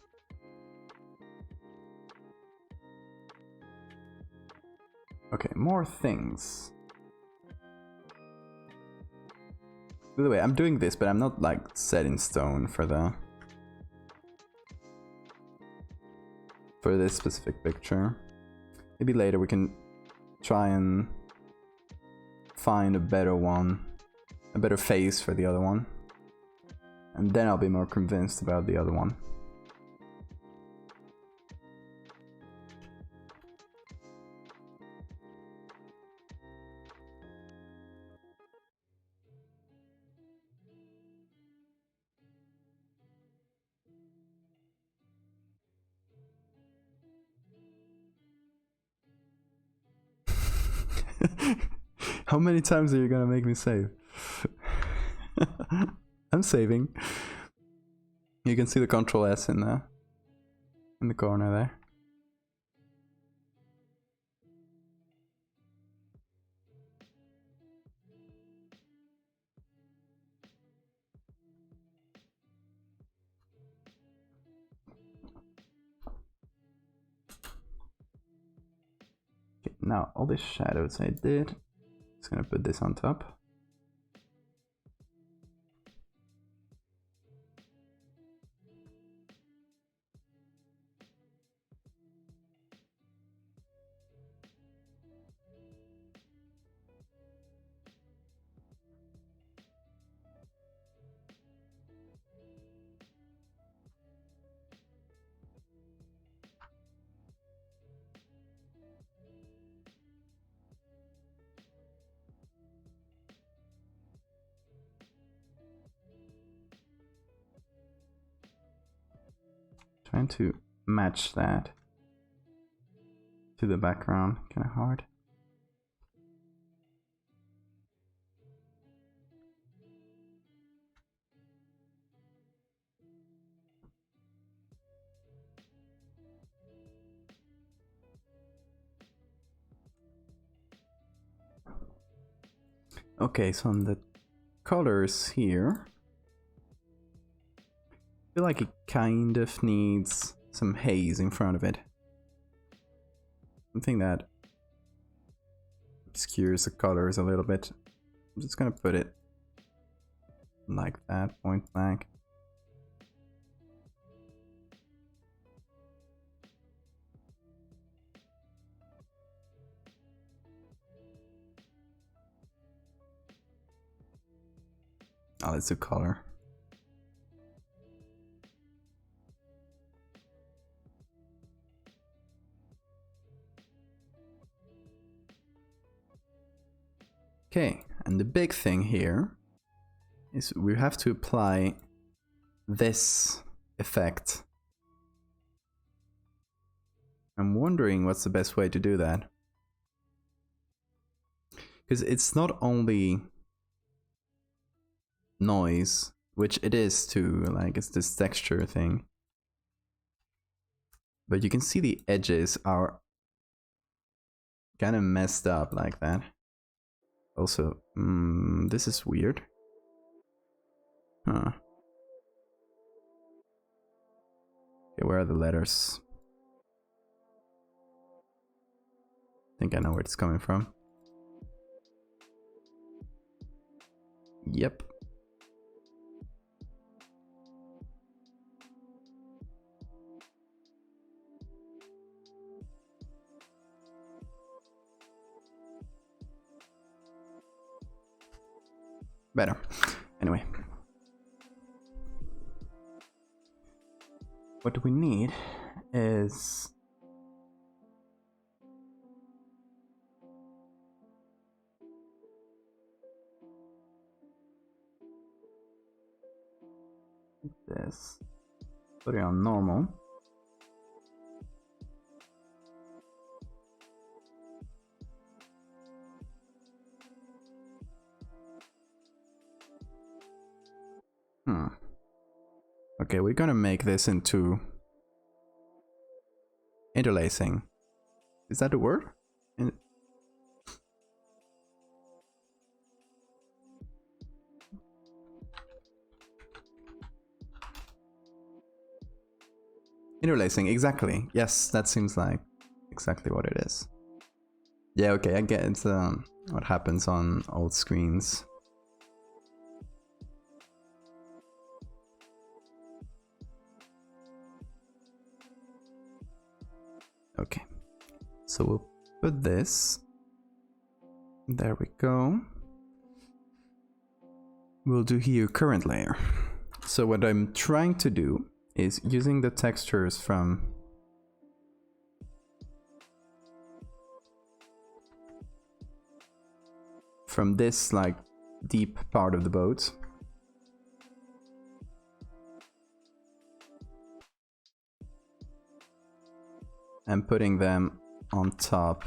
S1: Okay, more things. By the way, I'm doing this, but I'm not like set in stone for this specific picture. Maybe later we can try and find a better one, a better face for the other one, and then I'll be more convinced about the other one. How many times are you gonna make me save? I'm saving. You can see the Control S in the corner there. Okay, now all the shadows I did. Just gonna put this on top. Trying to match that to the background, kind of hard. Okay, so on the colors here, I feel like it kind of needs some haze in front of it. Something that obscures the colors a little bit. I'm just gonna put it like that, point blank. Oh, let's do color. Okay, and the big thing here is we have to apply this effect. I'm wondering what's the best way to do that. Because it's not only noise, which it is too, like it's this texture thing. But you can see the edges are kind of messed up like that. Also, this is weird. Huh. Okay, where are the letters? I think I know where it's coming from. Yep. Better. Anyway. What we need is this. Put it on normal. Okay, we're gonna make this into interlacing. Is that the word? Interlacing, exactly. Yes, that seems like exactly what it is. Yeah, okay, I get it's what happens on old screens. Okay, so we'll put this. There we go. We'll do here current layer. So what I'm trying to do is using the textures from this like deep part of the boat. And putting them on top.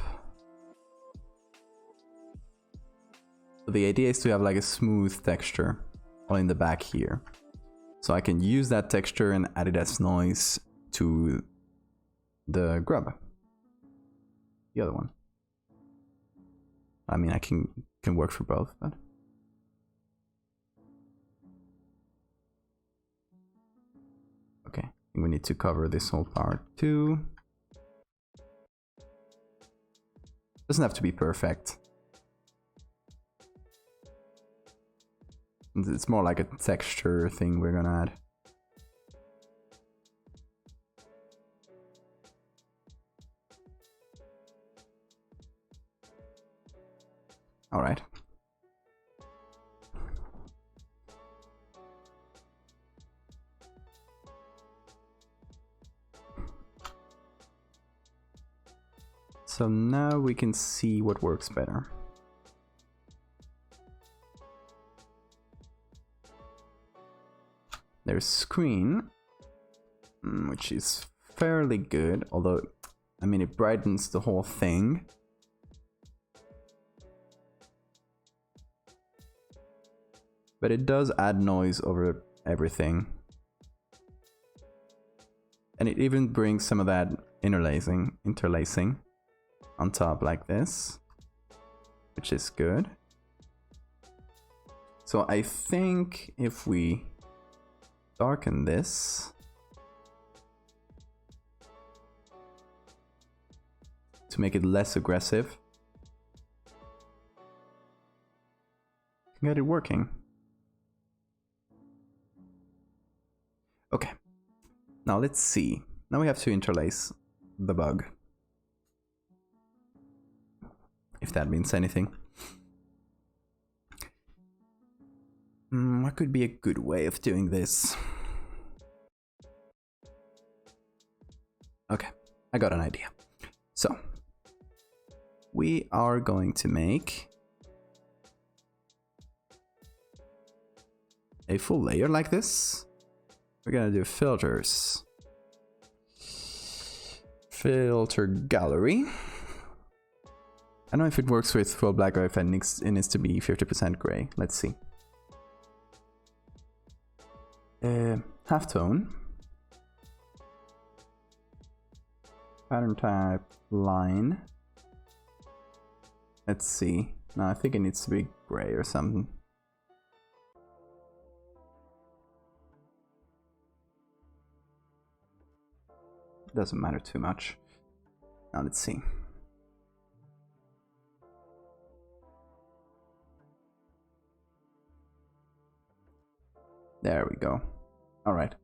S1: So the idea is to have like a smooth texture all in the back here. So I can use that texture and add it as noise to the grub. The other one. I mean, I can work for both, but... Okay, I think we need to cover this whole part too. Doesn't have to be perfect. It's more like a texture thing we're gonna add. All right. So now we can see what works better. There's screen, which is fairly good, although, I mean, it brightens the whole thing. But it does add noise over everything. And it even brings some of that interlacing on top like this, which is good. So I think if we darken this to make it less aggressive, can get it working. Okay, now let's see. Now we have to interlace the bug, if that means anything. What could be a good way of doing this? Okay, I got an idea. So, we are going to make a full layer like this. We're gonna do filters. Filter gallery. I don't know if it works with full black or if it needs to be 50% gray. Let's see. Halftone. Pattern type line. Let's see. No, I think it needs to be gray or something. Doesn't matter too much. Now let's see. There we go. All right.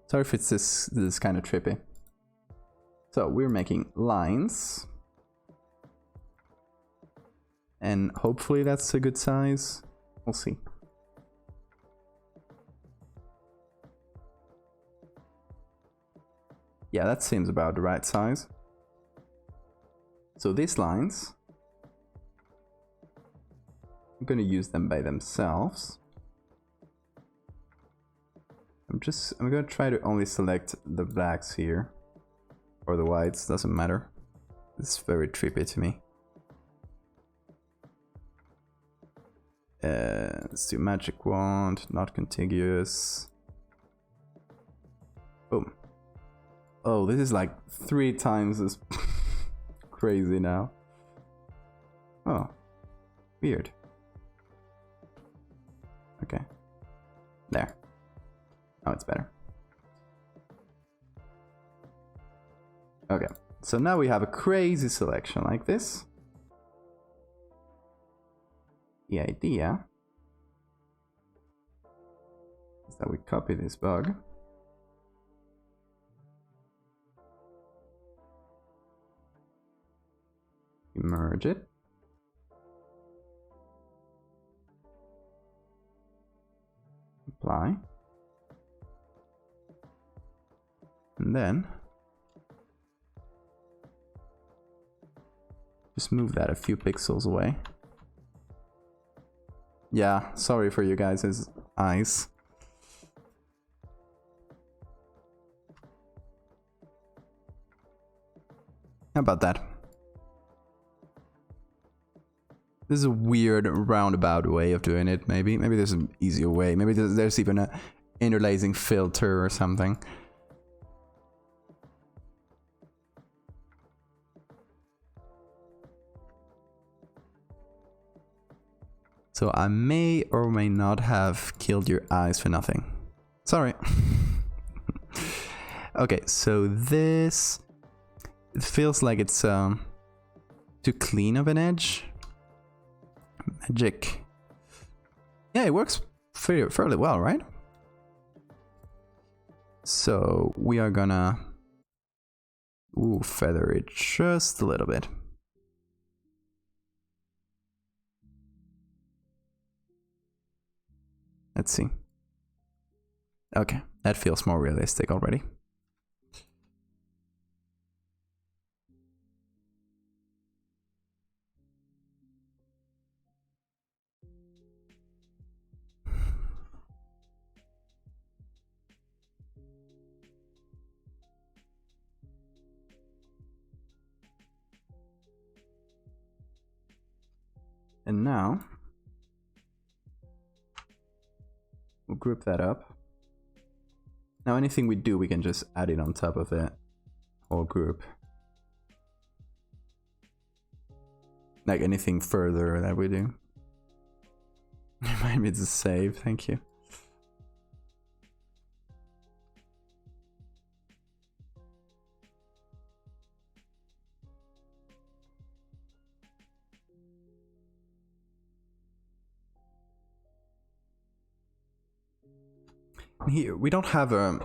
S1: Sorry if it's this kind of trippy. So we're making lines. And hopefully that's a good size. We'll see. Yeah, that seems about the right size. So these lines, I'm going to use them by themselves. I'm going to try to only select the blacks here. Or the whites, doesn't matter. It's very trippy to me. Let's do magic wand, not contiguous. Boom. Oh, this is like 3 times as crazy now. Oh, weird. Okay. There. Now it's better. Okay, so now we have a crazy selection like this. The idea is that we copy this bug. Merge it. Apply. And then just move that a few pixels away. Yeah, sorry for you guys' eyes. How about that? This is a weird roundabout way of doing it, maybe. Maybe there's an easier way. Maybe there's even an interlacing filter or something. So I may or may not have killed your eyes for nothing. Sorry. Okay, so this... It feels like it's too clean of an edge. Magic. Yeah, it works fairly well, right? So we are gonna feather it just a little bit. Let's see. Okay, that feels more realistic already. And now we'll group that up. Now anything we do, we can just add it on top of the whole group. Like anything further that we do. We might remind me to save, thank you. Here, we don't have a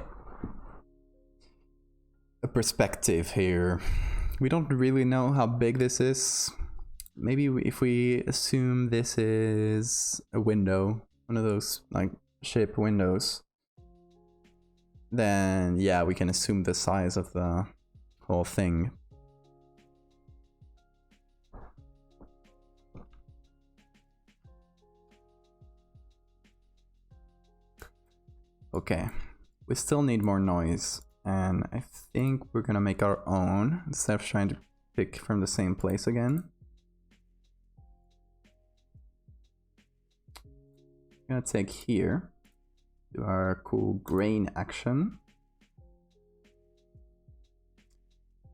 S1: perspective here. We don't really know how big this is. Maybe if we assume this is a window, one of those like ship windows, then yeah, we can assume the size of the whole thing. Okay, we still need more noise, and I think we're gonna make our own instead of trying to pick from the same place again. I'm gonna take here, do our cool grain action.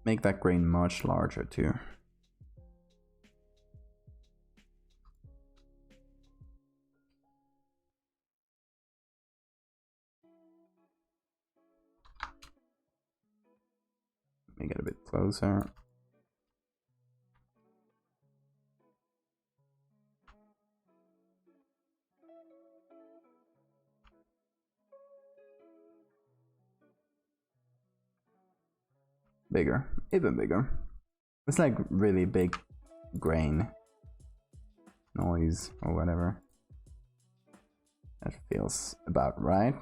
S1: Make that grain much larger too. Let me get a bit closer. Bigger, even bigger. It's like really big grain noise or whatever. That feels about right.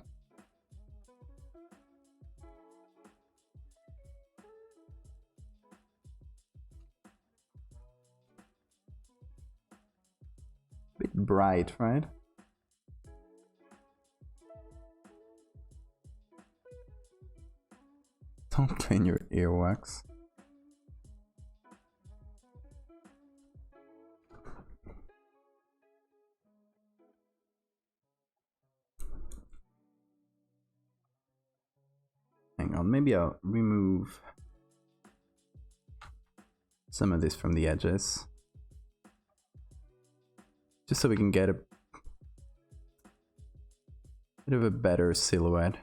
S1: Bit bright, right? Don't clean your earwax. Hang on, maybe I'll remove some of this from the edges. Just so we can get a bit of a better silhouette.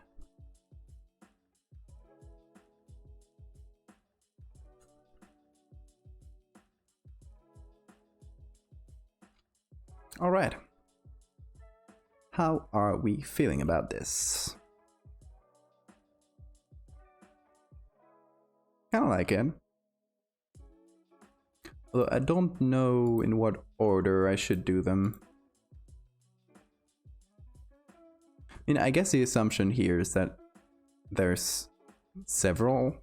S1: All right. How are we feeling about this? Kind of like it. Although I don't know in what order I should do them. I mean, I guess the assumption here is that there's several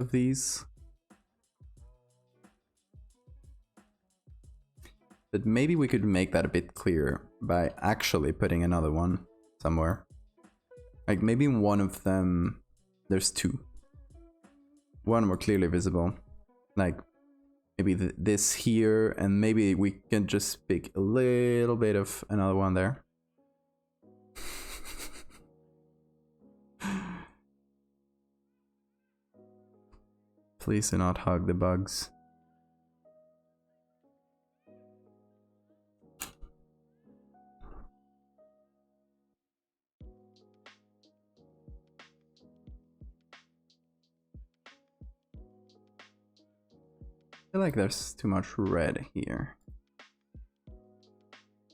S1: of these. But maybe we could make that a bit clearer by actually putting another one somewhere. Like maybe in one of them, there's two. One more clearly visible. Like maybe this here, and maybe we can just pick a little bit of another one there. Please do not hug the bugs. I feel like there's too much red here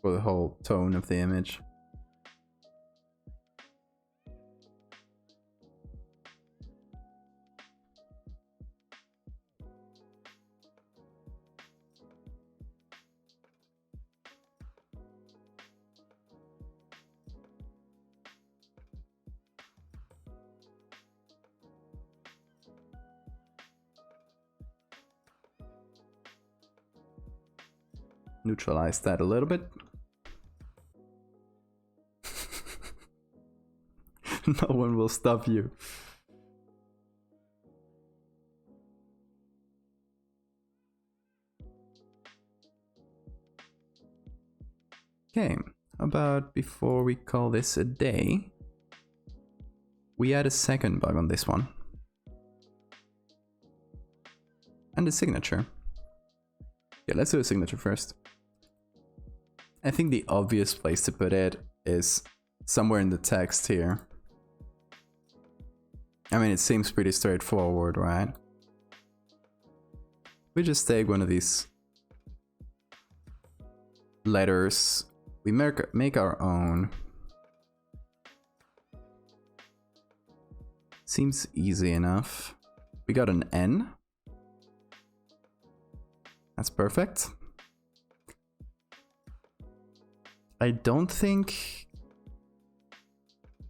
S1: for the whole tone of the image. Neutralize that a little bit. No one will stop you. Okay, how about before we call this a day, we add a second bug on this one. And a signature. Yeah, let's do a signature first. I think the obvious place to put it is somewhere in the text here. I mean, it seems pretty straightforward, right? We just take one of these letters, we make our own. Seems easy enough. We got an N. That's perfect. I don't think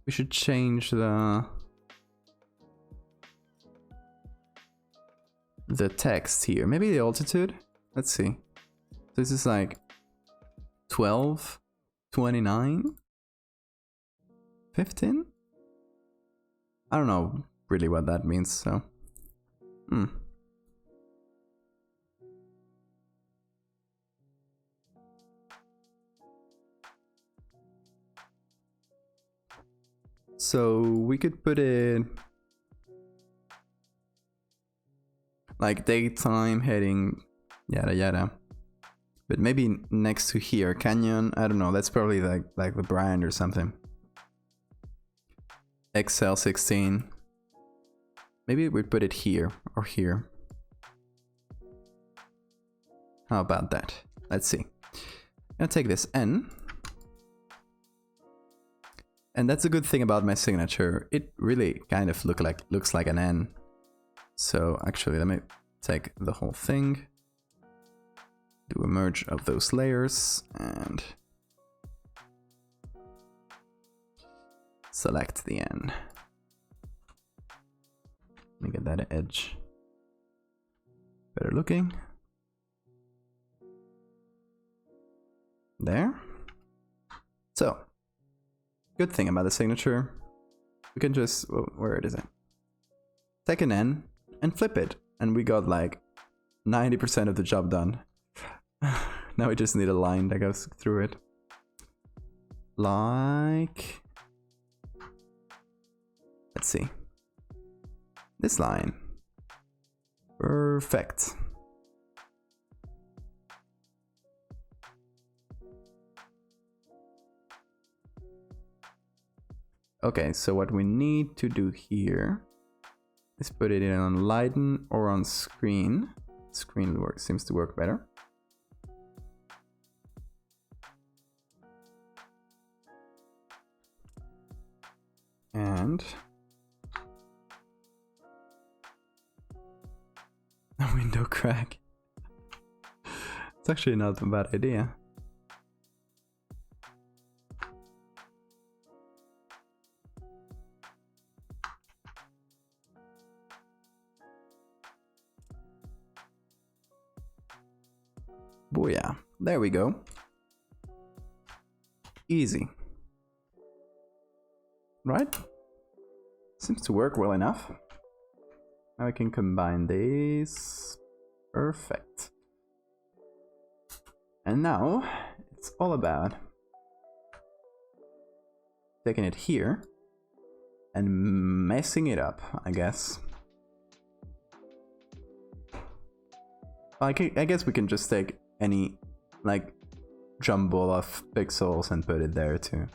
S1: we should change the text here. Maybe the altitude? Let's see. This is like 12, 29, 15? I don't know really what that means, so. So we could put it like daytime heading, yada yada. But maybe next to here, canyon, I don't know, that's probably like the brand or something. XL16. Maybe we put it here or here. How about that? Let's see. I'm gonna take this N. And that's a good thing about my signature. It really kind of looks like an N. So actually, let me take the whole thing. Do a merge of those layers and select the N. Let me get that edge better looking. There. So, good thing about the signature, we can just, where is it? Take an N and flip it, and we got like 90% of the job done. Now we just need a line that goes through it. Like, let's see. This line. Perfect. Okay, so what we need to do here is put it in on lighten or on screen. Screen seems to work better. And a window crack. It's actually not a bad idea. Booyah. There we go. Easy. Right? Seems to work well enough. Now I can combine these. Perfect. And now it's all about taking it here and messing it up, I guess. I guess we can just take any like jumble of pixels and put it there too.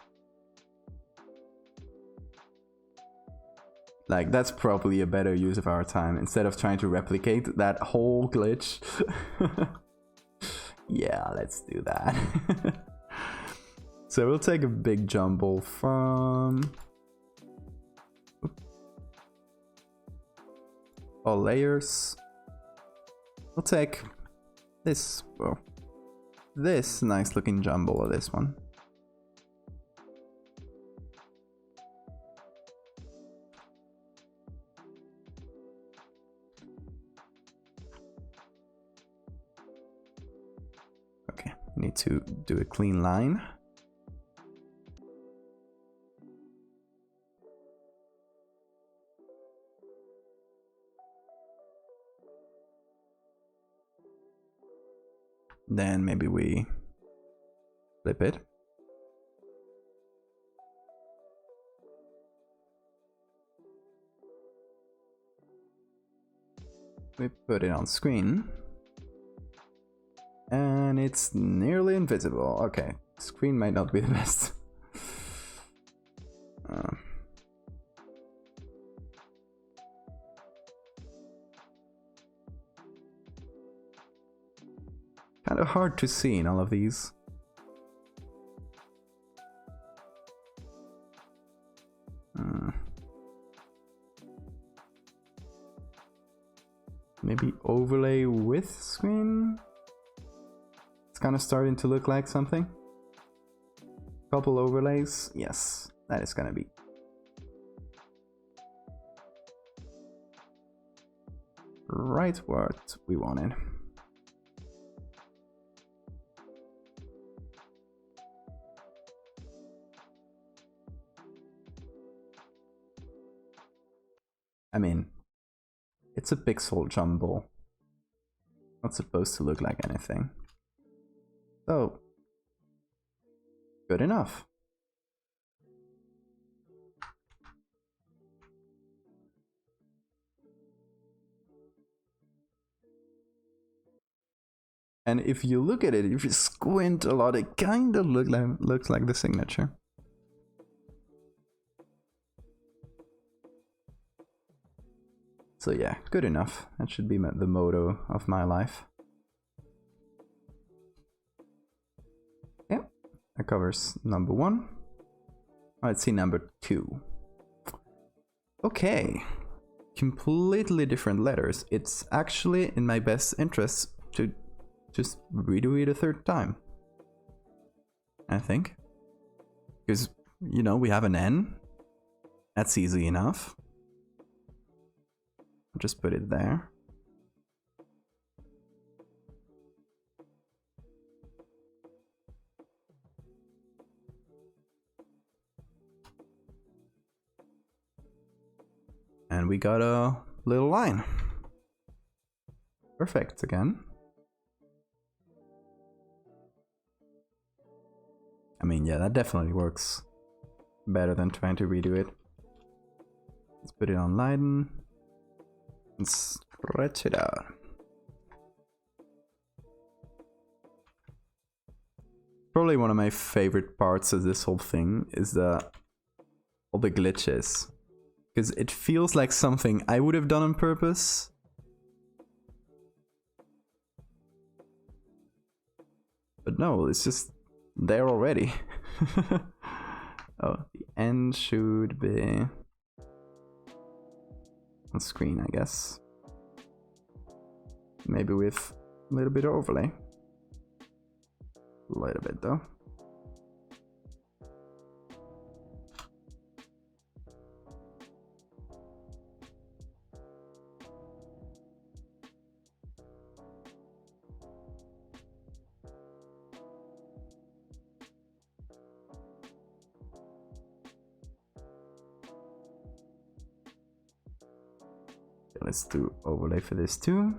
S1: Like, that's probably a better use of our time instead of trying to replicate that whole glitch. Yeah, let's do that. So we'll take a big jumble from all layers. We'll take this, well, this nice looking jumble of this one. Okay, need to do a clean line. Then maybe we flip it. We put it on screen. And it's nearly invisible. Okay, Screen might not be the best. Kind of hard to see in all of these. Maybe overlay with screen? It's kind of starting to look like something. Couple overlays. Yes, that is gonna be. Right what we wanted. I mean, it's a pixel jumble. Not supposed to look like anything. So, good enough. And if you look at it, if you squint a lot, it kind of looks like the signature. So yeah, good enough. That should be the motto of my life. Yeah, that covers number 1. Let's see number 2. Okay, completely different letters. It's actually in my best interest to just redo it a third time, I think. Because, you know, we have an N. That's easy enough. I'll just put it there. And we got a little line. Perfect again. I mean, yeah, that definitely works better than trying to redo it. Let's put it on Leiden and stretch it out. Probably one of my favorite parts of this whole thing is all the glitches. Because it feels like something I would have done on purpose. But no, it's just there already. Oh, the end should be on screen, I guess. Maybe with a little bit of overlay. A little bit though. Let's do overlay for this too.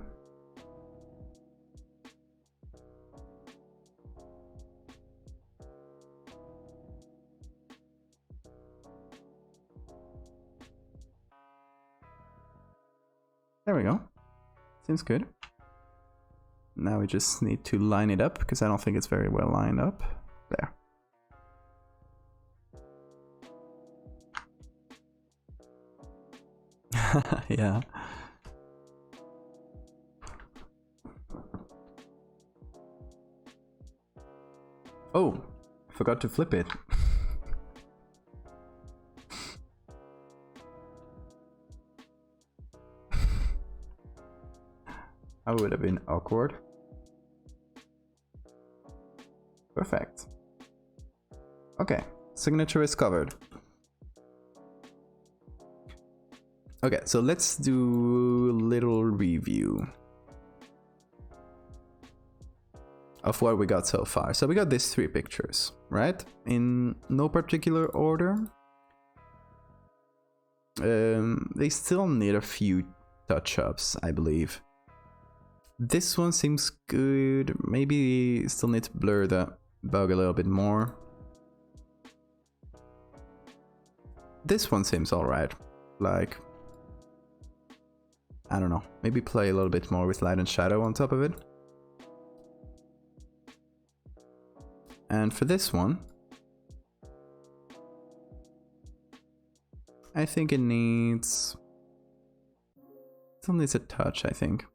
S1: There we go. Seems good. Now we just need to line it up because I don't think it's very well lined up. There. Yeah. Oh, forgot to flip it. That would have been awkward. Perfect. Okay, signature is covered. Okay, so let's do a little review of what we got so far. So we got these 3 pictures, right? In no particular order. They still need a few touch-ups, I believe. This one seems good. Maybe still need to blur the bug a little bit more. This one seems alright. Like, I don't know. Maybe play a little bit more with light and shadow on top of it. And for this one, I think it needs... Still needs a touch, I think.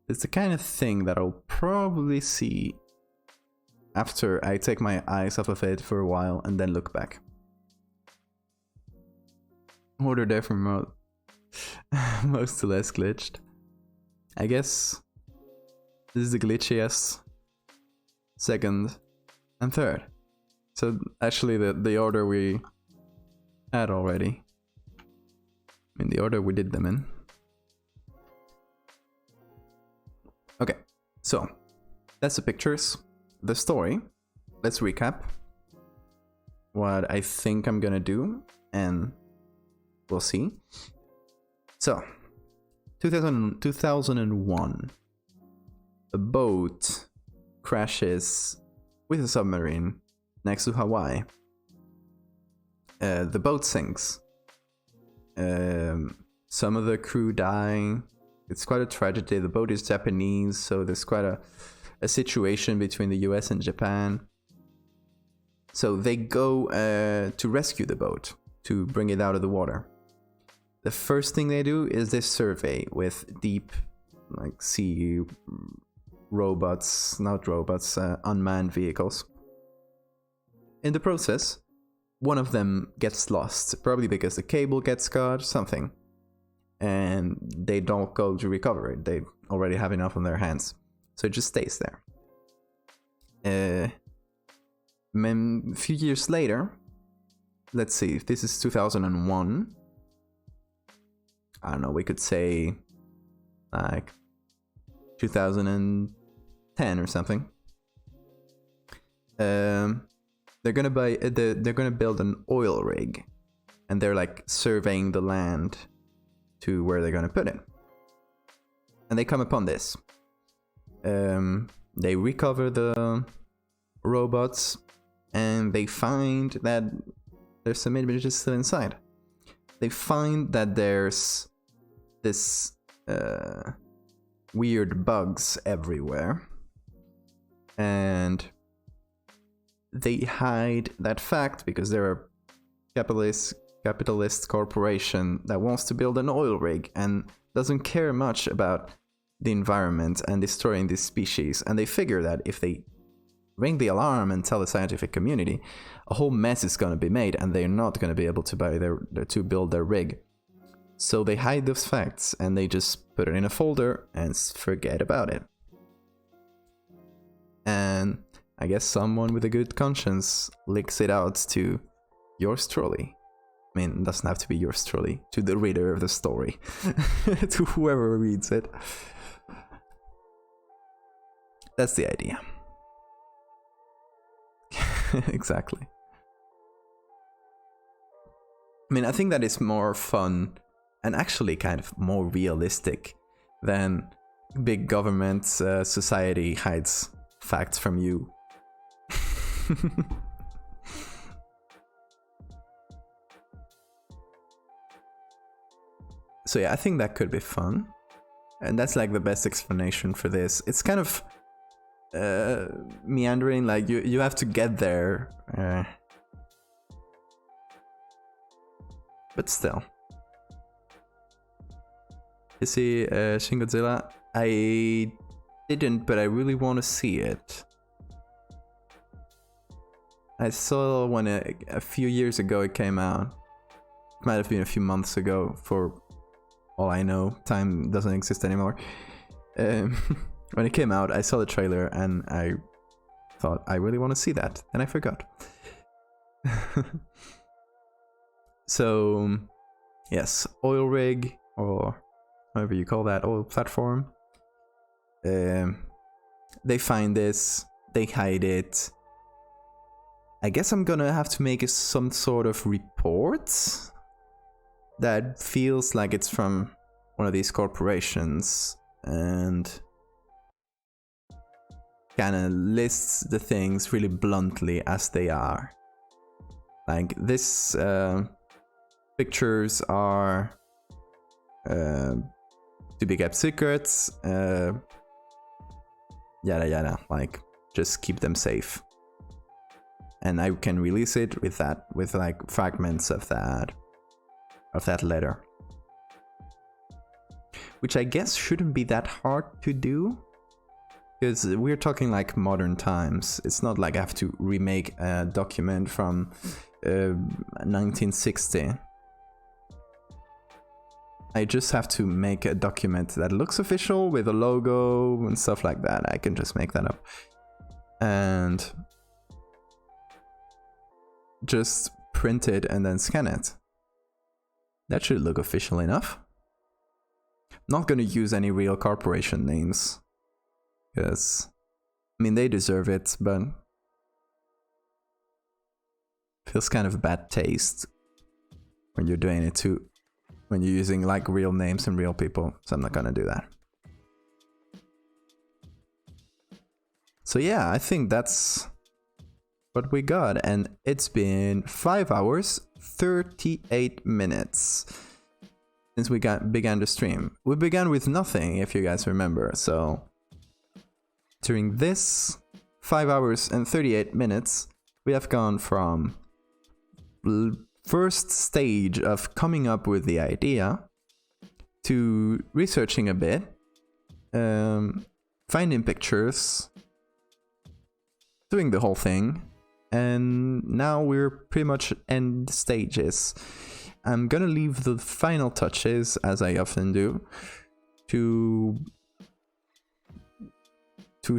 S1: It's the kind of thing that I'll probably see after I take my eyes off of it for a while and then look back. Order there for most to less glitched. I guess this is the glitchiest. Second and third. So actually the order we had already. I mean the order we did them in. Okay, so that's the pictures. The story. Let's recap what I think I'm gonna do, and we'll see. So, 2001, a boat crashes with a submarine next to Hawaii. The boat sinks. Some of the crew die. It's quite a tragedy. The boat is Japanese, so there's quite a situation between the US and Japan. So they go to rescue the boat, to bring it out of the water. The first thing they do is this survey with deep, like, sea robots, not robots, unmanned vehicles. In the process, one of them gets lost, probably because the cable gets cut, something. And they don't go to recover it. They already have enough on their hands. So it just stays there. A few years later, let's see, if this is 2001, I don't know, we could say like 2010 or something. They're gonna build an oil rig, and they're like surveying the land to where they're gonna put it. And they come upon this. They recover the robots, and they find that there's some images still inside. They find that there's this weird bugs everywhere, and they hide that fact because they're a capitalist corporation that wants to build an oil rig and doesn't care much about the environment and destroying this species. And they figure that if they ring the alarm and tell the scientific community, a whole mess is going to be made, and they're not going to be able to build their rig. So they hide those facts, and they just put it in a folder and forget about it. And I guess someone with a good conscience leaks it out to yours truly. I mean, it doesn't have to be yours truly, to the reader of the story, to whoever reads it. That's the idea. Exactly. I mean, I think that is more fun and actually kind of more realistic than big government society hides facts from you. So yeah, I think that could be fun. And that's like the best explanation for this. It's kind of meandering, like you have to get there. But still. You see Shin Godzilla? I didn't, but I really want to see it. I saw when a few years ago it came out. It might have been a few months ago, for all I know. Time doesn't exist anymore. When it came out, I saw the trailer and I thought, I really want to see that. And I forgot. So, yes, oil rig, or however you call that, oil platform. They find this, they hide it. I guess I'm gonna have to make some sort of report that feels like it's from one of these corporations and kind of lists the things really bluntly as they are. Like this, pictures are to be kept secrets, yada yada, like just keep them safe. And I can release it with that, with like fragments of that letter, which I guess shouldn't be that hard to do, because we're talking like modern times. It's not like I have to remake a document from 1960. I just have to make a document that looks official with a logo and stuff like that. I can just make that up and just print it and then scan it. That should look official enough. Not gonna use any real corporation names, because I mean they deserve it, but feels kind of bad taste when you're doing it too, when you're using like real names and real people, so I'm not gonna do that. So yeah, I think that's what we got, and it's been 5 hours 38 minutes since we began the stream. We began with nothing, if you guys remember, so during this 5 hours and 38 minutes we have gone from first stage of coming up with the idea to researching a bit, finding pictures, doing the whole thing, and now we're pretty much end stages. I'm gonna leave the final touches, as I often do, to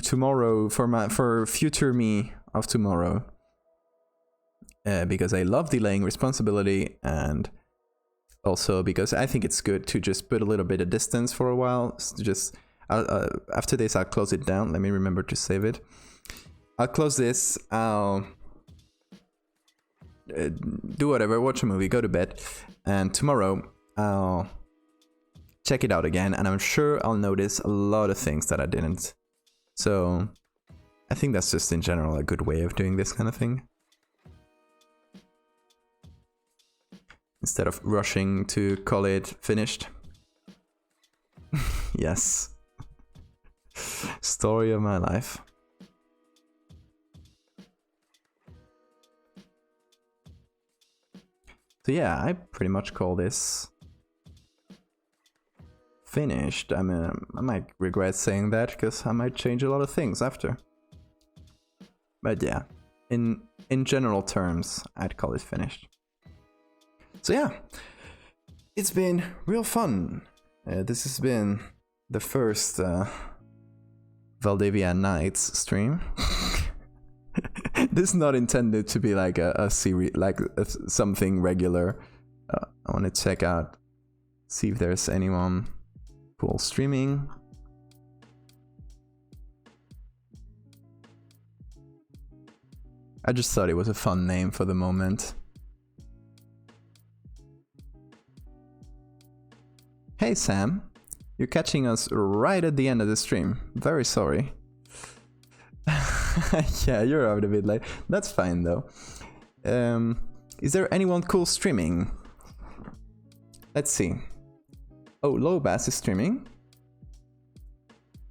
S1: tomorrow, for future me of tomorrow, because I love delaying responsibility, and also because I think it's good to just put a little bit of distance for a while. Just after this I'll close it down. Let me remember to save it. I'll close this, I'll do whatever, watch a movie, go to bed, and tomorrow I'll check it out again, and I'm sure I'll notice a lot of things that I didn't. So I think that's just in general a good way of doing this kind of thing, instead of rushing to call it finished. Yes. Story of my life. So yeah, I pretty much call this finished. I mean, I might regret saying that, because I might change a lot of things after. But yeah, in general terms, I'd call it finished. So yeah, it's been real fun. This has been the first Valdevia Nights stream. This is not intended to be like a series, like something regular. I want to check out, see if there's anyone cool streaming. I just thought it was a fun name for the moment. Hey Sam, you're catching us right at the end of the stream. Very sorry. Yeah, you're out a bit late. That's fine though. Is there anyone cool streaming? Let's see. Oh, Lowbass is streaming.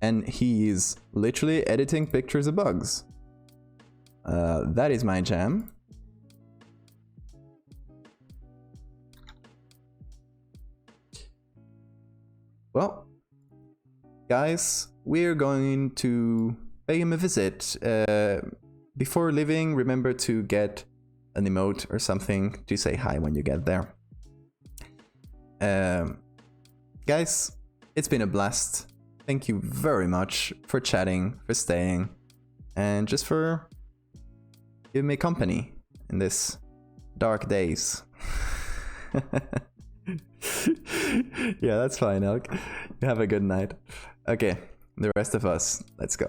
S1: And he's literally editing pictures of bugs. That is my jam. Well, guys, we're going to pay him a visit. Before leaving, remember to get an emote or something to say hi when you get there. Guys, it's been a blast. Thank you very much for chatting, for staying, and just for giving me company in this dark days. Yeah, that's fine, Elk. You have a good night. Okay, the rest of us, let's go.